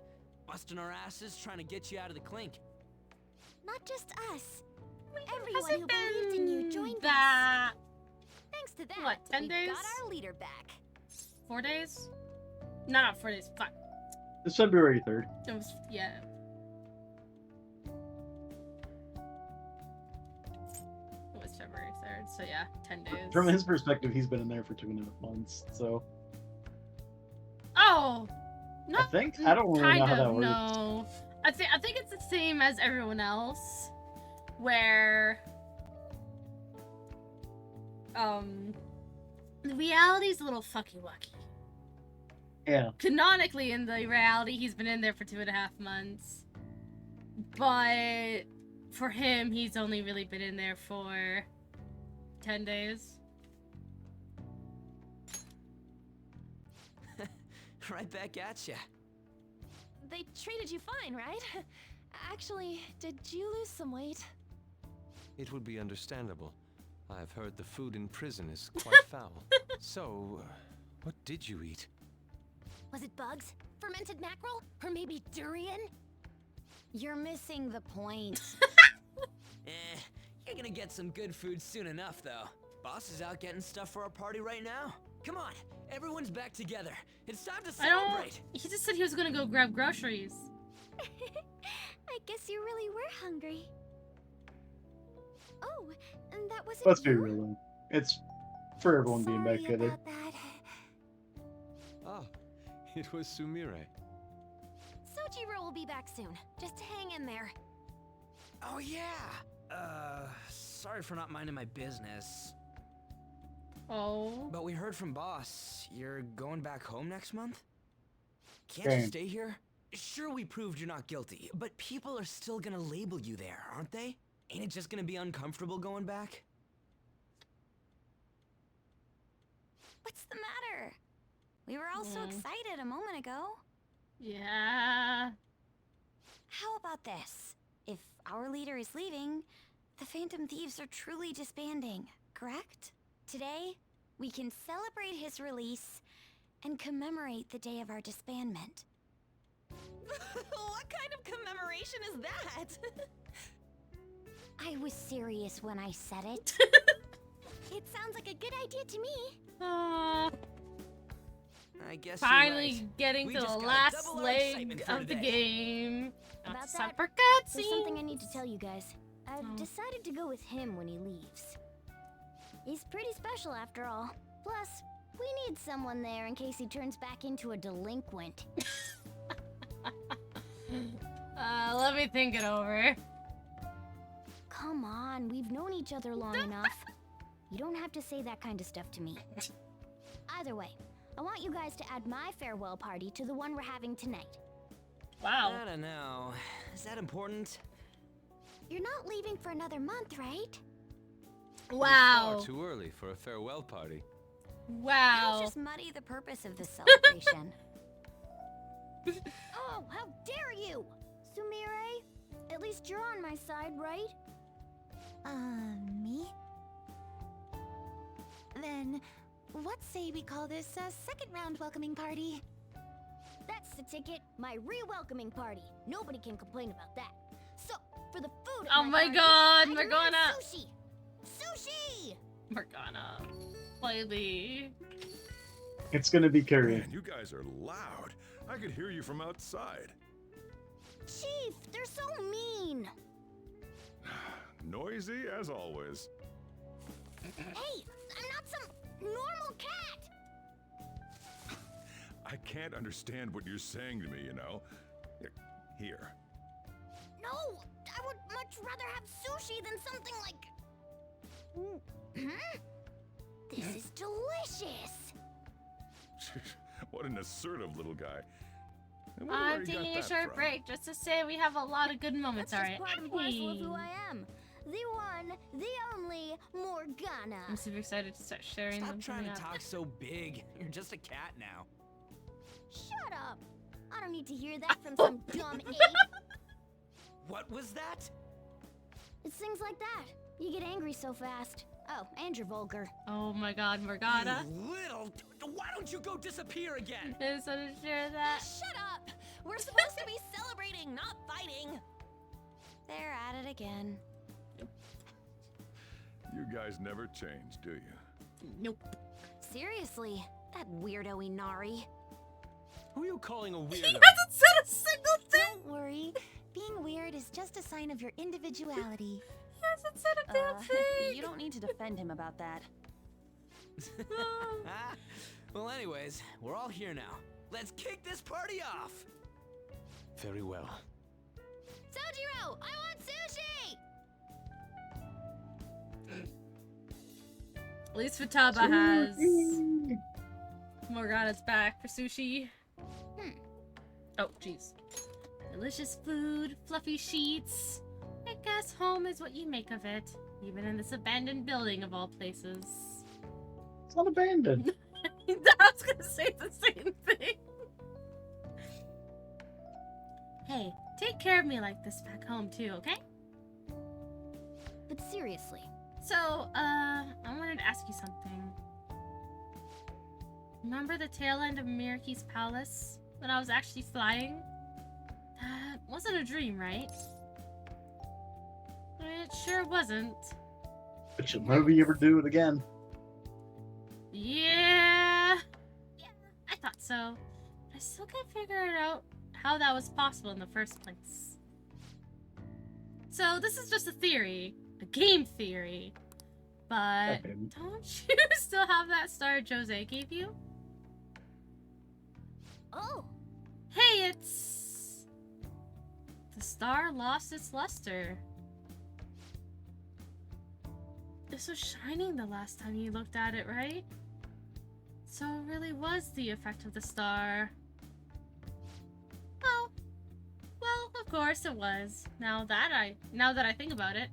Busting our asses trying to get you out of the clink. Not just us. Everyone who believed in you joined that. us. Thanks to that, What, 10 we days? got our leader back. 4 days? No, not 4 days. Fuck. It's February 3rd. It was, yeah. It was February 3rd, so yeah, 10 days. From his perspective, he's been in there for 2.5 months, so... Oh! I think? I don't really know how that works. No. I think it's the same as everyone else, where the reality's a little fucky-wucky. Yeah. Canonically, in the reality, he's been in there for 2.5 months, but for him, he's only really been in there for 10 days. Right back at ya. They treated you fine, right? Actually, did you lose some weight? It would be understandable. I've heard the food in prison is quite foul. So, what did you eat? Was it bugs? Fermented mackerel? Or maybe durian? You're missing the point. You're gonna get some good food soon enough, though. Boss is out getting stuff for our party right now. Come on, everyone's back together. It's time to celebrate. He just said he was gonna go grab groceries. I guess you really were hungry. Oh, and that wasn't Let's be you? real. It's for everyone being back Sorry together. about that. Ah, it was Sumire. Sojiro will be back soon. Just hang in there. Oh yeah. Sorry for not minding my business. Oh. But we heard from boss. You're going back home next month? Can't you Dang. stay here? Sure, we proved you're not guilty, but people are still gonna label you there, aren't they? Ain't it just gonna be uncomfortable going back? What's the matter? We were all so excited a moment ago. Yeah. How about this? If our leader is leaving, the Phantom Thieves are truly disbanding, correct? Today, we can celebrate his release and commemorate the day of our disbandment. What kind of commemoration is that? I was serious when I said it. It sounds like a good idea to me. I guess Finally you're right. getting We to the just gotta last double our leg excitement for of the today. game. About Not that, super there's cutscene. something I need to tell you guys. I've decided to go with him when he leaves. He's pretty special after all. Plus, we need someone there in case he turns back into a delinquent. Let me think it over. Come on, we've known each other long enough. You don't have to say that kind of stuff to me. Either way, I want you guys to add my farewell party to the one we're having tonight. Wow. I don't know. Is that important? You're not leaving for another month, right? Wow. Far too early for a farewell party. Wow. That'll just muddy the purpose of this celebration. Oh, how dare you! Sumire, at least you're on my side, right? Me? Then, what say we call this a second round welcoming party? That's the ticket. My re-welcoming party. Nobody can complain about that. So, for the food at Oh my party, god, I demand Morgana! Sushi! Sushi! Morgana. Baby. It's gonna be curry. Man, you guys are loud. I could hear you from outside. Chief, they're so mean! Noisy as always. Hey, I'm not some normal cat! I can't understand what you're saying to me, you know. Here. No, I would much rather have sushi than something like... This is delicious! What an assertive little guy. I wonder where I'm he got taking a that short from. break just to say we have a lot of good moments, That's alright? just part and parcel of who I am. The one, the only Morgana. I'm super excited to start sharing Stop them. trying to coming up. talk so big. You're just a cat now. Shut up! I don't need to hear that from some dumb ape. What was that? It's things like that. You get angry so fast. Oh, and you're vulgar. Oh my god, Morgana. You little... Why don't you go disappear again? I just want to share that. Shut up! We're supposed to be celebrating, not fighting. They're at it again. You guys never change, do you? Nope. Seriously, that weirdo Inari. Who are you calling a weirdo? He hasn't said a single thing! Don't worry. Being weird is just a sign of your individuality. He hasn't said a damn thing! You don't need to defend him about that. Well, anyways, we're all here now. Let's kick this party off! Very well. Sojiro, I want sushi! At least Futaba has Morgana's back for sushi. Oh, jeez. Delicious food, fluffy sheets. I guess home is what you make of it, even in this abandoned building of all places. It's not abandoned. I was gonna say the same thing. Hey, take care of me like this back home too, okay? But seriously. So, I wanted to ask you something. Remember the tail end of Miraki's palace? When I was actually flying? That wasn't a dream, right? It sure wasn't. But you'll never ever do it again. Yeah, I thought so. But I still can't figure it out how that was possible in the first place. So this is just a theory, a game theory. But don't you still have that star Jose gave you? Oh! Hey, it's... The star lost its luster. It was shining the last time you looked at it, right? So it really was the effect of the star. Oh. Well, of course it was. Now that I think about it,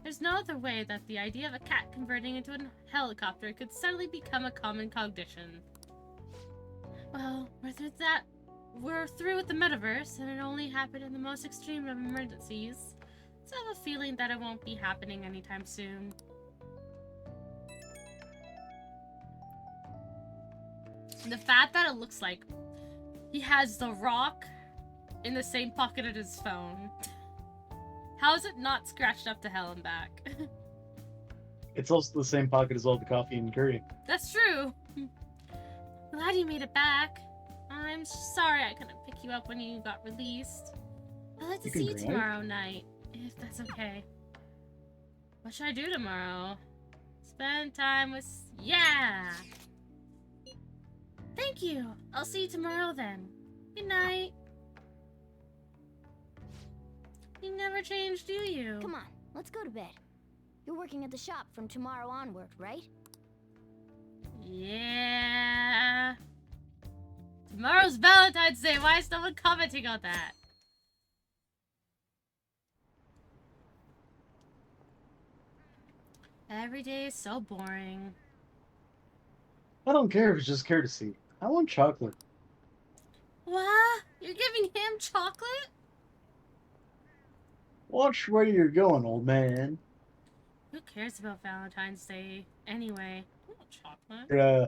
there's no other way that the idea of a cat converting into a helicopter could suddenly become a common cognition. Well, we're through with the metaverse, and it only happened in the most extreme of emergencies. So I have a feeling that it won't be happening anytime soon. The fact that it looks like he has the rock in the same pocket as his phone. How is it not scratched up to hell and back? It's also the same pocket as all the coffee and curry. That's true. Glad you made it back. I'm sorry I couldn't pick you up when you got released. I'd like to see you tomorrow night, if that's okay. What should I do tomorrow? Spend time with... Yeah! Thank you! I'll see you tomorrow then. Good night. You never change, do you? Come on, let's go to bed. You're working at the shop from tomorrow onward, right? Yeah. Tomorrow's Valentine's Day. Why is someone commenting on that? Every day is so boring. I don't care if it's just courtesy. I want chocolate. What? You're giving him chocolate? Watch where you're going, old man. Who cares about Valentine's Day anyway? I want chocolate. Yeah.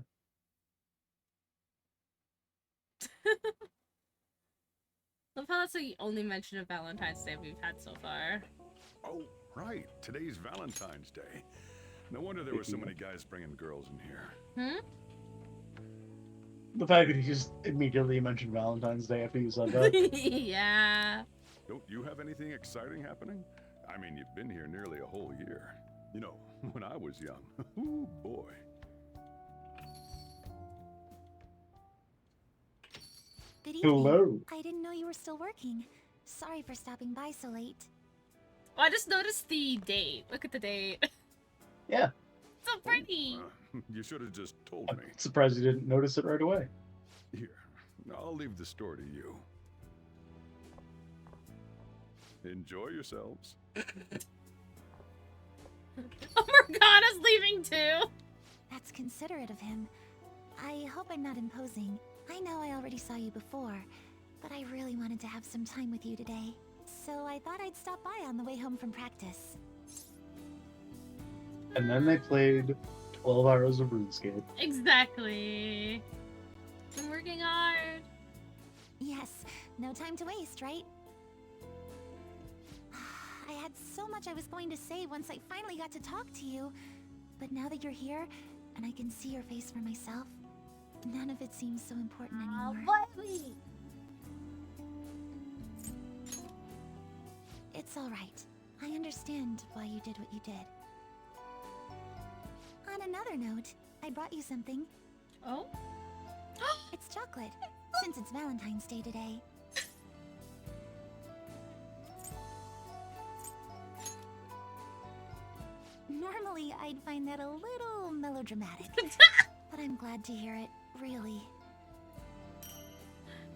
Love how that's the only mention of Valentine's Day we've had so far. Oh, right. Today's Valentine's Day. No wonder there were so many guys bringing girls in here. Hmm? The fact that he just immediately mentioned Valentine's Day after you said that. Yeah. Don't you have anything exciting happening? I mean, you've been here nearly a whole year. You know, when I was young. Ooh, boy. Good evening. Hello. I didn't know you were still working. Sorry for stopping by so late. Oh, I just noticed the date. Look at the date. Yeah. So pretty. You should have just told me. I'm surprised you didn't notice it right away. Here, I'll leave the store to you. Enjoy yourselves. Oh, Morgana's leaving too. That's considerate of him. I hope I'm not imposing. I know I already saw you before, but I really wanted to have some time with you today. So I thought I'd stop by on the way home from practice. And then they played 12 hours of RuneScape. Exactly. Been working hard. Yes, no time to waste, right? I had so much I was going to say once I finally got to talk to you. But now that you're here, and I can see your face for myself, none of it seems so important anymore. It's alright. I understand why you did what you did. On another note, I brought you something. Oh? It's chocolate, since it's Valentine's Day today. Normally, I'd find that a little melodramatic. But I'm glad to hear it, really.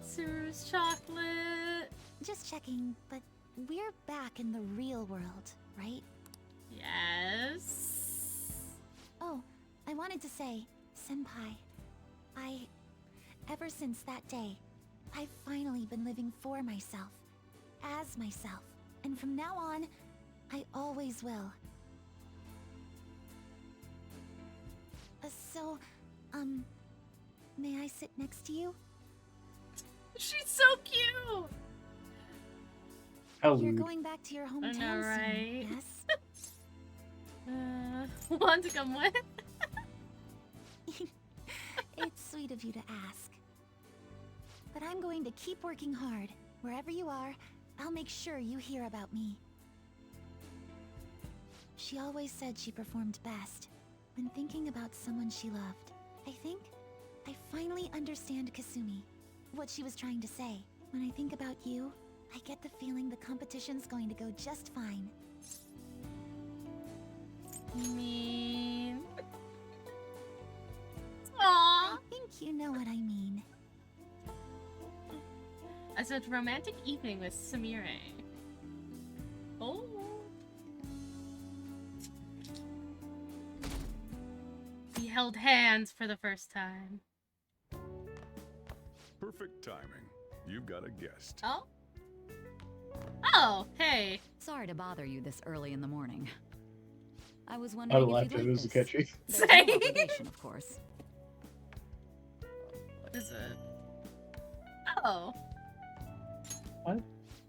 Suru's chocolate. Just checking, but we're back in the real world, right? Yes. Oh, I wanted to say, Senpai, ever since that day, I've finally been living for myself, as myself, and from now on, I always will. So, may I sit next to you? She's so cute. How You're rude. going back to your hometown I know, right? soon, yes? Want to come with? It's sweet of you to ask. But I'm going to keep working hard. Wherever you are, I'll make sure you hear about me. She always said she performed best when thinking about someone she loved. I think I finally understand Kasumi, what she was trying to say. When I think about you, I get the feeling the competition's going to go just fine. Mean. Aww. I think you know what I mean. I spent a romantic evening with Samire. Oh. We held hands for the first time. Perfect timing. You've got a guest. Oh? Oh, hey. Sorry to bother you this early in the morning. I was I wondering laughed if at you'd it like was this. catchy. There's no obligation, of course. What is it? Oh. What?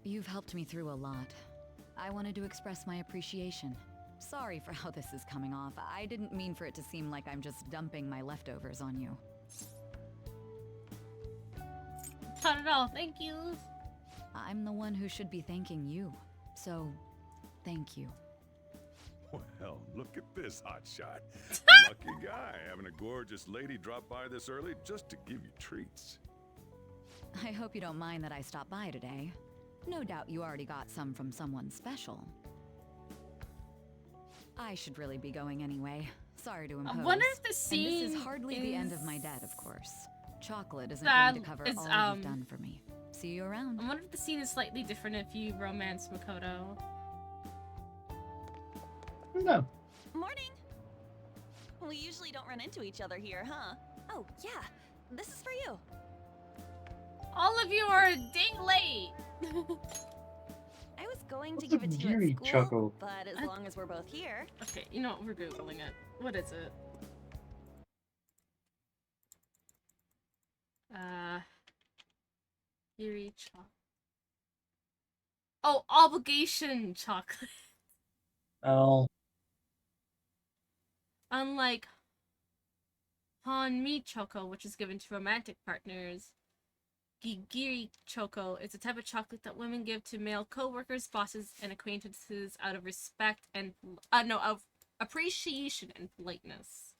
You've helped me through a lot. I wanted to express my appreciation. Sorry for how this is coming off. I didn't mean for it to seem like I'm just dumping my leftovers on you. Not at all, thank you. I'm the one who should be thanking you. So, thank you. Well, look at this hotshot. Lucky guy having a gorgeous lady drop by this early just to give you treats. I hope you don't mind that I stopped by today. No doubt you already got some from someone special. I should really be going anyway. Sorry to impose. I wonder if the scene and this is hardly the end of my debt, of course. Chocolate isn't going to cover all you've done for me. See you around. I wonder if the scene is slightly different if you romance Makoto. No. Morning! We usually don't run into each other here, huh? Oh, yeah. This is for you. All of you are a ding late! I was going to What's give a it to you Geary at school, Choco? but as long as we're both here... Okay, you know what? We're Googling it. What is it? Geary chocolate. Oh, obligation chocolate. Oh. Unlike Hanmi Choco, which is given to romantic partners, Gigiri Choco is a type of chocolate that women give to male co-workers, bosses, and acquaintances out of respect and of appreciation and politeness.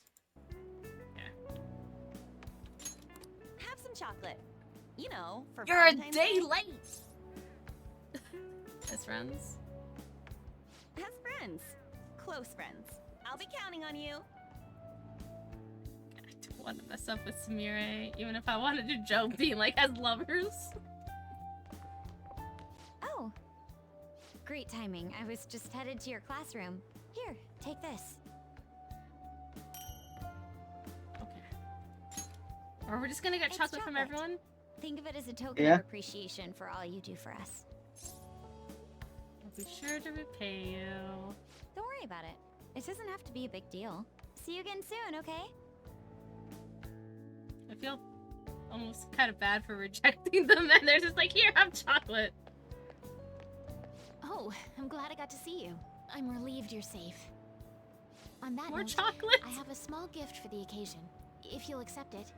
Yeah. Have some chocolate. You know, for You're a Valentine's day Day. late! As friends? As friends. Close friends. I'll be counting on you. I don't want to mess up with Samire, even if I wanted to joke being like as lovers. Oh. Great timing. I was just headed to your classroom. Here, take this. Or we're just gonna get It's chocolate from everyone? Think of it as a token Yeah. of appreciation for all you do for us. I'll be sure to repay you. Don't worry about it. It doesn't have to be a big deal. See you again soon, okay? I feel almost kind of bad for rejecting them, and they're just like, here, have chocolate. Oh, I'm glad I got to see you. I'm relieved you're safe. On that More note, chocolate? I have a small gift for the occasion, if you'll accept it.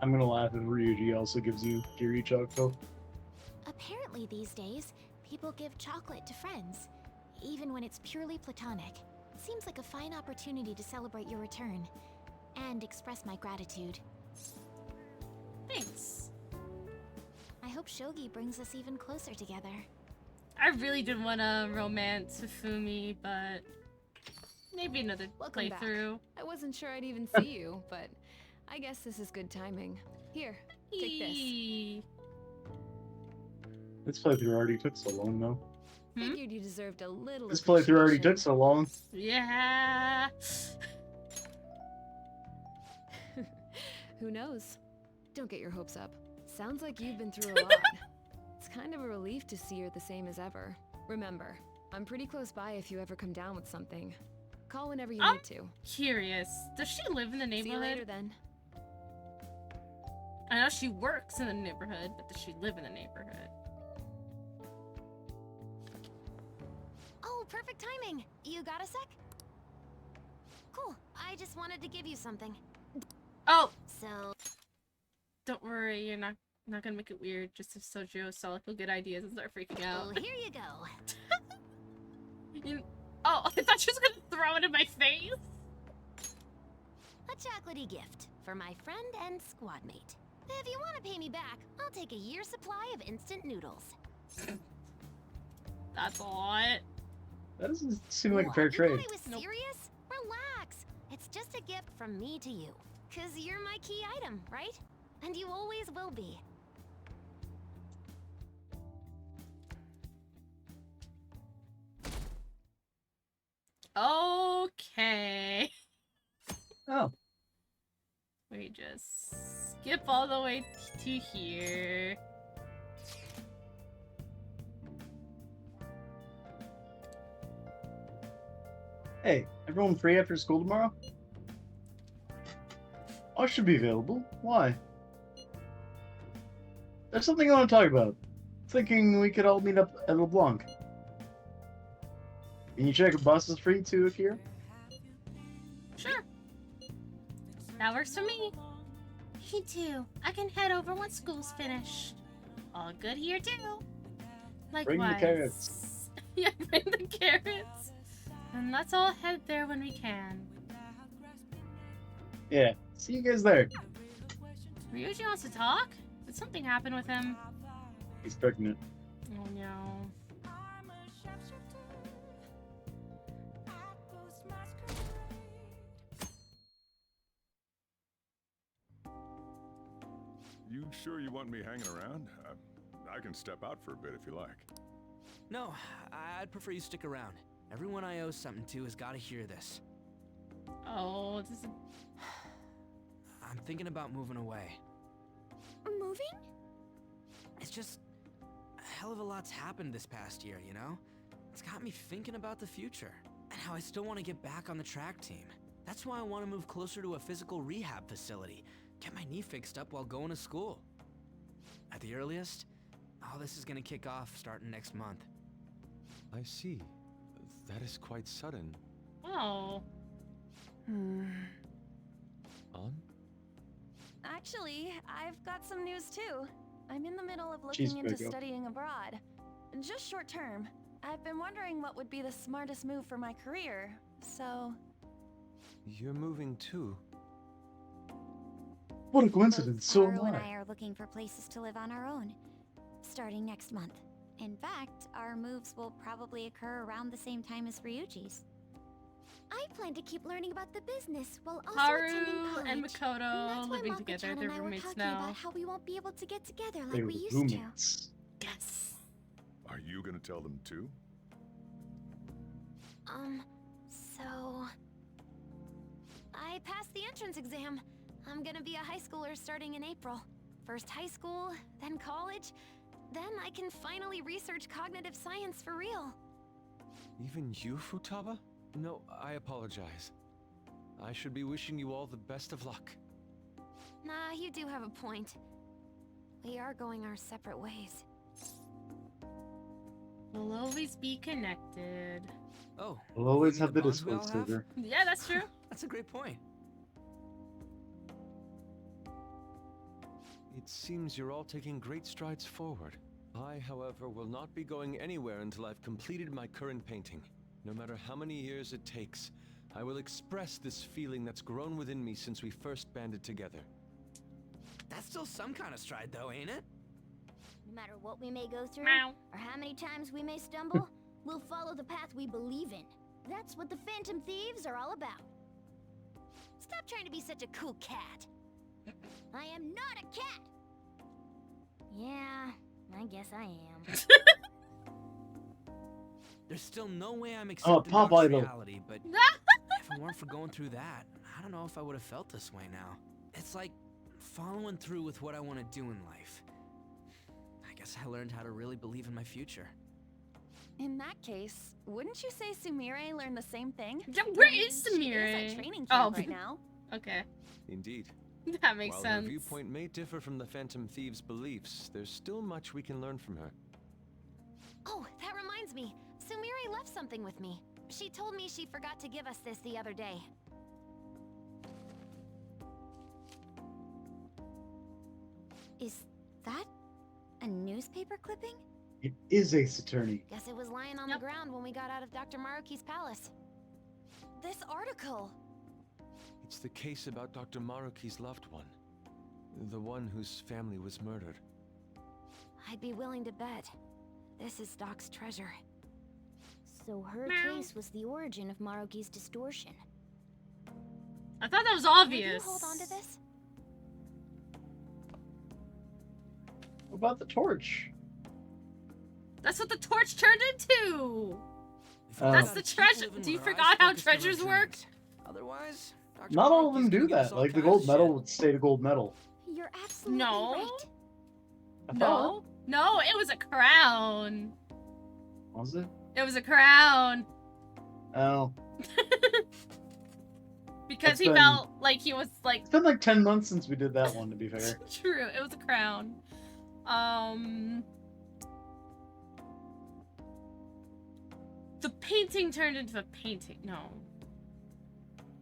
I'm gonna laugh if Ryuji also gives you Geary Choco. Apparently these days, people give chocolate to friends, even when it's purely platonic. Seems like a fine opportunity to celebrate your return, and express my gratitude. Thanks. I hope Shogi brings us even closer together. I really did want to romance Fumi, but maybe another Welcome back. playthrough. I wasn't sure I'd even see you, but I guess this is good timing. Here, take this. Eee. This playthrough already took so long, though. Figured you deserved a little This playthrough already appreciation. took so long. Yeah. Who knows? Don't get your hopes up. Sounds like you've been through a lot. It's kind of a relief to see you're the same as ever. Remember, I'm pretty close by if you ever come down with something. Call whenever you I'm need to. curious. Does she live in the See you later neighborhood? then. I know she works in the neighborhood, but does she live in the neighborhood? Oh, perfect timing. You got a sec? Cool. I just wanted to give you something. Oh, So, don't worry, you're not gonna make it weird. Just if Sojo saw like good ideas and start freaking out. well, here you go. Oh, I thought she was gonna throw it in my face. A chocolatey gift for my friend and squad mate. If you want to pay me back, I'll take a year's supply of instant noodles. That's a lot. That doesn't seem like a What, fair you trade. thought I was serious? Relax. It's just a gift from me to you. 'Cause you're my key item, right? And you always will be. Okay. Oh. We just skip all the way to here. Hey, everyone free after school tomorrow? I should be available. Why? There's something I want to talk about. Thinking we could all meet up at LeBlanc. Can you check if bus is free too, Akira? Sure. That works for me. Me too. I can head over once school's finished. All good here too. Likewise. Bring the carrots. Yeah, bring the carrots. And let's all head there when we can. Yeah, see you guys there. Ryuji wants to talk? Did something happen with him? He's pregnant. Oh no. You sure you want me hanging around? I can step out for a bit if you like. No, I'd prefer you stick around. Everyone I owe something to has got to hear this. Oh, this is... I'm thinking about moving away. Moving? It's just... a hell of a lot's happened this past year, you know? It's got me thinking about the future. And how I still want to get back on the track team. That's why I want to move closer to a physical rehab facility. Get my knee fixed up while going to school. At the earliest, all this is gonna kick off starting next month. I see. That is quite sudden. Oh. On? Actually, I've got some news too. I'm in the middle of looking into studying abroad. Just short term. I've been wondering what would be the smartest move for my career, so... You're moving too. What a coincidence, so am Haru and I. I are looking for places to live on our own, starting next month. In fact, our moves will probably occur around the same time as Ryuji's. I plan to keep learning about the business while also Haru attending college. and Makoto living together. Mako-chan They're and I were roommates talking now. about how we won't be able to get together They like were we used roommates. Yes. Are you gonna tell them too? So... I passed the entrance exam. I'm gonna be a high schooler starting in April. First high school, then college, then I can finally research cognitive science for real. Even you, Futaba? No, I apologize. I should be wishing you all the best of luck. Nah, you do have a point. We are going our separate ways. We'll always be connected. Oh. We'll always you mean have the bonds we Discord all have? server. Yeah, that's true. That's a great point. It seems you're all taking great strides forward. I, however, will not be going anywhere until I've completed my current painting. No matter how many years it takes, I will express this feeling that's grown within me since we first banded together. That's still some kind of stride though, ain't it? No matter what we may go through, Meow. or how many times we may stumble, we'll follow the path we believe in. That's what the Phantom Thieves are all about. Stop trying to be such a cool cat. I am not a cat! Yeah, I guess I am. There's still no way I'm accepting Pop Doc's Idol. reality, but if it weren't for going through that, I don't know if I would have felt this way now. It's like following through with what I want to do in life. I guess I learned how to really believe in my future. In that case, wouldn't you say Sumire learned the same thing? Yeah, where is She is Sumire? at training camp Oh. right now. Okay. Indeed. That makes While sense. her viewpoint may differ from the Phantom Thieves' beliefs, there's still much we can learn from her. Oh, that reminds me. Sumire left something with me. She told me she forgot to give us this the other day. Is that a newspaper clipping? It is Ace Attorney. Guess it was lying on the ground when we got out of Dr. Maruki's palace. This article! It's the case about Dr. Maruki's loved one. The one whose family was murdered. I'd be willing to bet. This is Doc's treasure. So her case was the origin of Maruki's distortion. I thought that was Will obvious. you hold on to this? What about the torch? That's what the torch turned into! Oh. That's the treasure. Do you forgot how treasures work? Otherwise, Not all of them do that. Like the gold medal would stay the gold medal. You're absolutely No. right. I thought. No. No, it was a crown. Was it? It was a crown. Oh. Because It's he been- felt like he was like It's been like 10 months since we did that one, to be fair. true. It was a crown. The painting turned into a painting. No.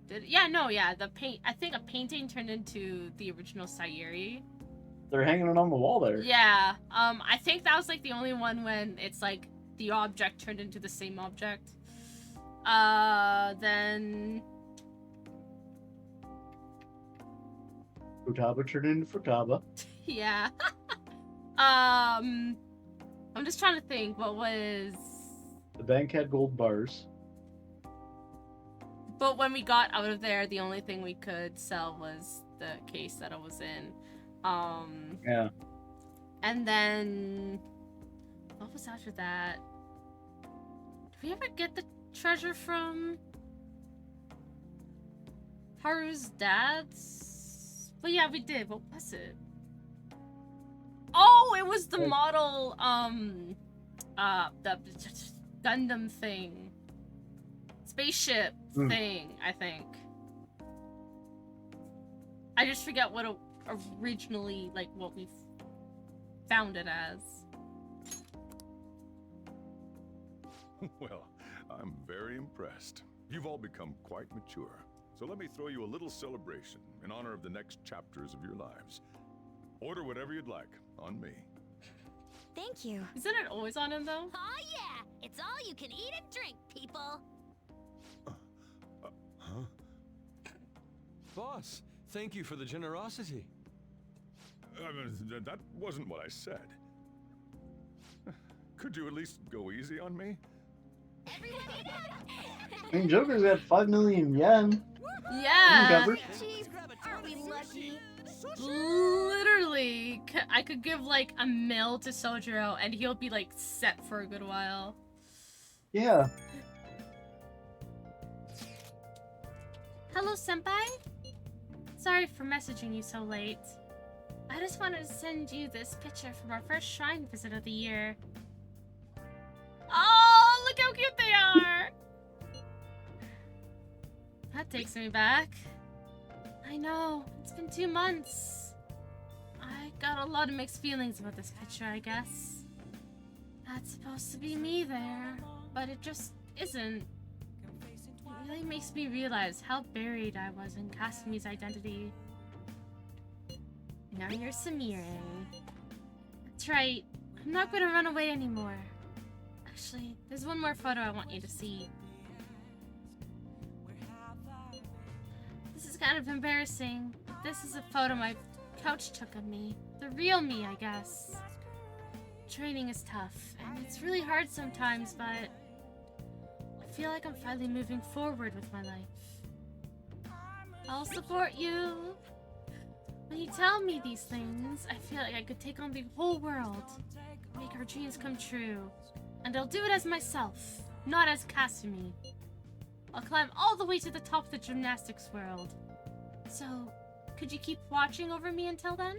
The paint. I think a painting turned into the original Sayuri. They're hanging it on the wall there. Yeah. I think that was like the only one when it's like the object turned into the same object. Then... Futaba turned into Futaba. Yeah. I'm just trying to think, what was... The bank had gold bars. But when we got out of there, the only thing we could sell was the case that I was in. Yeah. And then... What was after that? Did we ever get the treasure from... Haru's dad's? But yeah, we did. What was it? Oh, it was the model, the Gundam thing. Spaceship thing, I think. I just forget what originally, like, what we found it as. Well, I'm very impressed. You've all become quite mature. So let me throw you a little celebration in honor of the next chapters of your lives. Order whatever you'd like, on me. Thank you. Isn't it always on him, though? Oh yeah! It's all you can eat and drink, people! Huh? Boss, thank you for the generosity. That wasn't what I said. Could you at least go easy on me? I mean, Joker's got 5 million yen. Yeah. Chief, are we lucky? Literally, I could give like a mil to Sojiro and he'll be like set for a good while. Yeah. Hello, senpai. Sorry for messaging you so late. I just wanted to send you this picture from our first shrine visit of the year. Oh, look how cute they are! That takes me back. I know, it's been 2 months. I got a lot of mixed feelings about this picture, I guess. That's supposed to be me there, but it just isn't. It really makes me realize how buried I was in Kasumi's identity. Now you're Samire. That's right, I'm not gonna run away anymore. Actually, there's one more photo I want you to see. This is kind of embarrassing. This is a photo my coach took of me. The real me, I guess. Training is tough, and it's really hard sometimes, but I feel like I'm finally moving forward with my life. I'll support you. When you tell me these things, I feel like I could take on the whole world, make our dreams come true. And I'll do it as myself, not as Kasumi. I'll climb all the way to the top of the gymnastics world. So, could you keep watching over me until then?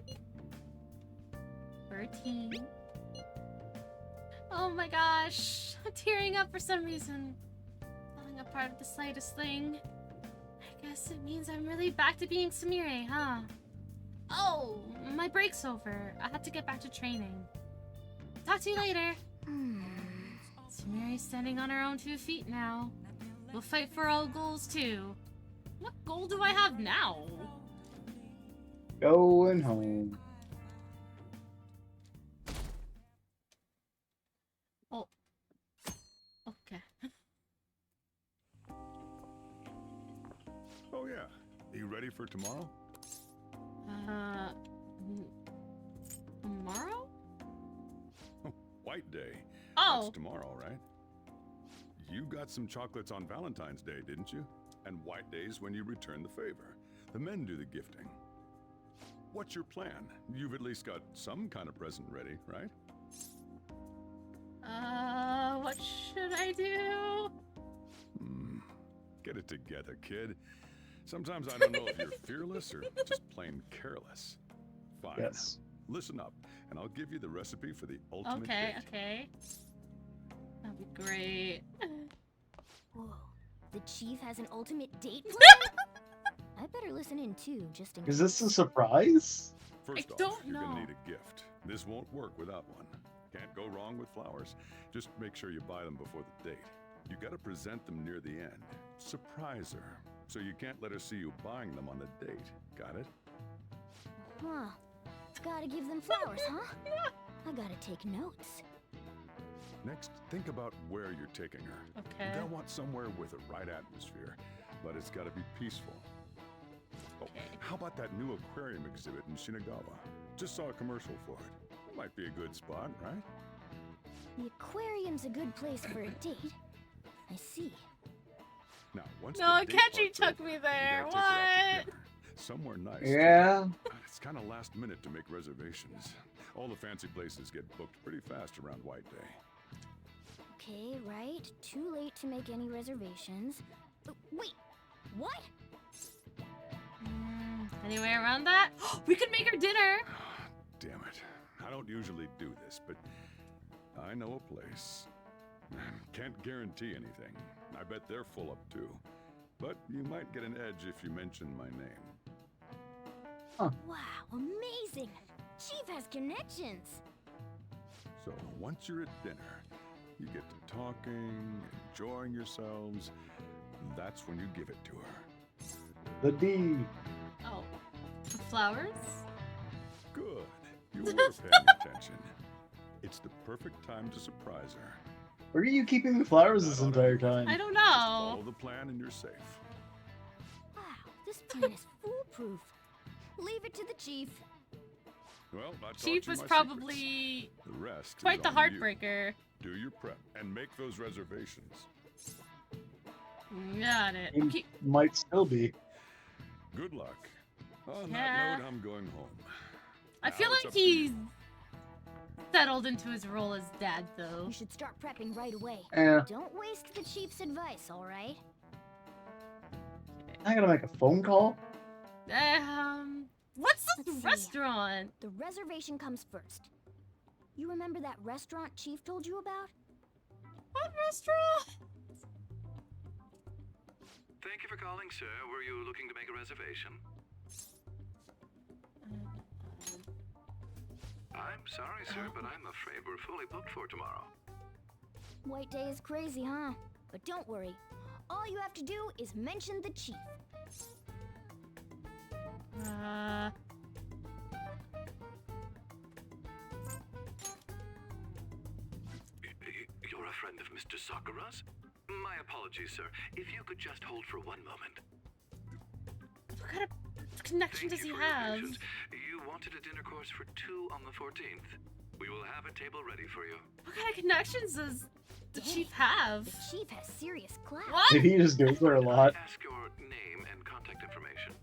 We're a team. Oh my gosh, I'm tearing up for some reason. Falling apart at the slightest thing. I guess it means I'm really back to being Samire, huh? Oh, my break's over. I have to get back to training. Talk to you later. Samire's standing on her own 2 feet now. We'll fight for all goals too. What goal do I have now? Going home. Oh. Okay. Oh yeah. Are you ready for tomorrow? Tomorrow? White Day. Oh. That's tomorrow, right? You got some chocolates on Valentine's Day, didn't you? And White Day's when you return the favor. The men do the gifting. What's your plan? You've at least got some kind of present ready, right? What should I do? Get it together, kid. Sometimes I don't know if you're fearless or just plain careless. Fine. Yes. Listen up, and I'll give you the recipe for the ultimate Okay, date. okay. That'd be great. Whoa, the chief has an ultimate date plan? I better listen in too, just in case. Is this a surprise? First off, you're gonna need a gift. This won't work without one. Can't go wrong with flowers. Just make sure you buy them before the date. You gotta present them near the end. Surprise her. So you can't let her see you buying them on the date. Got it? Huh. Gotta give them flowers, huh? I gotta take notes. Next, think about where you're taking her. Okay. You're gonna want somewhere with the right atmosphere, but it's gotta be peaceful. Oh, how about that new aquarium exhibit in Shinagawa? Just saw a commercial for it. Might be a good spot, right? The aquarium's a good place for a date. I see. Now, once No, the date Kenji part's took over, me you there. gotta take her out to What? dinner. Somewhere nice. Yeah. It's kind of last minute to make reservations. All the fancy places get booked pretty fast around White Day. Okay, right. Too late to make any reservations. Wait, what? Any way around that? We could make her dinner. Damn it. I don't usually do this, but I know a place. Can't guarantee anything. I bet they're full up too. But you might get an edge if you mention my name. Wow, amazing! Chief has connections. So once you're at dinner, you get to talking, enjoying yourselves. That's when you give it to her. The D. Oh, the flowers? Good. You were paying attention. It's the perfect time to surprise her. Where are you keeping the flowers this entire time? I don't Just know. follow the plan and you're safe. Wow, this plan is foolproof. Leave it to the chief. Well, I taught Chief you was my probably secrets. The rest quite is the on you. heartbreaker. Do your prep and make those reservations. Got it. It Okay. might still be. Good luck. On Yeah. that note, I'm going home. I Now feel it's like up to you. he's settled into his role as dad, though. You should start prepping right away. Yeah. Don't waste the chief's advice, alright? I gotta make a phone call? What's the Let's see. restaurant? The reservation comes first. You remember that restaurant Chief told you about? What restaurant? Thank you for calling, sir. Were you looking to make a reservation? I'm sorry, sir, but I'm afraid we're fully booked for tomorrow. White Day is crazy, huh? But don't worry. All you have to do is mention the chief. You're a friend of Mr. Sakura's? My apologies, sir. If you could just hold for one moment. What kind of connection does he have? You wanted a dinner course for 2 on the 14th. We will have a table ready for you. What kind of connections does the chief have? The chief has serious clout. What? Maybe he just goes there a lot. Ask your name and contact information.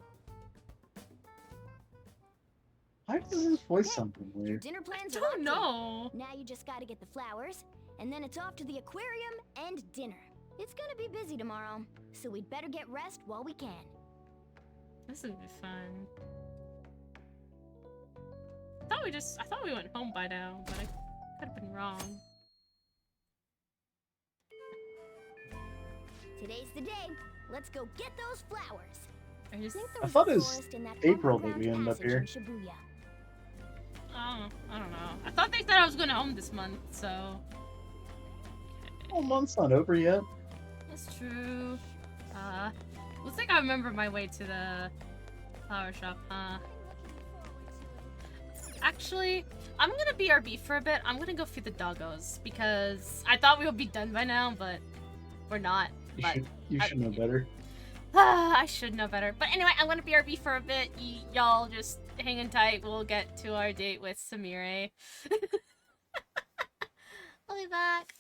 Why does his voice sound weird? Dinner plans I are don't locked in. know. Now you just gotta get the flowers, and then it's off to the aquarium and dinner. It's gonna be busy tomorrow, so we'd better get rest while we can. This would be fun. I thought we went home by now, but I could have been wrong. Today's the day. Let's go get those flowers. I thought it was April that we ended up here. Oh, I don't know. I thought they said I was going home this month, so... Oh, month's not over yet. That's true. Looks like I remember my way to the flower shop, huh? Actually, I'm gonna BRB for a bit. I'm gonna go feed the doggos, because I thought we would be done by now, but we're not. You should know better. I should know better. But anyway, I'm gonna BRB for a bit. Y'all just hanging tight. We'll get to our date with Samire. I'll be back.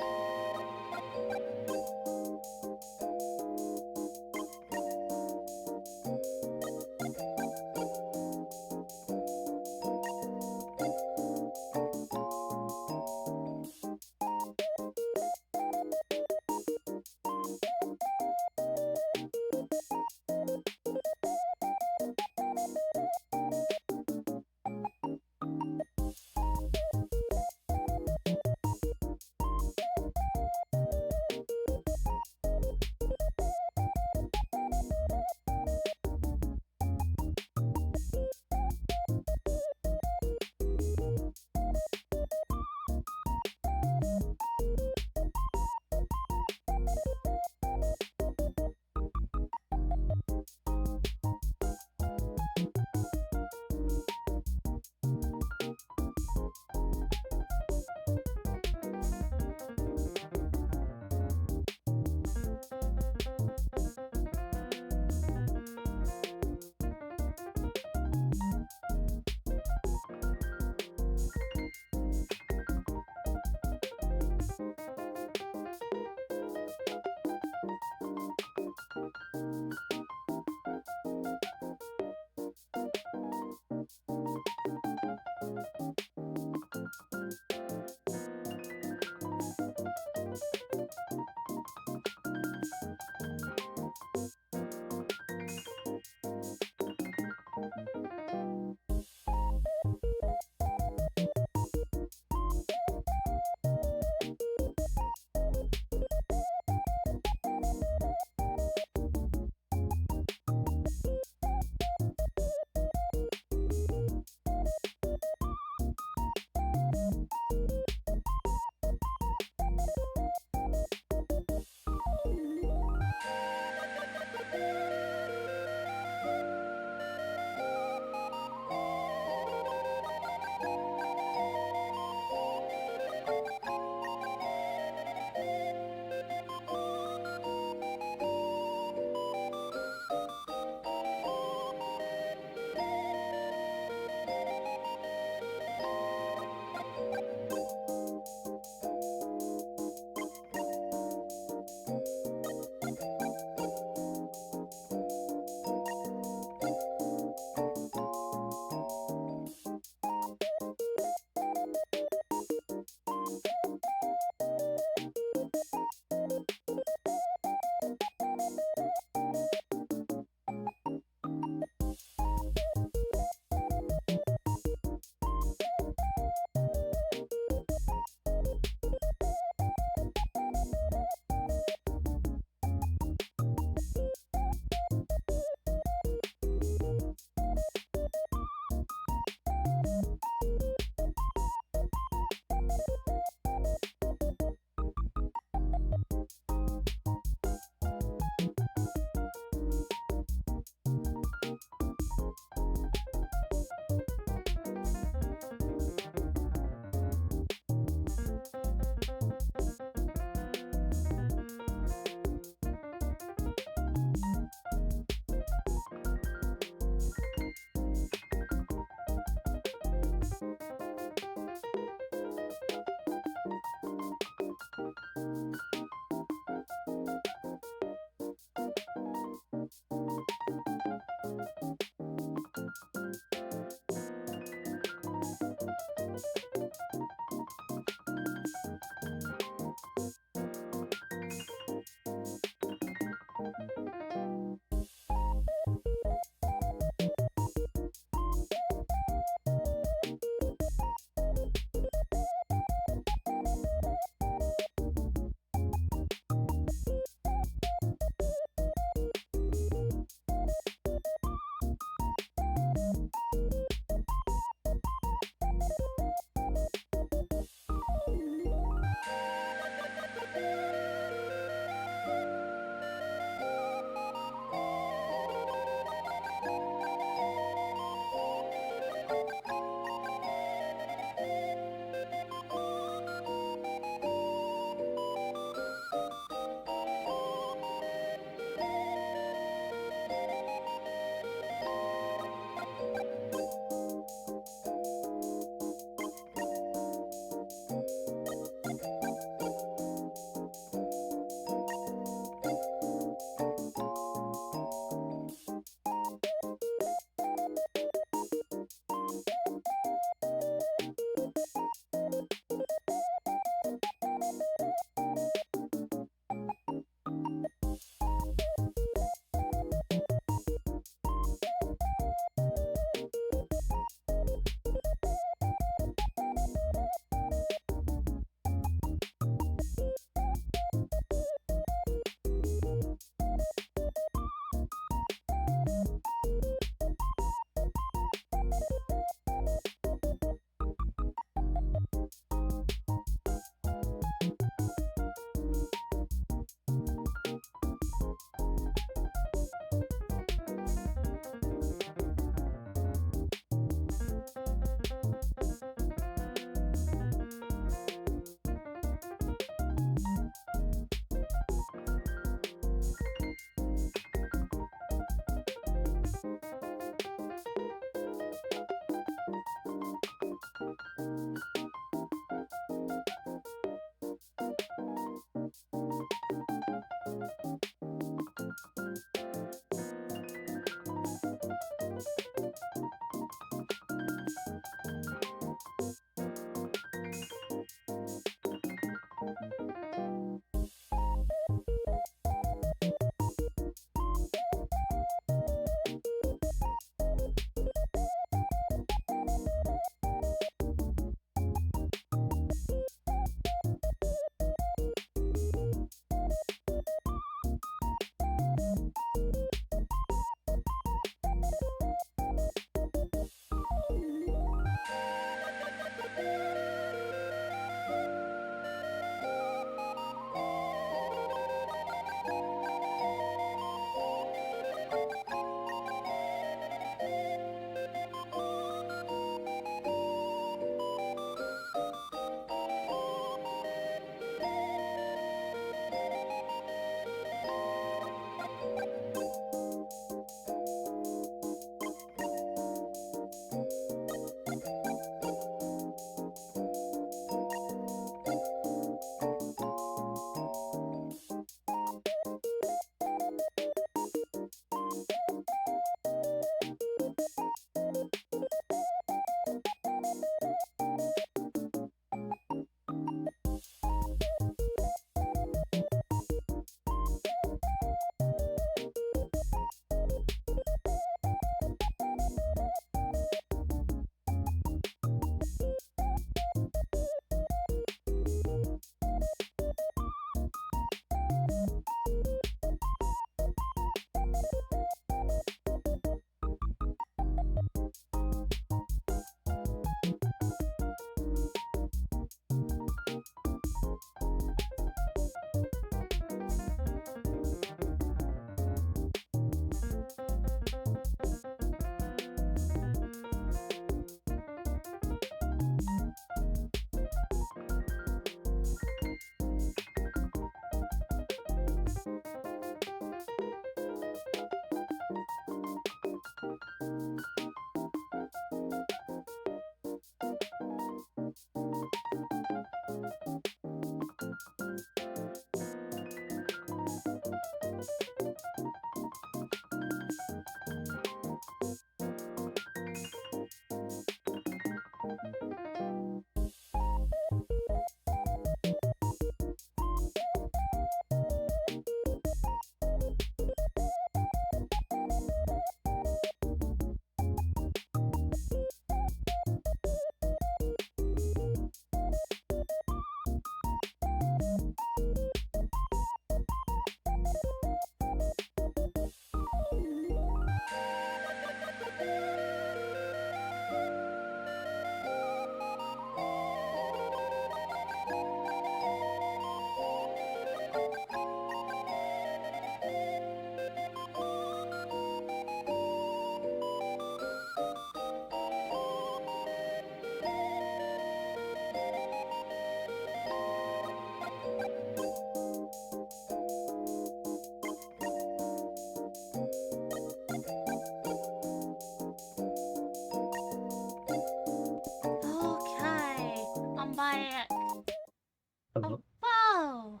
Oh, whoa!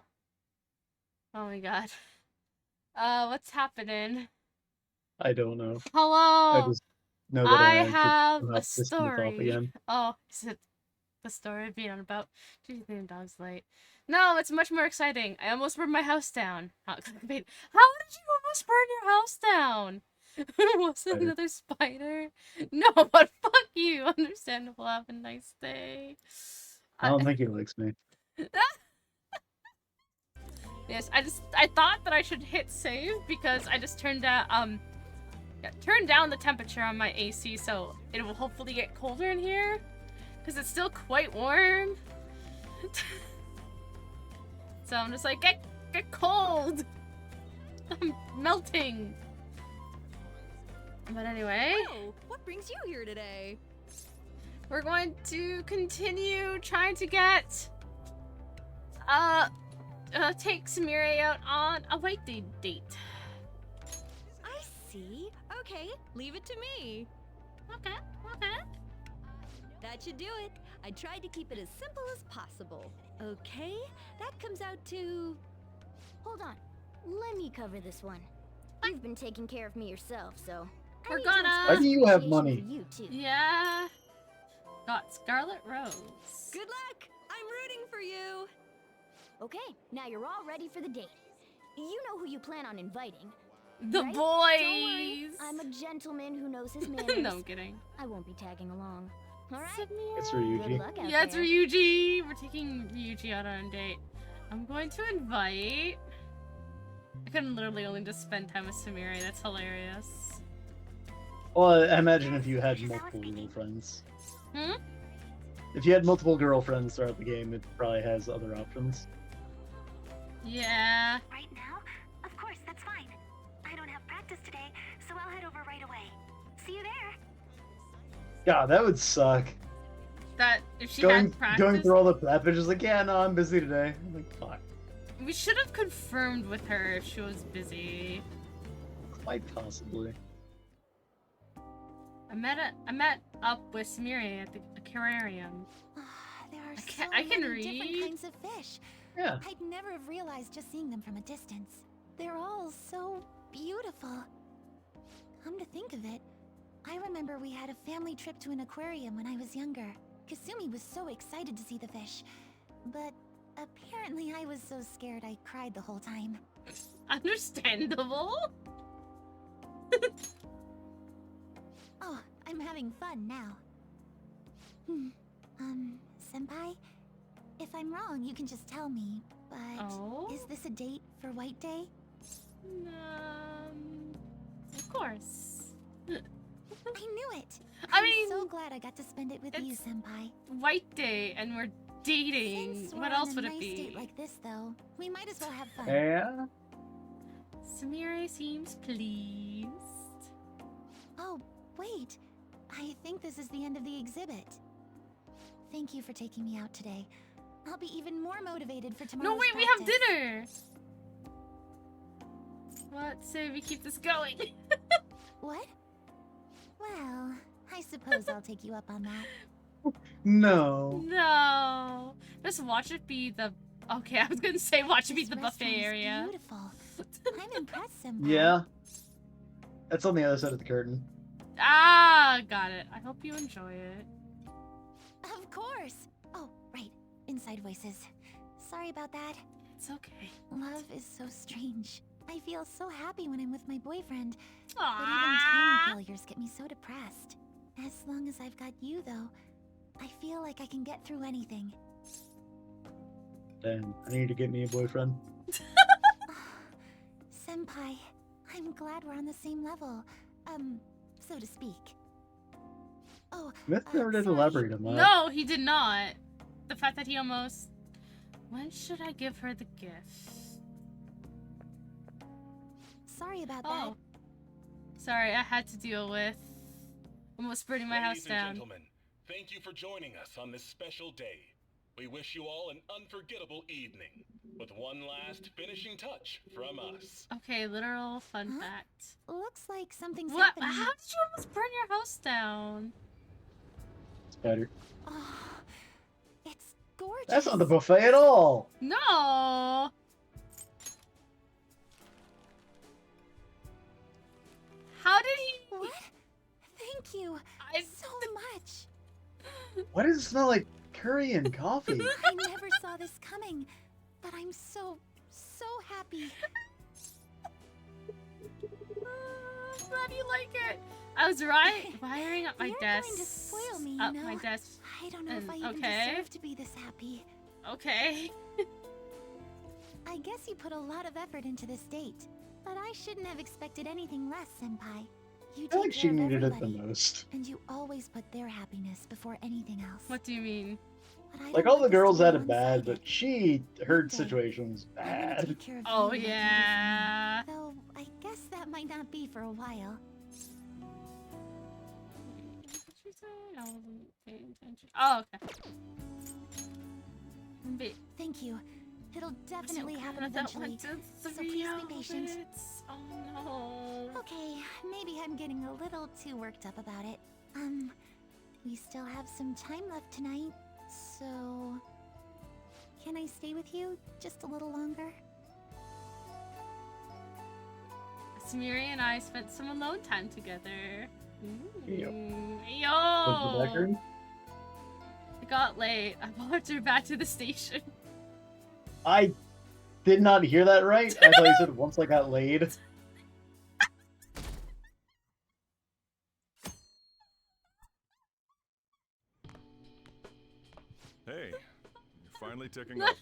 Oh my god. What's happening? I don't know. Hello! I just know that I I have have to a piss Smith off story. again. Oh, is it the story being on about? Do you think dog's late? No, it's much more exciting. I almost burned my house down. How did you almost burn your house down? Was it another spider? No, but fuck you. Understandable. Have a nice day. I don't think he likes me. Yes, I thought that I should hit save because I just turned down the temperature on my AC, so it will hopefully get colder in here because it's still quite warm. So I'm just like, get cold. I'm melting. But anyway, Oh, what brings you here today? we're going to continue trying to get take Samiri out on a white date. I see. Okay, leave it to me. Okay. That should do it. I tried to keep it as simple as possible. Okay, that comes out to... Hold on. Let me cover this one. You've been taking care of me yourself, so... I We're need to gonna... express Why do you have appreciation money? for you, too. Yeah. Got Scarlet Rose. Good luck! I'm rooting for you! Okay, now you're all ready for the date. You know who you plan on inviting. The right? boys! Don't worry, I'm a gentleman who knows his manners. No, I'm kidding. I won't be tagging along. Alright? It's Good Ryuji. luck out Yeah, it's there. Ryuji. We're taking Ryuji out on a date. I'm going to invite... I can literally only just spend time with Samiri. That's hilarious. Well, I imagine if you had multiple girlfriends. Hmm? If you had multiple girlfriends throughout the game, it probably has other options. Yeah. Right now? Of course, that's fine. I don't have practice today, so I'll head over right away. See you there. God, that would suck. That, if she Going had practice... through all the prep and just like, yeah, no, I'm busy today. I'm like, fuck. We should have confirmed with her if she was busy. Quite possibly. I met up with Samiri at the aquarium. There are I can many read. different kinds of fish. Yeah. I'd never have realized just seeing them from a distance. They're all so beautiful. Come to think of it, I remember we had a family trip to an aquarium when I was younger. Kasumi was so excited to see the fish, but apparently I was so scared I cried the whole time. Understandable. Oh, I'm having fun now. Senpai? If I'm wrong, you can just tell me, but is this a date for White Day? Of course. I knew it! I I'm mean... so glad I got to spend it with you, Senpai. White Day, and we're dating. Since What we're else on would a it nice be? date like this, though, we might as well have fun. Yeah? Samiri seems pleased. Oh, wait. I think this is the end of the exhibit. Thank you for taking me out today. I'll be even more motivated for tomorrow's No, wait, we have dinner! What? Say we keep this going. What? Well, I suppose I'll take you up on that. No. No. Just watch it be the... Okay, I was gonna say watch it be This the buffet restaurant is area. Beautiful. I'm impressed, Senpai. Yeah. That's on the other side of the curtain. Ah, got it. I hope you enjoy it. Of course. Oh, right. Inside voices. Sorry about that. It's okay. Love is so strange. I feel so happy when I'm with my boyfriend. Aww. But even tiny failures get me so depressed. As long as I've got you, though, I feel like I can get through anything. Then I need to get me a boyfriend. Senpai, I'm glad we're on the same level. So to speak. Oh, Smith never did elaborate on that. No, he did not. The fact that he almost... When should I give her the gift? Sorry about that. Sorry, I had to deal with almost burning my house down. Ladies and gentlemen, thank you for joining us on this special day. We wish you all an unforgettable evening, with one last finishing touch from us. Okay, literal fun fact. Looks like something's What? happening. How did you almost burn your house down? It's better. Oh, it's gorgeous. That's not the buffet at all. No. How did he? What? Thank you so much. Why does it smell like curry and coffee? I never saw this coming, but I'm so happy. I'm glad you like it. I was wiring up my desk. You're going to spoil me, up you know? my desk. I don't know if I even okay. deserve to be this happy. Okay. I guess you put a lot of effort into this date, but I shouldn't have expected anything less, Senpai. You I feel take like she care of needed it the everybody, most. and you always put their happiness before anything else. What do you mean? But I Like don't all the want this girls to be had it bad, one-sided. but her situation was I want to bad. take care of Oh you like you do for me. yeah. Though I guess that might not be for a while. I wasn't paying attention. Oh, okay. Thank you. It'll definitely happen That eventually. went to So 3 please be patient. outlets. Oh no. Okay, maybe I'm getting a little too worked up about it. We still have some time left tonight, so... Can I stay with you just a little longer? Samiri and I spent some alone time together. Yep. Yo! Went to the back It got late. I walked her back to the station. I did not hear that right. I thought you said once I got laid. Hey, you're finally ticking off.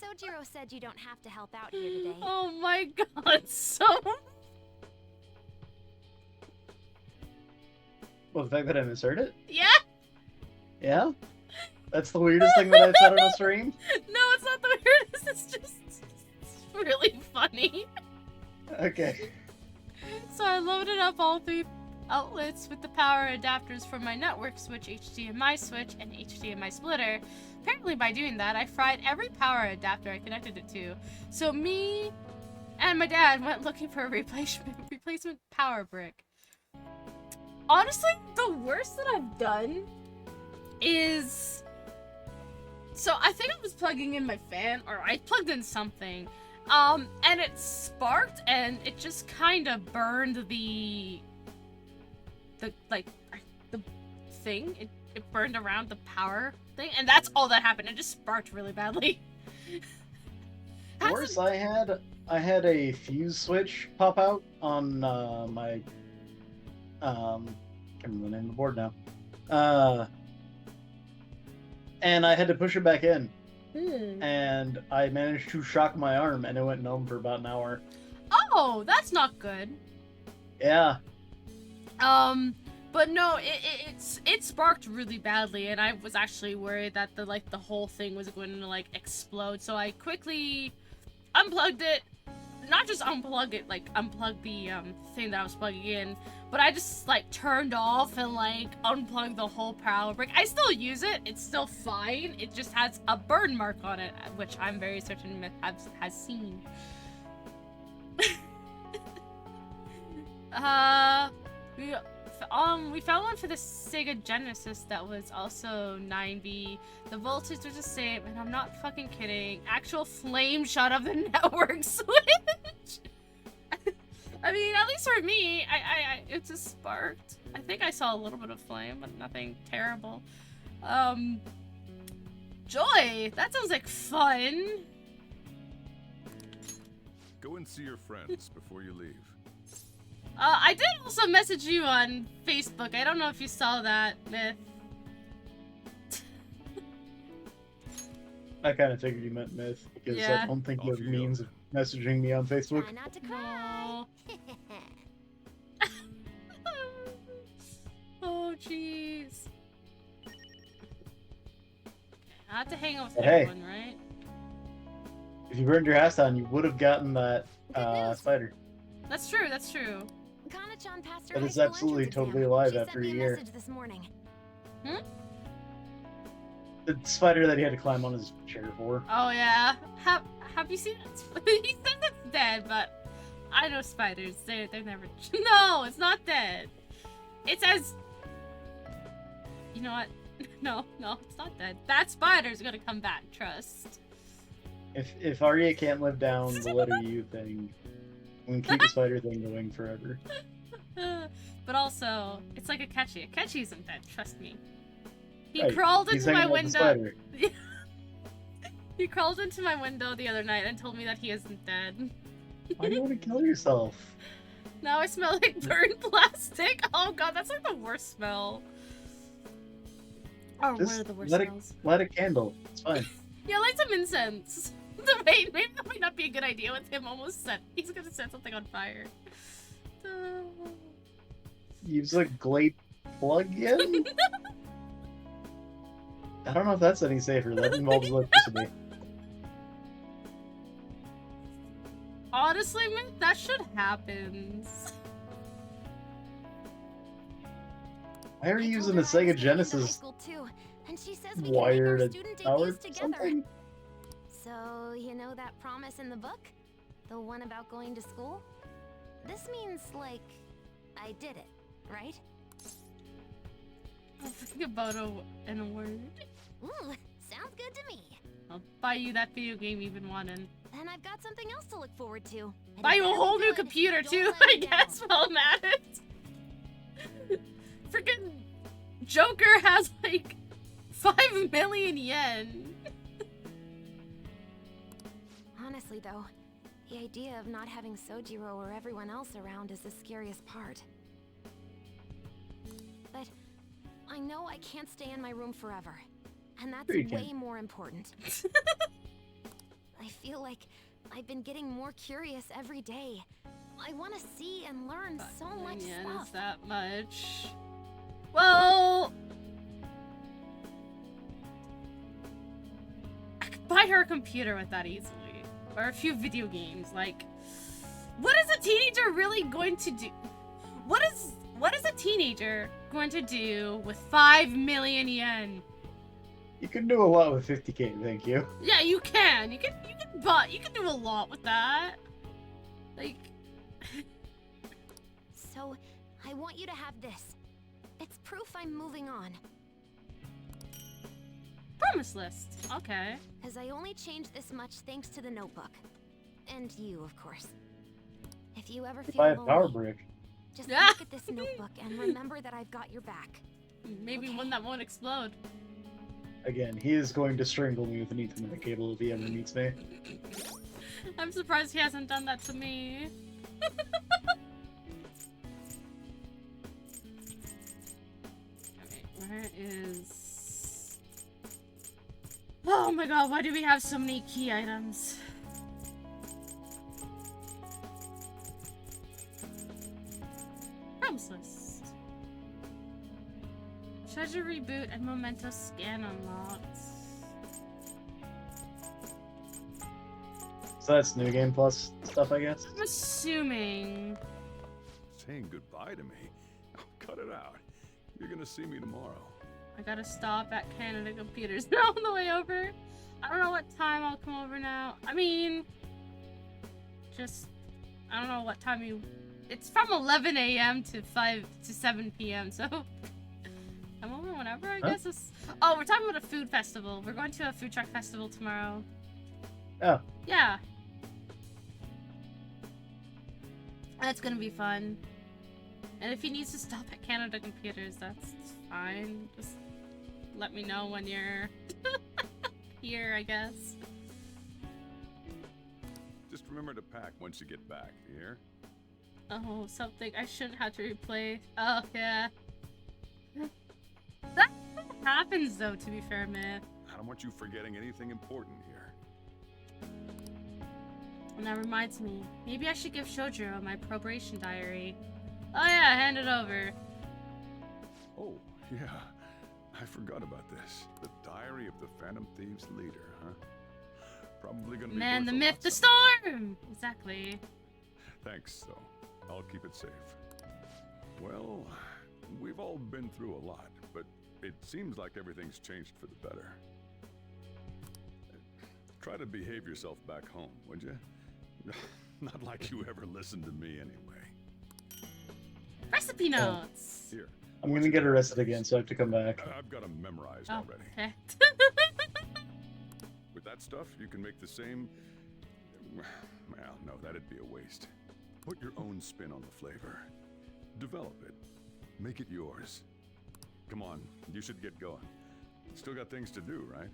Sojiro said you don't have to help out here today. Oh my god, so... Well, the fact that I misheard it? Yeah? Yeah? That's the weirdest thing that I've said on a stream? No, it's not the weirdest, it's just... It's really funny. Okay. So I loaded up all 3 outlets with the power adapters for my network switch, HDMI switch, and HDMI splitter. Apparently by doing that, I fried every power adapter I connected it to. So me and my dad went looking for a replacement power brick. Honestly, the worst that I've done is... So I think I was plugging in my fan, or I plugged in something, and it sparked, and it just kind of burned the thing. It burned around the power thing, and that's all that happened. It just sparked really badly. Worse, I had a fuse switch pop out on my can't remember the name of the board now. And I had to push it back in. And I managed to shock my arm, and it went numb for about an hour. Oh, that's not good. Yeah. But no, it sparked really badly, and I was actually worried that the whole thing was going to explode. So I quickly unplugged it. Not just unplug it, unplug the thing that I was plugging in, but I just turned off and unplugged the whole power brick. I still use it. It's still fine. It just has a burn mark on it, which I'm very certain Myth has seen. We found one for the Sega Genesis that was also 9V. The voltage was the same, and I'm not fucking kidding. Actual flame shot of the network switch. I mean, at least for me, it just sparked. I think I saw a little bit of flame, but nothing terrible. Joy, that sounds like fun. Go and see your friends before you leave. I did also message you on Facebook. I don't know if you saw that, Myth. I kind of figured you meant Myth, because Yeah. I don't think you have means of messaging me on Facebook. Try not to cry. Oh, jeez. I have to hang out with But hey. everyone, right? If you burned your ass down, you would have gotten that spider. That's true, that's true. Kana-chan passed her That high is school absolutely entrance totally exam. alive She after sent a me year. message this morning. The spider that he had to climb on his chair for. Oh, yeah. Have you seen it? He says it's dead, but I know spiders. They're never... No, it's not dead. It says... You know what? No, it's not dead. That spider's gonna come back, trust. If Arya can't live down the letter U thing, we can keep the spider thing going forever. But also, it's like Akechi. Akechi isn't dead, trust me. He Right, crawled he's into my hanging out with the window. spider. He crawled into my window the other night and told me that he isn't dead. Why do you want to kill yourself? Now I smell like burnt plastic. Oh god, that's like the worst smell. Or one Just of the worst light smells. light a candle. It's fine. Yeah, light some incense. Wait, maybe that might not be a good idea with him almost set. He's gonna set something on fire. Use a Glade plug-in? I don't know if that's any safer. That involves electricity. Honestly, man, that should happen. Why are you using a Sega Genesis wire to power something? So, you know that promise in the book? The one about going to school? This means, like, I did it, right? I'll think about it in a word. Ooh, sounds good to me. I'll buy you that video game you've been wanting. Then I've got something else to look forward to. Buy you a whole new computer too, I guess, while I'm at it. Freaking Joker has like 5 million yen. Honestly though, the idea of not having Sojiro or everyone else around is the scariest part. But I know I can't stay in my room forever. And that's way more important. I feel like I've been getting more curious every day. I want to see and learn so much stuff. Is that much? Well, I could buy her a computer with that easily. Or a few video games. Like, what is a teenager really going to do? What is a teenager going to do with 5 million yen? You can do a lot with 50k, thank you. Yeah, you can. You can do a lot with that. Like So, I want you to have this. It's proof I'm moving on. Promise list. Okay. Because I only changed this much thanks to the notebook. And you, of course. If you ever feel Buy a power lonely, brick. just look at this notebook and remember that I've got your back. Maybe one that won't explode. Again, he is going to strangle me with an Ethernet cable if he ever meets me. I'm surprised he hasn't done that to me. Okay, where is... Oh my god, why do we have so many key items? Promise list. Treasure reboot and memento scan unlocked. So that's New Game Plus stuff, I guess? I'm assuming. Saying goodbye to me? Oh, cut it out. You're gonna see me tomorrow. I gotta stop at Canada Computers now on the way over. I don't know what time I'll come over now. I mean, I don't know what time you... It's from 11 a.m. to 7 p.m., so... I'm over whenever, I guess. Oh, we're talking about a food festival. We're going to a food truck festival tomorrow. Oh. Yeah. That's gonna be fun. And if he needs to stop at Canada Computers, that's fine. Just let me know when you're here, I guess. Just remember to pack once you get back, you hear? Oh, something I shouldn't have to replay. Oh, yeah. That happens, though, to be fair, man. I don't want you forgetting anything important here. And that reminds me, maybe I should give Shojiro my probation diary. Oh yeah, hand it over. Oh, yeah. I forgot about this. The diary of the Phantom Thieves leader, huh? Probably gonna be Man, worth the a myth, lot the someday. storm! Exactly. Thanks, though. I'll keep it safe. Well, we've all been through a lot, but it seems like everything's changed for the better. Try to behave yourself back home, would you? Not like you ever listened to me anyway. Recipe notes! Here. I'm gonna get arrested again, so I have to come back. I've got them memorized Oh, already. okay. With that stuff, you can make the same... Well, no, that'd be a waste. Put your own spin on the flavor. Develop it. Make it yours. Come on, you should get going. Still got things to do, right?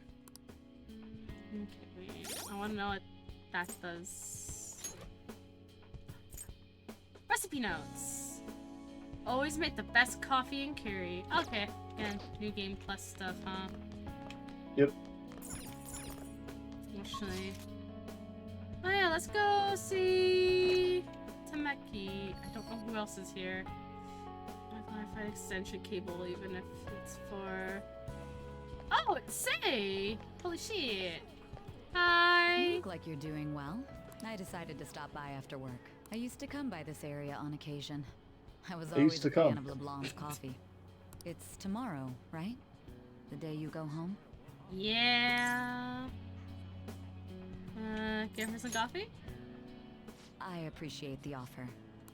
Okay, wait. I want to know what that does. Recipe notes. Always make the best coffee and curry. Okay, again, new game plus stuff, huh? Yep. Actually. Oh yeah, let's go see Tameki. I don't know who else is here. My Wi-Fi extension cable, even if it's for... Oh, it's Say! Holy shit! Hi! You look like you're doing well. I decided to stop by after work. I used to come by this area on occasion. I was always a fan of LeBlanc's coffee. It's tomorrow, right? The day you go home? Yeah. Give her some coffee? I appreciate the offer,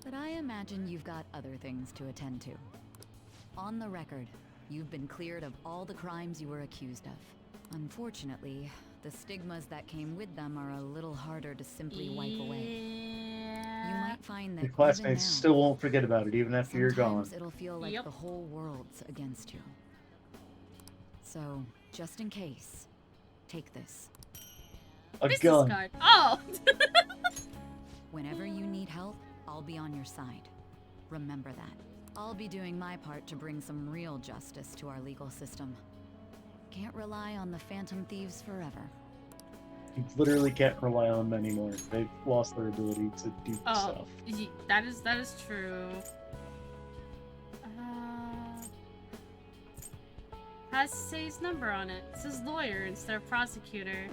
but I imagine you've got other things to attend to. On the record, you've been cleared of all the crimes you were accused of. Unfortunately, the stigmas that came with them are a little harder to simply wipe away. You might find that Your classmates even now, still won't forget about it, even after you're gone. sometimes it'll feel like the whole world's against you. So, just in case, take this. A gun. Card. Oh! Whenever you need help, I'll be on your side. Remember that. I'll be doing my part to bring some real justice to our legal system. Can't rely on the Phantom Thieves forever. You literally can't rely on them anymore. They've lost their ability to do stuff. That is true. Has Say's number on it. It says lawyer instead of prosecutor.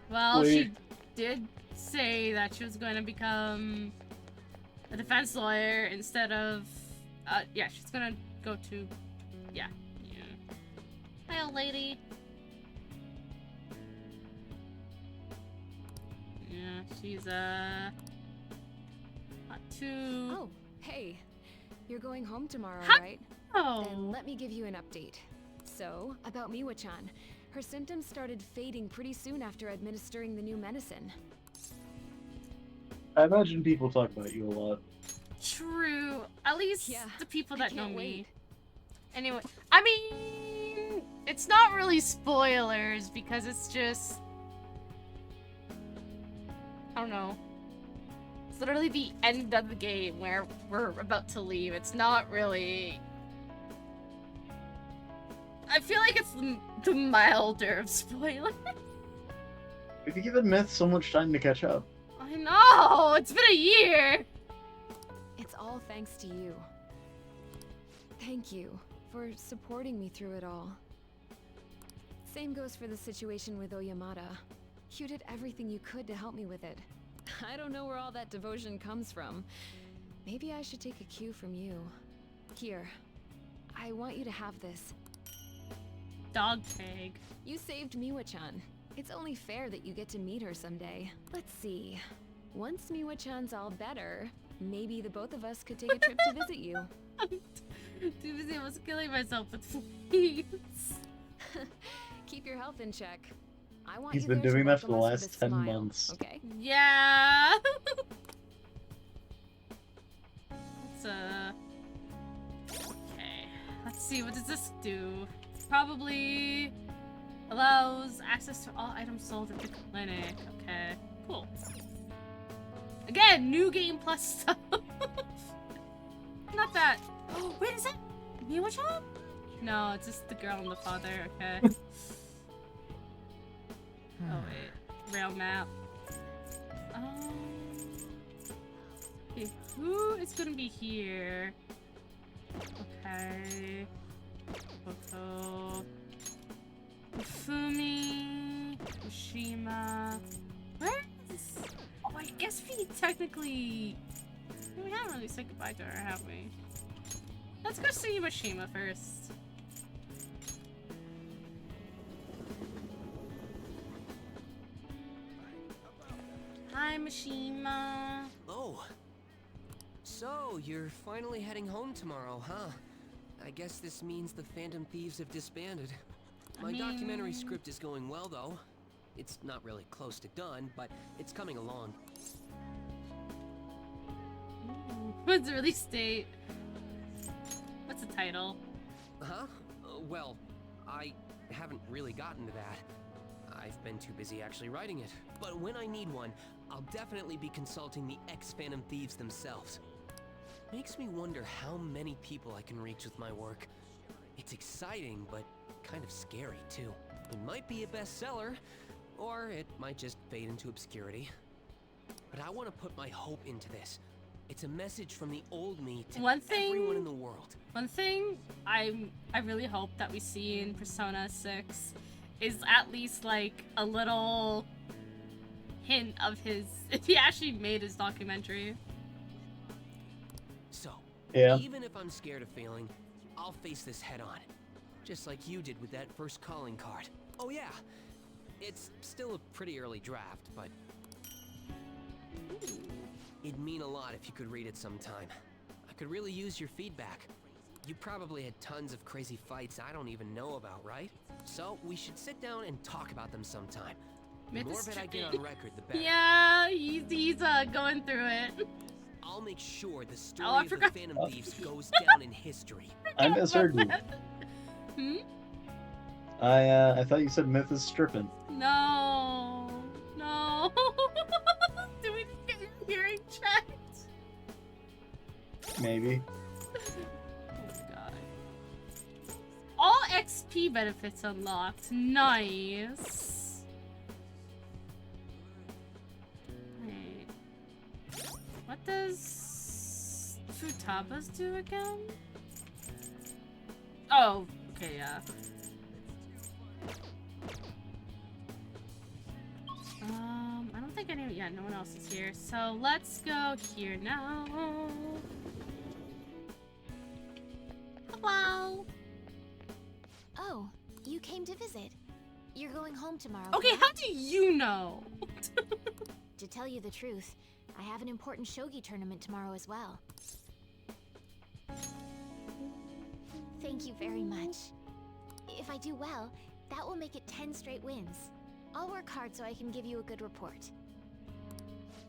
Well, she did say that she was going to become a defense lawyer instead of... yeah, she's gonna go to... Yeah. Hi, old lady. Yeah, she's, not too... Oh, hey. You're going home tomorrow, right? Oh. Then let me give you an update. So, about Miwa-chan. Her symptoms started fading pretty soon after administering the new medicine. I imagine people talk about you a lot. True. At least the people that know me. Anyway, I mean, it's not really spoilers because it's just... I don't know. It's literally the end of the game where we're about to leave. It's not really... I feel like it's the milder of spoilers. We've given Myth so much time to catch up. I know! It's been a year! It's all thanks to you. Thank you for supporting me through it all. Same goes for the situation with Oyamada. You did everything you could to help me with it. I don't know where all that devotion comes from. Maybe I should take a cue from you. Here, I want you to have this. Dog tag. You saved Miwa-chan. It's only fair that you get to meet her someday. Let's see. Once Miwa-chan's all better, maybe the both of us could take a trip to visit you. Too busy, I was killing myself with fleas. Keep your health in check. I want He's you been there to doing that for welcome the us with last a 10 smile, months. Okay? Yeah. Okay. Let's see, what does this do? Probably allows access to all items sold at the clinic. Okay, cool. Again, new game plus stuff. Not that. Oh, wait, is that Miwa-chan? No, it's just the girl and the father. Okay. Oh wait, rail map. Okay, who is gonna be here? Okay. Koko. Fumi. Mishima. Where is... Oh, I guess we technically... We haven't really said goodbye to her, have we? Let's go see Mishima first. Hi, Mishima. Oh. So, you're finally heading home tomorrow, huh? I guess this means the Phantom Thieves have disbanded. My documentary script is going well, though. It's not really close to done, but it's coming along. What's the release date? What's the title? Huh? Well, I haven't really gotten to that. I've been too busy actually writing it. But when I need one, I'll definitely be consulting the ex-Phantom Thieves themselves. Makes me wonder how many people I can reach with my work. It's exciting, but kind of scary, too. It might be a bestseller, or it might just fade into obscurity. But I want to put my hope into this. It's a message from the old me to everyone in the world. One thing I really hope that we see in Persona 6 is at least like a little hint of his, if he actually made his documentary. So, yeah. Even if I'm scared of failing, I'll face this head on. Just like you did with that first calling card. Oh yeah, it's still a pretty early draft, but it'd mean a lot if you could read it sometime. I could really use your feedback. You probably had tons of crazy fights I don't even know about, right? So we should sit down and talk about them sometime. The more of it I get on record, the better. Yeah, he's going through it. I'll make sure the story of the Phantom Thieves goes down in history. I misheard you. I thought you said Myth is stripping. No. Do we get your hearing checked? Maybe. Oh my god. All XP benefits unlocked. Nice. Wait. What does Futaba's do again? Oh, okay, yeah. I don't think no one else is here. So let's go here now. Hello. Oh, you came to visit. You're going home tomorrow. Okay, how do you know? To tell you the truth, I have an important shogi tournament tomorrow as well. Thank you very much. If I do well, that will make it 10 straight wins. I'll work hard so I can give you a good report.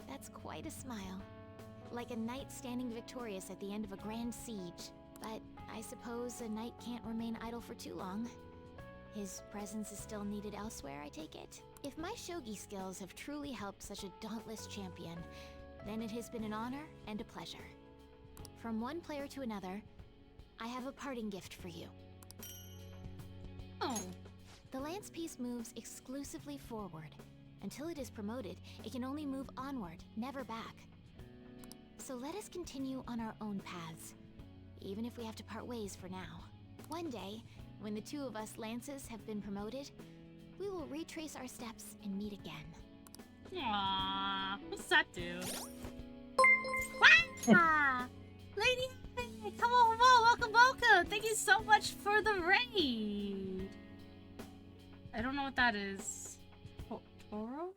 That's quite a smile. Like a knight standing victorious at the end of a grand siege. But I suppose a knight can't remain idle for too long. His presence is still needed elsewhere, I take it? If my shogi skills have truly helped such a dauntless champion, then it has been an honor and a pleasure. From one player to another, I have a parting gift for you. Oh. The lance piece moves exclusively forward. Until it is promoted, it can only move onward, never back. So let us continue on our own paths, even if we have to part ways for now. One day, when the two of us lances have been promoted, we will retrace our steps and meet again. Aww, what's that do? Wow! Lady, come on, welcome! Thank you so much for the raid! I don't know what that is. Toro?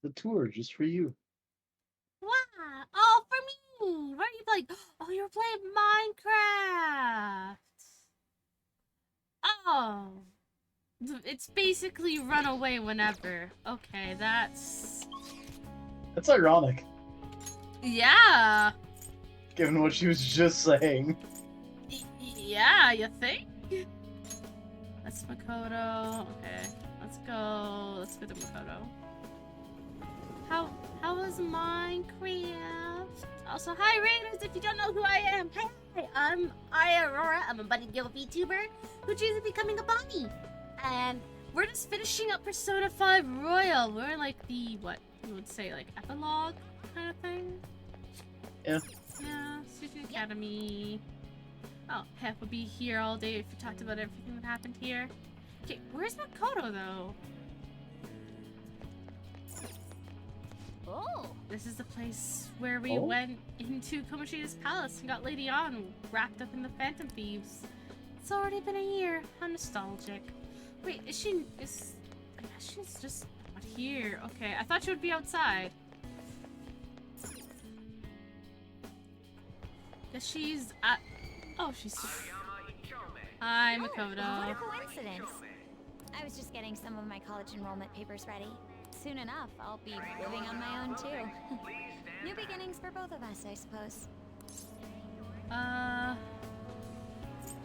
The tour just for you. Wow! Oh, for me! What are you playing? Oh, you're playing Minecraft! Oh! It's basically run away whenever. Okay, that's ironic. Yeah! Given what she was just saying. Yeah, you think? That's Makoto. Okay, let's go to Makoto. How was Minecraft? Also, hi Raiders, if you don't know who I am. Hi, I'm Aurora. I'm a budding guild VTuber who chooses becoming a bunny. And we're just finishing up Persona 5 Royal. We're like the, what you would say, like epilogue kind of thing? Yeah. Yeah, Student Academy. Oh, Hef will be here all day if we talked about everything that happened here. Okay, where's Makoto though? Oh! This is the place where we went into Komoshida's palace and got Lady Ann wrapped up in the Phantom Thieves. It's already been a year. How nostalgic. Wait, she's just not here. Okay, I thought she would be outside. Guess she's at... Oh, she's... Hi, Makoto. What a coincidence. I was just getting some of my college enrollment papers ready. Soon enough, I'll be living on my own too. New beginnings for both of us, I suppose.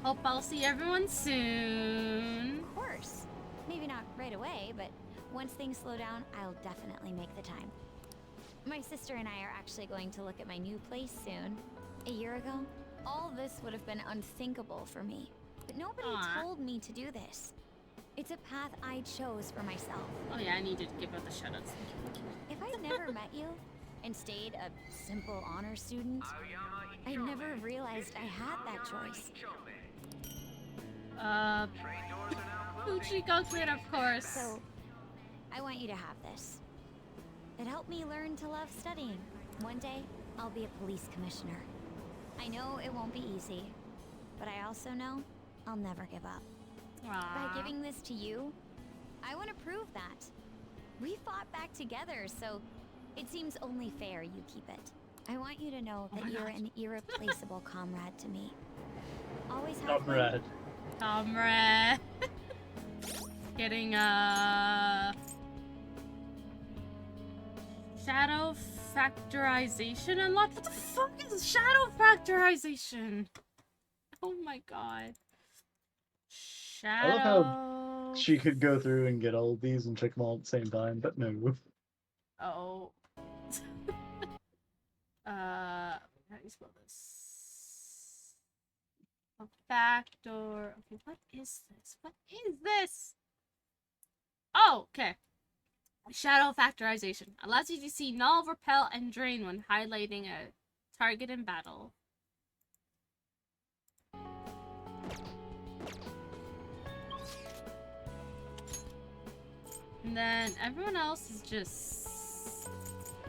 Hope I'll see everyone soon. Of course. Maybe not right away, but once things slow down, I'll definitely make the time. My sister and I are actually going to look at my new place soon. A year ago, all this would have been unthinkable for me. But nobody told me to do this. It's a path I chose for myself. Oh yeah, I need to give her the shoutouts. If I'd never met you and stayed a simple honor student, I never realized I had that choice. Uchiko Kid, of course. So, I want you to have this. It helped me learn to love studying. One day, I'll be a police commissioner. I know it won't be easy, but I also know I'll never give up. By giving this to you, I want to prove that. We fought back together, so it seems only fair you keep it. I want you to know that you're an irreplaceable comrade to me. Always have Comrade. Comrade. Getting shadow factorization unlocked. What the fuck is shadow factorization? Oh my god. I love how she could go through and get all of these and check them all at the same time, but no. Oh. How do you spell this? A factor. Okay, what is this? What is this? Oh, okay. Shadow factorization allows you to see null, repel, and drain when highlighting a target in battle. And then everyone else is just...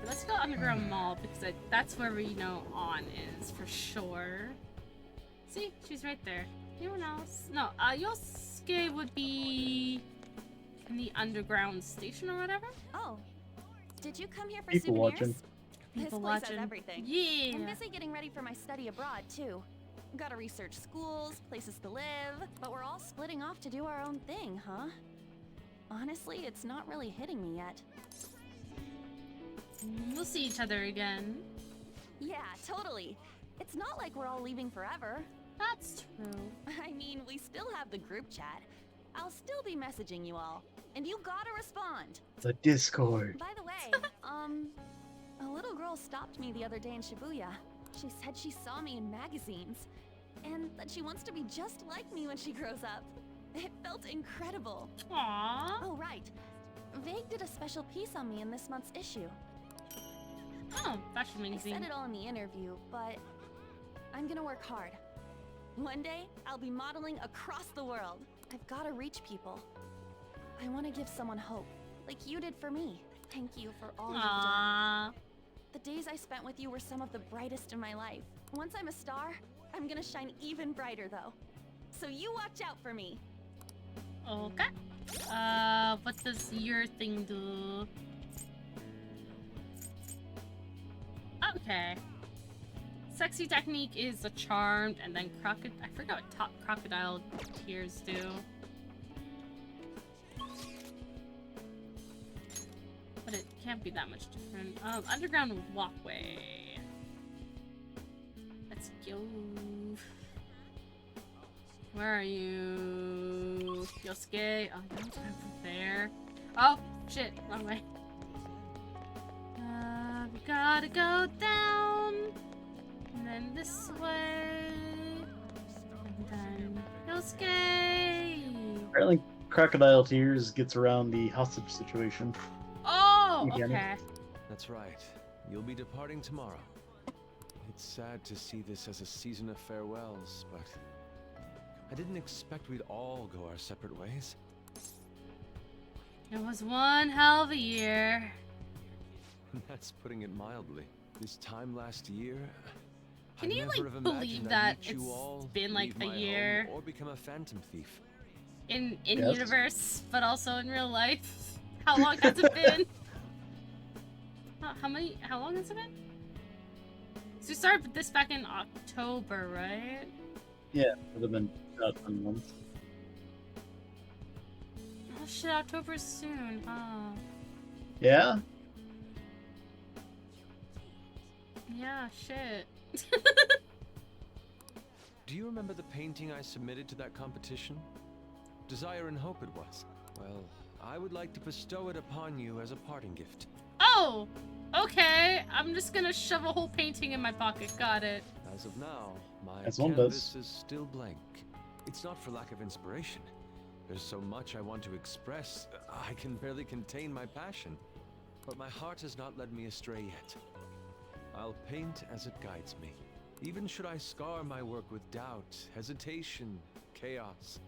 Let's go Underground Mall, because that's where we know On is, for sure. See? She's right there. Anyone else? No, Yosuke would be in the underground station or whatever? Oh. Did you come here for People souvenirs? watching. This People place watching. has everything. Yeah. I'm busy getting ready for my study abroad, too. Gotta research schools, places to live, but we're all splitting off to do our own thing, huh? Honestly, it's not really hitting me yet. We'll see each other again. Yeah, totally. It's not like we're all leaving forever. That's true. I mean, we still have the group chat. I'll still be messaging you all, and you gotta respond. The Discord. By the way, a little girl stopped me the other day in Shibuya. She said she saw me in magazines, and that she wants to be just like me when she grows up. It felt incredible. Aww. Oh, right. Vague did a special piece on me in this month's issue. Oh, fashion magazine. I said it all in the interview, but I'm gonna work hard. One day, I'll be modeling across the world. I've gotta reach people. I want to give someone hope, like you did for me. Thank you for all you've done. The days I spent with you were some of the brightest in my life. Once I'm a star, I'm gonna shine even brighter, though. So you watch out for me. Okay. What does your thing do? Okay. Sexy technique is a charmed, and then I forgot what top crocodile tears do. But it can't be that much different. Underground walkway. Let's go. Where are you? Yosuke? Oh, no, it's over there. Oh, shit. Wrong way. We gotta go down. And then this way. And then Yosuke. Apparently, Crocodile Tears gets around the hostage situation. Oh, okay. That's right. You'll be departing tomorrow. It's sad to see this as a season of farewells, but I didn't expect we'd all go our separate ways. It was one hell of a year. That's putting it mildly. This time last year, Can you like believe that it's been like a year or become a phantom thief? in universe, but also in real life? How long has it been? How long has it been? So we started this back in October, right? Yeah, it would have been about 10 months. Oh shit, October's soon, huh? Yeah? Yeah, shit. Do you remember the painting I submitted to that competition? Desire and Hope it was. Well, I would like to bestow it upon you as a parting gift. Oh! Okay, I'm just gonna shove a whole painting in my pocket, got it. As of now, my As one canvas does. is still blank. It's not for lack of inspiration. There's so much I want to express, I can barely contain my passion. But my heart has not led me astray yet. I'll paint as it guides me. Even should I scar my work with doubt, hesitation, chaos.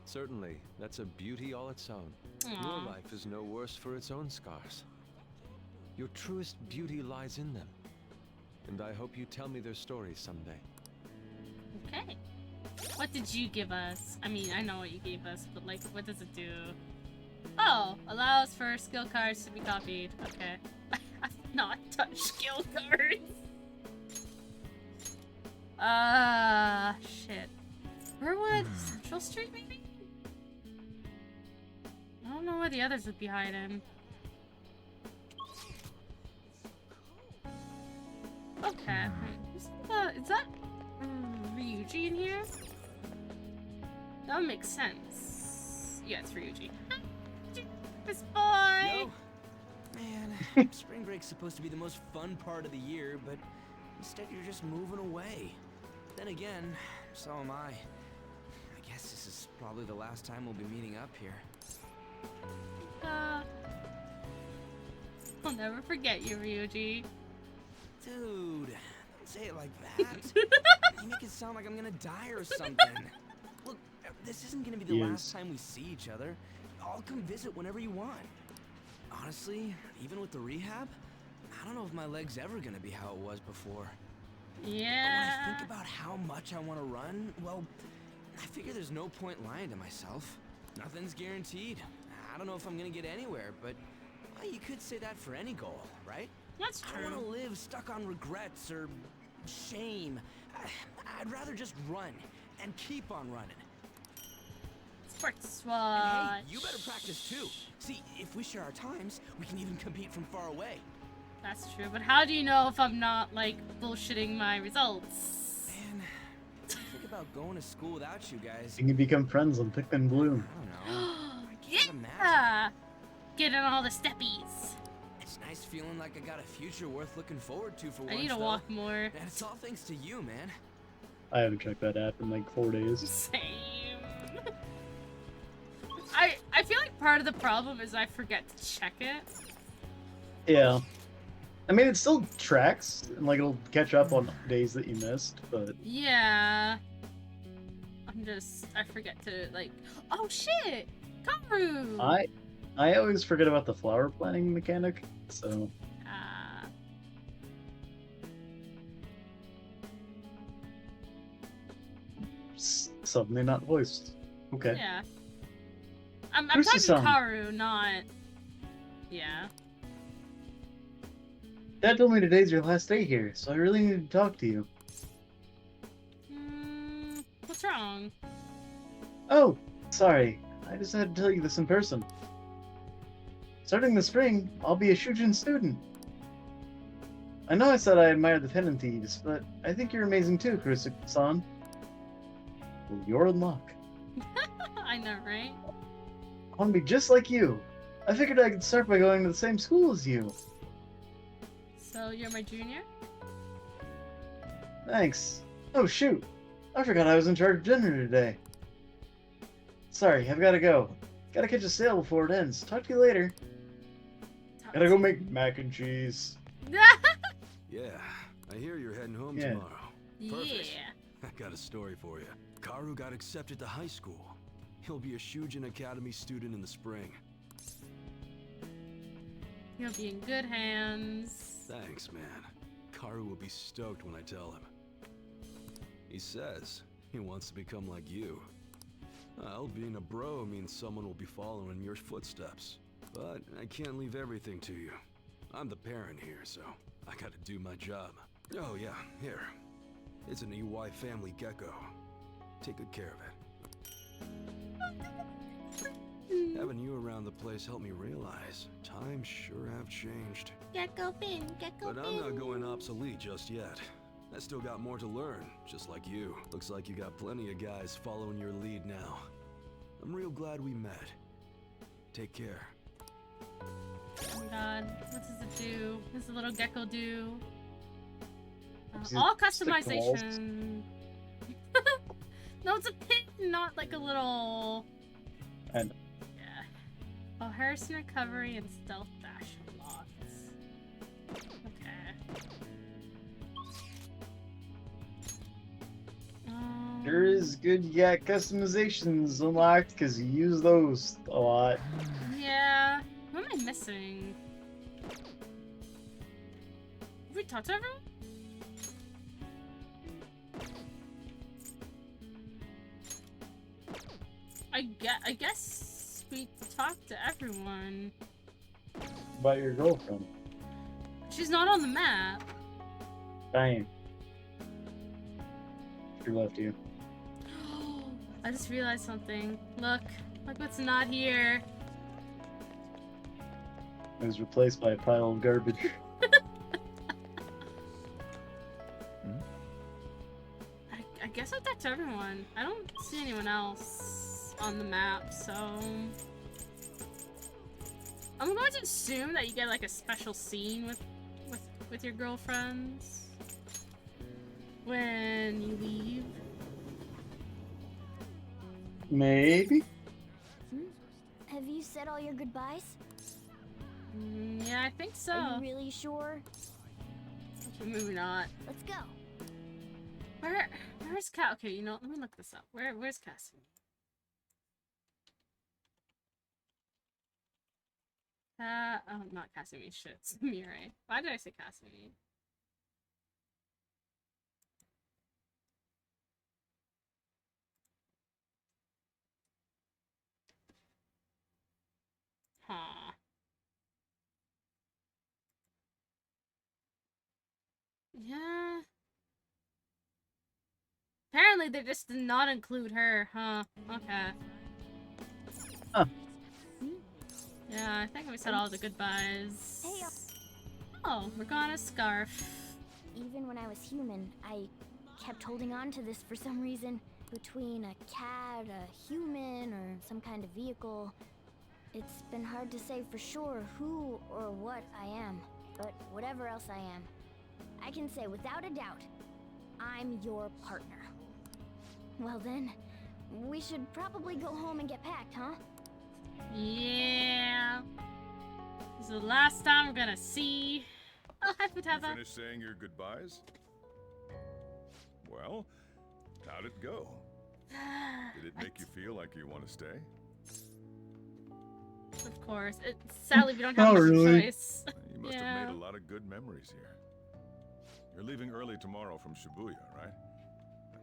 Certainly, that's a beauty all its own. Aww. Your life is no worse for its own scars. Your truest beauty lies in them. And I hope you tell me their stories someday. Okay. What did you give us? I mean, I know what you gave us, but like, what does it do? Oh, allows for skill cards to be copied. Okay. I've not touched skill cards. Shit. Burwood Central Street, maybe? I don't know where the others would be hiding. Okay. Is that Ryuji in here? That would make sense. Yeah, it's Ryuji. This boy! Yo. Man, spring break's supposed to be the most fun part of the year, but instead you're just moving away. Then again, so am I. I guess this is probably the last time we'll be meeting up here. I'll never forget you, Ryuji. Dude, don't say it like that. You make it sound like I'm gonna die or something. Look, this isn't gonna be the last time we see each other. I'll come visit whenever you want. Honestly, even with the rehab, I don't know if my leg's ever gonna be how it was before. Yeah. But when I think about how much I want to run, well, I figure there's no point lying to myself. Nothing's guaranteed. I don't know if I'm gonna get anywhere, but well, you could say that for any goal, right? That's true. I don't want to live stuck on regrets or shame. I'd rather just run and keep on running. Sports And hey, you better practice too. See, if we share our times, we can even compete from far away. That's true, but how do you know if I'm not, like, bullshitting my results? Man, I think about going to school without you guys. You can become friends on Pikmin Bloom. I don't know. I can't Yeah! Getting all the steppies. It's nice feeling like I got a future worth looking forward to for once. I need to walk more. And it's all thanks to you, man. I haven't checked that app in like 4 days. Same. I feel like part of the problem is I forget to check it. Yeah. I mean, it still tracks, and like it'll catch up on days that you missed, but... Yeah. I forget to, like... Oh, shit! Karu! I always forget about the flower planting mechanic, so... Suddenly not voiced. Okay. Yeah. I'm talking Karu, not... Yeah. Dad told me today's your last day here, so I really need to talk to you. What's wrong? Oh, sorry. I just had to tell you this in person. Starting the spring, I'll be a Shujin student. I know I said I admire the Tenant Thieves, but I think you're amazing too, Kurusu-san. Well, you're in luck. I know, right? I want to be just like you. I figured I could start by going to the same school as you. So you're my junior? Thanks. Oh shoot. I forgot I was in charge of dinner today. Sorry, I've gotta go. Gotta catch a sale before it ends. Talk to you later. Gotta go make mac and cheese. Yeah, I hear you're heading home Yeah. tomorrow. Perfect. Yeah. I got a story for you. Karu got accepted to high school. He'll be a Shujin Academy student in the spring. You'll be in good hands. Thanks, man. Karu will be stoked when I tell him. He says he wants to become like you. Well, being a bro means someone will be following your footsteps. But I can't leave everything to you. I'm the parent here, so I gotta do my job. Oh yeah, here. It's an EY family gecko. Take good care of it. Having you around the place helped me realize times sure have changed. Gecko bin, gecko bin. But I'm not going obsolete just yet. I still got more to learn, just like you. Looks like you got plenty of guys following your lead now. I'm real glad we met. Take care. Oh my god, what does it do? What does the little gecko do? All customization. No, it's a pin, not like a little... And yeah. Oh, Harrison recovery and stealth dash unlocks. Okay. sure is good you got customizations unlocked because you use those a lot. Yeah. Who am I missing? Have we talked to everyone? I guess we talked to everyone. About your girlfriend. She's not on the map. Dang. She left you. I just realized something. Look what's not here. It was replaced by a pile of garbage. I guess I talked to everyone. I don't see anyone else on the map, so I'm going to assume that you get like a special scene with your girlfriends when you leave. Maybe. Have you said all your goodbyes? Yeah, I think so. Are you really sure? Maybe not. Let's go. Where's Cass? Okay, you know, let me look this up. Where's Cassidy? Oh, not Cassidy. Shit, it's Mirai. Why did I say Cassidy? Huh. Yeah. Apparently they just did not include her, huh? Okay. Huh. Yeah, I think we said all the goodbyes. Hey, oh, Morgana's scarf. Even when I was human, I kept holding on to this for some reason. Between a cat, a human, or some kind of vehicle, it's been hard to say for sure who or what I am. But whatever else I am, I can say without a doubt, I'm your partner. Well then, we should probably go home and get packed, huh? Yeah. This is the last time we're gonna see. Oh, hi, Futaba. You finished saying your goodbyes? Well, how'd it go? Did it make you feel like you want to stay? Of course. Sadly, we don't have much choice. You must have made a lot of good memories here. You're leaving early tomorrow from Shibuya, right?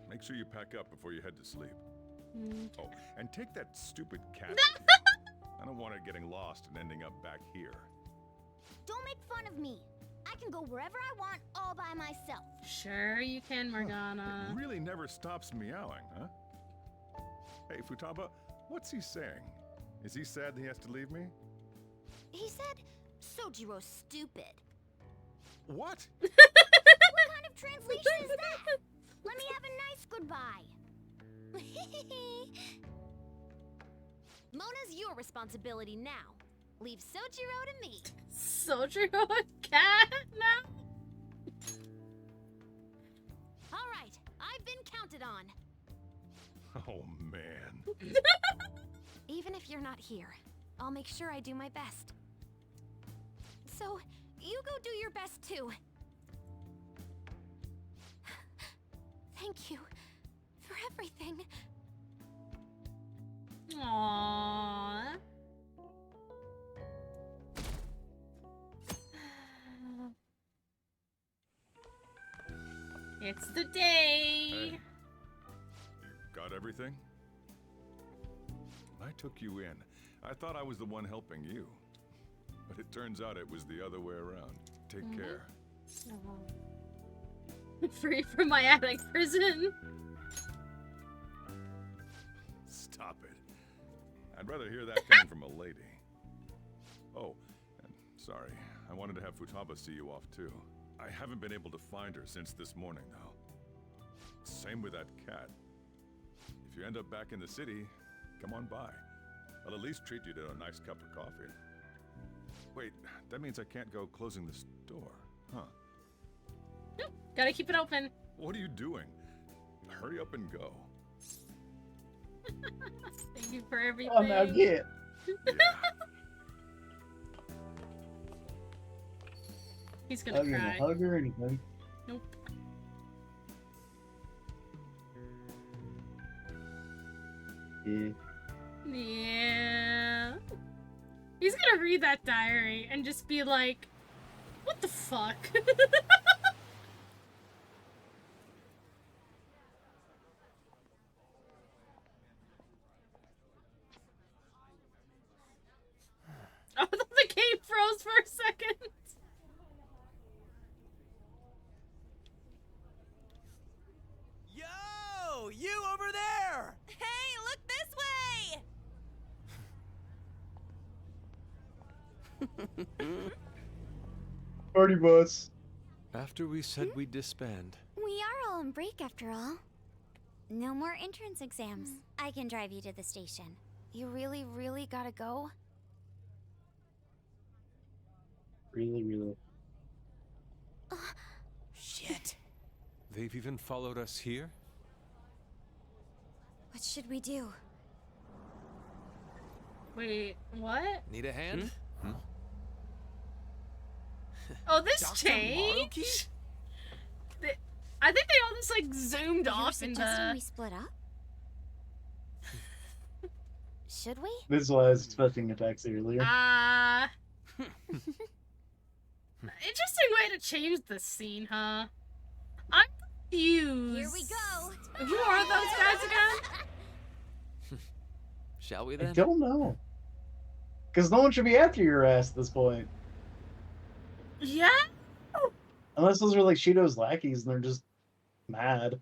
Make sure you pack up before you head to sleep. Oh, and take that stupid cat. I don't want her getting lost and ending up back here. Don't make fun of me. I can go wherever I want all by myself. Sure you can, Morgana. It really never stops meowing, huh? Hey, Futaba, what's he saying? Is he sad that he has to leave me? He said, Sojiro's stupid. What? What kind of translation is that? Let me have a nice goodbye. Mona's your responsibility now. Leave Sojiro to me. Sojiro a cat now? All right, I've been counted on. Oh, man. Even if you're not here, I'll make sure I do my best. So, you go do your best too. Thank you for everything. Aww. It's the day. Hey, everything? I took you in. I thought I was the one helping you. But it turns out it was the other way around. Take care. Free from my attic prison. Stop it. I'd rather hear that coming from a lady. Oh, and sorry. I wanted to have Futaba see you off too. I haven't been able to find her since this morning, though. Same with that cat. If you end up back in the city, come on by. I'll at least treat you to a nice cup of coffee. Wait, that means I can't go closing this door, huh? Nope, gotta keep it open. What are you doing? Hurry up and go. Thank you for everything. Oh, now get. He's gonna cry. Hug or anything. Nope. Yeah. Yeah. He's gonna read that diary and just be like, what the fuck? Oh, the game froze for a second. Yo, you over there! Hey, look this way! Party bus. After we said we'd disband. We are all on break after all. No more entrance exams. I can drive you to the station. You really, really gotta go? Really. Shit. They've even followed us here? What should we do? Wait, what? Need a hand? Oh, this Dr. changed? I think they all just like zoomed You're off suggesting into... we split up? Should we? This is why I was expecting a taxi earlier. Interesting way to change the scene, huh? I'm confused. Here we go. Who are those guys again? Shall we I then? don't know. Because no one should be after your ass at this point. Yeah? Unless those are like Shido's lackeys and they're just mad.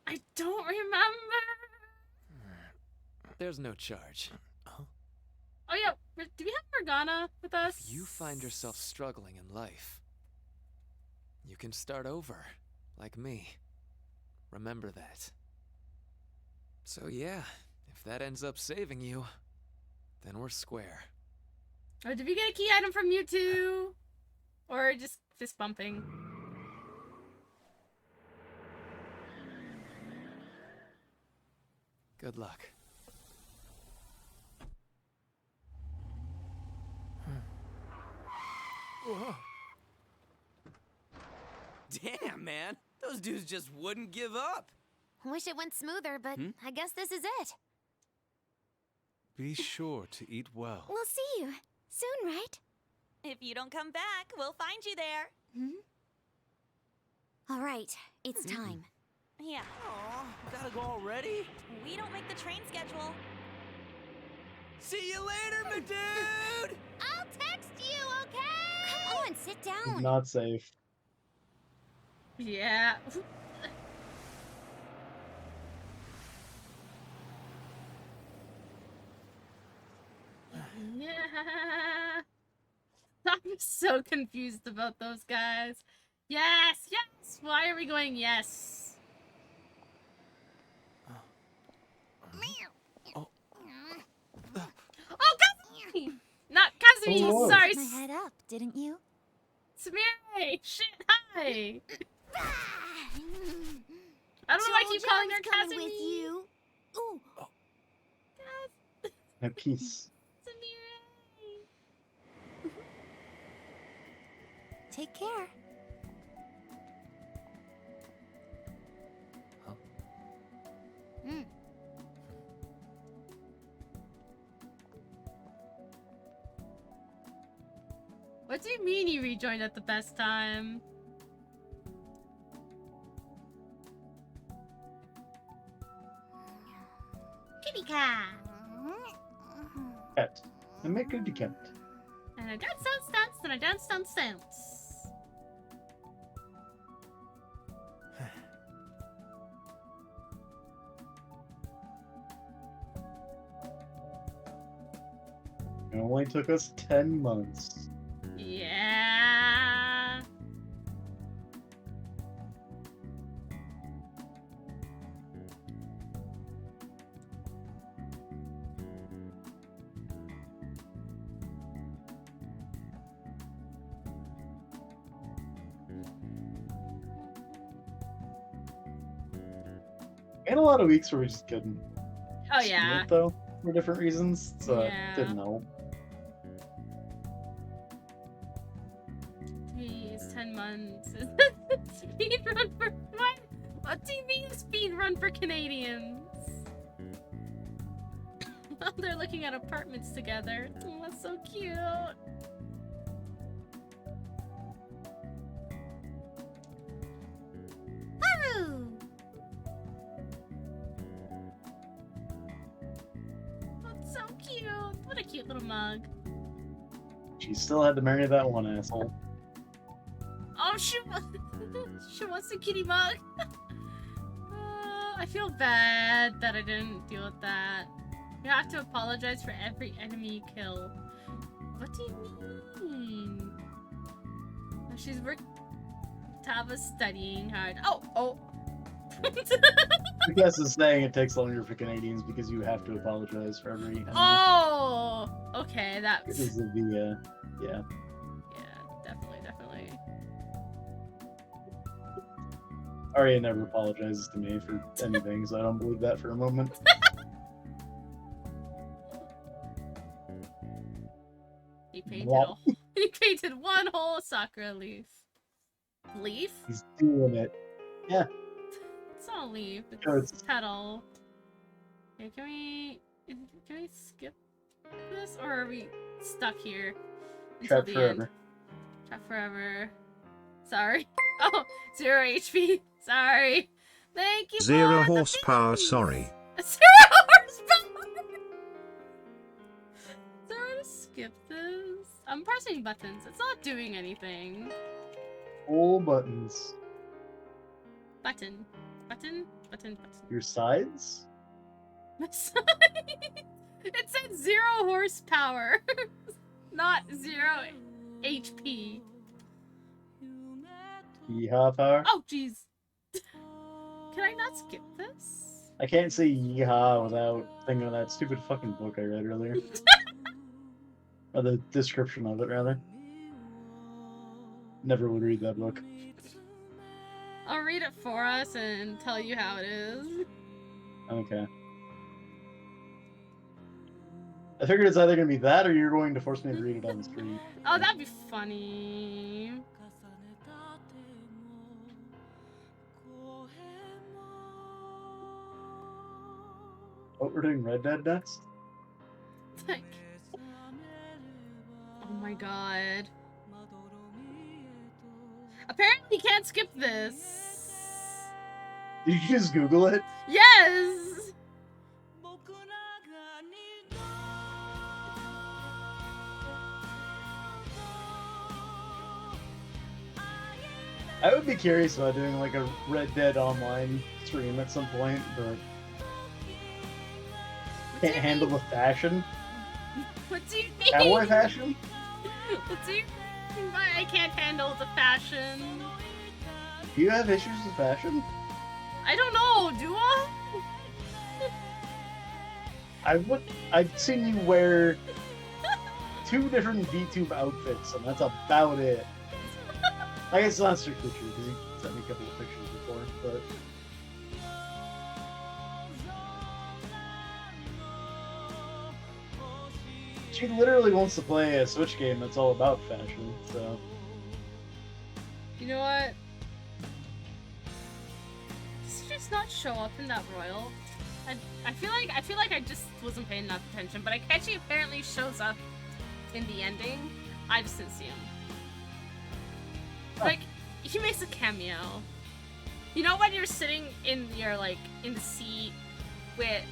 I don't remember. There's no charge. Oh yeah, do we have Morgana with us? If you find yourself struggling in life, you can start over, like me. Remember that. So yeah, if that ends up saving you, then we're square. Or did we get a key item from you two? Or just fist bumping? Good luck. Whoa. Damn, man. Those dudes just wouldn't give up. Wish it went smoother, but I guess this is it. Be sure to eat well. We'll see you soon, right? If you don't come back, we'll find you there. All right, it's time. Yeah. Aw, gotta go already? We don't make the train schedule. See you later, my dude! I'll text you, okay? Come on, sit down. Not safe. Yeah. Yeah. I'm so confused about those guys. Yes, yes. Why are we going yes? Oh, Kazumi! Not Kazumi. Oh, sorry. My head up, didn't you? Samiri. Shit. Hi. I don't know why I keep calling her coming Kazumi. with you. Ooh. My peace. Take care. What do you mean you rejoined at the best time? kitty cat. Cat. I make a cat. And I dance, dance, dance, and I dance, dance, dance. It only took us 10 months. Yeah. And a lot of weeks where we just couldn't. Oh yeah. It, though, for different reasons, so Yeah. I didn't know. 10 months. Speed run for what? What do you mean speed run for Canadians? They're looking at apartments together. Oh, that's so cute. Haru! That's so cute. What a cute little mug. She still had to marry that one asshole. Oh, she wants a kitty mug. I feel bad that I didn't deal with that. You have to apologize for every enemy you kill. What do you mean? Oh, she's Tava's studying hard. Oh. I guess it's saying it takes longer for Canadians because you have to apologize for every enemy. Oh, okay, that's... Because of the, yeah. Definitely. Arya never apologizes to me for anything, so I don't believe that for a moment. He painted one whole sakura leaf. Leaf? He's doing it. Yeah. It's not a leaf, No, it's a petal. Okay, can we skip this, or are we stuck here until Trapped the forever. end? Trapped forever. Sorry. Oh, 0 HP. Sorry. Thank you. 0 horsepower, sorry. 0 horsepower. Is there a way to skip this? I'm pressing buttons. It's not doing anything. All buttons. Button. Your sides? It said 0 horsepower, not 0 HP. Yeehaw power? Oh, jeez. Can I not skip this? I can't say yeehaw without thinking of that stupid fucking book I read earlier. Or the description of it, rather. Never would read that book. I'll read it for us and tell you how it is. Okay. I figured it's either going to be that or you're going to force me to read it on the screen. Oh, that'd be funny. Oh, we're doing Red Dead next? Like, oh my god. Apparently you can't skip this. Did you just Google it? Yes! I would be curious about doing like a Red Dead Online stream at some point, but can't handle the fashion. What do you mean? Cowboy fashion? What do you mean by I can't handle the fashion? Do you have issues with fashion? I don't know, do I? I've seen you wear 2 different VTube outfits, and that's about it. I guess it's not strictly true, because you sent me a couple of pictures before, but... She literally wants to play a Switch game that's all about fashion, so... You know what? Does he just not show up in that royal? I feel like I just wasn't paying enough attention, but Akechi apparently shows up in the ending. I just didn't see him. Like, he makes a cameo. You know when you're sitting in your, like, in the seat with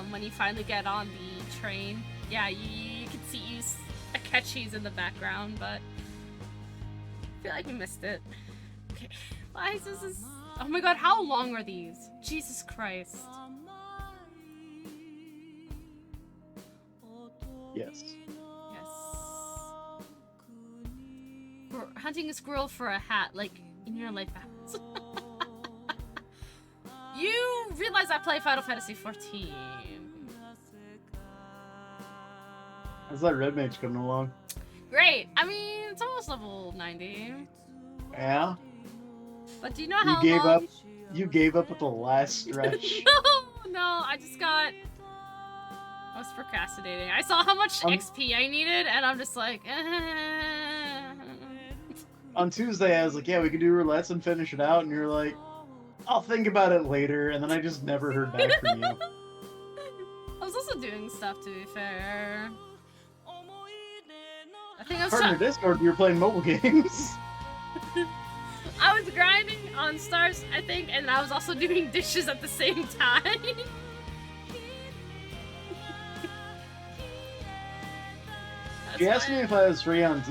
when you finally get on the train. Yeah, you can see Akechi's in the background, but I feel like we missed it. Okay, why is this? Oh my god, how long are these? Jesus Christ. Yes. We're hunting a squirrel for a hat, like in your life happens. You realize I play Final Fantasy 14. How's that red mage coming along? Great. I mean, it's almost level 90. Yeah. But do you know how You gave up at the last stretch. No, I was procrastinating. I saw how much XP I needed, and I'm just like, On Tuesday, I was like, yeah, we can do roulettes and finish it out, and you're like, I'll think about it later, and then I just never heard back from you. I was also doing stuff, to be fair. I think I was Partner Discord, you were playing mobile games. I was grinding on stars, I think, and I was also doing dishes at the same time. She asked me if I was free on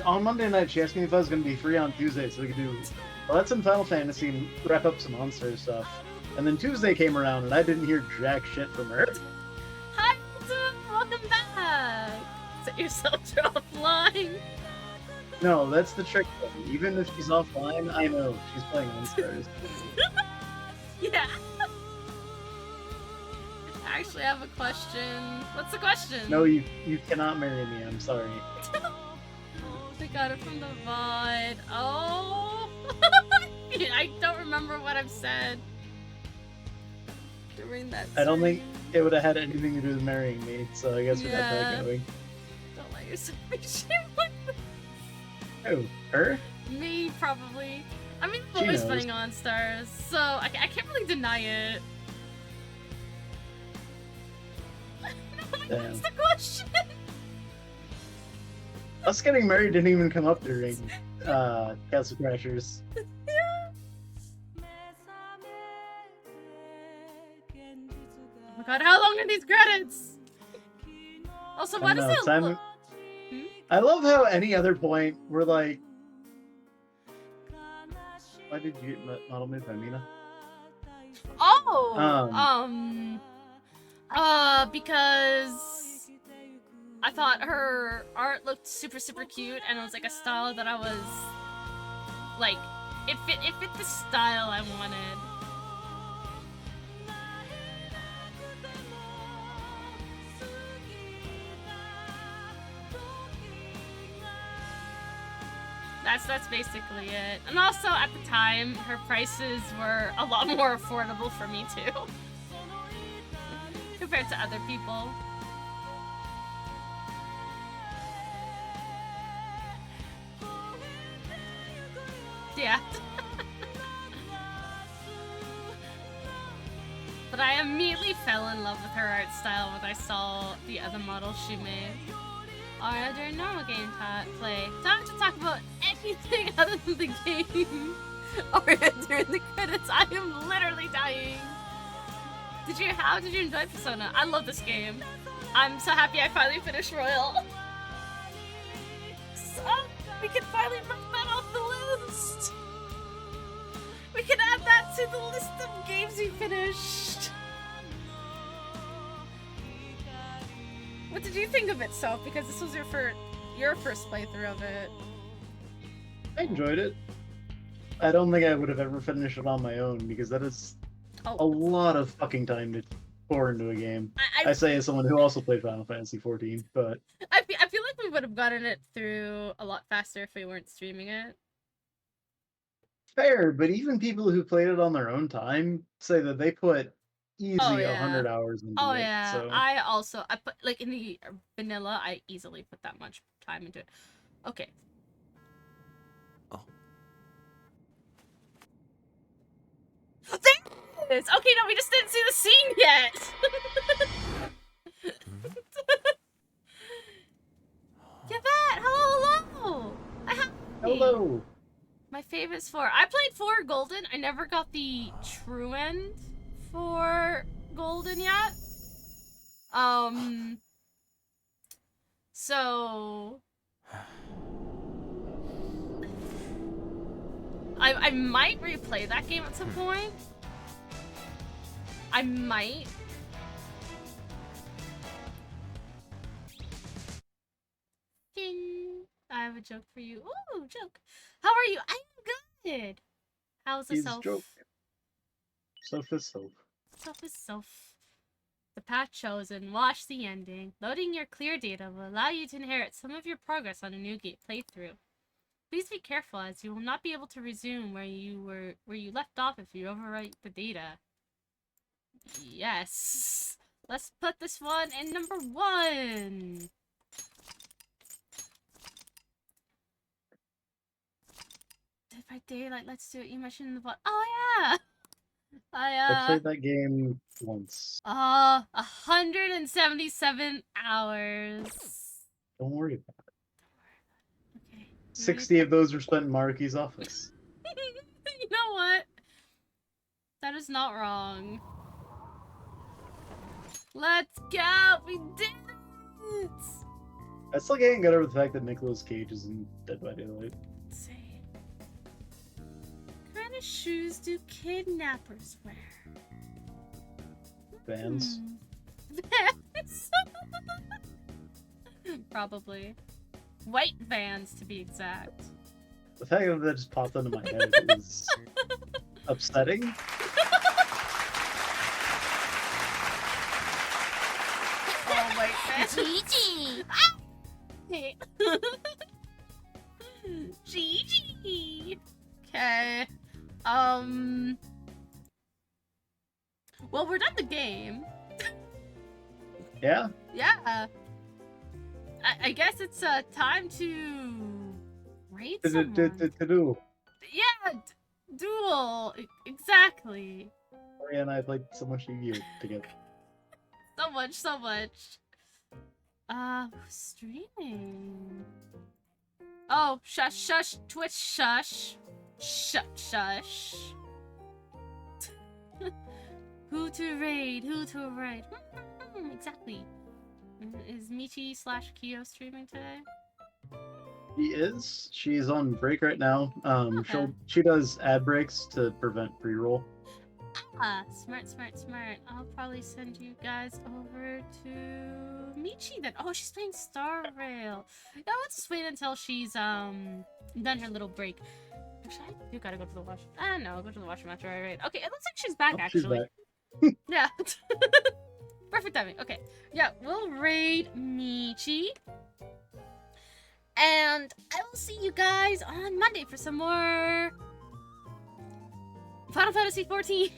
on Monday night. She asked me if I was going to be free on Tuesday, so we could do Let's in Final Fantasy and wrap up some Monster stuff. And then Tuesday came around, and I didn't hear jack shit from her. Hi, welcome back. Set yourself offline. No, that's the trick. Even if she's offline, I know she's playing Monsters. Yeah. I actually have a question. What's the question? No, you cannot marry me. I'm sorry. I got it from the VOD. Oh. I don't remember what I've said during that. I don't think it would have had anything to do with marrying me, so I guess we got that going. Don't let yourself be shit like that. Who? Her? Me, probably. I mean, I'm always playing on stars, so I can't really deny it. That's the question. Us getting married didn't even come up during Castle Crashers. Oh my god, how long are these credits? Also, why does it look... I love how any other point we're like, why did you get model made by Mina? Oh! Because I thought her art looked super cute, and it was like a style that I was like, it fit the style I wanted. That's basically it. And also at the time, her prices were a lot more affordable for me too. Compared to other people. Yeah. But I immediately fell in love with her art style when I saw the other models she made. Are there normal game play? Time to talk about anything other than the game. Or during the credits, I am literally dying. How did you enjoy Persona? I love this game. I'm so happy I finally finished Royal. So, we can finally mark that off the list. We can add that to the list of games we finished. What did you think of it, Soph? Because this was your first playthrough of it. I enjoyed it. I don't think I would have ever finished it on my own, because that is a lot of fucking time to pour into a game. I say as someone who also played Final Fantasy 14, but... I feel like we would have gotten it through a lot faster if we weren't streaming it. Fair, but even people who played it on their own time say that they put easily 100 hours into it. Yeah. So. I put, like, in the vanilla, I easily put that much time into it. Okay. Oh. There it is! Okay, no, we just didn't see the scene yet! Yvette, hello! Hello! My favorite's 4. I played 4 Golden. I never got the true end for golden yet. So I might replay that game at some point. I might. Ding. I have a joke for you. Ooh, joke. How are you? I'm good. How's the self? Joke. Self is self. Self is self. The path chosen. Watch the ending. Loading your clear data will allow you to inherit some of your progress on a new gate playthrough. Please be careful, as you will not be able to resume where you left off if you overwrite the data. Yes. Let's put this one in number 1. Dead by Daylight. Let's do it. You mentioned in the bot. Oh yeah. I played that game once. 177 hours. Don't worry about it. Okay. 60 of those were spent in Maruki's office. You know what? That is not wrong. Let's go! We did it! I still can't get over the fact that Nicolas Cage is in Dead by Daylight. Let's see. What kind of shoes do kidnappers wear? Vans. Vans? Probably. White Vans, to be exact. The fact that that just popped into my head is upsetting. Oh, white Vans. Gigi! Gigi! Okay. Well, we're done the game. Yeah? Yeah. I guess it's time to rate someone. Yeah, duel. Exactly. Maria and I played so much Yu-Gi-Oh together. So much. Streaming. Oh, shush, Twitch, shush. Shush. Who to raid? Exactly. Is Michi/Kyo streaming today? She is. She's on break right now. She does ad breaks to prevent pre-roll. Ah, smart. I'll probably send you guys over to Michi then. Oh, she's playing Star Rail. Yeah, let's just wait until she's done her little break. Actually, I do gotta go to the wash. No, go to the washroom after I raid. Okay, it looks like she's back actually. She's back. Yeah. Perfect timing. Okay. Yeah, we'll raid Michi. And I will see you guys on Monday for some more Final Fantasy 14.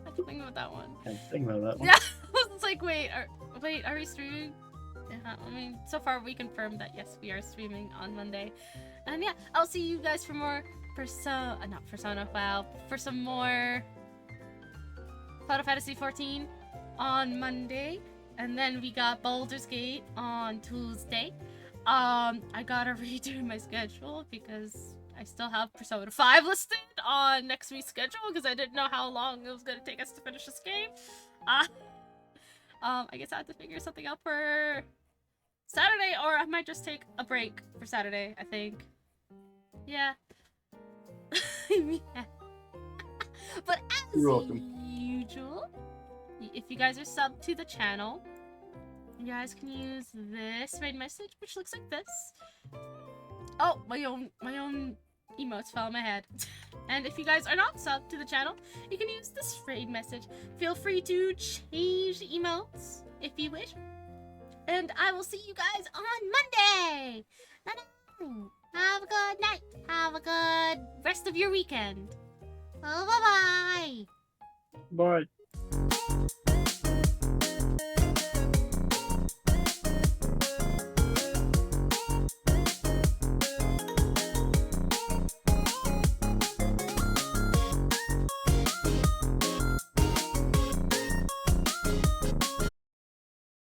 I keep thinking about that one. I think about that one. Yeah, I was like, wait, are we streaming? Yeah, I mean, so far we confirmed that yes, we are streaming on Monday. And yeah, I'll see you guys for more for some more Final Fantasy 14 on Monday. And then we got Baldur's Gate on Tuesday. I gotta redo my schedule because I still have Persona 5 listed on next week's schedule because I didn't know how long it was gonna take us to finish this game. I guess I have to figure something out for Saturday, or I might just take a break for Saturday, I think. Yeah. Yeah. But as usual, if you guys are subbed to the channel, you guys can use this raid message, which looks like this. Oh, my own emotes fell on my head. And if you guys are not subbed to the channel, you can use this raid message. Feel free to change the emotes if you wish. And I will see you guys on Monday. Have a good night. Have a good rest of your weekend. Oh, bye-bye. Bye.